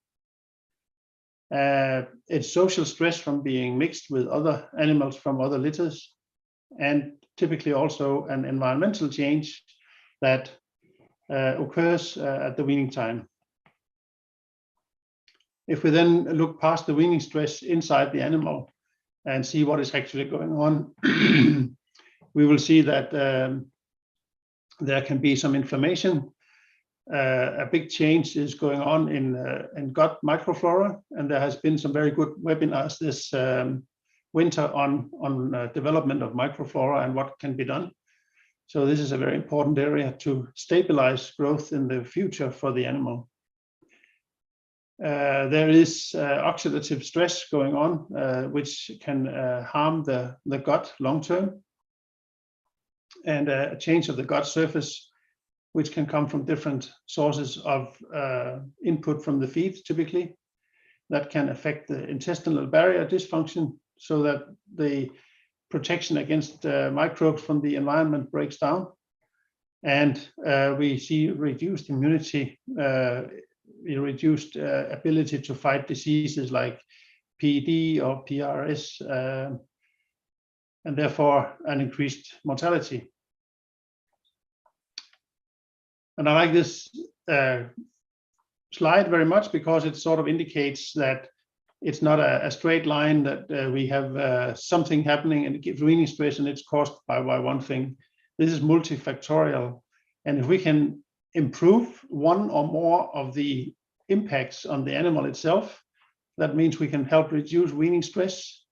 It's social stress from being mixed with other animals from other litters, and typically also an environmental change that occurs at the weaning time. If we then look past the weaning stress inside the animal and see what is actually going on, we will see that there can be some inflammation. A big change is going on in gut microflora, and there has been some very good webinars this winter on development of microflora and what can be done. So this is a very important area to stabilize growth in the future for the animal. There is oxidative stress going on, which can harm the gut long term, and a change of the gut surface, which can come from different sources of input from the feed, typically, that can affect the intestinal barrier dysfunction, so that the protection against microbes from the environment breaks down. And we see reduced immunity, reduced ability to fight diseases like PD or PRS, and therefore an increased mortality. And I like this slide very much because it sort of indicates that it's not a straight line, that we have something happening and it gives weaning stress and it's caused by one thing. This is multifactorial. And if we can improve one or more of the impacts on the animal itself, that means we can help reduce weaning stress.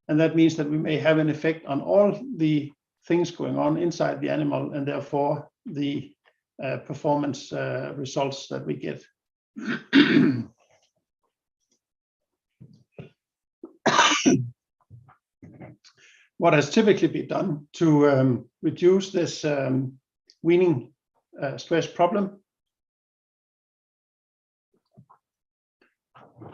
And that means that we may have an effect on all the things going on inside the animal, and therefore the performance results that we get. What has typically been done to reduce this weaning stress problem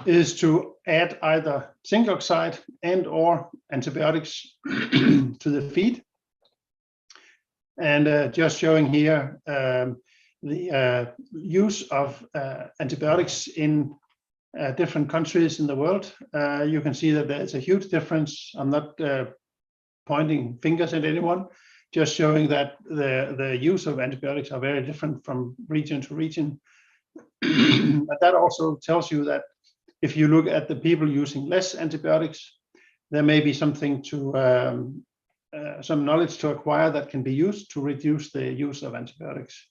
is to add either zinc oxide and or antibiotics to the feed. And just showing here the use of antibiotics in different countries in the world. You can see that there's a huge difference. I'm not pointing fingers at anyone, just showing that the use of antibiotics are very different from region to region. But that also tells you that if you look at the people using less antibiotics, there may be something to some knowledge to acquire that can be used to reduce the use of antibiotics.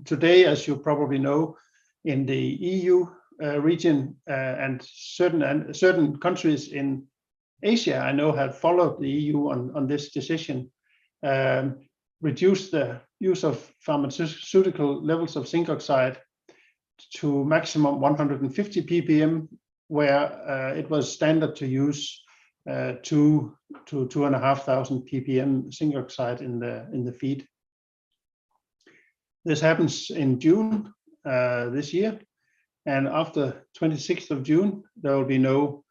Today, as you probably know, in the EU region and certain countries in Asia, I know, have followed the EU on this decision, reduce the use of pharmaceutical levels of zinc oxide to maximum 150 ppm, where it was standard to use 2 to 2,500 ppm zinc oxide in the feed. This happens in June this year, and after 26th of June, there will be no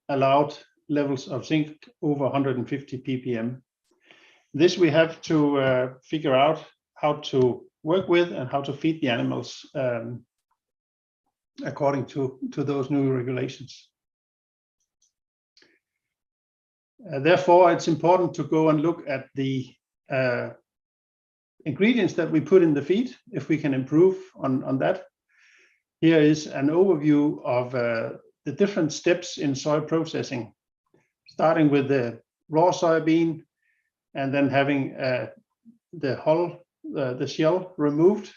allowed levels of zinc over 150 ppm. This we have to figure out how to work with and how to feed the animals according to those new regulations. Therefore, it's important to go and look at the ingredients that we put in the feed, if we can improve on that. Here is an overview of the different steps in soy processing, starting with the raw soybean and then having the hull, the shell removed,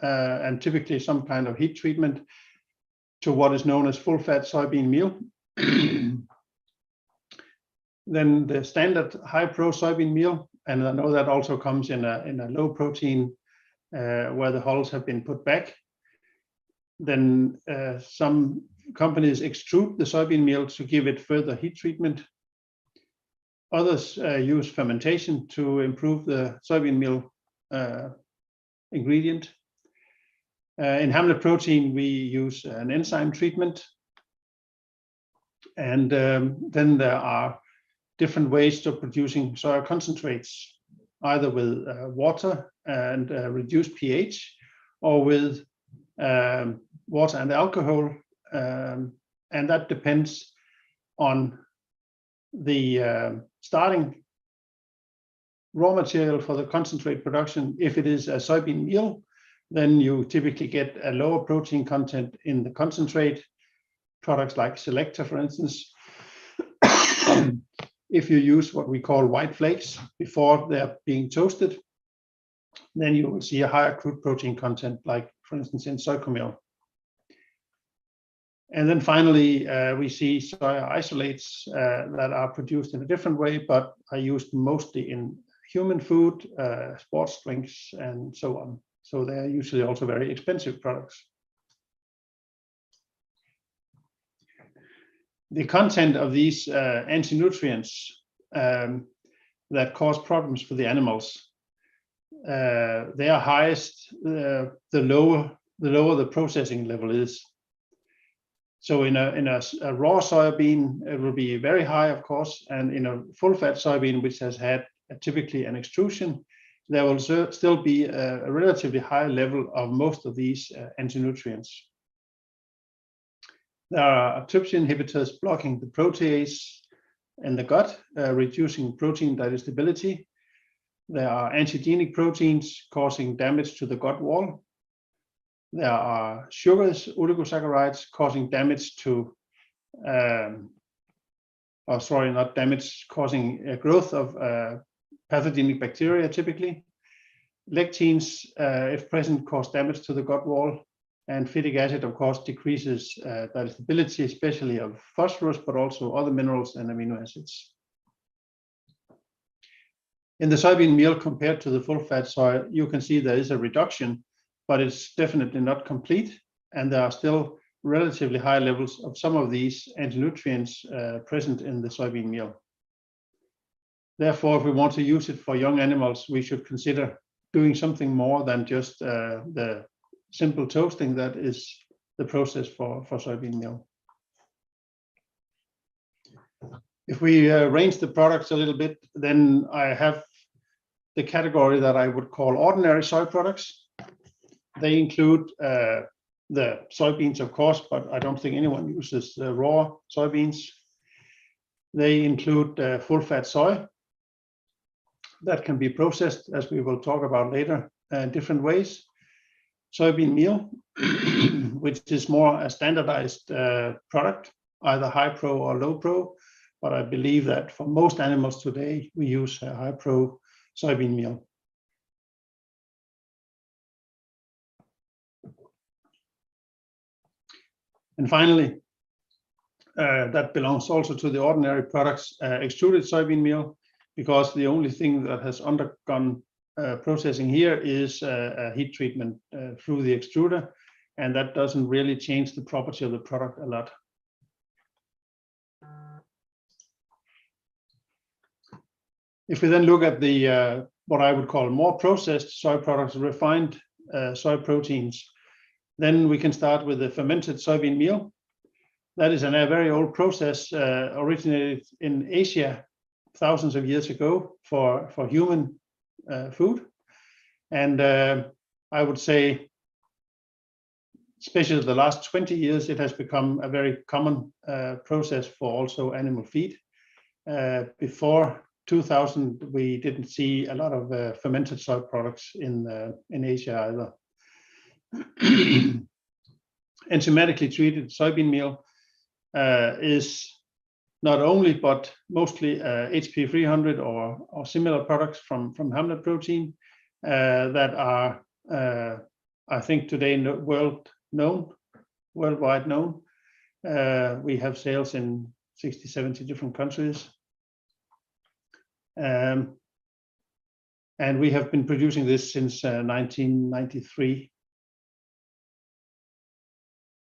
and typically some kind of heat treatment to what is known as full-fat soybean meal. Then the standard high-pro soybean meal, and I know that also comes in a low protein where the hulls have been put back. Then some companies extrude the soybean meal to give it further heat treatment. Others use fermentation to improve the soybean meal ingredient. In Hamlet protein, we use an enzyme treatment. And then there are different ways of producing soya concentrates, either with water and reduced pH, or with water and alcohol, and that depends on the starting raw material for the concentrate production. If it is a soybean meal, then you typically get a lower protein content in the concentrate, products like Selecta, for instance. If you use what we call white flakes before they're being toasted, then you will see a higher crude protein content, like, for instance, in soy meal. And then finally, we see soya isolates that are produced in a different way, but are used mostly in human food, sports drinks, and so on. So they're usually also very expensive products. The content of these anti-nutrients that cause problems for the animals, they are highest the lower the processing level is. So in a raw soybean, it will be very high, of course, and in a full-fat soybean, which has had typically an extrusion, there will still be a relatively high level of most of these anti-nutrients. There are trypsin inhibitors blocking the protease in the gut, reducing protein digestibility. There are antigenic proteins causing damage to the gut wall. There are sugars, oligosaccharides, causing damage to, causing growth of pathogenic bacteria typically. Lectins, if present, cause damage to the gut wall. And phytic acid, of course, decreases digestibility, especially of phosphorus, but also other minerals and amino acids. In the soybean meal compared to the full-fat soy, you can see there is a reduction, but it's definitely not complete, and there are still relatively high levels of some of these anti-nutrients present in the soybean meal. Therefore, if we want to use it for young animals, we should consider doing something more than just the simple toasting that is the process for soybean meal. If we range the products a little bit, then I have the category that I would call ordinary soy products. They include the soybeans, of course, but I don't think anyone uses raw soybeans. They include full-fat soy that can be processed, as we will talk about later, in different ways. Soybean meal, which is more a standardized product, either high pro or low pro, but I believe that for most animals today, we use a high pro soybean meal. And finally, that belongs also to the ordinary products, extruded soybean meal, because the only thing that has undergone processing here is a heat treatment through the extruder, and that doesn't really change the property of the product a lot. If we then look at the what I would call more processed soy products, refined soy proteins, then we can start with the fermented soybean meal. That is a very old process, originated in Asia thousands of years ago for human food. And I would say, especially the last 20 years, it has become a very common process for also animal feed. Before 2000, we didn't see a lot of fermented soy products in Asia either. Enzymatically treated soybean meal is not only, but mostly HP 300 or similar products from Hamlet protein that are, I think today worldwide known. We have sales in 60, 70 different countries. And we have been producing this since 1993.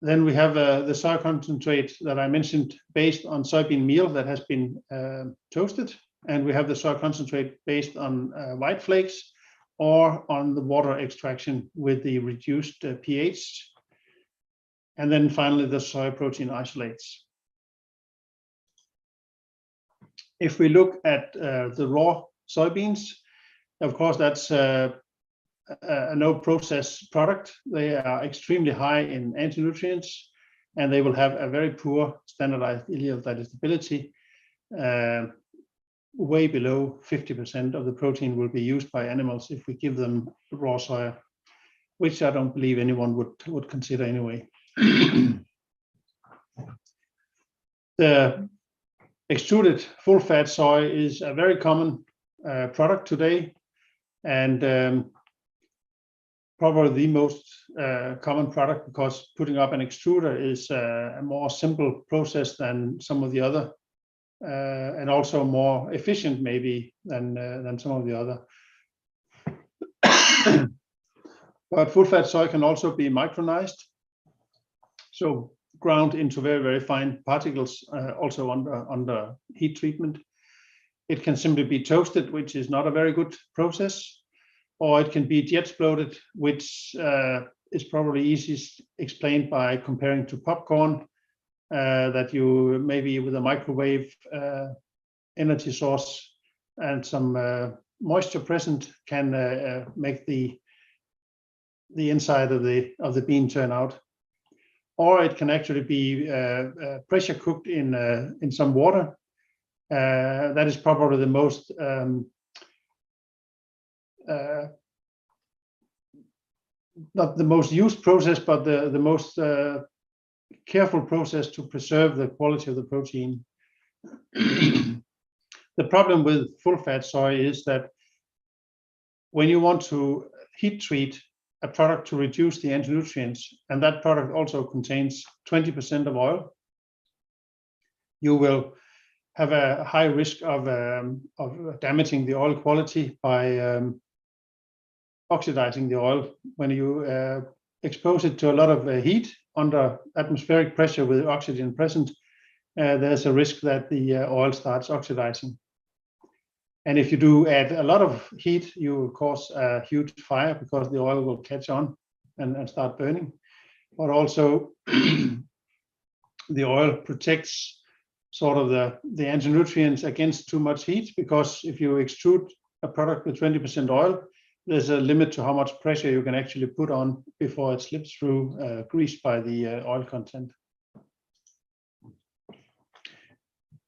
Then we have the soy concentrate that I mentioned based on soybean meal that has been toasted. And we have the soy concentrate based on white flakes or on the water extraction with the reduced pH. And then finally, the soy protein isolates. If we look at the raw soybeans, of course, that's a no process product. They are extremely high in anti-nutrients, and they will have a very poor standardized ileal digestibility. Way below 50% of the protein will be used by animals if we give them raw soya, which I don't believe anyone would consider anyway. The extruded full-fat soy is a very common product today, and probably the most common product, because putting up an extruder is a more simple process than some of the other, and also more efficient maybe than some of the other. But full-fat soy can also be micronized, so ground into very, very fine particles, also under heat treatment. It can simply be toasted, which is not a very good process, or it can be jet exploded, which is probably easiest explained by comparing to popcorn, that you maybe with a microwave energy source and some moisture present can make the inside of the bean turn out. Or it can actually be pressure cooked in some water. That is probably the most not the most used process, but the most careful process to preserve the quality of the protein. The problem with full-fat soy is that when you want to heat treat a product to reduce the anti-nutrients, and that product also contains 20% of oil, you will have a high risk of damaging the oil quality by oxidizing the oil. When you expose it to a lot of heat under atmospheric pressure with oxygen present, there's a risk that the oil starts oxidizing. And if you do add a lot of heat, you will cause a huge fire, because the oil will catch on and start burning. But also the oil protects sort of the anti-nutrients against too much heat, because if you extrude a product with 20% oil, there's a limit to how much pressure you can actually put on before it slips through, greased by the oil content.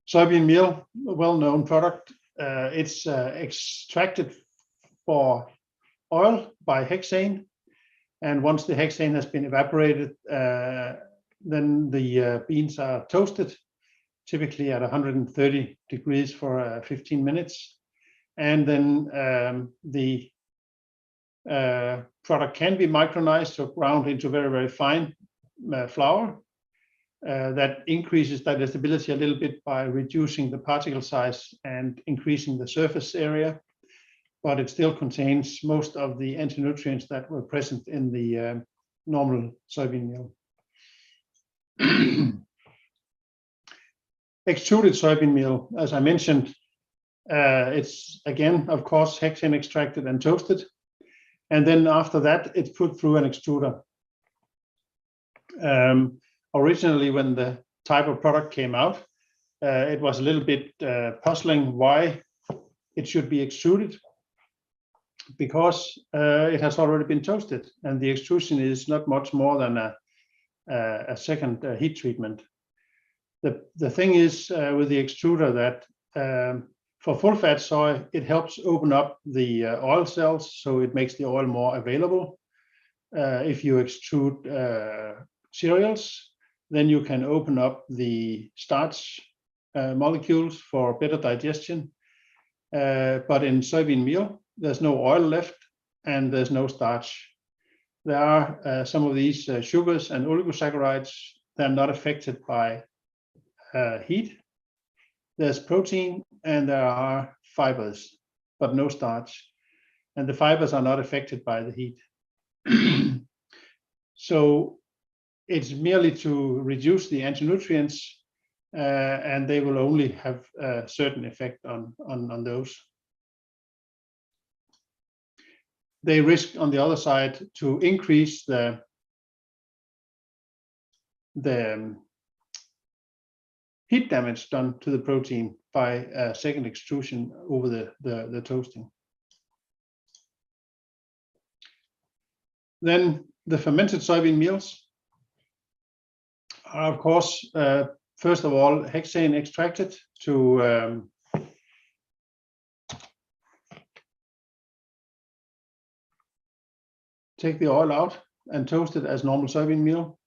Soybean meal, a well-known product. It's extracted for oil by hexane, and once the hexane has been evaporated, then the beans are toasted, typically at 130 degrees for 15 minutes, and then the product can be micronized or ground into very, very fine flour. That increases digestibility a little bit by reducing the particle size and increasing the surface area, but it still contains most of the anti-nutrients that were present in the normal soybean meal. Extruded soybean meal, as I mentioned, it's again, of course, hexane extracted and toasted, and then after that, it's put through an extruder. Originally, when the type of product came out, it was a little bit puzzling why it should be extruded, because it has already been toasted, and the extrusion is not much more than a second heat treatment. The thing is with the extruder that for full-fat soy, it helps open up the oil cells, so it makes the oil more available. If you extrude cereals, then you can open up the starch molecules for better digestion. But in soybean meal, there's no oil left and there's no starch. There are some of these sugars and oligosaccharides that are not affected by heat. There's protein and there are fibers, but no starch. And the fibers are not affected by the heat. So it's merely to reduce the anti-nutrients, and they will only have a certain effect on those. They risk, on the other side, to increase the heat damage done to the protein, by second extrusion over the toasting. Then the fermented soybean meals are, of course, first of all, hexane extracted to take the oil out and toast it as normal soybean meal,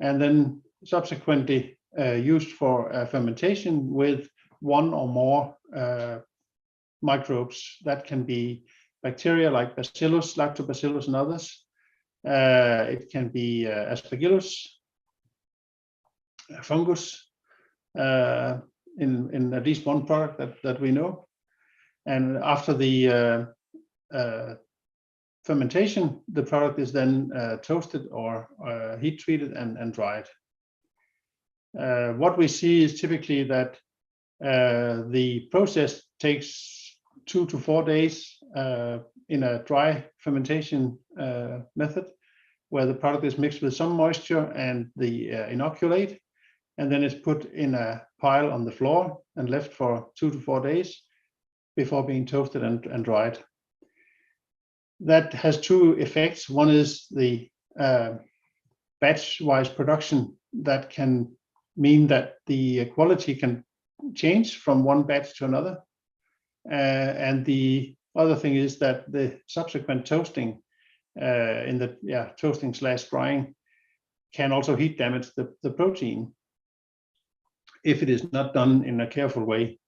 and then subsequently used for fermentation with one or more microbes. That can be bacteria like Bacillus, Lactobacillus, and others. It can be Aspergillus, fungus, in at least one product that we know. And after the fermentation, the product is then toasted or heat treated and dried. What we see is typically that the process takes 2 to 4 days in a dry fermentation method, where the product is mixed with some moisture and the inoculate, and then it's put in a pile on the floor and left for 2 to 4 days before being toasted and dried. That has two effects. One is the batch-wise production. That can mean that the quality can change from one batch to another. And the other thing is that the subsequent toasting in the toasting / drying can also heat damage the protein if it is not done in a careful way.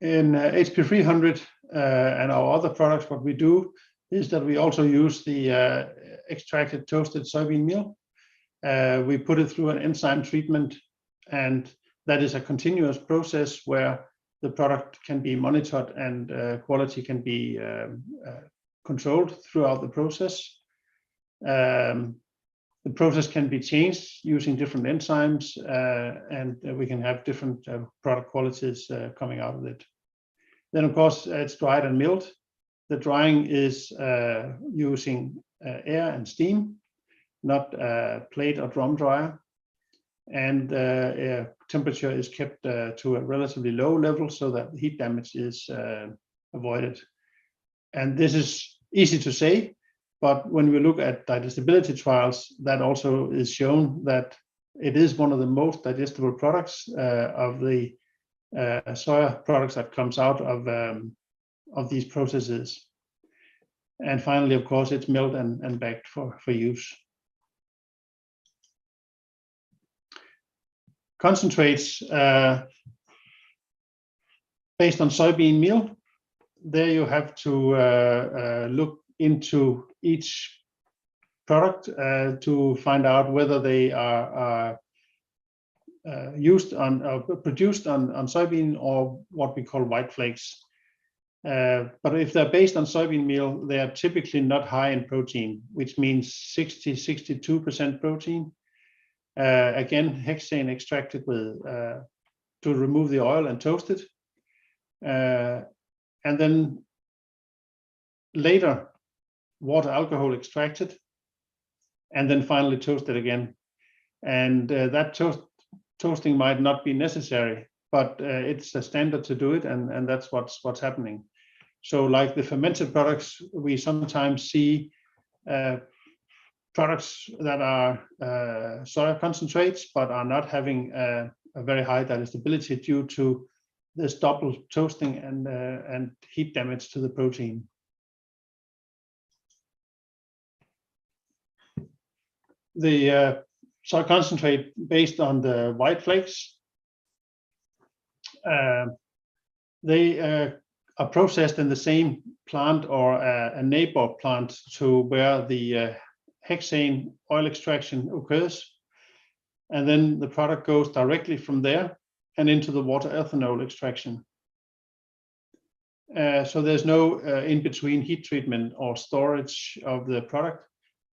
In HP 300 and our other products, what we do is that we also use the extracted toasted soybean meal. We put it through an enzyme treatment, and that is a continuous process where the product can be monitored and quality can be controlled throughout the process. The process can be changed using different enzymes, and we can have different product qualities coming out of it. Then, of course, it's dried and milled. The drying is using air and steam, not plate or drum dryer. And temperature is kept to a relatively low level so that heat damage is avoided. And this is easy to say, but when we look at digestibility trials, that also is shown that it is one of the most digestible products of the soya products that comes out of these processes. And finally, of course, it's milled and bagged for use. Concentrates based on soybean meal. There you have to look into each product to find out whether they are used on produced on soybean or what we call white flakes. But if they're based on soybean meal, they are typically not high in protein, which means 62% protein. Again, hexane extracted with to remove the oil and toast it, and then later water alcohol extracted, and then finally toasted again. And that toasting might not be necessary, but it's a standard to do it, and that's what's happening. So, like the fermented products, we sometimes see products that are soya concentrates, but are not having a very high digestibility due to this double toasting and heat damage to the protein. The soy concentrate based on the white flakes, they are processed in the same plant or a neighbor plant to where the hexane oil extraction occurs, and then the product goes directly from there and into the water ethanol extraction. So there's no in-between heat treatment or storage of the product.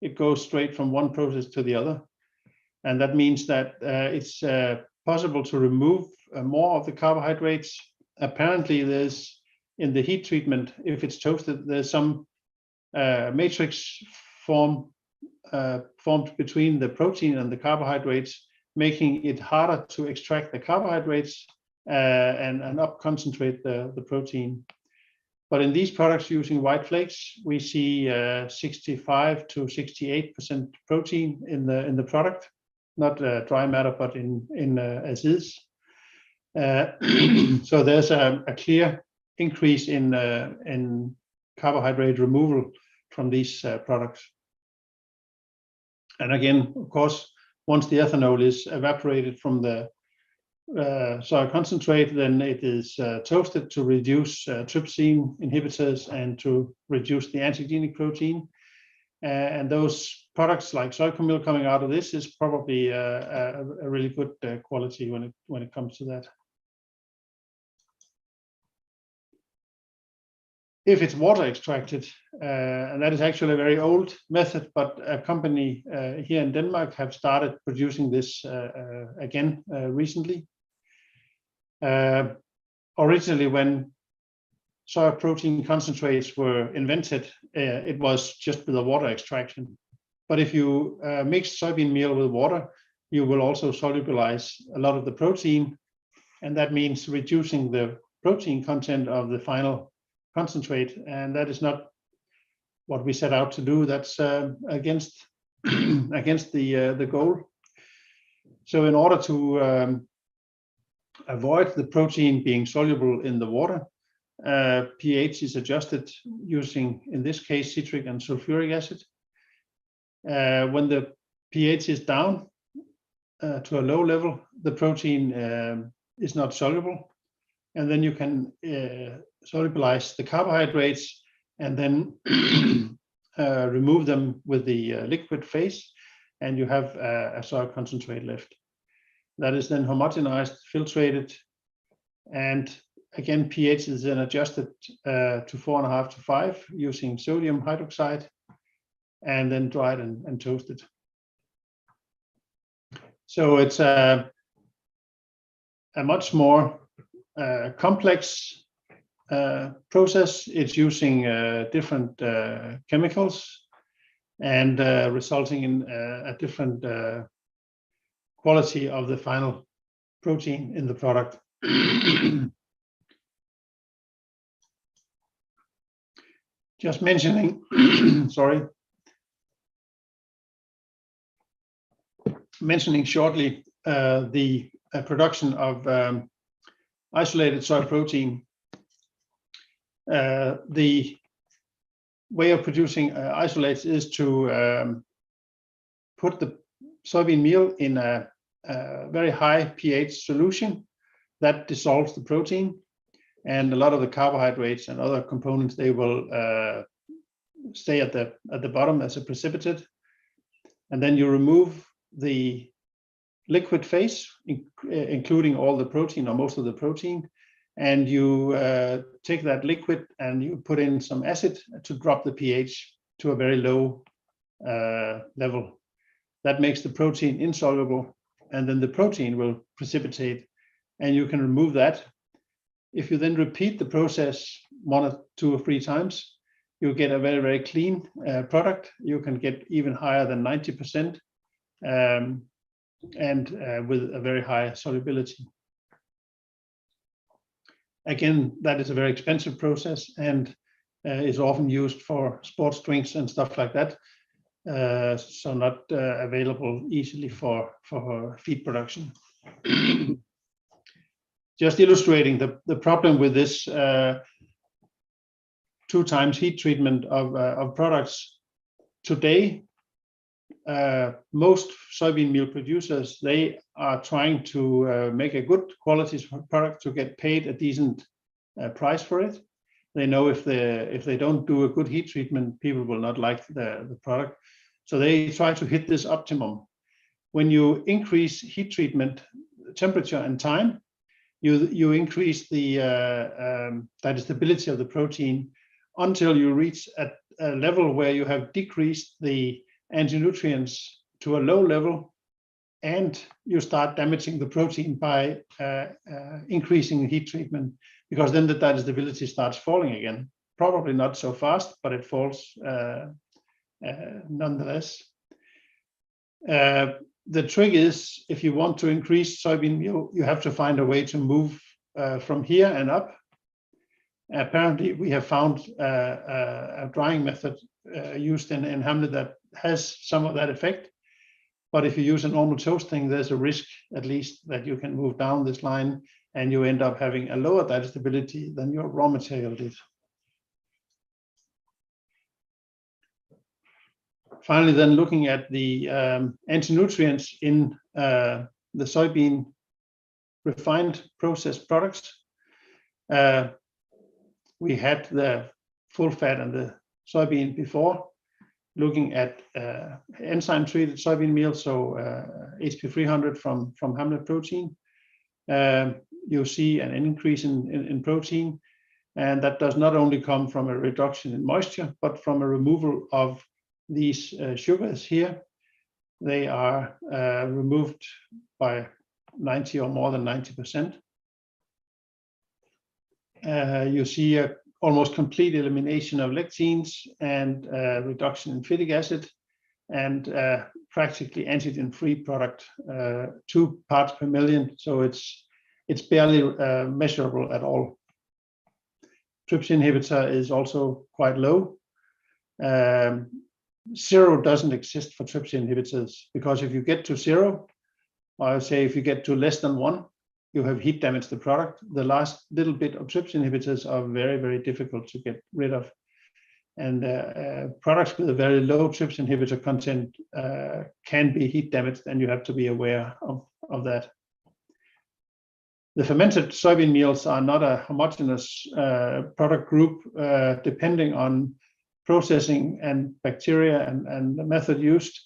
It goes straight from one process to the other, and that means that it's possible to remove more of the carbohydrates. Apparently, there's in the heat treatment, if it's toasted, there's some matrix formed between the protein and the carbohydrates making it harder to extract the carbohydrates and up concentrate the protein. But in these products using white flakes, we see 65 to 68% protein in the product, not dry matter, but in as is. So there's a clear increase in carbohydrate removal from these products. And again, of course, once the ethanol is evaporated from the soy concentrate, then it is toasted to reduce trypsin inhibitors and to reduce the antigenic protein. And those products like soy milk coming out of this is probably a really good quality when it comes to that. If it's water extracted, and that is actually a very old method, but a company here in Denmark have started producing this again recently. Originally, when soy protein concentrates were invented, it was just with a water extraction. But if you mix soybean meal with water, you will also solubilize a lot of the protein, and that means reducing the protein content of the final concentrate, and that is not what we set out to do. That's against the goal. So in order to avoid the protein being soluble in the water, pH is adjusted using, in this case, citric and sulfuric acid. When the pH is down to a low level, the protein is not soluble, and then you can solubilize the carbohydrates and then remove them with the liquid phase, and you have a soy concentrate left. That is then homogenized, filtrated, and again pH is then adjusted to 4.5 to 5 using sodium hydroxide, and then dried and toasted. So it's a much more complex process. It's using different chemicals and resulting in a different quality of the final protein in the product. Just mentioning, mentioning shortly the production of isolated soy protein. The way of producing isolates is to put the soybean meal in a very high pH solution that dissolves the protein, and a lot of the carbohydrates and other components, they will stay at the bottom as a precipitate, and then you remove the liquid phase, including all the protein or most of the protein, and you take that liquid and you put in some acid to drop the pH to a very low level. That makes the protein insoluble, and then the protein will precipitate, and you can remove that. If you then repeat the process 1 or 2 or 3 times, you get a very, very clean product. You can get even higher than 90%, and with a very high solubility. Again, that is a very expensive process and is often used for sports drinks and stuff like that. So not available easily for feed production. Just illustrating the problem with this 2 times heat treatment of products. Today, most soybean meal producers, they are trying to make a good quality product to get paid a decent price for it. They know if they don't do a good heat treatment, people will not like the product. So they try to hit this optimum. When you increase heat treatment, temperature and time, you increase the digestibility of the protein until you reach a level where you have decreased the anti-nutrients to a low level, and you start damaging the protein by increasing heat treatment, because then the digestibility starts falling again. Probably not so fast, but it falls nonetheless. The trick is, if you want to increase soybean meal, you have to find a way to move from here and up. Apparently, we have found a drying method used in Hamlet that has some of that effect. But if you use a normal toasting, there's a risk, at least, that you can move down this line and you end up having a lower digestibility than your raw material did. Finally, then looking at the anti-nutrients in the soybean refined processed products, we had the full fat and the soybean before, looking at enzyme treated soybean meal, so HP 300 from Hamlet protein. You see an increase in protein, and that does not only come from a reduction in moisture, but from a removal of these sugars here. They are removed by 90 or more than 90%. You see a almost complete elimination of lectins and reduction in phytic acid, and practically antigen-free product, 2 parts per million. So it's barely measurable at all. Trypsin inhibitor is also quite low. Zero doesn't exist for trypsin inhibitors, because if you get to zero, or I would say if you get to less than 1, you have heat damaged the product. The last little bit of trypsin inhibitors are very, very difficult to get rid of. And products with a very low trypsin inhibitor content can be heat damaged, and you have to be aware of that. The fermented soybean meals are not a homogeneous product group, depending on processing and bacteria and the method used.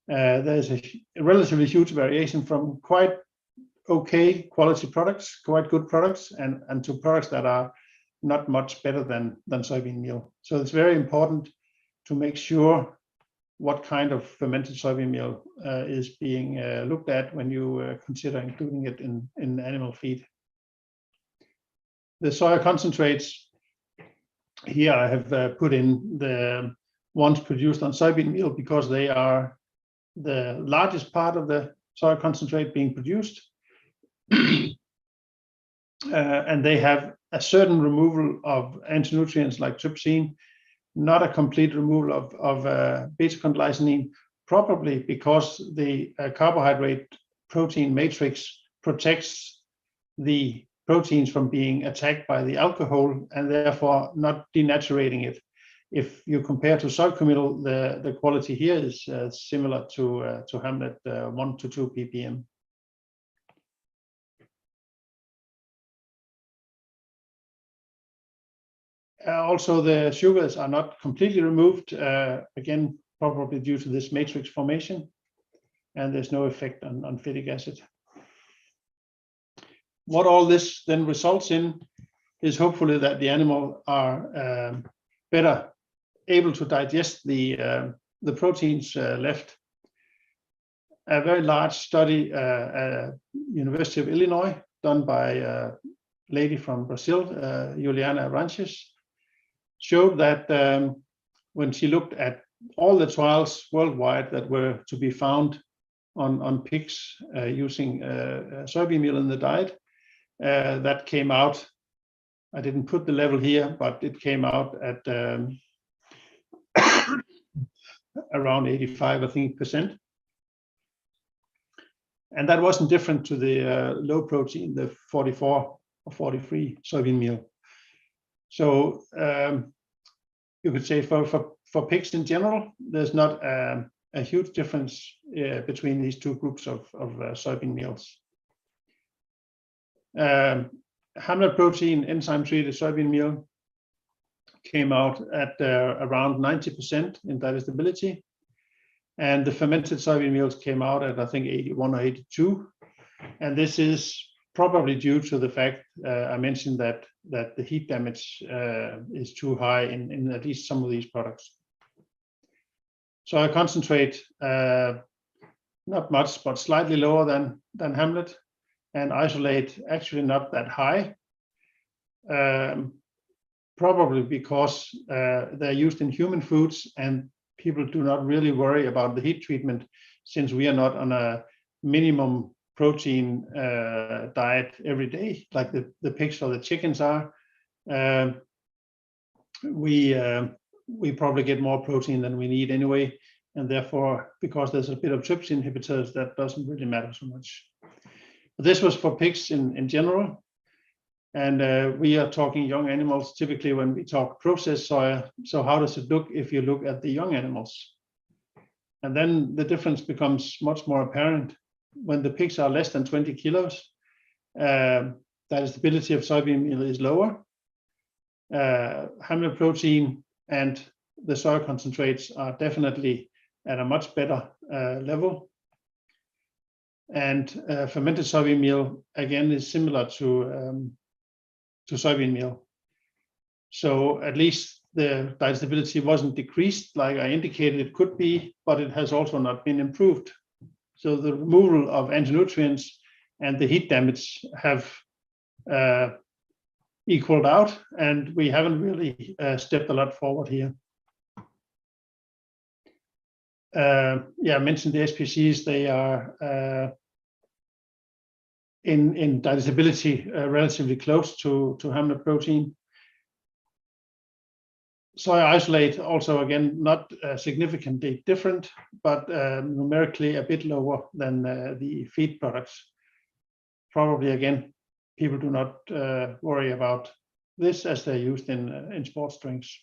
There's a relatively huge variation from quite okay quality products, quite good products, and to products that are not much better than soybean meal. So it's very important to make sure what kind of fermented soybean meal is being looked at when you consider including it in animal feed. The soya concentrates, here I have put in the ones produced on soybean meal because they are the largest part of the soya concentrate being produced. And they have a certain removal of anti-nutrients like trypsin, not a complete removal of beta-condyl, probably because the carbohydrate protein matrix protects the proteins from being attacked by the alcohol and therefore not denaturing it. If you compare to soy committal, the quality here is similar to Hamlet, 1 to 2 ppm. Also, the sugars are not completely removed, again, probably due to this matrix formation, and there's no effect on phytic acid. What all this then results in is hopefully that the animal are better able to digest the proteins left. A very large study at University of Illinois, done by a lady from Brazil, Juliana Ranches, showed that when she looked at all the trials worldwide that were to be found on pigs using soybean meal in the diet, that came out, I didn't put the level here, but it came out at around 85, I think, %. And that wasn't different to the low protein, the 44 or 43 soybean meal. So you could say for pigs in general, there's not a huge difference between these two groups of soybean meals. Hamlet protein enzyme treated soybean meal came out at around 90% in digestibility, and the fermented soybean meals came out at, I think, 81 or 82. And this is probably due to the fact I mentioned that the heat damage is too high in at least some of these products. So I concentrate not much, but slightly lower than Hamlet, and isolate actually not that high, probably because they're used in human foods and people do not really worry about the heat treatment, since we are not on a minimum protein diet every day, like the pigs or the chickens are, we probably get more protein than we need anyway, and therefore, because there's a bit of trypsin inhibitors, that doesn't really matter so much. But this was for pigs in general, and we are talking young animals typically when we talk processed soya. So how does it look if you look at the young animals? And then the difference becomes much more apparent. When the pigs are less than 20 kilos, digestibility of soybean meal is lower. Hamlet protein and the soy concentrates are definitely at a much better level. And fermented soybean meal, again, is similar to soybean meal. So at least the digestibility wasn't decreased like I indicated it could be, but it has also not been improved. So the removal of anti-nutrients and the heat damage have equaled out, and we haven't really stepped a lot forward here. I mentioned the SPCs. They are in digestibility relatively close to Hamlet protein. Soy isolate also, again, not significantly different, but numerically a bit lower than the feed products. Probably, again, people do not worry about this as they're used in sports drinks.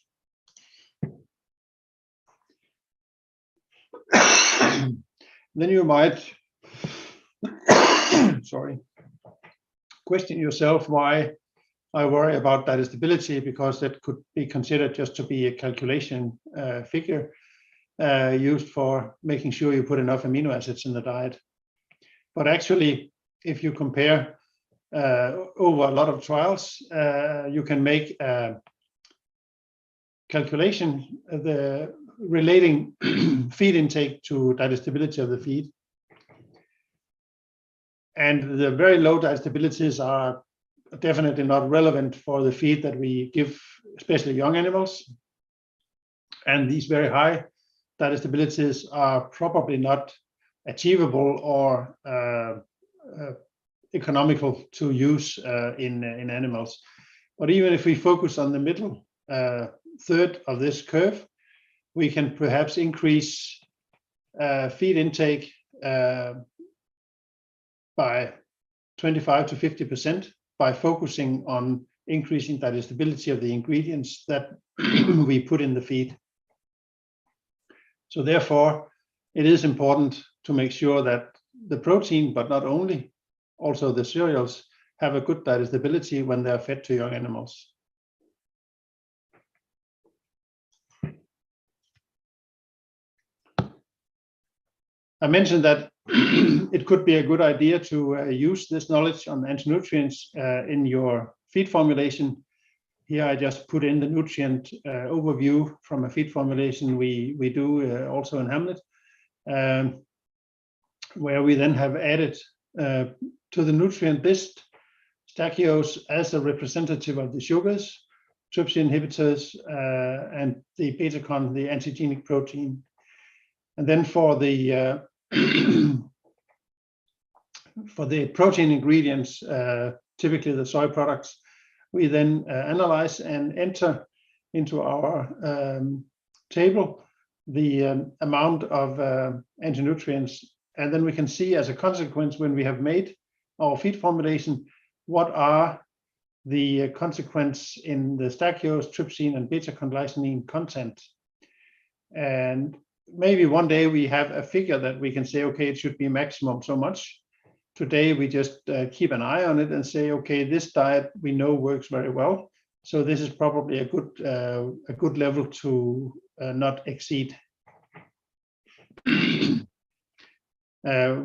Then you might question yourself why I worry about digestibility, because that could be considered just to be a calculation figure used for making sure you put enough amino acids in the diet. But actually, if you compare over a lot of trials, you can make a calculation relating feed intake to digestibility of the feed. And the very low digestibilities are definitely not relevant for the feed that we give, especially young animals. And these very high digestibilities are probably not achievable or economical to use in animals. But even if we focus on the middle third of this curve, we can perhaps increase feed intake by 25 to 50% by focusing on increasing digestibility of the ingredients that we put in the feed. So therefore, it is important to make sure that the protein, but not only, also the cereals, have a good digestibility when they're fed to young animals. I mentioned that it could be a good idea to use this knowledge on anti-nutrients in your feed formulation. Here I just put in the nutrient overview from a feed formulation we do also in Hamlet, where we then have added to the nutrient list stachyose as a representative of the sugars, trypsin inhibitors, and the beta-con, the antigenic protein. And then for the protein ingredients, typically the soy products, we then analyze and enter into our table the amount of anti-nutrients, and then we can see as a consequence, when we have made our feed formulation, what are the consequence in the stachyose, trypsin, and beta-conglycinine content. And maybe one day we have a figure that we can say, okay, it should be maximum so much. Today we just keep an eye on it and say, okay, this diet we know works very well, so this is probably a good level to not exceed.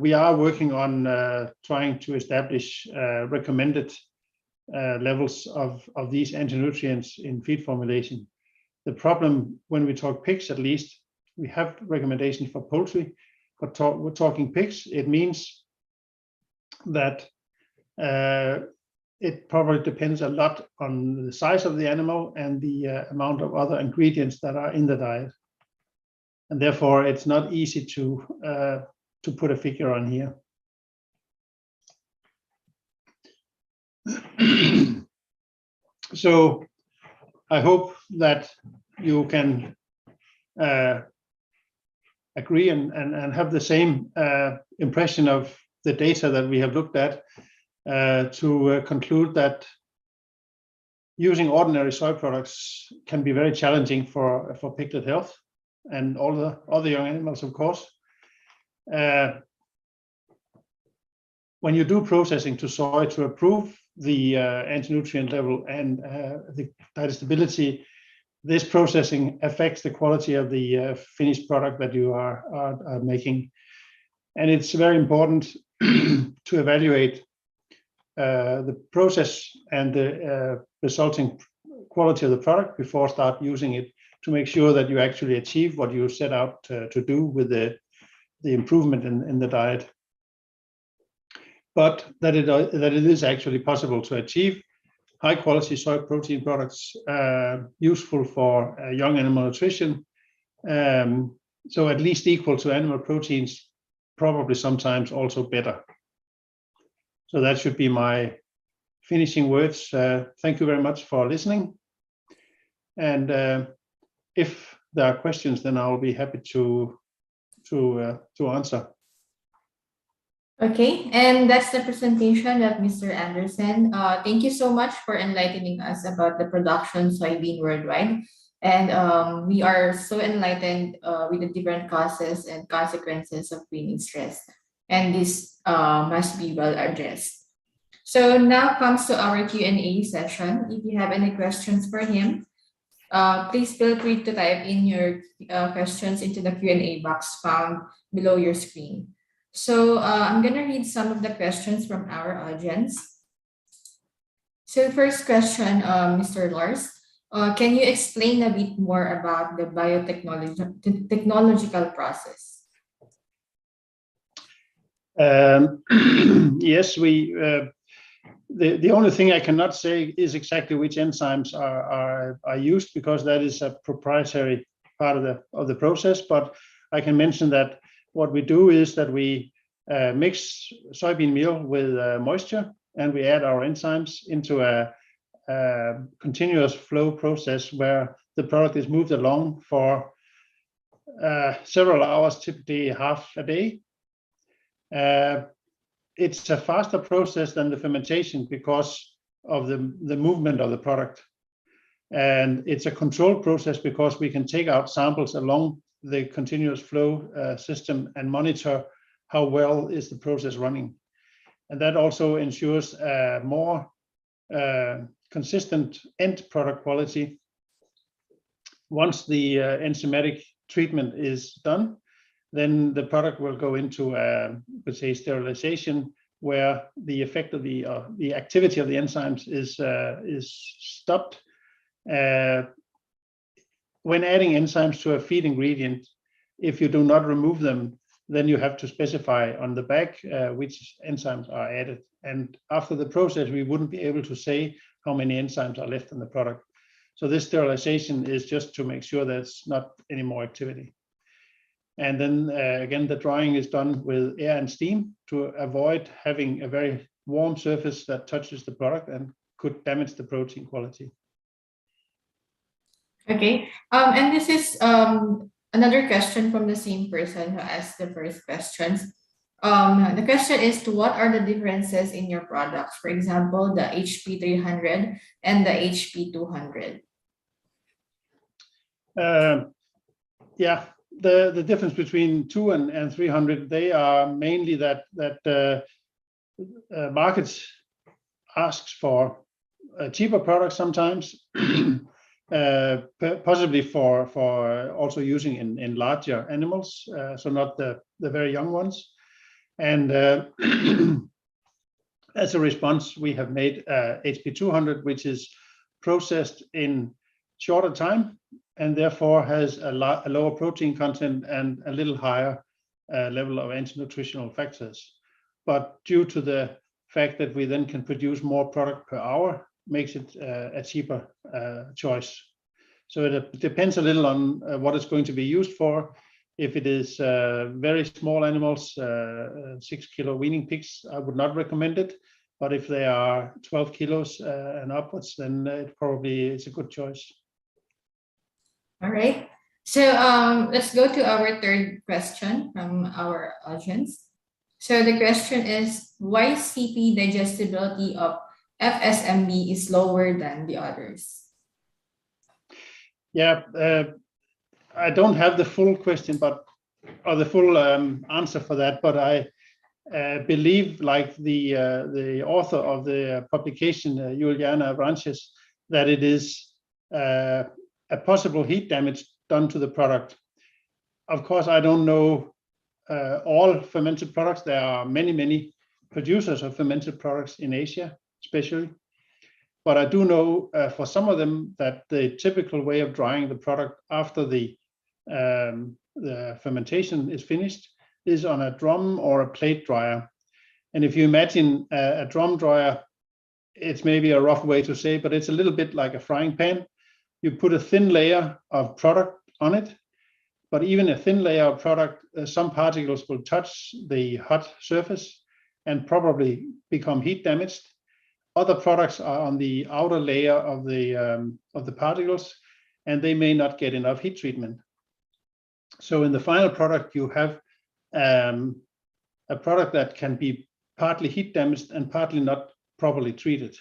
We are working on trying to establish recommended levels of these anti-nutrients in feed formulation. The problem, when we talk pigs at least, we have recommendations for poultry, but we're talking pigs, it means that it probably depends a lot on the size of the animal and the amount of other ingredients that are in the diet. And therefore, it's not easy to put a figure on here. So I hope that you can agree and have the same impression of the data that we have looked at to conclude that using ordinary soy products can be very challenging for piglet health and all the other young animals, of course. When you do processing to soy to improve the anti-nutrient level and the digestibility, this processing affects the quality of the finished product that you are making. And it's very important to evaluate the process and the resulting quality of the product before start using it, to make sure that you actually achieve what you set out to do with the improvement in the diet. But that it is actually possible to achieve high quality soy protein products useful for young animal nutrition. So at least equal to animal proteins, probably sometimes also better. So that should be my finishing words. Thank you very much for listening. And if there are questions, then I'll be happy to answer. Okay, and that's the presentation of Mr. Anderson. Thank you so much for enlightening us about the production soybean worldwide. And we are so enlightened with the different causes and consequences of breeding stress. And this must be well addressed. So now comes to our Q&A session. If you have any questions for him, please feel free to type in your questions into the Q&A box found below your screen. So I'm going to read some of the questions from our audience. So first question, Mr. Lars, can you explain a bit more about the biotechnological process? Yes, the only thing I cannot say is exactly which enzymes are used, because that is a proprietary part of the process. But I can mention that what we do is that we mix soybean meal with moisture, and we add our enzymes into a continuous flow process where the product is moved along for several hours, typically half a day. It's a faster process than the fermentation because of the movement of the product. And it's a controlled process because we can take out samples along the continuous flow system and monitor how well is the process running. And that also ensures more consistent end product quality. Once the enzymatic treatment is done, then the product will go into, let's say, sterilization, where the effect of the activity of the enzymes is stopped. When adding enzymes to a feed ingredient, if you do not remove them, then you have to specify on the back which enzymes are added. And after the process, we wouldn't be able to say how many enzymes are left in the product. So this sterilization is just to make sure there's not any more activity. And then again, the drying is done with air and steam to avoid having a very warm surface that touches the product and could damage the protein quality. Okay, and this is another question from the same person who asked the first questions. The question is, what are the differences in your products? For example, the HP 300 and the HP 200. Yeah, the difference between 2 and 300, they are mainly that markets asks for cheaper products sometimes, possibly for also using in larger animals, so not the very young ones. And as a response, we have made HP 200, which is processed in shorter time and therefore has a lower protein content and a little higher level of anti-nutritional factors. But due to the fact that we then can produce more product per hour, makes it a cheaper choice. So it depends a little on what it's going to be used for. If it is very small animals, 6 kilo weaning pigs, I would not recommend it. But if they are 12 kilos and upwards, then it probably is a good choice. All right. So let's go to our third question from our audience. So the question is, why CP digestibility of FSMB is lower than the others? Yeah, I don't have the full question, or the full answer for that, but I believe, like the author of the publication, Juliana Branches, that it is a possible heat damage done to the product. Of course, I don't know all fermented products. There are many producers of fermented products in Asia, especially. But I do know for some of them that the typical way of drying the product after the fermentation is finished is on a drum or a plate dryer. And if you imagine a drum dryer, it's maybe a rough way to say, but it's a little bit like a frying pan. You put a thin layer of product on it, but even a thin layer of product, some particles will touch the hot surface and probably become heat damaged. Other products are on the outer layer of the particles, and they may not get enough heat treatment. So in the final product, you have a product that can be partly heat damaged and partly not properly treated.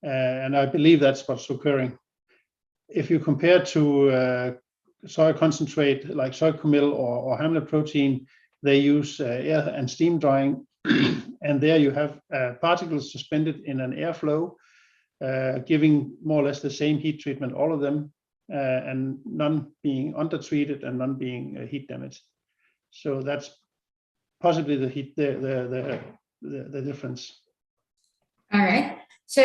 And I believe that's what's occurring. If you compare to soy concentrate like soy meal or hamlet protein, they use air and steam drying. And there you have particles suspended in an airflow, giving more or less the same heat treatment, all of them, and none being undertreated and none being heat damaged. So that's possibly the difference. All right. So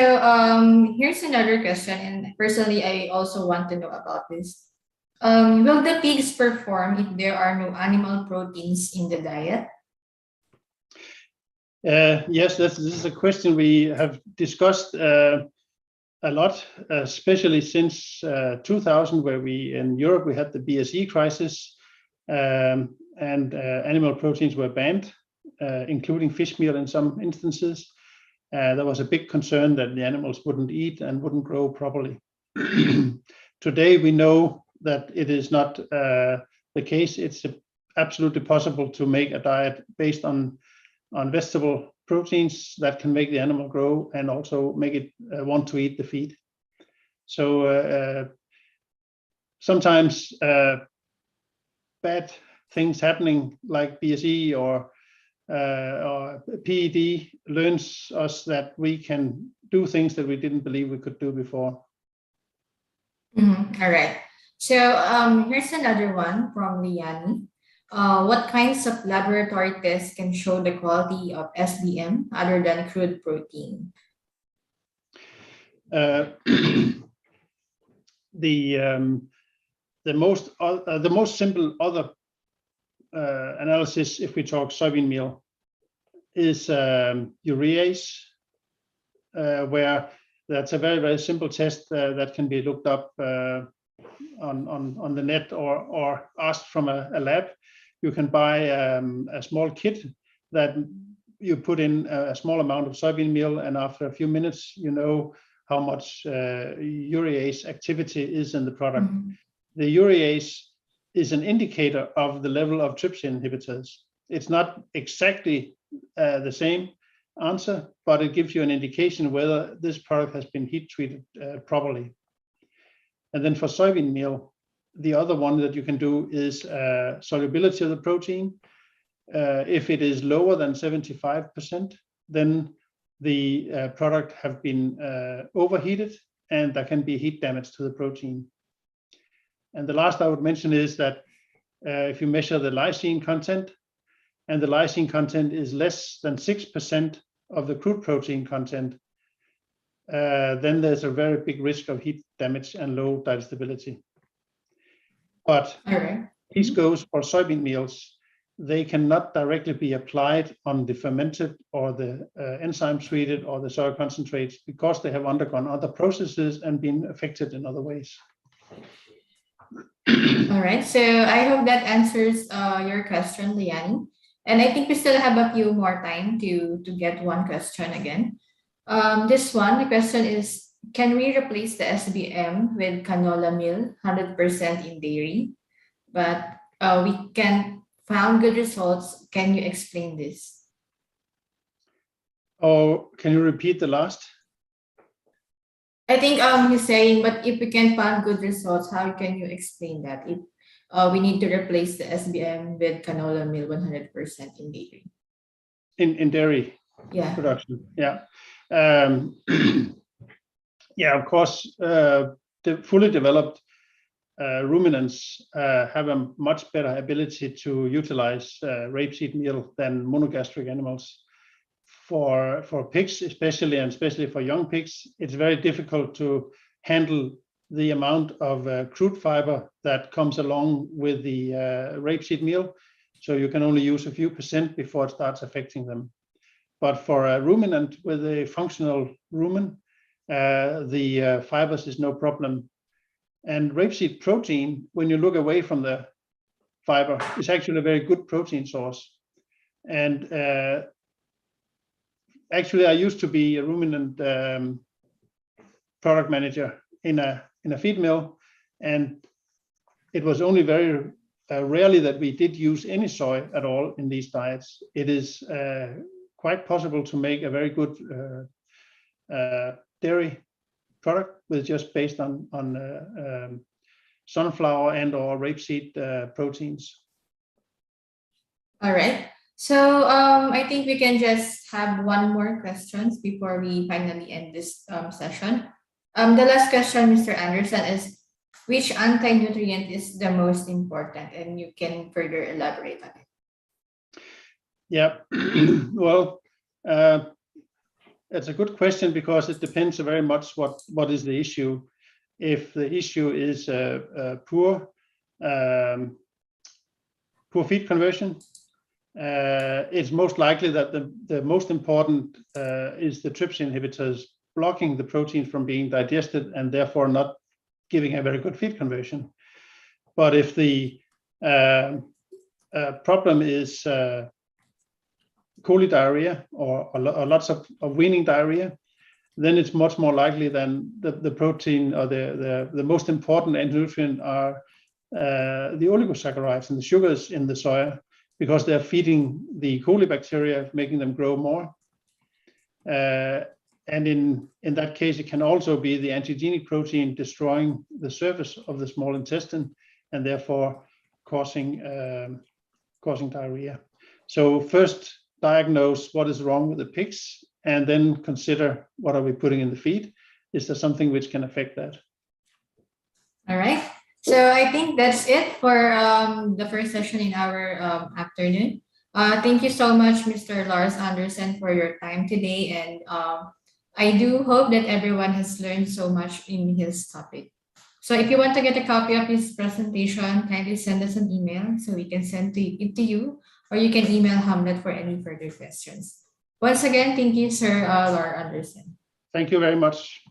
here's another question, and personally, I also want to know about this. Will the pigs perform if there are no animal proteins in the diet? Yes, this is a question we have discussed a lot, especially since 2000, where in Europe we had the BSE crisis, and animal proteins were banned, including fish meal in some instances. There was a big concern that the animals wouldn't eat and wouldn't grow properly. Today we know that it is not the case. It's absolutely possible to make a diet based on vegetable proteins that can make the animal grow and also make it want to eat the feed. So sometimes bad things happening like BSE or PED learns us that we can do things that we didn't believe we could do before. All right. So here's another one from Liani. What kinds of laboratory tests can show the quality of SDM other than crude protein? The most simple other analysis, if we talk soybean meal, is urease, where that's a very simple test that can be looked up on the net or asked from a lab. You can buy a small kit that you put in a small amount of soybean meal, and after a few minutes, you know how much urease activity is in the product. The urease is an indicator of the level of trypsin inhibitors. It's not exactly the same answer, but it gives you an indication whether this product has been heat treated properly. And then for soybean meal, the other one that you can do is solubility of the protein. If it is lower than 75%, then the product have been overheated and there can be heat damage to the protein. And the last I would mention is that if you measure the lysine content, and the lysine content is less than 6% of the crude protein content, then there's a very big risk of heat damage and low digestibility. But this goes for soybean meals. They cannot directly be applied on the fermented or the enzyme treated or the soy concentrates because they have undergone other processes and been affected in other ways. All right, so I hope that answers your question, Liani. And I think we still have a few more time to get one question again. This one, the question is, can we replace the SBM with canola meal 100% in dairy? But we can found good results. Can you explain this? Oh, can you repeat the last? I think he's saying, but if we can find good results, how can you explain that? If we need to replace the SBM with canola meal 100% in dairy. In dairy production, yeah. Yeah, of course, the fully developed ruminants have a much better ability to utilize rapeseed meal than monogastric animals. For pigs, especially for young pigs, it's very difficult to handle the amount of crude fiber that comes along with the rapeseed meal. So you can only use a few percent before it starts affecting them. But for a ruminant with a functional rumen, the fibers is no problem. And rapeseed protein, when you look away from the fiber, is actually a very good protein source. And actually, I used to be a ruminant product manager in a feed mill, and it was only very rarely that we did use any soy at all in these diets. It is quite possible to make a very good dairy product with just based on sunflower and or rapeseed proteins. All right. So I think we can just have one more questions before we finally end this session. The last question, Mr. Anderson, is which anti-nutrient is the most important? And you can further elaborate on it. Yeah, well, it's a good question because it depends very much what is the issue. If the issue is poor feed conversion, it's most likely that the most important is the trypsin inhibitors blocking the protein from being digested and therefore not giving a very good feed conversion. But if the problem is coli diarrhea or lots of weaning diarrhea, then it's much more likely than the protein or the most important nutrient are the oligosaccharides and the sugars in the soya, because they're feeding the coli bacteria, making them grow more. And in that case, it can also be the antigenic protein destroying the surface of the small intestine and therefore causing diarrhea. So first diagnose what is wrong with the pigs and then consider what are we putting in the feed. Is there something which can affect that? All right. So I think that's it for the first session in our afternoon. Thank you so much, Mr. Lars Andersen, for your time today. And I do hope that everyone has learned so much in his topic. So if you want to get a copy of his presentation, kindly send us an email so we can send it to you, or you can email Hamlet for any further questions. Once again, thank you, Sir Lars Andersen. Thank you very much.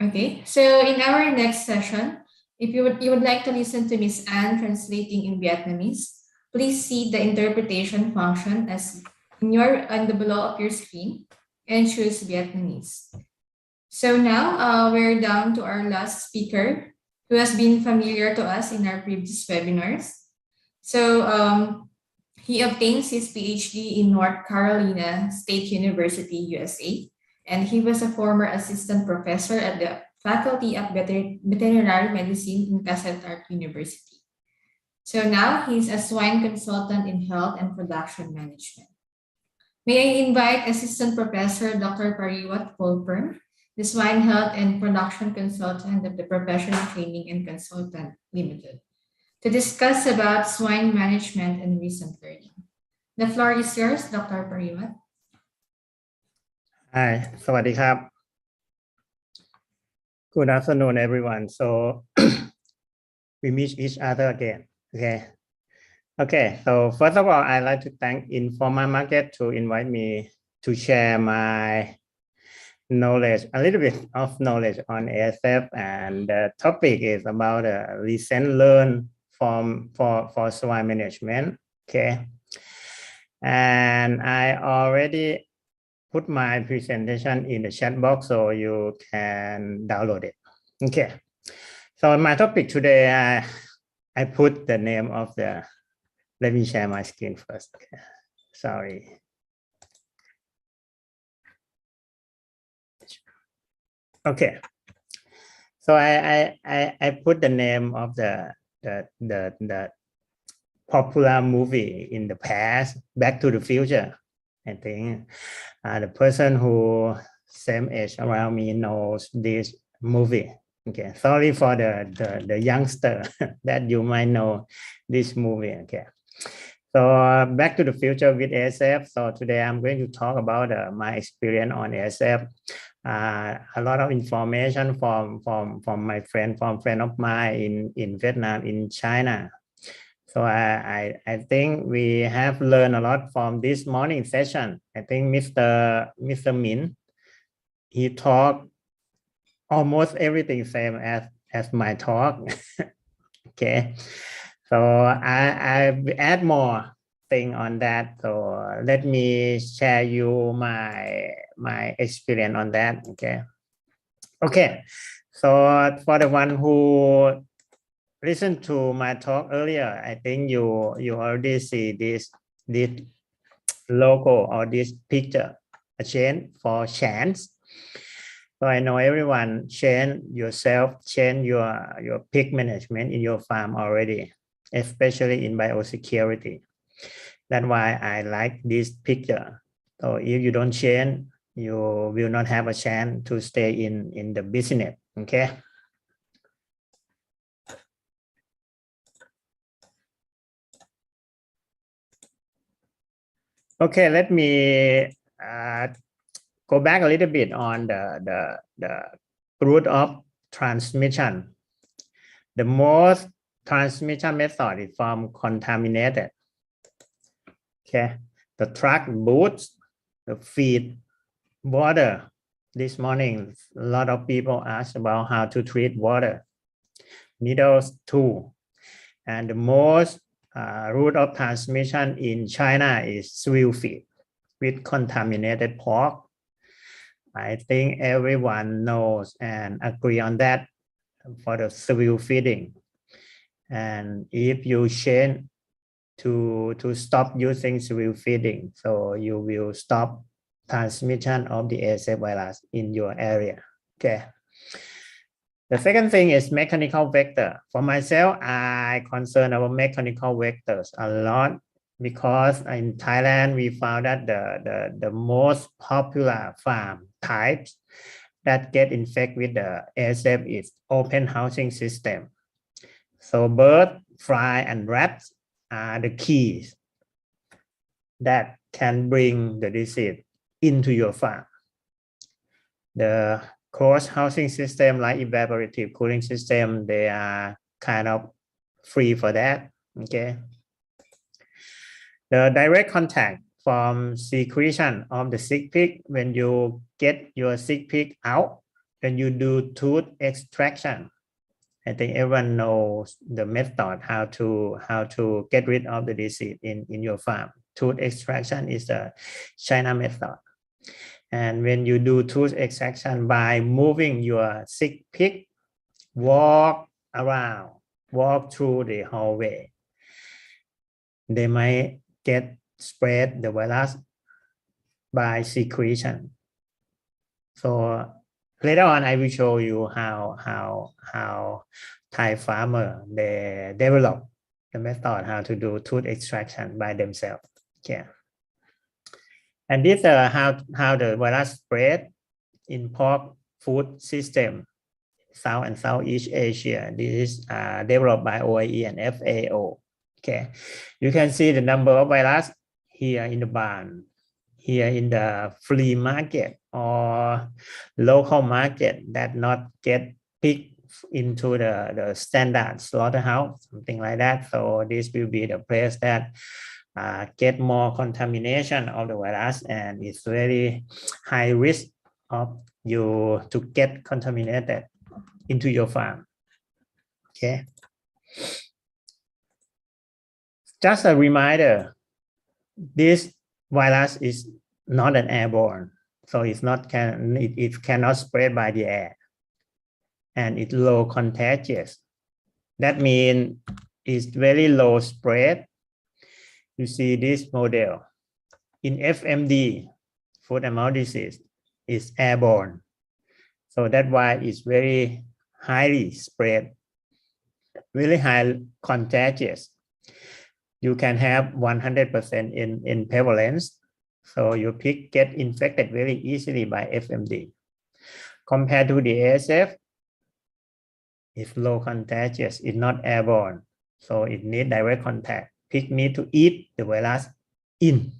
Okay, so in our next session, if you would like to listen to Miss Anne translating in Vietnamese, please see the interpretation function as on the below of your screen and choose Vietnamese. So now we're down to our last speaker who has been familiar to us in our previous webinars. So he obtains his PhD in North Carolina State University, USA, and he was a former assistant professor at the Faculty of Veterinary Medicine in Castle University. So now he's a swine consultant in health and production management. May I invite Assistant Professor Dr. Pariwat Polperm, the swine health and production consultant of the Professional Training and Consultant Limited, to discuss about swine management and recent learning. The floor is yours, Dr. Pariwat. Hi, Sawadee krab. Good afternoon, everyone. So we meet each other again. Okay. So first of all, I'd like to thank Informa Market to invite me to share my knowledge, a little bit of knowledge on ASF, and the topic is about recent learn for swine management. Okay. And I already put my presentation in the chat box so you can download it. Okay. So my topic today, I put the name of the, let me share my screen first. Okay. Sorry. Okay. So I put the name of the popular movie in the past, Back to the Future. I think the person who same age around me knows this movie. Okay, sorry for the youngster that you might know this movie. Okay, so Back to the Future with ASF. So today I'm going to talk about my experience on ASF. A lot of information from my friend of mine in Vietnam, in China. So I think we have learned a lot from this morning session. I think Mr. Min, he talked almost everything same as my talk. Okay, so I add more thing on that. So let me share you my experience on that. Okay, so for the one who listened to my talk earlier, I think you already see this logo or this picture, a chain for chance. So I know everyone change your pig management in your farm already, especially in biosecurity. That's why I like this picture. So if you don't change, you will not have a chance to stay in the business. Okay. Okay, let me go back a little bit on the route of transmission. The most transmission method is from contaminated. Okay, the truck boots, the feed water. This morning, a lot of people asked about how to treat water. Needles too. And the most route of transmission in China is swill feed with contaminated pork. I think everyone knows and agree on that for the swill feeding. And if you change to stop using swill feeding, so you will stop transmission of the ASF virus in your area. Okay. The second thing is mechanical vector. For myself, I concern about mechanical vectors a lot because in Thailand, we found that the most popular farm types that get infected with the ASF is open housing system. So bird, fly, and rats are the keys that can bring the disease into your farm. The closed housing system like evaporative cooling system, they are kind of free for that. Okay. The direct contact from secretion of the sick pig, when you get your sick pig out, when you do tooth extraction, I think everyone knows the method how to get rid of the disease in your farm. Tooth extraction is the China method. And when you do tooth extraction by moving your sick pig, walk around, walk through the hallway, they might get spread the virus by secretion. So later on, I will show you how Thai farmer they develop the method how to do tooth extraction by themselves. Yeah. And this how the virus spread in pork food system, South and Southeast Asia. This is developed by OIE and FAO. Okay, you can see the number of virus here in the barn, here in the flea market or local market that not get picked into the standard slaughterhouse, something like that. So this will be the place that get more contamination of the virus, and it's very high risk of you to get contaminated into your farm. Okay. Just a reminder, this virus is not an airborne, so it cannot spread by the air, and it's low contagious. That means it's very low spread. You see this model in FMD, foot and mouth disease, is airborne, so that's why it's very highly spread, really high contagious. You can have 100% in prevalence, so your pig get infected very easily by FMD. Compared to the ASF, it's low contagious, it's not airborne, so it needs direct contact. Pig need to eat the virus in,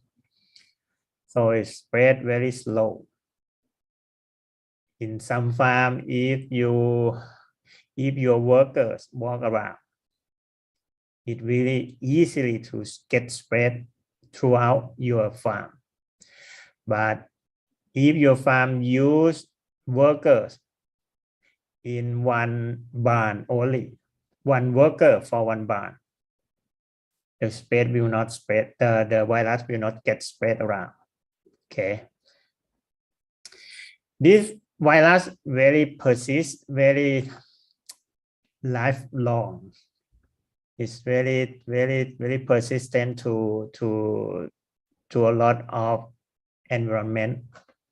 so it spread very slow. In some farm, if your workers walk around, it really easily to get spread throughout your farm. But if your farm use workers in one barn only, one worker for one barn, the spread will not spread, the virus will not get spread around. Okay. This virus very persist, very lifelong. It's very, very, very persistent to a lot of environment,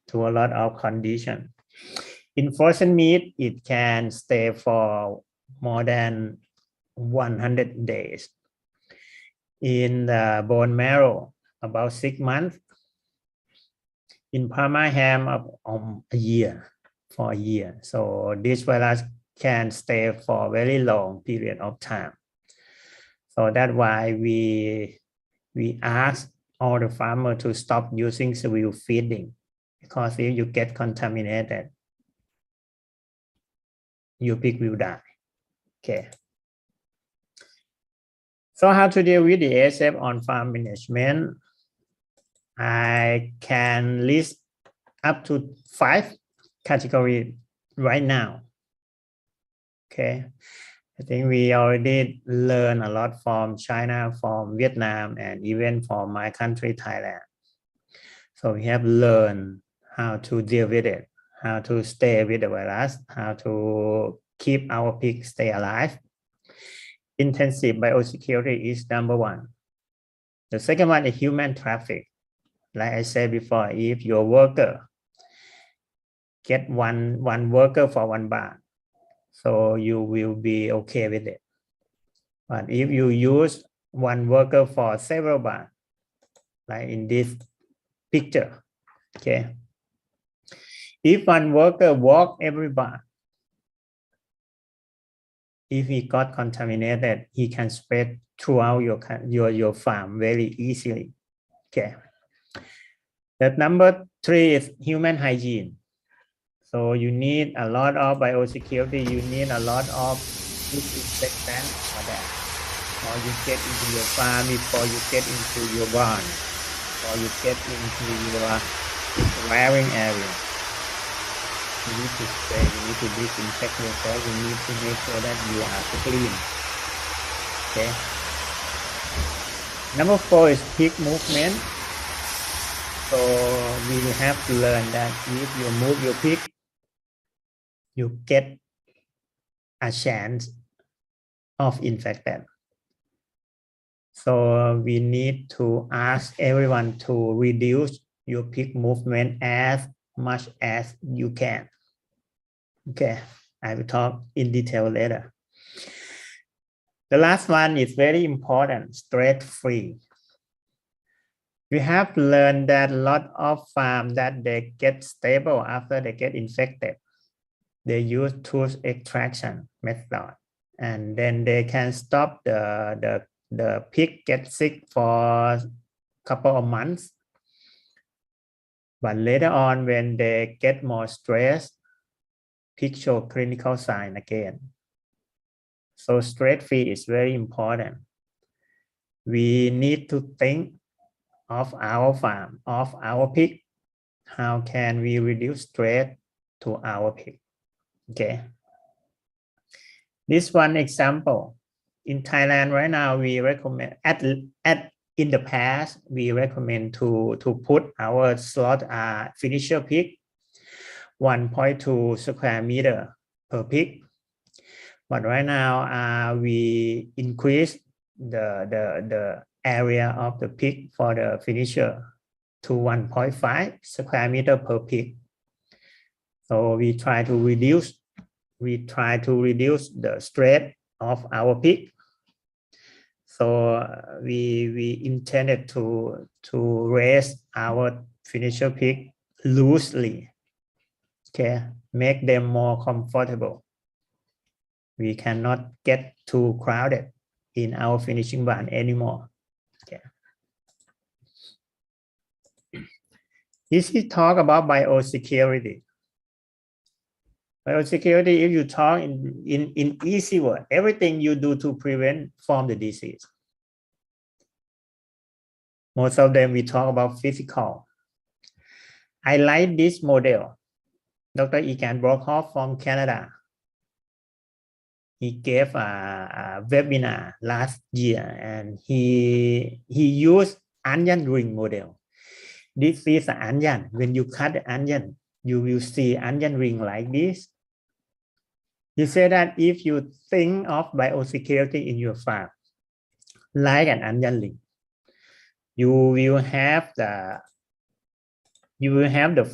to a lot of condition. In frozen meat, it can stay for more than 100 days. In the bone marrow, about 6 months. In Parma ham, a year, for a year. So this virus can stay for a very long period of time. So that's why we ask all the farmers to stop using civil feeding, because if you get contaminated, your pig will die. Okay. So how to deal with the ASF on farm management? I can list up to 5 categories right now. Okay. I think we already learned a lot from China, from Vietnam, and even from my country, Thailand. So we have learned how to deal with it, how to stay with the virus, how to keep our pigs stay alive. Intensive biosecurity is number 1. The second one is human traffic. Like I said before, if your worker get one worker for one barn, so you will be okay with it. But if you use one worker for several barns, like in this picture, okay. If one worker walk every barn, if he got contaminated, he can spread throughout your farm very easily. Okay. The number 3 is human hygiene. So you need a lot of biosecurity. You need a lot of disinfectant for that. Or you get into your farm before you get into your barn, or you get into your rearing area. You need to spray. You need to disinfect yourself. You need to make sure that you are clean. Okay. Number 4 is pig movement. So we will have to learn that if you move your pig, you get a chance of infected. So we need to ask everyone to reduce your pig movement as much as you can. Okay, I will talk in detail later. The last one is very important, stress-free. We have to learn that a lot of farms that they get stable after they get infected. They use tooth extraction method, and then they can stop the pig get sick for a couple of months. But later on, when they get more stress, pig show clinical sign again. So stress-free is very important. We need to think of our farm, of our pig. How can we reduce stress to our pig? Okay. This one example. In Thailand right now, we recommend at in the past, we recommend to put our slot finisher pig 1.2 square meter per pig. But right now, we increase the area of the pig for the finisher to 1.5 square meter per pig. So we try to reduce the stress of our pig. So we intended to raise our finisher pig loosely, okay, make them more comfortable. We cannot get too crowded in our finishing barn anymore. Okay. This is talk about biosecurity. Biosecurity, if you talk in easy word, everything you do to prevent from the disease. Most of them we talk about physical. I like this model. Dr. Ikan Brockhoff from Canada. He gave a webinar last year and he used onion ring model. This is an onion. When you cut the onion, you will see onion ring like this. He said that if you think of biosecurity in your farm, like an onion ring, you will have the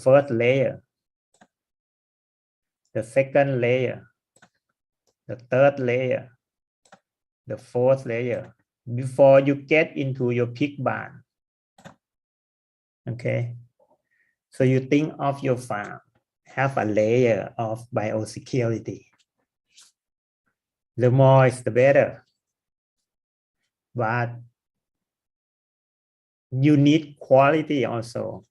first layer, the second layer, the third layer, the fourth layer, before you get into your pig barn. Okay, so you think of your farm, have a layer of biosecurity. The more is the better. But you need quality also.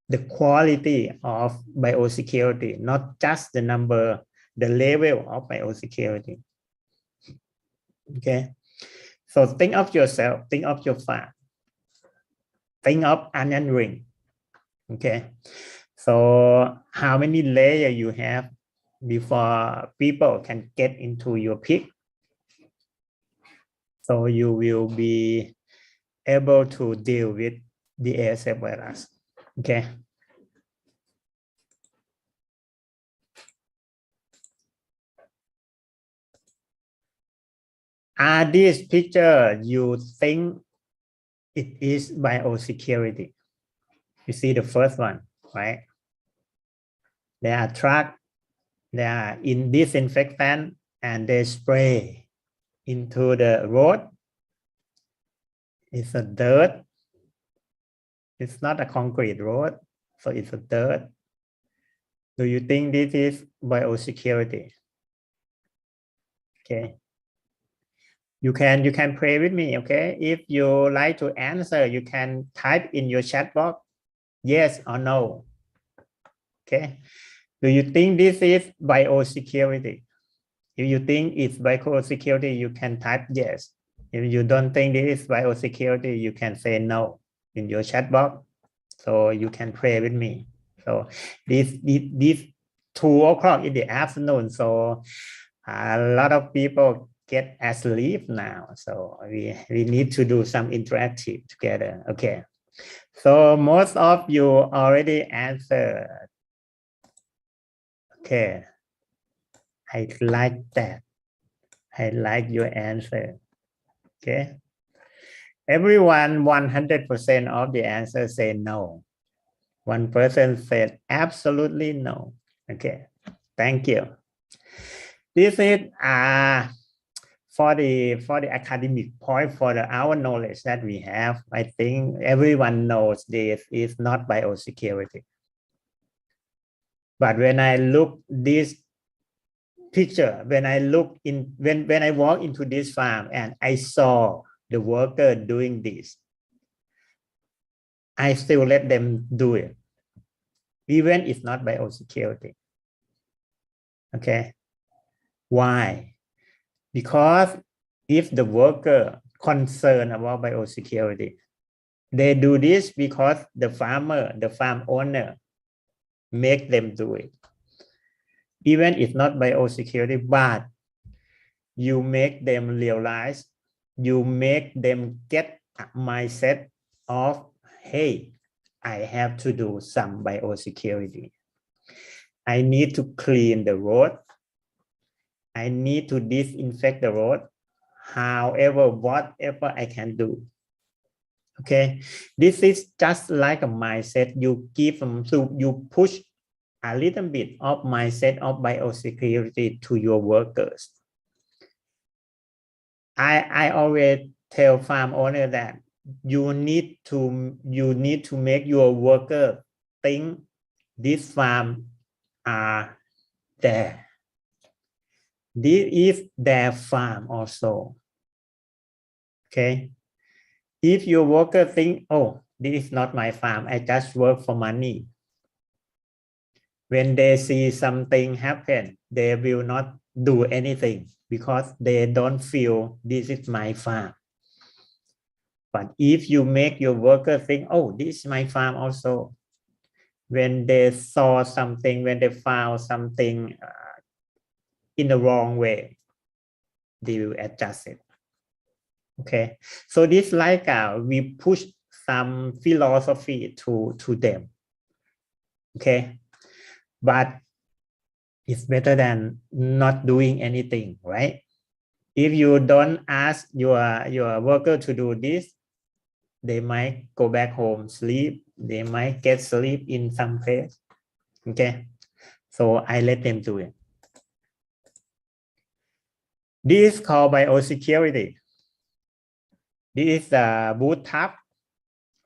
The quality of biosecurity, not just the number, the level of biosecurity. Okay, so think of yourself, think of your farm, think of onion ring. Okay, so how many layers you have before people can get into your pig? So you will be able to deal with the ASF virus. Okay. Are these pictures you think it is biosecurity? You see the first one, right? They are truck, they are in disinfectant and they spray into the road. It's a dirt. It's not a concrete road, so it's a dirt. Do you think this is biosecurity? Okay. You can pray with me, okay? If you like to answer, you can type in your chat box, yes or no. Okay. Do you think this is biosecurity? If you think it's biosecurity, you can type yes. If you don't think this is biosecurity, you can say no in your chat box. So you can pray with me. So this 2 o'clock in the afternoon. So a lot of people get asleep now. So we need to do some interactive together. Okay. So most of you already answered. Okay. I like that. I like your answer. Okay. Everyone, 100% of the answers say no. 1% said absolutely no. Okay. Thank you. This is for the academic point, for our knowledge that we have. I think everyone knows this is not biosecurity. But when I look this picture, when I walk into this farm and I saw the worker doing this, I still let them do it, even if it's not biosecurity. Okay. Why? Because if the worker concerned about biosecurity, they do this because the farmer, the farm owner, make them do it. Even if it's not biosecurity, but you make them realize, you make them get mindset of, hey, I have to do some biosecurity. I need to clean the road. I need to disinfect the road. However, whatever I can do. Okay, this is just like a mindset you give them, so you push a little bit of mindset of biosecurity to your workers. I always tell farm owner that you need to make your worker think this farm are there. This is their farm also. Okay. If your worker think, oh, this is not my farm, I just work for money. When they see something happen, they will not do anything because they don't feel this is my farm. But if you make your worker think, oh, this is my farm also, when they saw something, when they found something in the wrong way, they will adjust it. Okay, so this like we push some philosophy to them. Okay, but it's better than not doing anything, right? If you don't ask your worker to do this, they might go back home, sleep. They might get sleep in some place. Okay, so I let them do it. This is called biosecurity. This is the boot tub,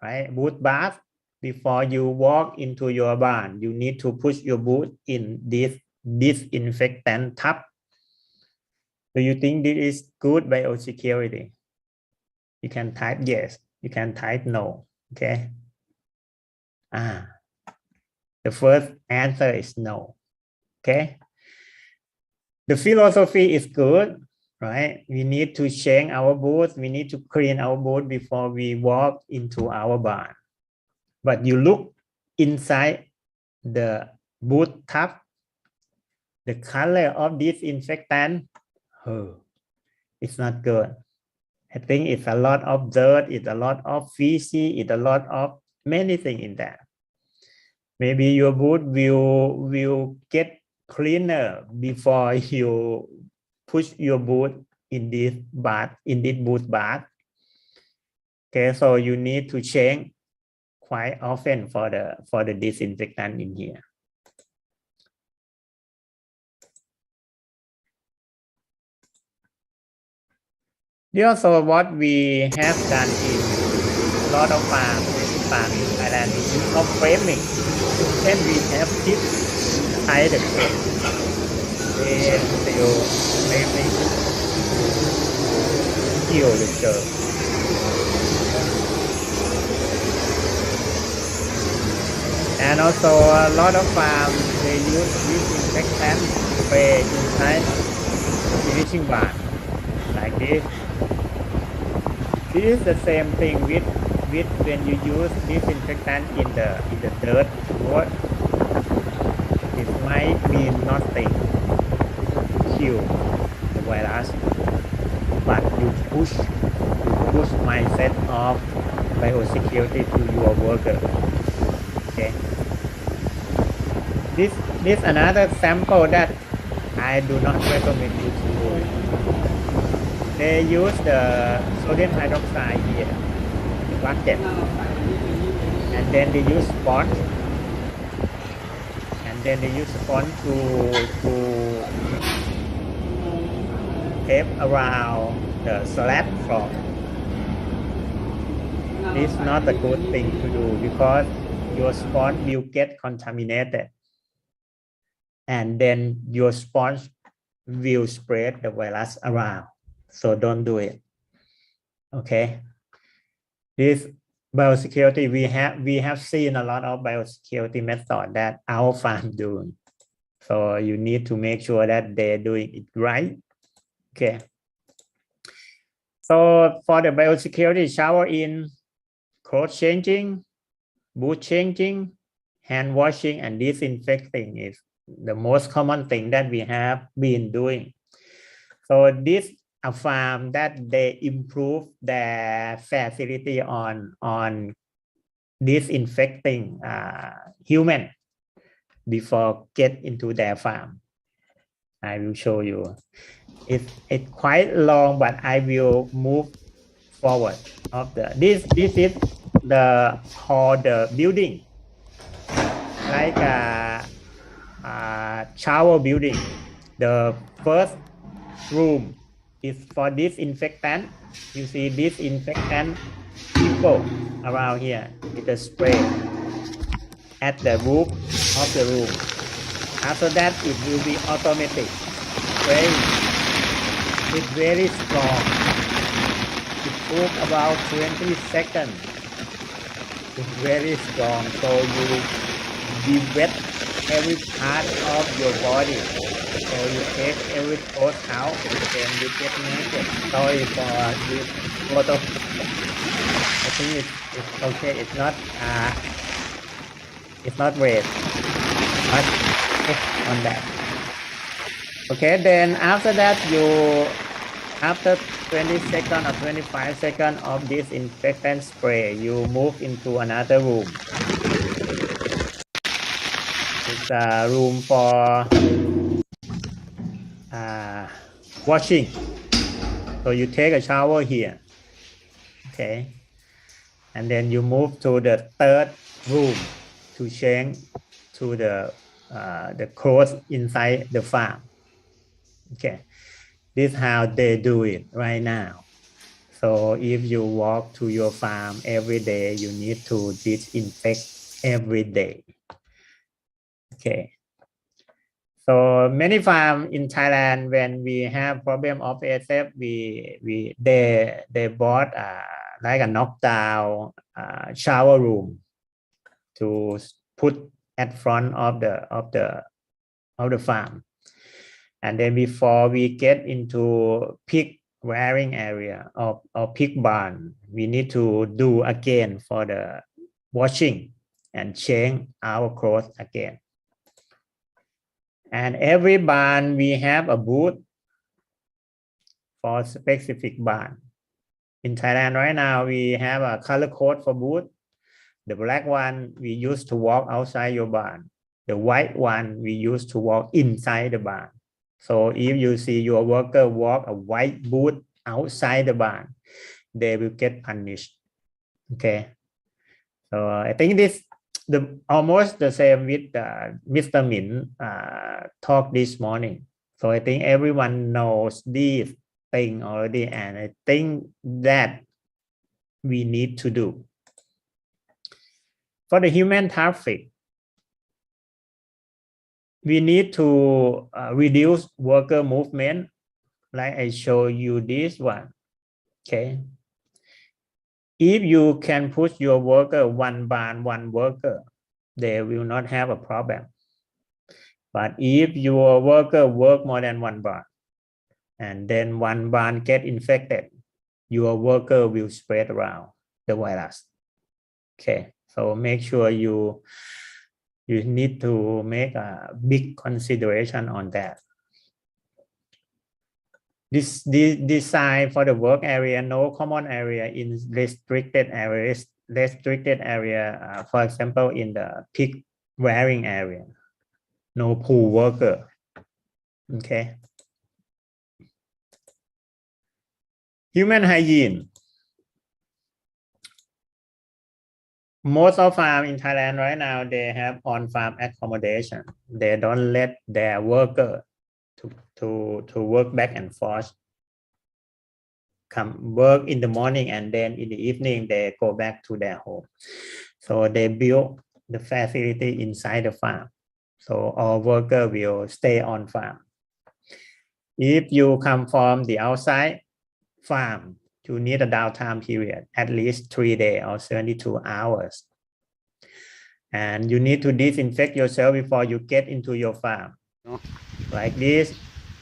right? Boot bath. Before you walk into your barn, you need to push your boot in this disinfectant tub. Do you think this is good biosecurity? You can type yes. You can type no. Okay. The first answer is no. Okay. The philosophy is good, right? We need to change our boot. We need to clean our boot before we walk into our barn. But you look inside the boot tub, the color of disinfectant, it's not good. I think it's a lot of dirt, it's a lot of feces, it's a lot of many things in there. Maybe your boot will get cleaner before you push your boot in this bath, in this boot bath. Okay, so you need to change quite often for the disinfectant in here. This also what we have done in a lot of farms in Thailand is use of framing. Then we have tips inside the crate. Then they will framing kill the germ. And also a lot of farms they use disinfectant spray inside the finishing barn like this. This is the same thing with when you use disinfectant in the dirt road. It might be nothing kill the virus, but you push mindset of biosecurity to your worker. Okay. This another sample that I do not recommend you to do. They use the sodium hydroxide here, the bucket, and then they use sponge, and then they use sponge to tape around the slab floor. This is not a good thing to do because your sponge will get contaminated, and then your sponge will spread the virus around. So don't do it. Okay. This biosecurity, we have seen a lot of biosecurity method that our farm doing. So you need to make sure that they're doing it right. Okay. So for the biosecurity, shower in, clothes changing, boot changing, hand washing, and disinfecting is the most common thing that we have been doing. So this a farm that they improve their facility on disinfecting human before get into their farm. I will show you. It's quite long, but I will move forward of this is the called the building, like a shower building. The first room is for disinfectant. You see disinfectant people around here with a spray at the roof of the room. After that, it will be automatic spraying. It's very strong. It took about 20 seconds. It's very strong, so you wet every part of your body. So you take every coat out and then you get naked. Sorry for this photo. I think it's okay. It's not red. But on that. Okay, then after that after 20 seconds or 25 seconds of disinfectant spray, you move into another room. It's a room for washing. So you take a shower here. Okay. And then you move to the third room to change to the clothes inside the farm. Okay. This is how they do it right now. So if you walk to your farm every day, you need to disinfect every day. Okay. So many farms in Thailand, when we have problem of ASF, they bought like a knockdown shower room to put at front of the farm. And then before we get into pig rearing area or pig barn, we need to do again for the washing and change our clothes again. And every barn we have a booth for specific barn. In Thailand right now, we have a color code for booth. The black one we use to walk outside your barn. The white one we use to walk inside the barn. So if you see your worker walk a white boot outside the barn, they will get punished. Okay. So I think this almost the same with Mr. Min talk this morning. So I think everyone knows this thing already, and I think that we need to do. For the human traffic, we need to reduce worker movement, like I show you this one. Okay. If you can put your worker one barn, one worker, they will not have a problem. But if your worker work more than one barn, and then one barn get infected, your worker will spread around the virus. Okay, so make sure you need to make a big consideration on that. This design for the work area, no common area in restricted areas. For example, in the pig rearing area, no pool worker. Okay. Human hygiene. Most of farms in Thailand right now, they have on-farm accommodation. They don't let their worker to work back and forth, come work in the morning, and then in the evening they go back to their home. So they build the facility inside the farm. So all worker will stay on farm. If you come from the outside farm, you need a downtime period, at least 3 days or 72 hours. And you need to disinfect yourself before you get into your farm. Like this,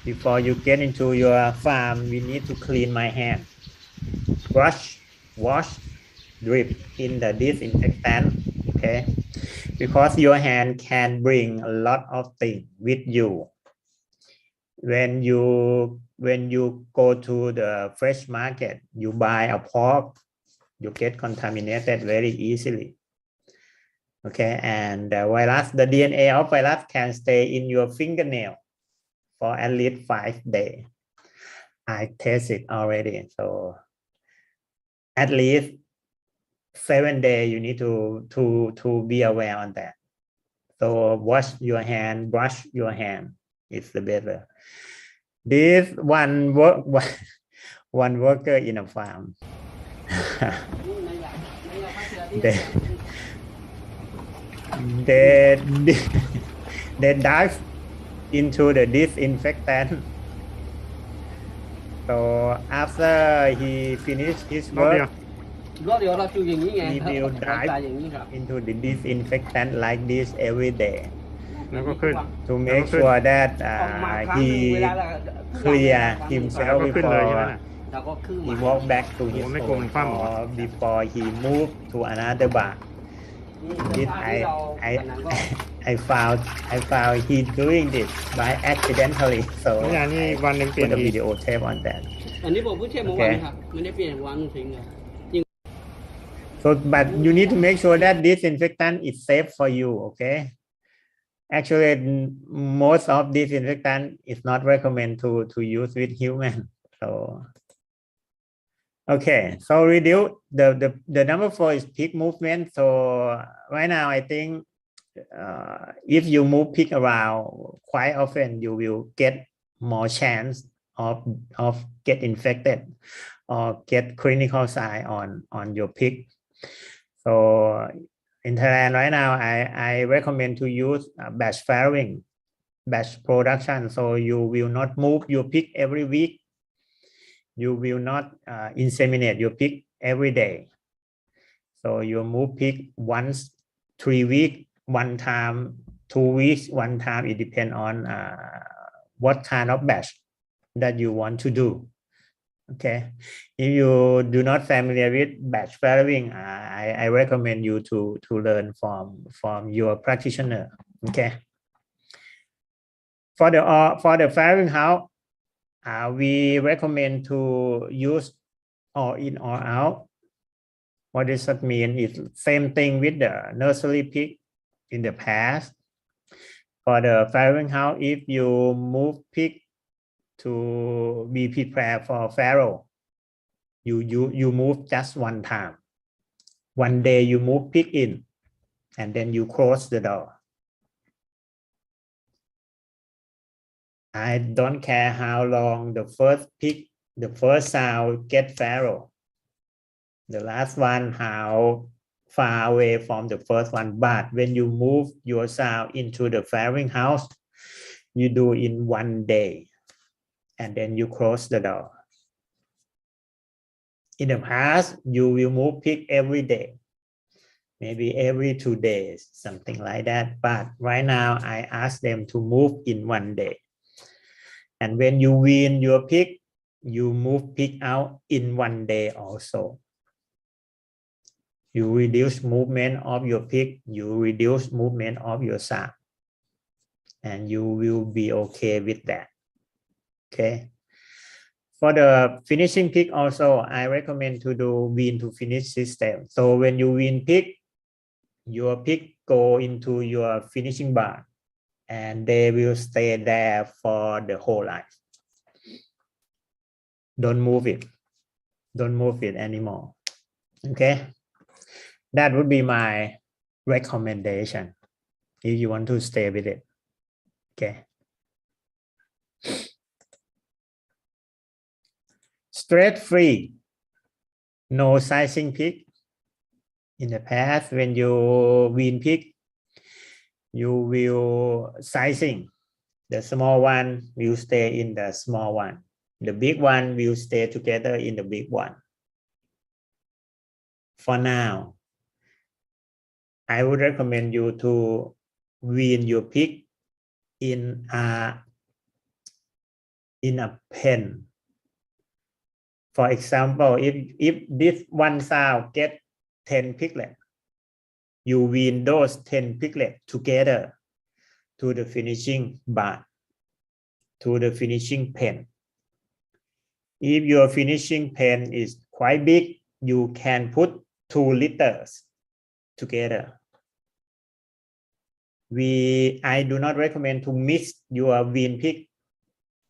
before you get into your farm, we need to clean my hand. Brush, wash, drip in the disinfectant, okay? Because your hand can bring a lot of things with you. when you go to the fresh market, you buy a pork, you get contaminated very easily. Okay, and the DNA of virus can stay in your fingernail for at least 5 days. I test it already, so at least 7 days you need to be aware on that. So wash your hand, brush your hand. It's the better. This one worker in a farm. they dive into the disinfectant. So after he finished his work, he will dive into the disinfectant like this every day to make sure that he clear himself before he walk back to his home or before he move to another barn. This I found he doing this by accidentally, so I put a video tape on that. Okay. So, but you need to make sure that disinfectant is safe for you. Okay. Actually, most of disinfectant is not recommended to use with human. So, okay. So reduce the number 4 is pig movement. So right now, I think if you move pig around quite often, you will get more chance of get infected or get clinical sign on your pig. So in Thailand right now, I recommend to use batch farrowing, batch production. So you will not move your pig every week. You will not inseminate your pig every day. So you move pig once 3 weeks, one time 2 weeks, one time. It depends on what kind of batch that you want to do. Okay, if you do not familiar with batch farrowing, I recommend you to learn from your practitioner. Okay, for the farrowing house, we recommend to use all in or out. What does that mean? It's same thing with the nursery pig in the past. For the farrowing house, if you move pig to be prepared for farrow, you move just one time. One day you move pig in, and then you close the door. I don't care how long the first sow get farrow. The last one, how far away from the first one. But when you move your sow into the farrowing house, you do in 1 day, and then you close the door. In the past, you will move pig every day, maybe every 2 days, something like that. But right now, I ask them to move in 1 day. And when you wean your pig, you move pig out in 1 day also. You reduce movement of your pig, you reduce movement of your sow, and you will be okay with that. Okay. For the finishing pig also, I recommend to do wean to finish system. So when you wean pig, your pig go into your finishing barn and they will stay there for the whole life. Don't move it. Don't move it anymore. Okay. That would be my recommendation if you want to stay with it. Okay. Stress free, no sizing pig. In the past, when you wean pig, you will sizing. The small one will stay in the small one. The big one will stay together in the big one. For now, I would recommend you to wean your pig in a pen. For example, if this one sow get 10 piglets, you wean those 10 piglets together to the finishing barn. to the finishing pen. If your finishing pen is quite big, you can put 2 litters together. I do not recommend to mix your wean pig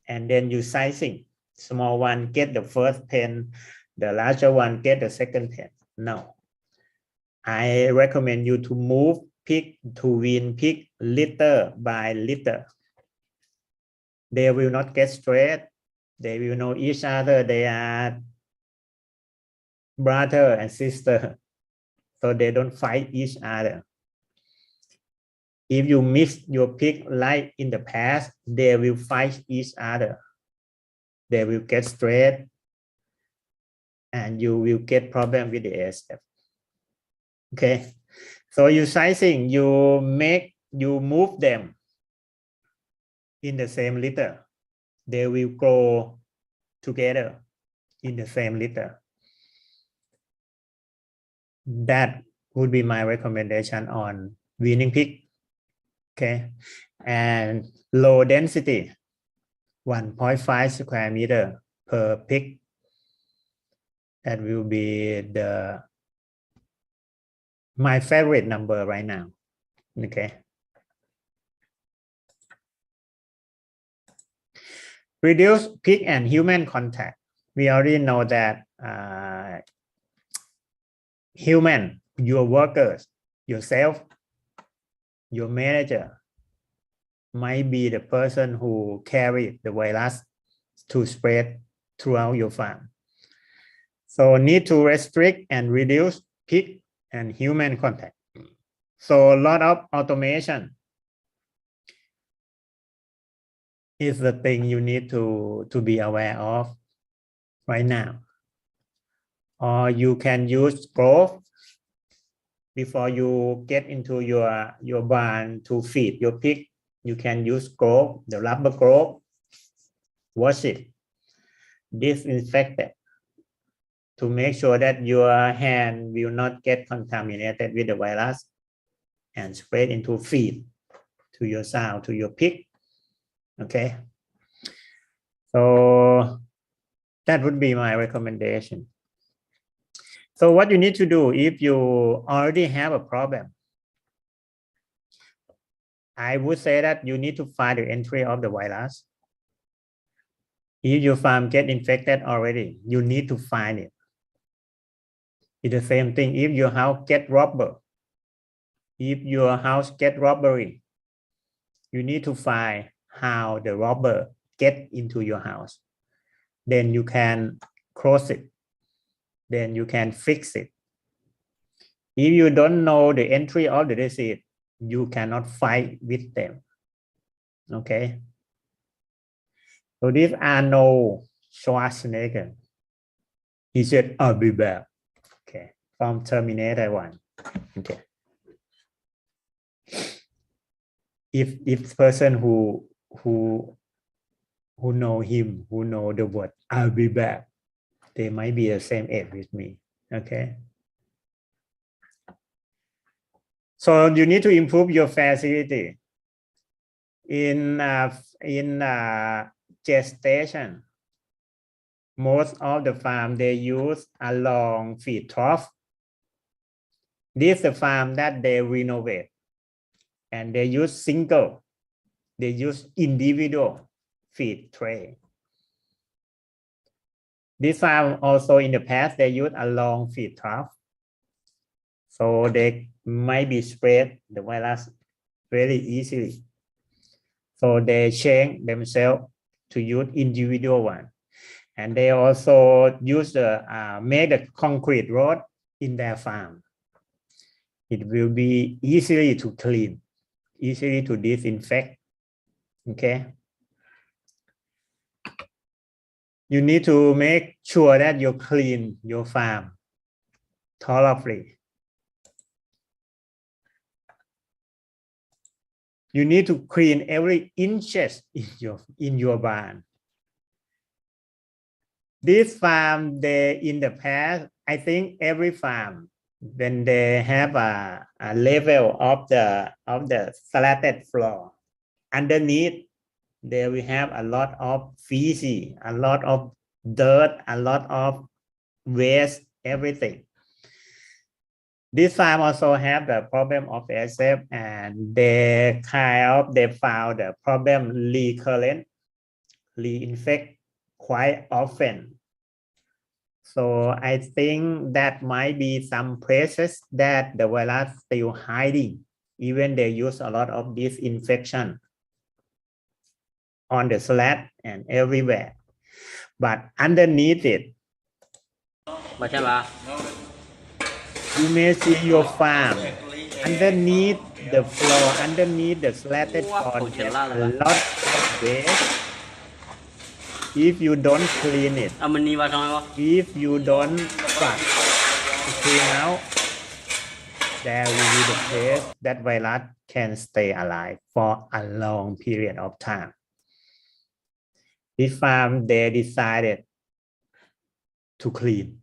and then you sizing. Small one get the first pen, the larger one get the second pen. No. I recommend you to move pig to wean pig litter by litter. They will not get straight. They will know each other. They are brother and sister, so they don't fight each other. If you mix your pig like in the past, they will fight each other. They will get straight, and you will get problem with the ASF. Okay, so you sizing, you move them in the same litter. They will grow together in the same litter. That would be my recommendation on weaning pig. Okay, and low density, 1.5 square meter per pig. That will be my favorite number right now. Okay. Reduce pig and human contact. We already know that human, your workers, yourself, your manager might be the person who carry the virus to spread throughout your farm. So need to restrict and reduce pig and human contact. So a lot of automation is the thing you need to be aware of right now. Or you can use growth before you get into your barn to feed your pig. You can use growth, the rubber growth, wash it, disinfect it to make sure that your hand will not get contaminated with the virus and spread into feed to your sow, to your pig. Okay, so that would be my recommendation. So what you need to do if you already have a problem, I would say that you need to find the entry of the virus. If your farm get infected already, you need to find it. It's the same thing if your house get robber. If your house get robbery, you need to find how the robber get into your house. Then you can close it. Then you can fix it. If you don't know the entry of the disease, you cannot fight with them. Okay. So this Arnold Schwarzenegger, he said, "I'll be back." Okay, from Terminator 1. Okay. If person who know him, who know the word "I'll be back," they might be the same age with me. Okay. So you need to improve your facility. In gestation, most of the farm they use a long feed trough. This is the farm that they renovate, and they use single. They use individual feed tray. This farm also in the past they use a long feed trough, so they might be spread the virus very easily. So they change themselves to use individual one, and they also use make the concrete road in their farm. It will be easily to clean, easily to disinfect. Okay. You need to make sure that you clean your farm thoroughly. You need to clean every inches in your barn. This farm, in the past, I think every farm, when they have a level of the slatted floor, underneath there we have a lot of feces, a lot of dirt, a lot of waste, everything. This farm also have the problem of ASF, and they found the problem recurrent, reinfect quite often. So I think that might be some places that the virus still hiding, even they use a lot of disinfection on the slab and everywhere. But underneath it, you may see your farm underneath the floor, underneath the slatted floor, there's a lot of waste. If you don't clean it, if you don't flush to clean out, there will be the place that virus can stay alive for a long period of time. This farm, they decided to clean.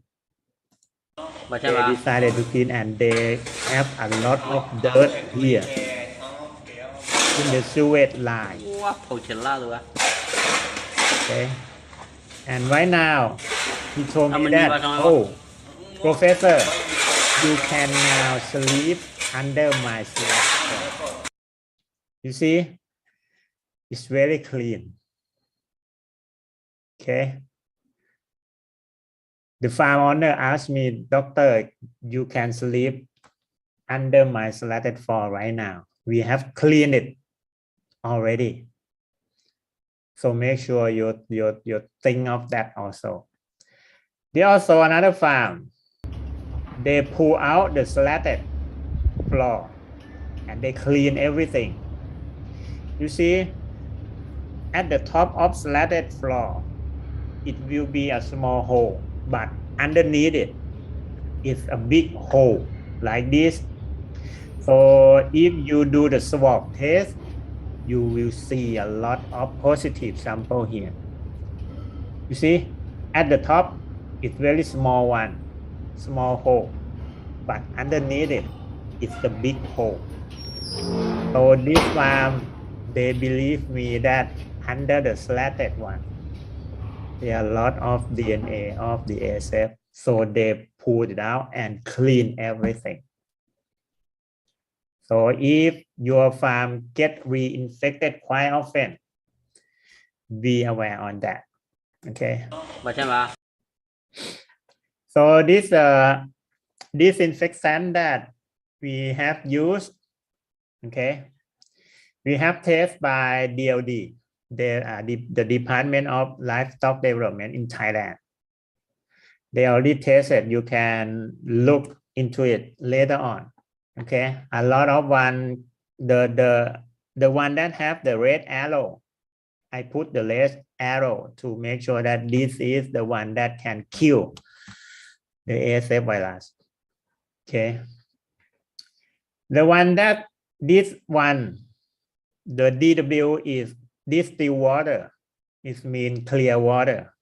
They decided to clean, and they have a lot of dirt here in the sewage line. Okay, and right now he told me that, oh, professor, you can now sleep under my slab. You see, it's very clean. Okay. The farm owner asked me, doctor, you can sleep under my slatted floor right now. We have cleaned it already. So make sure you think of that also. There also another farm. They pull out the slatted floor and they clean everything. You see, at the top of slatted floor, it will be a small hole, but underneath it is a big hole like this. So if you do the swab test, you will see a lot of positive sample here. You see, at the top, it's very small one, small hole, but underneath it, it's a big hole. So this farm, they believe me that under the slatted one, there are a lot of DNA of the ASF. So they pulled it out and clean everything. So if your farm get reinfected quite often, be aware on that. Okay. So this disinfectant that we have used, okay, we have tested by DLD, the Department of Livestock Development in Thailand. They already tested. You can look into it later on. Okay, a lot of one, the one that have the red arrow, I put the red arrow to make sure that this is the one that can kill the ASF virus. Okay, the one that this one, the DW is distilled water, it means clear water.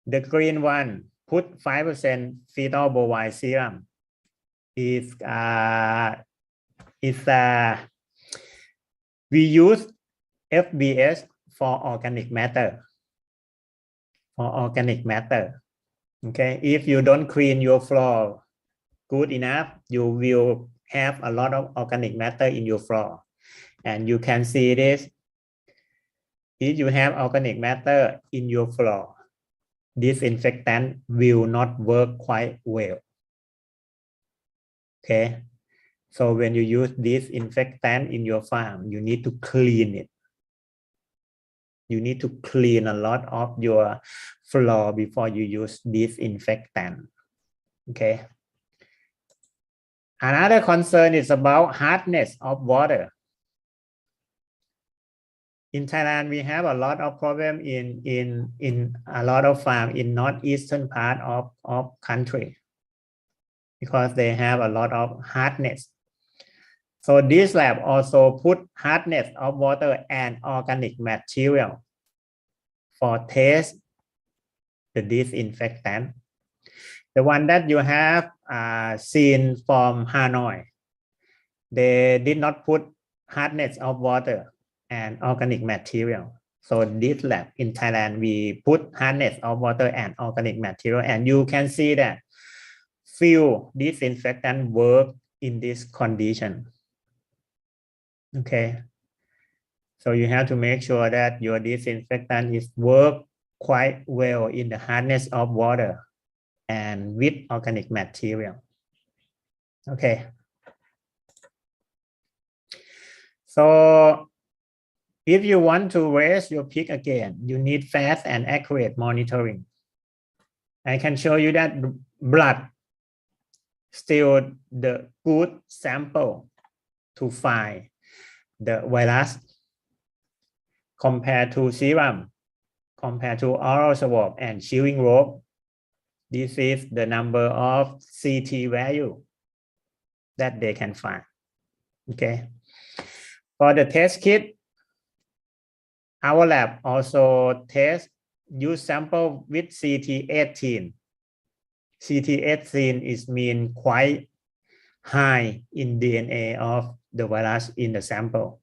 The green one put 5% fetal bovine serum. We use FBS for organic matter. Okay, if you don't clean your floor good enough, you will have a lot of organic matter in your floor. And you can see this. If you have organic matter in your floor, disinfectant will not work quite well. Okay, so when you use disinfectant in your farm, you need to clean it. You need to clean a lot of your floor before you use disinfectant. Okay. Another concern is about hardness of water. In Thailand, we have a lot of problem in a lot of farm in northeastern part of country, because they have a lot of hardness. So this lab also put hardness of water and organic material for test the disinfectant. The one that you have seen from Hanoi, they did not put hardness of water. and organic material. So this lab in Thailand, we put harness of water and organic material, and you can see that few disinfectant work in this condition. Okay. So you have to make sure that your disinfectant is work quite well in the hardness of water and with organic material. Okay. So if you want to raise your pig again, you need fast and accurate monitoring. I can show you that blood still the good sample to find the virus compared to serum, compared to oral swab and chewing rope. This is the number of CT value that they can find. Okay. For the test kit, our lab also use sample with CT18. CT18 is mean quite high in DNA of the virus in the sample.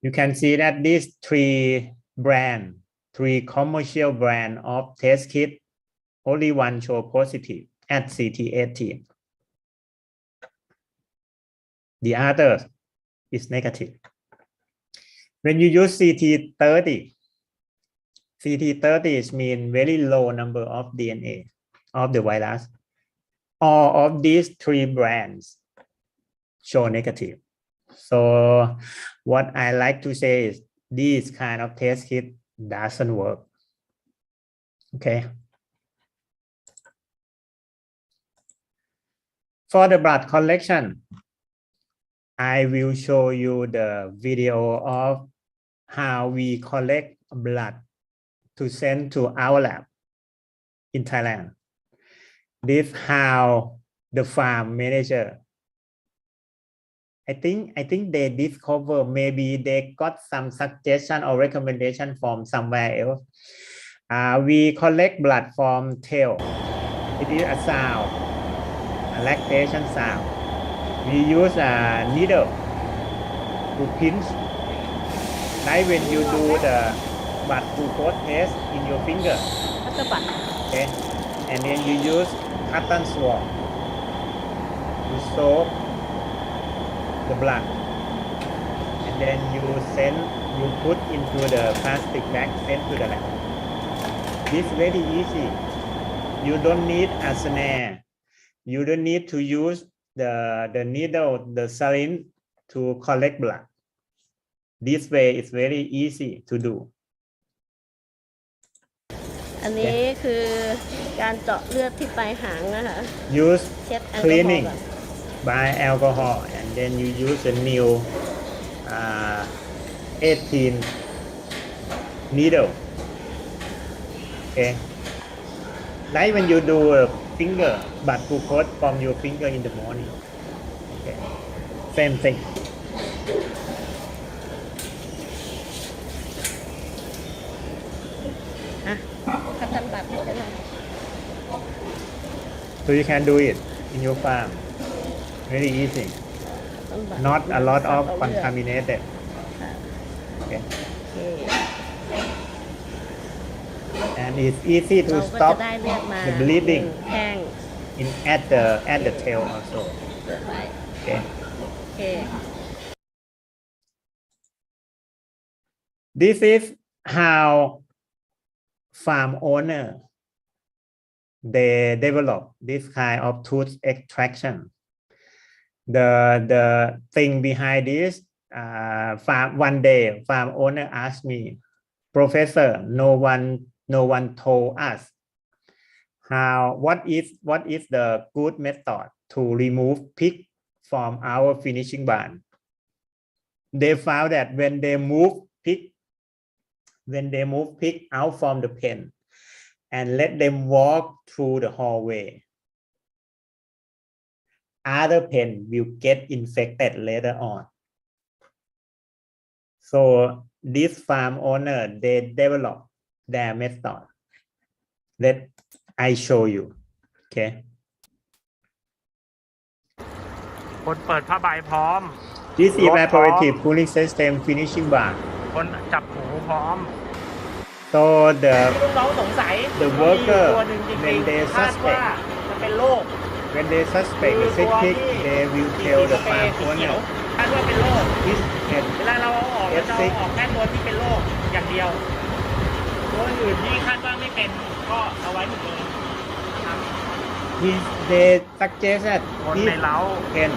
You can see that these three commercial brand of test kit, only one show positive at CT18. The other is negative. When you use CT30, CT30 means very low number of DNA of the virus. All of these three brands show negative. So what I like to say is this kind of test kit doesn't work. Okay. For the blood collection, I will show you the video of how we collect blood to send to our lab in Thailand. This how the farm manager, I think they discover, maybe they got some suggestion or recommendation from somewhere else. We collect blood from tail. It is a sound, a lactation sound. We use a needle to pinch. Like when you do the blood glucose test in your finger. Okay. And then you use cotton swab to soak the blood. And then you put into the plastic bag, send to the lab. This is very easy. You don't need a snare. You don't need to use the needle, the syringe to collect blood. This way is very easy to do. อันนี้คือการเจาะเลือดที่ปลายหางนะคะ Use cleaning by alcohol and then you use a new 18 needle. Okay. Like when you do a finger blood glucose from your finger in the morning. Okay. Same thing. So you can do it in your farm. Very easy. Not a lot of contaminated. Okay. And it's easy to stop the bleeding at the tail also. Okay. This is how farm owner they develop this kind of tooth extraction. The thing behind this, one day farm owner asked me, Professor, no one told us what is the good method to remove pig from our finishing barn. They found that when they move pig out from the pen and let them walk through the hallway, other pen will get infected later on. So this farm owner, they develop their method. Let I show you. Okay. คนเปิดผ้าใบพร้อม This evaporative cooling system finishing bar. คนจับหูพร้อม So ที่น้องๆสงสัย the ว่ามีอยู่ worker ตัวหนึ่งจริ when ง they ๆคาดว่า suspect จะเป็นโรค when they suspect the sick pig they will tell the farm สีเขียว owner คาดว่าเป็นโรค this pet เวลาเราเอาออกเราจะเอาออกแค่ตัวที่เป็นโรคอย่างเดียวตัวอื่นที่คาดว่าไม่เป็นก็เอาไว้หมดเลยนะครับ they suggest that คน this ในเล้า can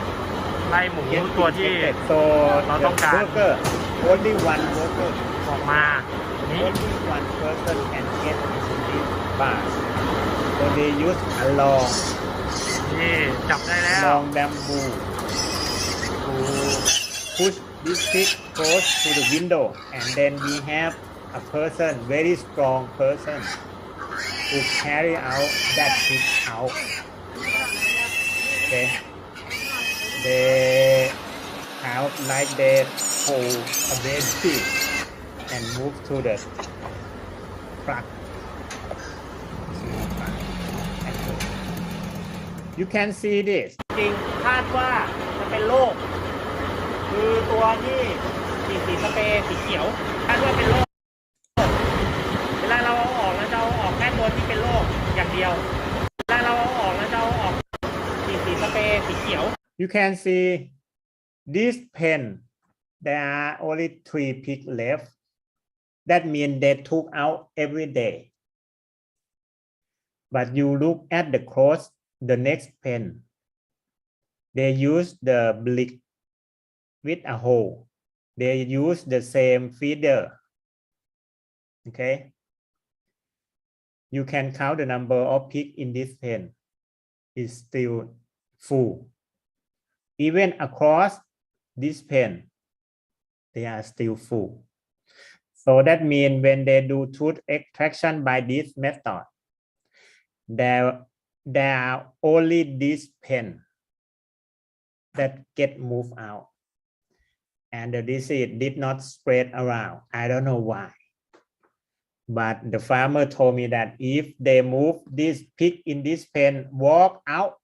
ไล่หมู get ตัวที่ infected. So เรา the ต้องการ worker only one worker ออกมานี้ only one person can get this bar. So they use a long นี่จับได้แล้ว long bamboo to push this pig close to the window, and then we have a person, very strong person, to carry out that pig out. Okay, they out like they hold a baby and move to the truck. You can see this. จริงคาดว่าจะเป็นโรคคือตัวที่สีสเปรย์สีเขียวคาดว่าเป็นโรคเวลาเราเอาออกเราจะเอาออกแค่ตัวที่เป็นโรคอย่างเดียวเวลาเราเอาออกเราจะเอาออกสีสเปรย์สีเขียว You can see this pen. There are only 3 pigs left. That means they took out every day. But you look at the cross, the next pen. They use the blick with a hole. They use the same feeder. Okay. You can count the number of pigs in this pen. It's still full. Even across this pen, they are still full. So that means when they do tooth extraction by this method, there are only this pen that get moved out, and the disease did not spread around. I don't know why, but the farmer told me that if they move this pig in this pen, walk out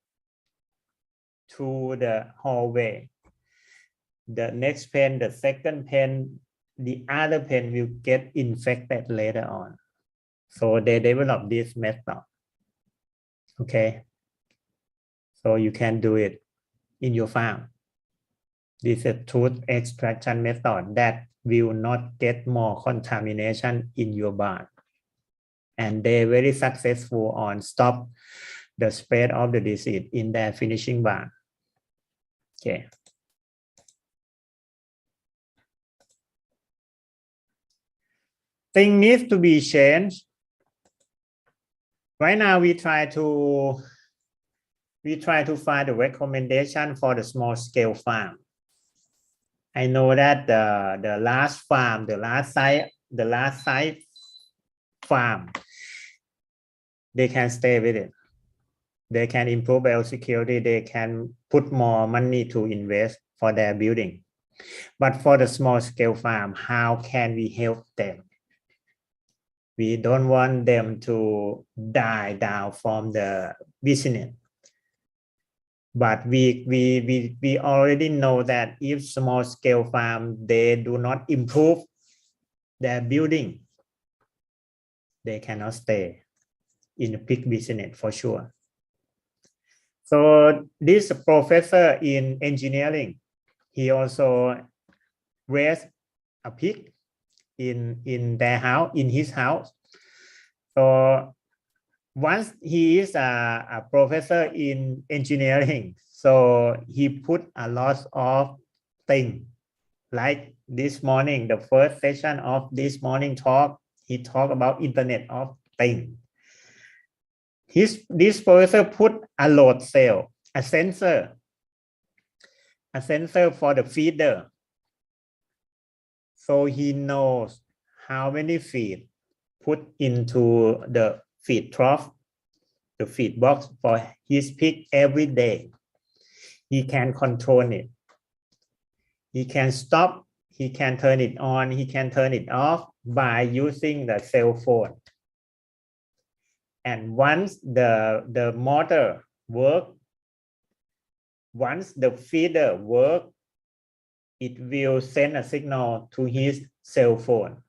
to the hallway, the next pen, the second pen, the other pen will get infected later on. So they developed this method. Okay, so you can do it in your farm. This is a tooth extraction method that will not get more contamination in your barn, and they're very successful on stop the spread of the disease in their finishing barn. Okay. Thing needs to be changed. Right now, we try to find a recommendation for the small scale farm. I know that the last site farm, they can stay with it. They can improve biosecurity. They can put more money to invest for their building. But for the small scale farm, how can we help them? We don't want them to die down from the business. But we already know that if small scale farm, they do not improve their building, they cannot stay in the pig business for sure. So this professor in engineering, he also raised a pig in their house, in his house. So once he is a professor in engineering, so he put a lot of things. Like this morning, the first session of this morning talk, he talked about Internet of Things. This professor put a load cell, a sensor for the feeder. So he knows how many feed put into the feed trough, the feed box for his pig every day. He can control it. He can stop, he can turn it on, he can turn it off by using the cell phone. And once the motor works, once the feeder works, it will send a signal to his cell phone.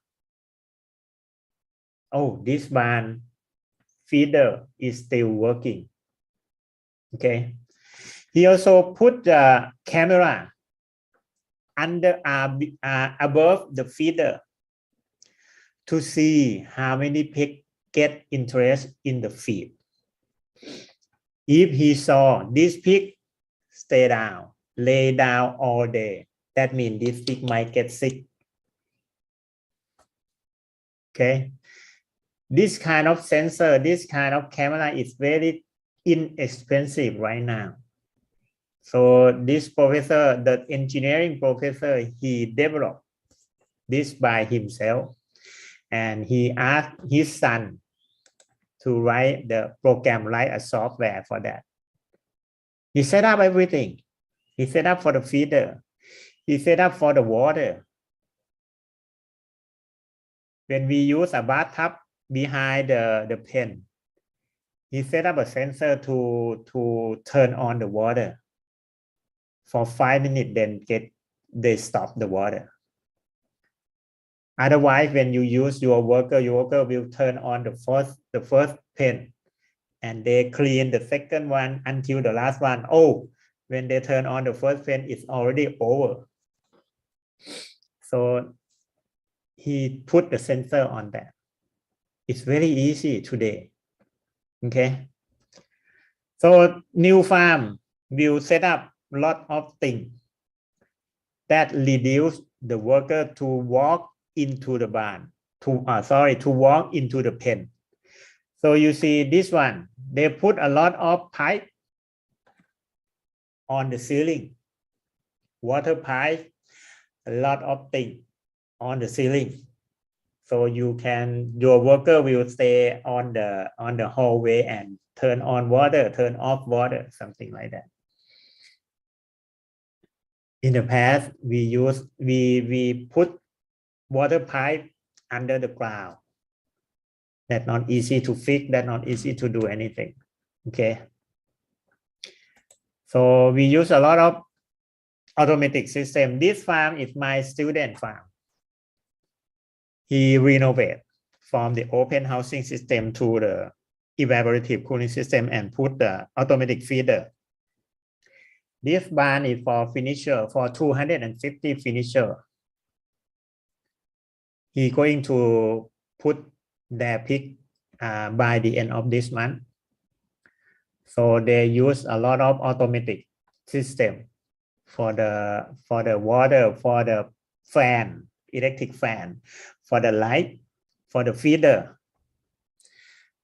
Oh, this barn feeder is still working. Okay. He also put the camera under above the feeder to see how many pigs get interest in the feed. If he saw this pig stay down, lay down all day, that means this pig might get sick. Okay. This kind of sensor, this kind of camera is very inexpensive right now. So this professor, the engineering professor, he developed this by himself, and he asked his son to write the program, write a software for that. He set up everything. He set up for the feeder. He set up for the water. When we use a bathtub behind the pen, he set up a sensor to turn on the water for 5 minutes, then they stop the water. Otherwise, when you use your worker will turn on the first pen, and they clean the second one until the last one. Oh, when they turn on the first pen, it's already over. So he put the sensor on that. It's very easy today. Okay. So new farm will set up a lot of things that reduce the worker to walk into the barn, to walk into the pen. So you see this one, they put a lot of pipe on the ceiling, water pipe, a lot of things on the ceiling. So your worker will stay on the hallway and turn on water, turn off water, something like that. In the past, we put water pipe under the ground. That's not easy to fix. That's not easy to do anything. Okay. So we use a lot of automatic system. This farm is my student farm. He renovated from the open housing system to the evaporative cooling system and put the automatic feeder. This barn is for finisher, for 250 finisher. He going to put their pig by the end of this month. So they use a lot of automatic system for the water, for the fan, electric fan, for the light, for the feeder.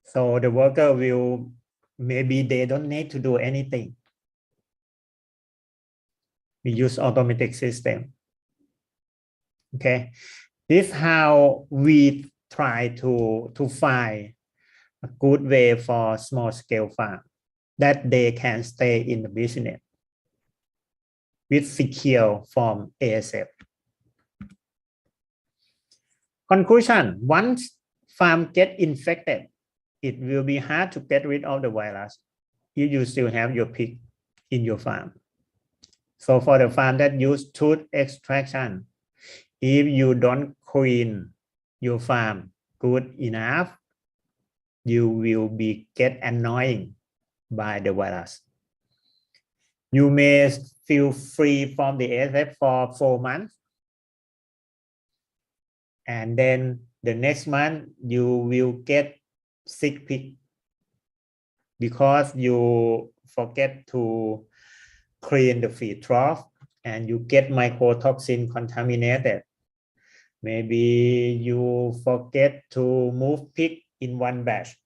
So the worker will, maybe they don't need to do anything. We use automatic system. Okay. This is how we try to find a good way for small scale farm that they can stay in the business with secure from ASF. Conclusion: once farm get infected, it will be hard to get rid of the virus if you still have your pig in your farm. So for the farm that use tooth extraction, if you don't clean your farm good enough, you will get annoying by the virus. You may feel free from the ASF for 4 months, and then the next month you will get sick pig because you forget to clean the feed trough and you get mycotoxin contaminated. Maybe you forget to move pig in one batch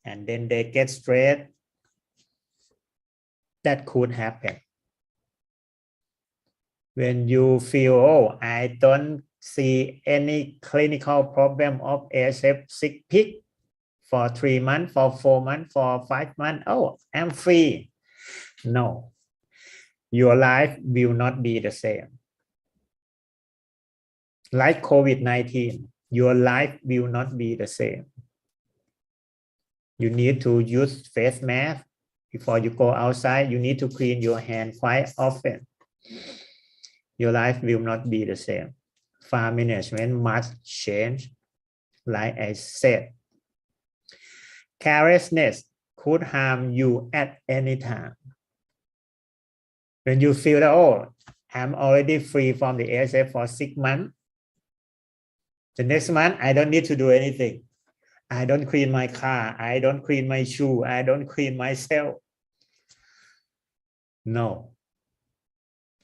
and then they get stressed. That could happen. When you feel, oh, I don't see any clinical problem of ASF sick pig for 3 months, for 4 months, for 5 months, oh, I'm free. No, your life will not be the same. Like COVID-19, your life will not be the same. You need to use face mask before you go outside. You need to clean your hand quite often. your life will not be the same. Farm management must change, like I said. Carelessness could harm you at any time. When you feel that, oh, I'm already free from the ASF for 6 months, the next month, I don't need to do anything. I don't clean my car. I don't clean my shoe. I don't clean myself. No,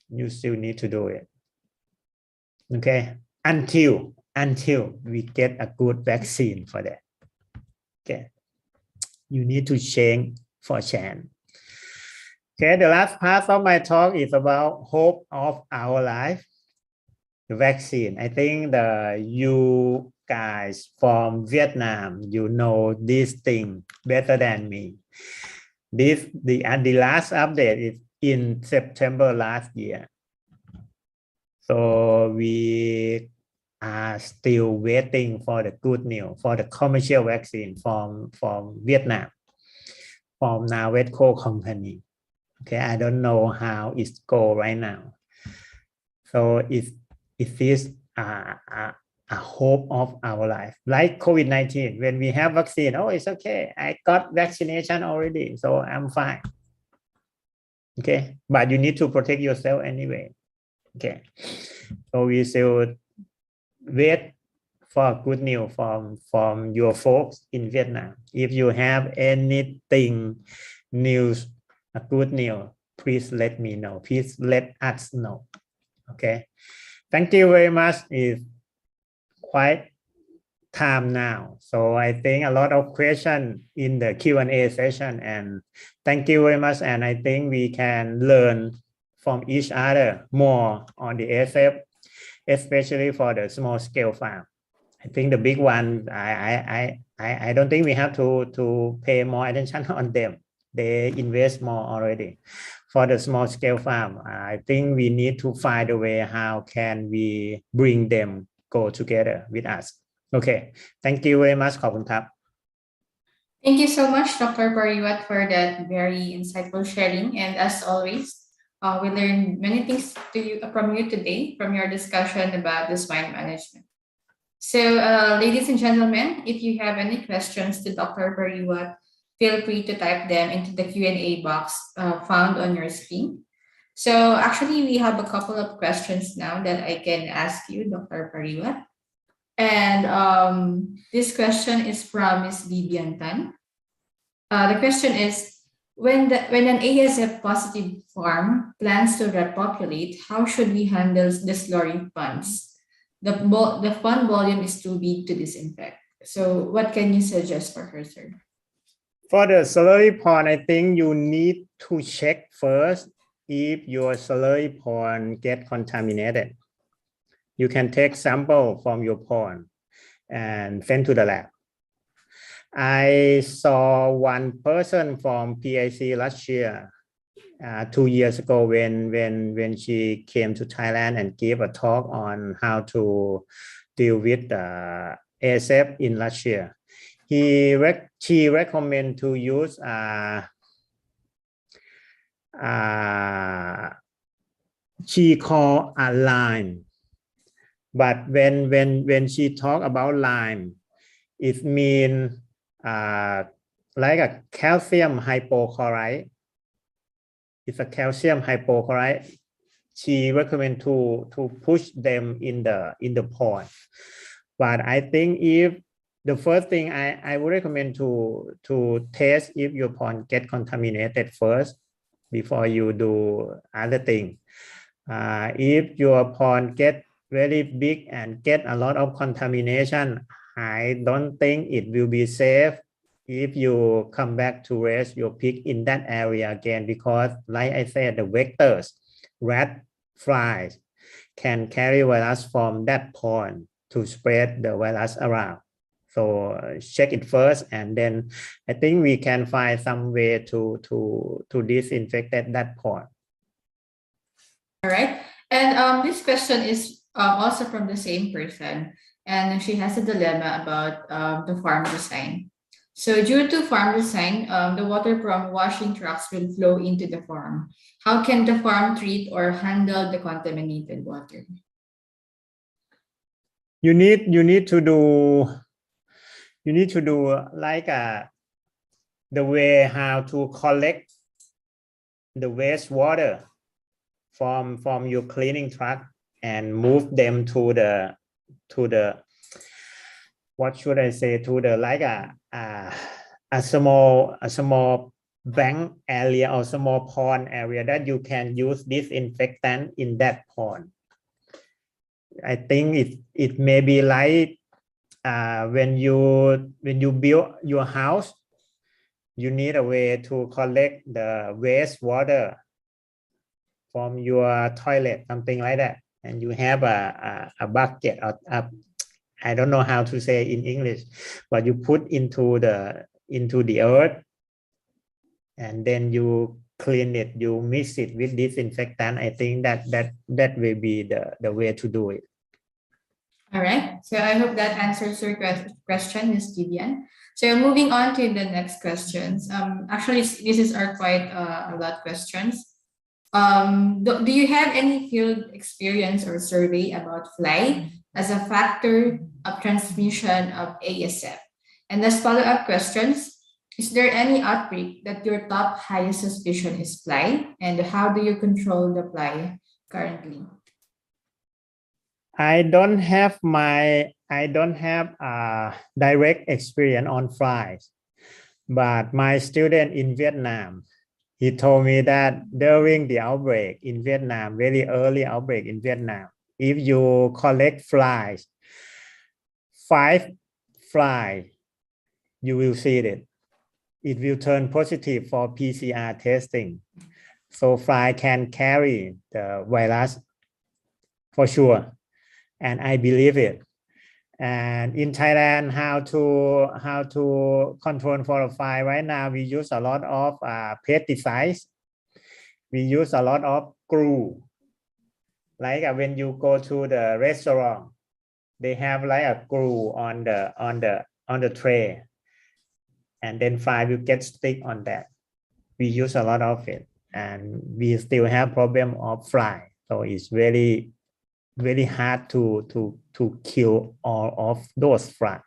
you still need to do it. Okay, until we get a good vaccine for that. Okay, you need to change for Chăn. Okay, the last part of my talk is about hope of our life. The vaccine. I think you guys from Vietnam, you know this thing better than me. The last update is in September last year. So we are still waiting for the good news for the commercial vaccine from Vietnam, from Livestock company. Okay, I don't know how it's go right now. So it is a hope of our life, like COVID-19. When we have vaccine, oh, it's okay. I got vaccination already, so I'm fine. Okay, but you need to protect yourself anyway. Okay, so we should wait for good news from your folks in Vietnam. If you have anything news, a good news, please let me know. Please let us know. Okay, thank you very much. It's quite time now, so I think a lot of questions in the Q&A session, and thank you very much. And I think we can learn from each other more on the ASF, especially for the small scale farm. I think the big one, I don't think we have to pay more attention on them. They invest more already. For the small scale farm, I think we need to find a way how can we bring them go together with us. Okay, thank you very much. ขอบคุณครับ Thank you so much, Dr. Pariwat, for that very insightful sharing. And as always, we learned many things from you today, from your discussion about the swine management. So, ladies and gentlemen, if you have any questions to Dr. Pariwat, feel free to type them into the Q&A box found on your screen. So actually, we have a couple of questions now that I can ask you, Dr. Pariwat. And this question is from Ms. Vivian Tan. The question is, when an ASF positive farm plans to repopulate, how should we handle the slurry funds? The fund volume is too big to disinfect. So what can you suggest for her, sir? For the slurry pond, I think you need to check first if your slurry pond get contaminated. You can take sample from your pond and send to the lab. I saw one person from PIC last year, 2 years ago, when she came to Thailand and gave a talk on how to deal with ASF in Russia. She recommend to use she call a lime, but when she talk about lime, it mean like a calcium hypochlorite. It's a calcium hypochlorite. She recommend to push them in the pond. But I think if the first thing I would recommend to test if your pond get contaminated first before you do other thing. If your pond get very big and get a lot of contamination, I don't think it will be safe if you come back to raise your pig in that area again, because like I said, the vectors, rat, flies can carry virus from that pond to spread the virus around. So check it first, and then I think we can find some way to disinfect that pond. All right, and this question is also from the same person, and she has a dilemma about the farm design. So due to farm design, the water from washing trucks will flow into the farm. How can the farm treat or handle the contaminated water? You need to do like the way how to collect the wastewater from your cleaning truck and move them to the what should I say, to the like a small bank area or small pond area that you can use disinfectant in that pond. I think it may be like when you build your house, you need a way to collect the wastewater from your toilet, something like that, and you have a bucket or I don't know how to say in English, but you put into the earth, and then you clean it, you mix it with disinfectant. I think that will be the way to do it. All right, so I hope that answers your question, Ms. Gideon. So moving on to the next questions. Actually, this is our quite a lot questions. Do you have any field experience or survey about fly as a factor of transmission of ASF? And as follow-up questions, is there any outbreak that your top highest suspicion is fly, and how do you control the fly currently? I don't have direct experience on flies, but my student in Vietnam, he told me that during the outbreak in Vietnam, very early outbreak in Vietnam, if you collect flies, 5 flies, you will see it. It will turn positive for PCR testing. So fly can carry the virus for sure. And I believe it. And in Thailand, how to control for a fly right now, we use a lot of pesticides. We use a lot of glue. Like when you go to the restaurant, they have like a glue on the tray, and then fly will get stick on that. We use a lot of it, and we still have problem of fly. So it's very hard to kill all of those flies.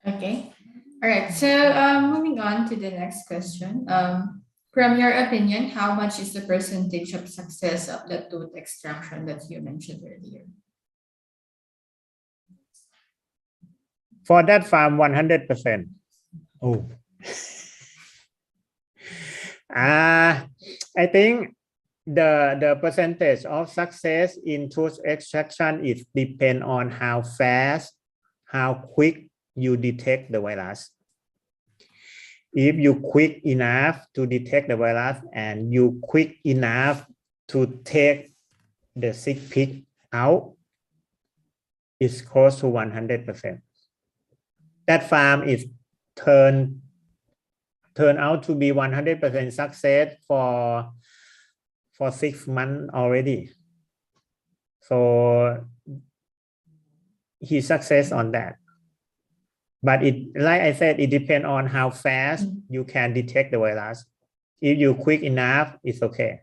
Okay, all right. So moving on to the next question. From your opinion, how much is the percentage of success of the tooth extraction that you mentioned earlier? For that farm, 100%. Oh, I think the percentage of success in tooth extraction is depend on how fast, how quick you detect the virus. If you quick enough to detect the virus and you quick enough to take the sick pig out, it's close to 100%. That farm is turn out to be 100% success for 6 months already. So he success on that. But it, like I said, it depends on how fast you can detect the virus. If you quick enough, it's okay.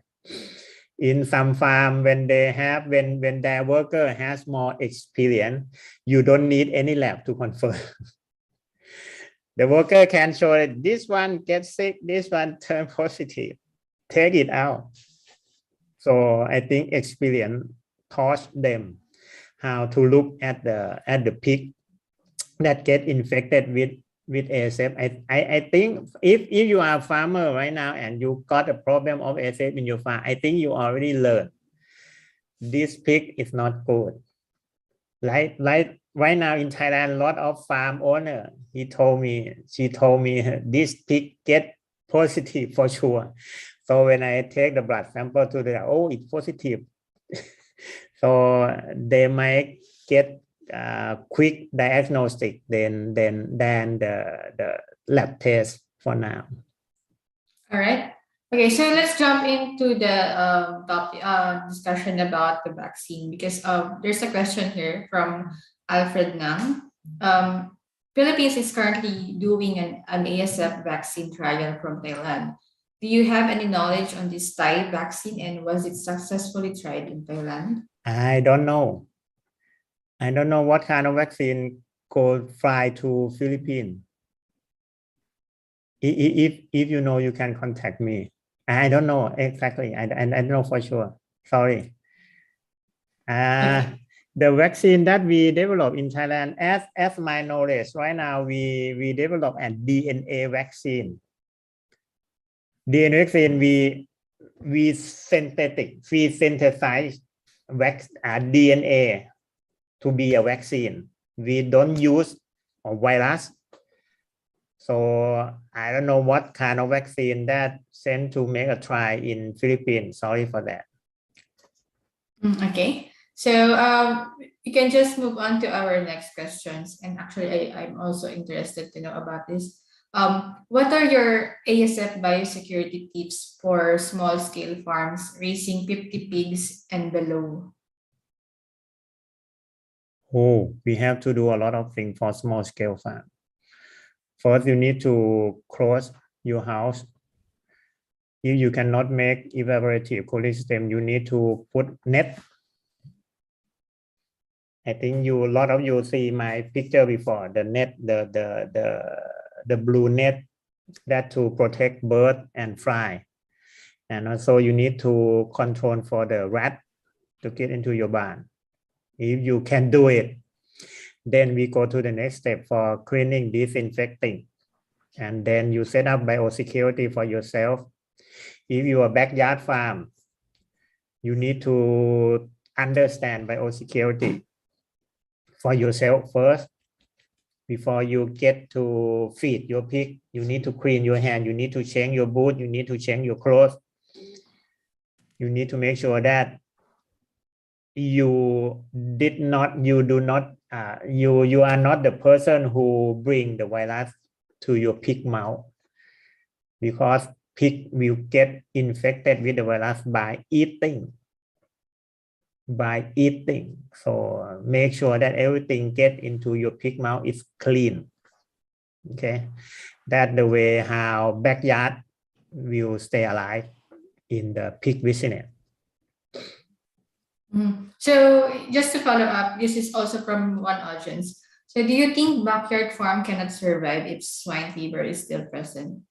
In some farm, when their worker has more experience, you don't need any lab to confirm. The worker can show that this one gets sick, this one turn positive, take it out. So I think experience taught them how to look at the pig that get infected with ASF. I think if you are a farmer right now and you got a problem of ASF in your farm, I think you already learned this pig is not good. Like right now in Thailand, a lot of farm owner, she told me this pig get positive for sure. So when I take the blood sample to the, oh, it's positive. So they might get quick diagnostic than the lab test for now. All right. Okay, so let's jump into the topic discussion about the vaccine, because there's a question here from Alfred Nang. Philippines is currently doing an ASF vaccine trial from Thailand. Do you have any knowledge on this Thai vaccine, and was it successfully tried in Thailand? I don't know. I don't know what kind of vaccine could fly to Philippines. If you know, you can contact me. I don't know exactly. I don't know for sure. Sorry. The vaccine that we develop in Thailand, as my knowledge right now, we develop a DNA vaccine. DNA vaccine, we synthesize DNA to be a vaccine. We don't use a virus. So I don't know what kind of vaccine that sent to make a trial in Philippines. Sorry for that. Okay. So you can just move on to our next questions. And actually, I'm also interested to know about this. What are your ASF biosecurity tips for small-scale farms raising 50 pigs and below? Oh, we have to do a lot of things for small-scale farm. First, you need to close your house. If you cannot make evaporative cooling system, you need to put net. I think a lot of you see my picture before, the net, the blue net that to protect bird and fly. And also you need to control for the rat to get into your barn. If you can do it, then we go to the next step for cleaning, disinfecting. And then you set up biosecurity for yourself. If you are a backyard farm, you need to understand biosecurity for yourself first. Before you get to feed your pig, you need to clean your hand, you need to change your boot, you need to change your clothes. You need to make sure that you are not the person who bring the virus to your pig mouth, because pig will get infected with the virus by eating. So make sure that everything get into your pig mouth is clean. Okay, that's the way how backyard will stay alive in the pig business. So just to follow up, this is also from one audience. So do you think backyard farm cannot survive if swine fever is still present?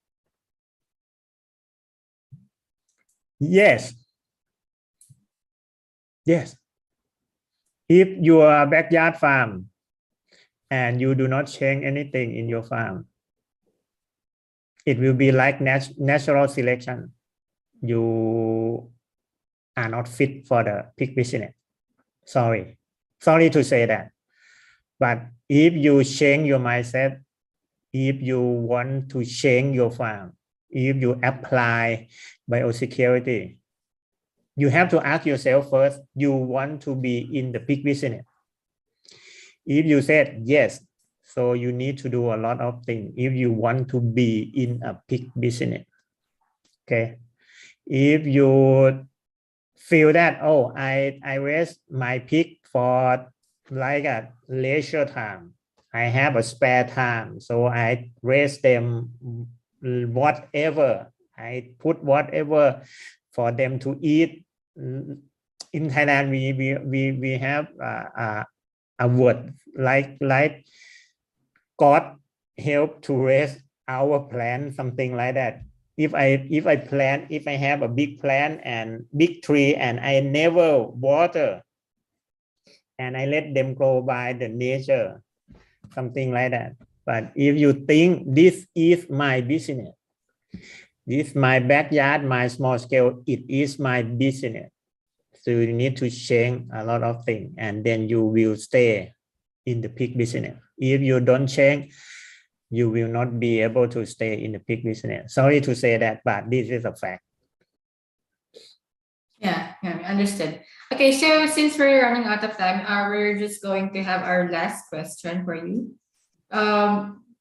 Yes. If you are a backyard farm and you do not change anything in your farm, it will be like natural selection. You are not fit for the pig business. Sorry to say that. But if you change your mindset, if you want to change your farm, if you apply biosecurity, you have to ask yourself first, you want to be in the pig business? If you said yes, so you need to do a lot of things if you want to be in a pig business. Okay. If you feel that, oh, I raise my pig for like a leisure time, I have a spare time, so I raise them whatever, I put whatever for them to eat. In Thailand, we have a word like God help to raise our plant, something like that. If I have a big plant and big tree and I never water and I let them grow by the nature, something like that. But if you think this is my business, this is my backyard, my small scale, it is my business. So you need to change a lot of things and then you will stay in the pig business. If you don't change, you will not be able to stay in the pig business. Sorry to say that, but this is a fact. Yeah, understood. Okay, so since we're running out of time, we're just going to have our last question for you.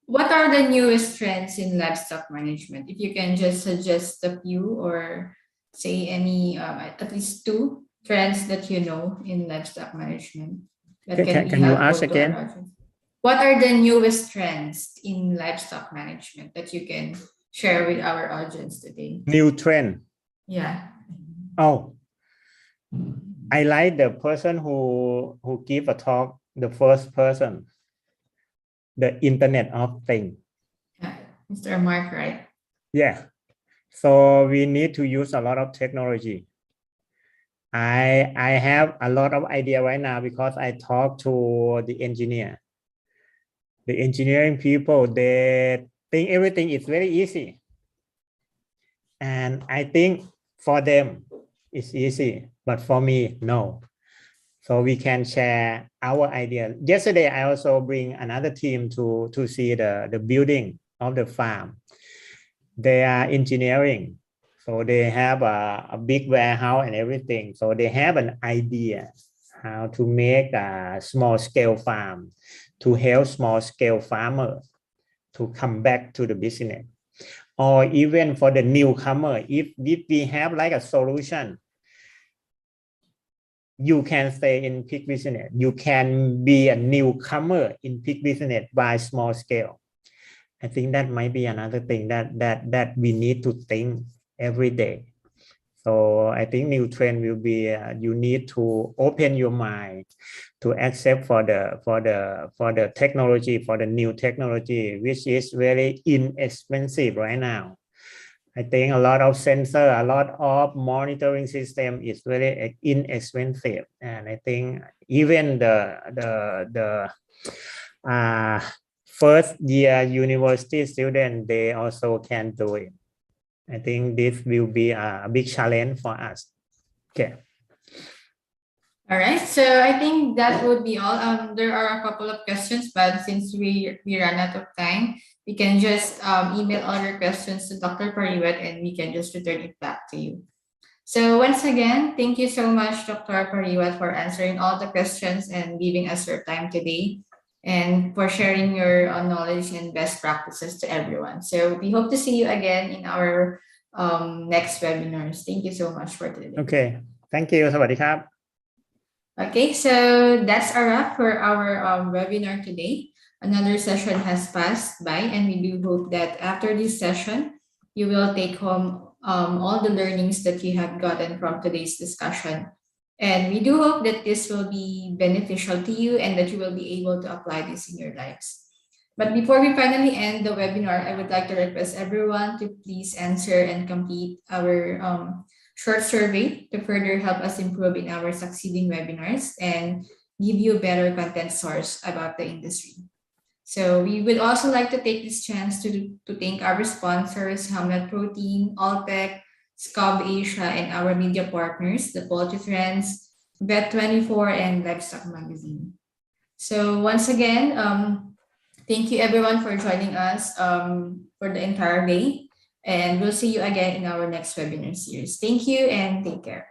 What are the newest trends in livestock management? If you can just suggest a few or say any, at least 2 trends that you know in livestock management. That can you ask again? what are the newest trends in livestock management that you can share with our audience today? New trend. Yeah. Oh, I like the person who give a talk, the first person, the Internet of Things. Mr. Mark, right? Yeah. So we need to use a lot of technology. I have a lot of idea right now because I talk to the engineer. The engineering people, they think everything is very easy. And I think for them, it's easy, but for me, no. So we can share our idea. Yesterday, I also bring another team to see the building of the farm. They are engineering. So they have a big warehouse and everything. So they have an idea how to make a small scale farm to help small scale farmers to come back to the business. Or even for the newcomer, if we have like a solution, you can stay in pig business. You can be a newcomer in pig business by small scale. I think that might be another thing that we need to think every day. So I think new trend will be you need to open your mind to accept for the technology, for the new technology, which is very inexpensive right now. I think a lot of sensor, a lot of monitoring system is very inexpensive, and I think even the first year university student, they also can do it. I think this will be a big challenge for us. Okay. All right, so I think that would be all. There are a couple of questions, but since we ran out of time, we can just email all your questions to Dr. Pariwet and we can just return it back to you. So once again, thank you so much, Dr. Pariwet, for answering all the questions and giving us your time today and for sharing your knowledge and best practices to everyone. So we hope to see you again in our next webinars. Thank you so much for today. Okay, thank you. สวัสดีครับ Okay, so that's a wrap for our webinar today. Another session has passed by, and we do hope that after this session, you will take home all the learnings that you have gotten from today's discussion. And we do hope that this will be beneficial to you and that you will be able to apply this in your lives. But before we finally end the webinar, I would like to request everyone to please answer and complete our short survey to further help us improve in our succeeding webinars and give you a better content source about the industry. So we would also like to take this chance to thank our sponsors, Hamlet Protein, Alltech, Scob Asia, and our media partners, the Poultry Trends, Vet24, and Livestock Magazine. So once again, thank you everyone for joining us for the entire day. And we'll see you again in our next webinar series. Thank you and take care.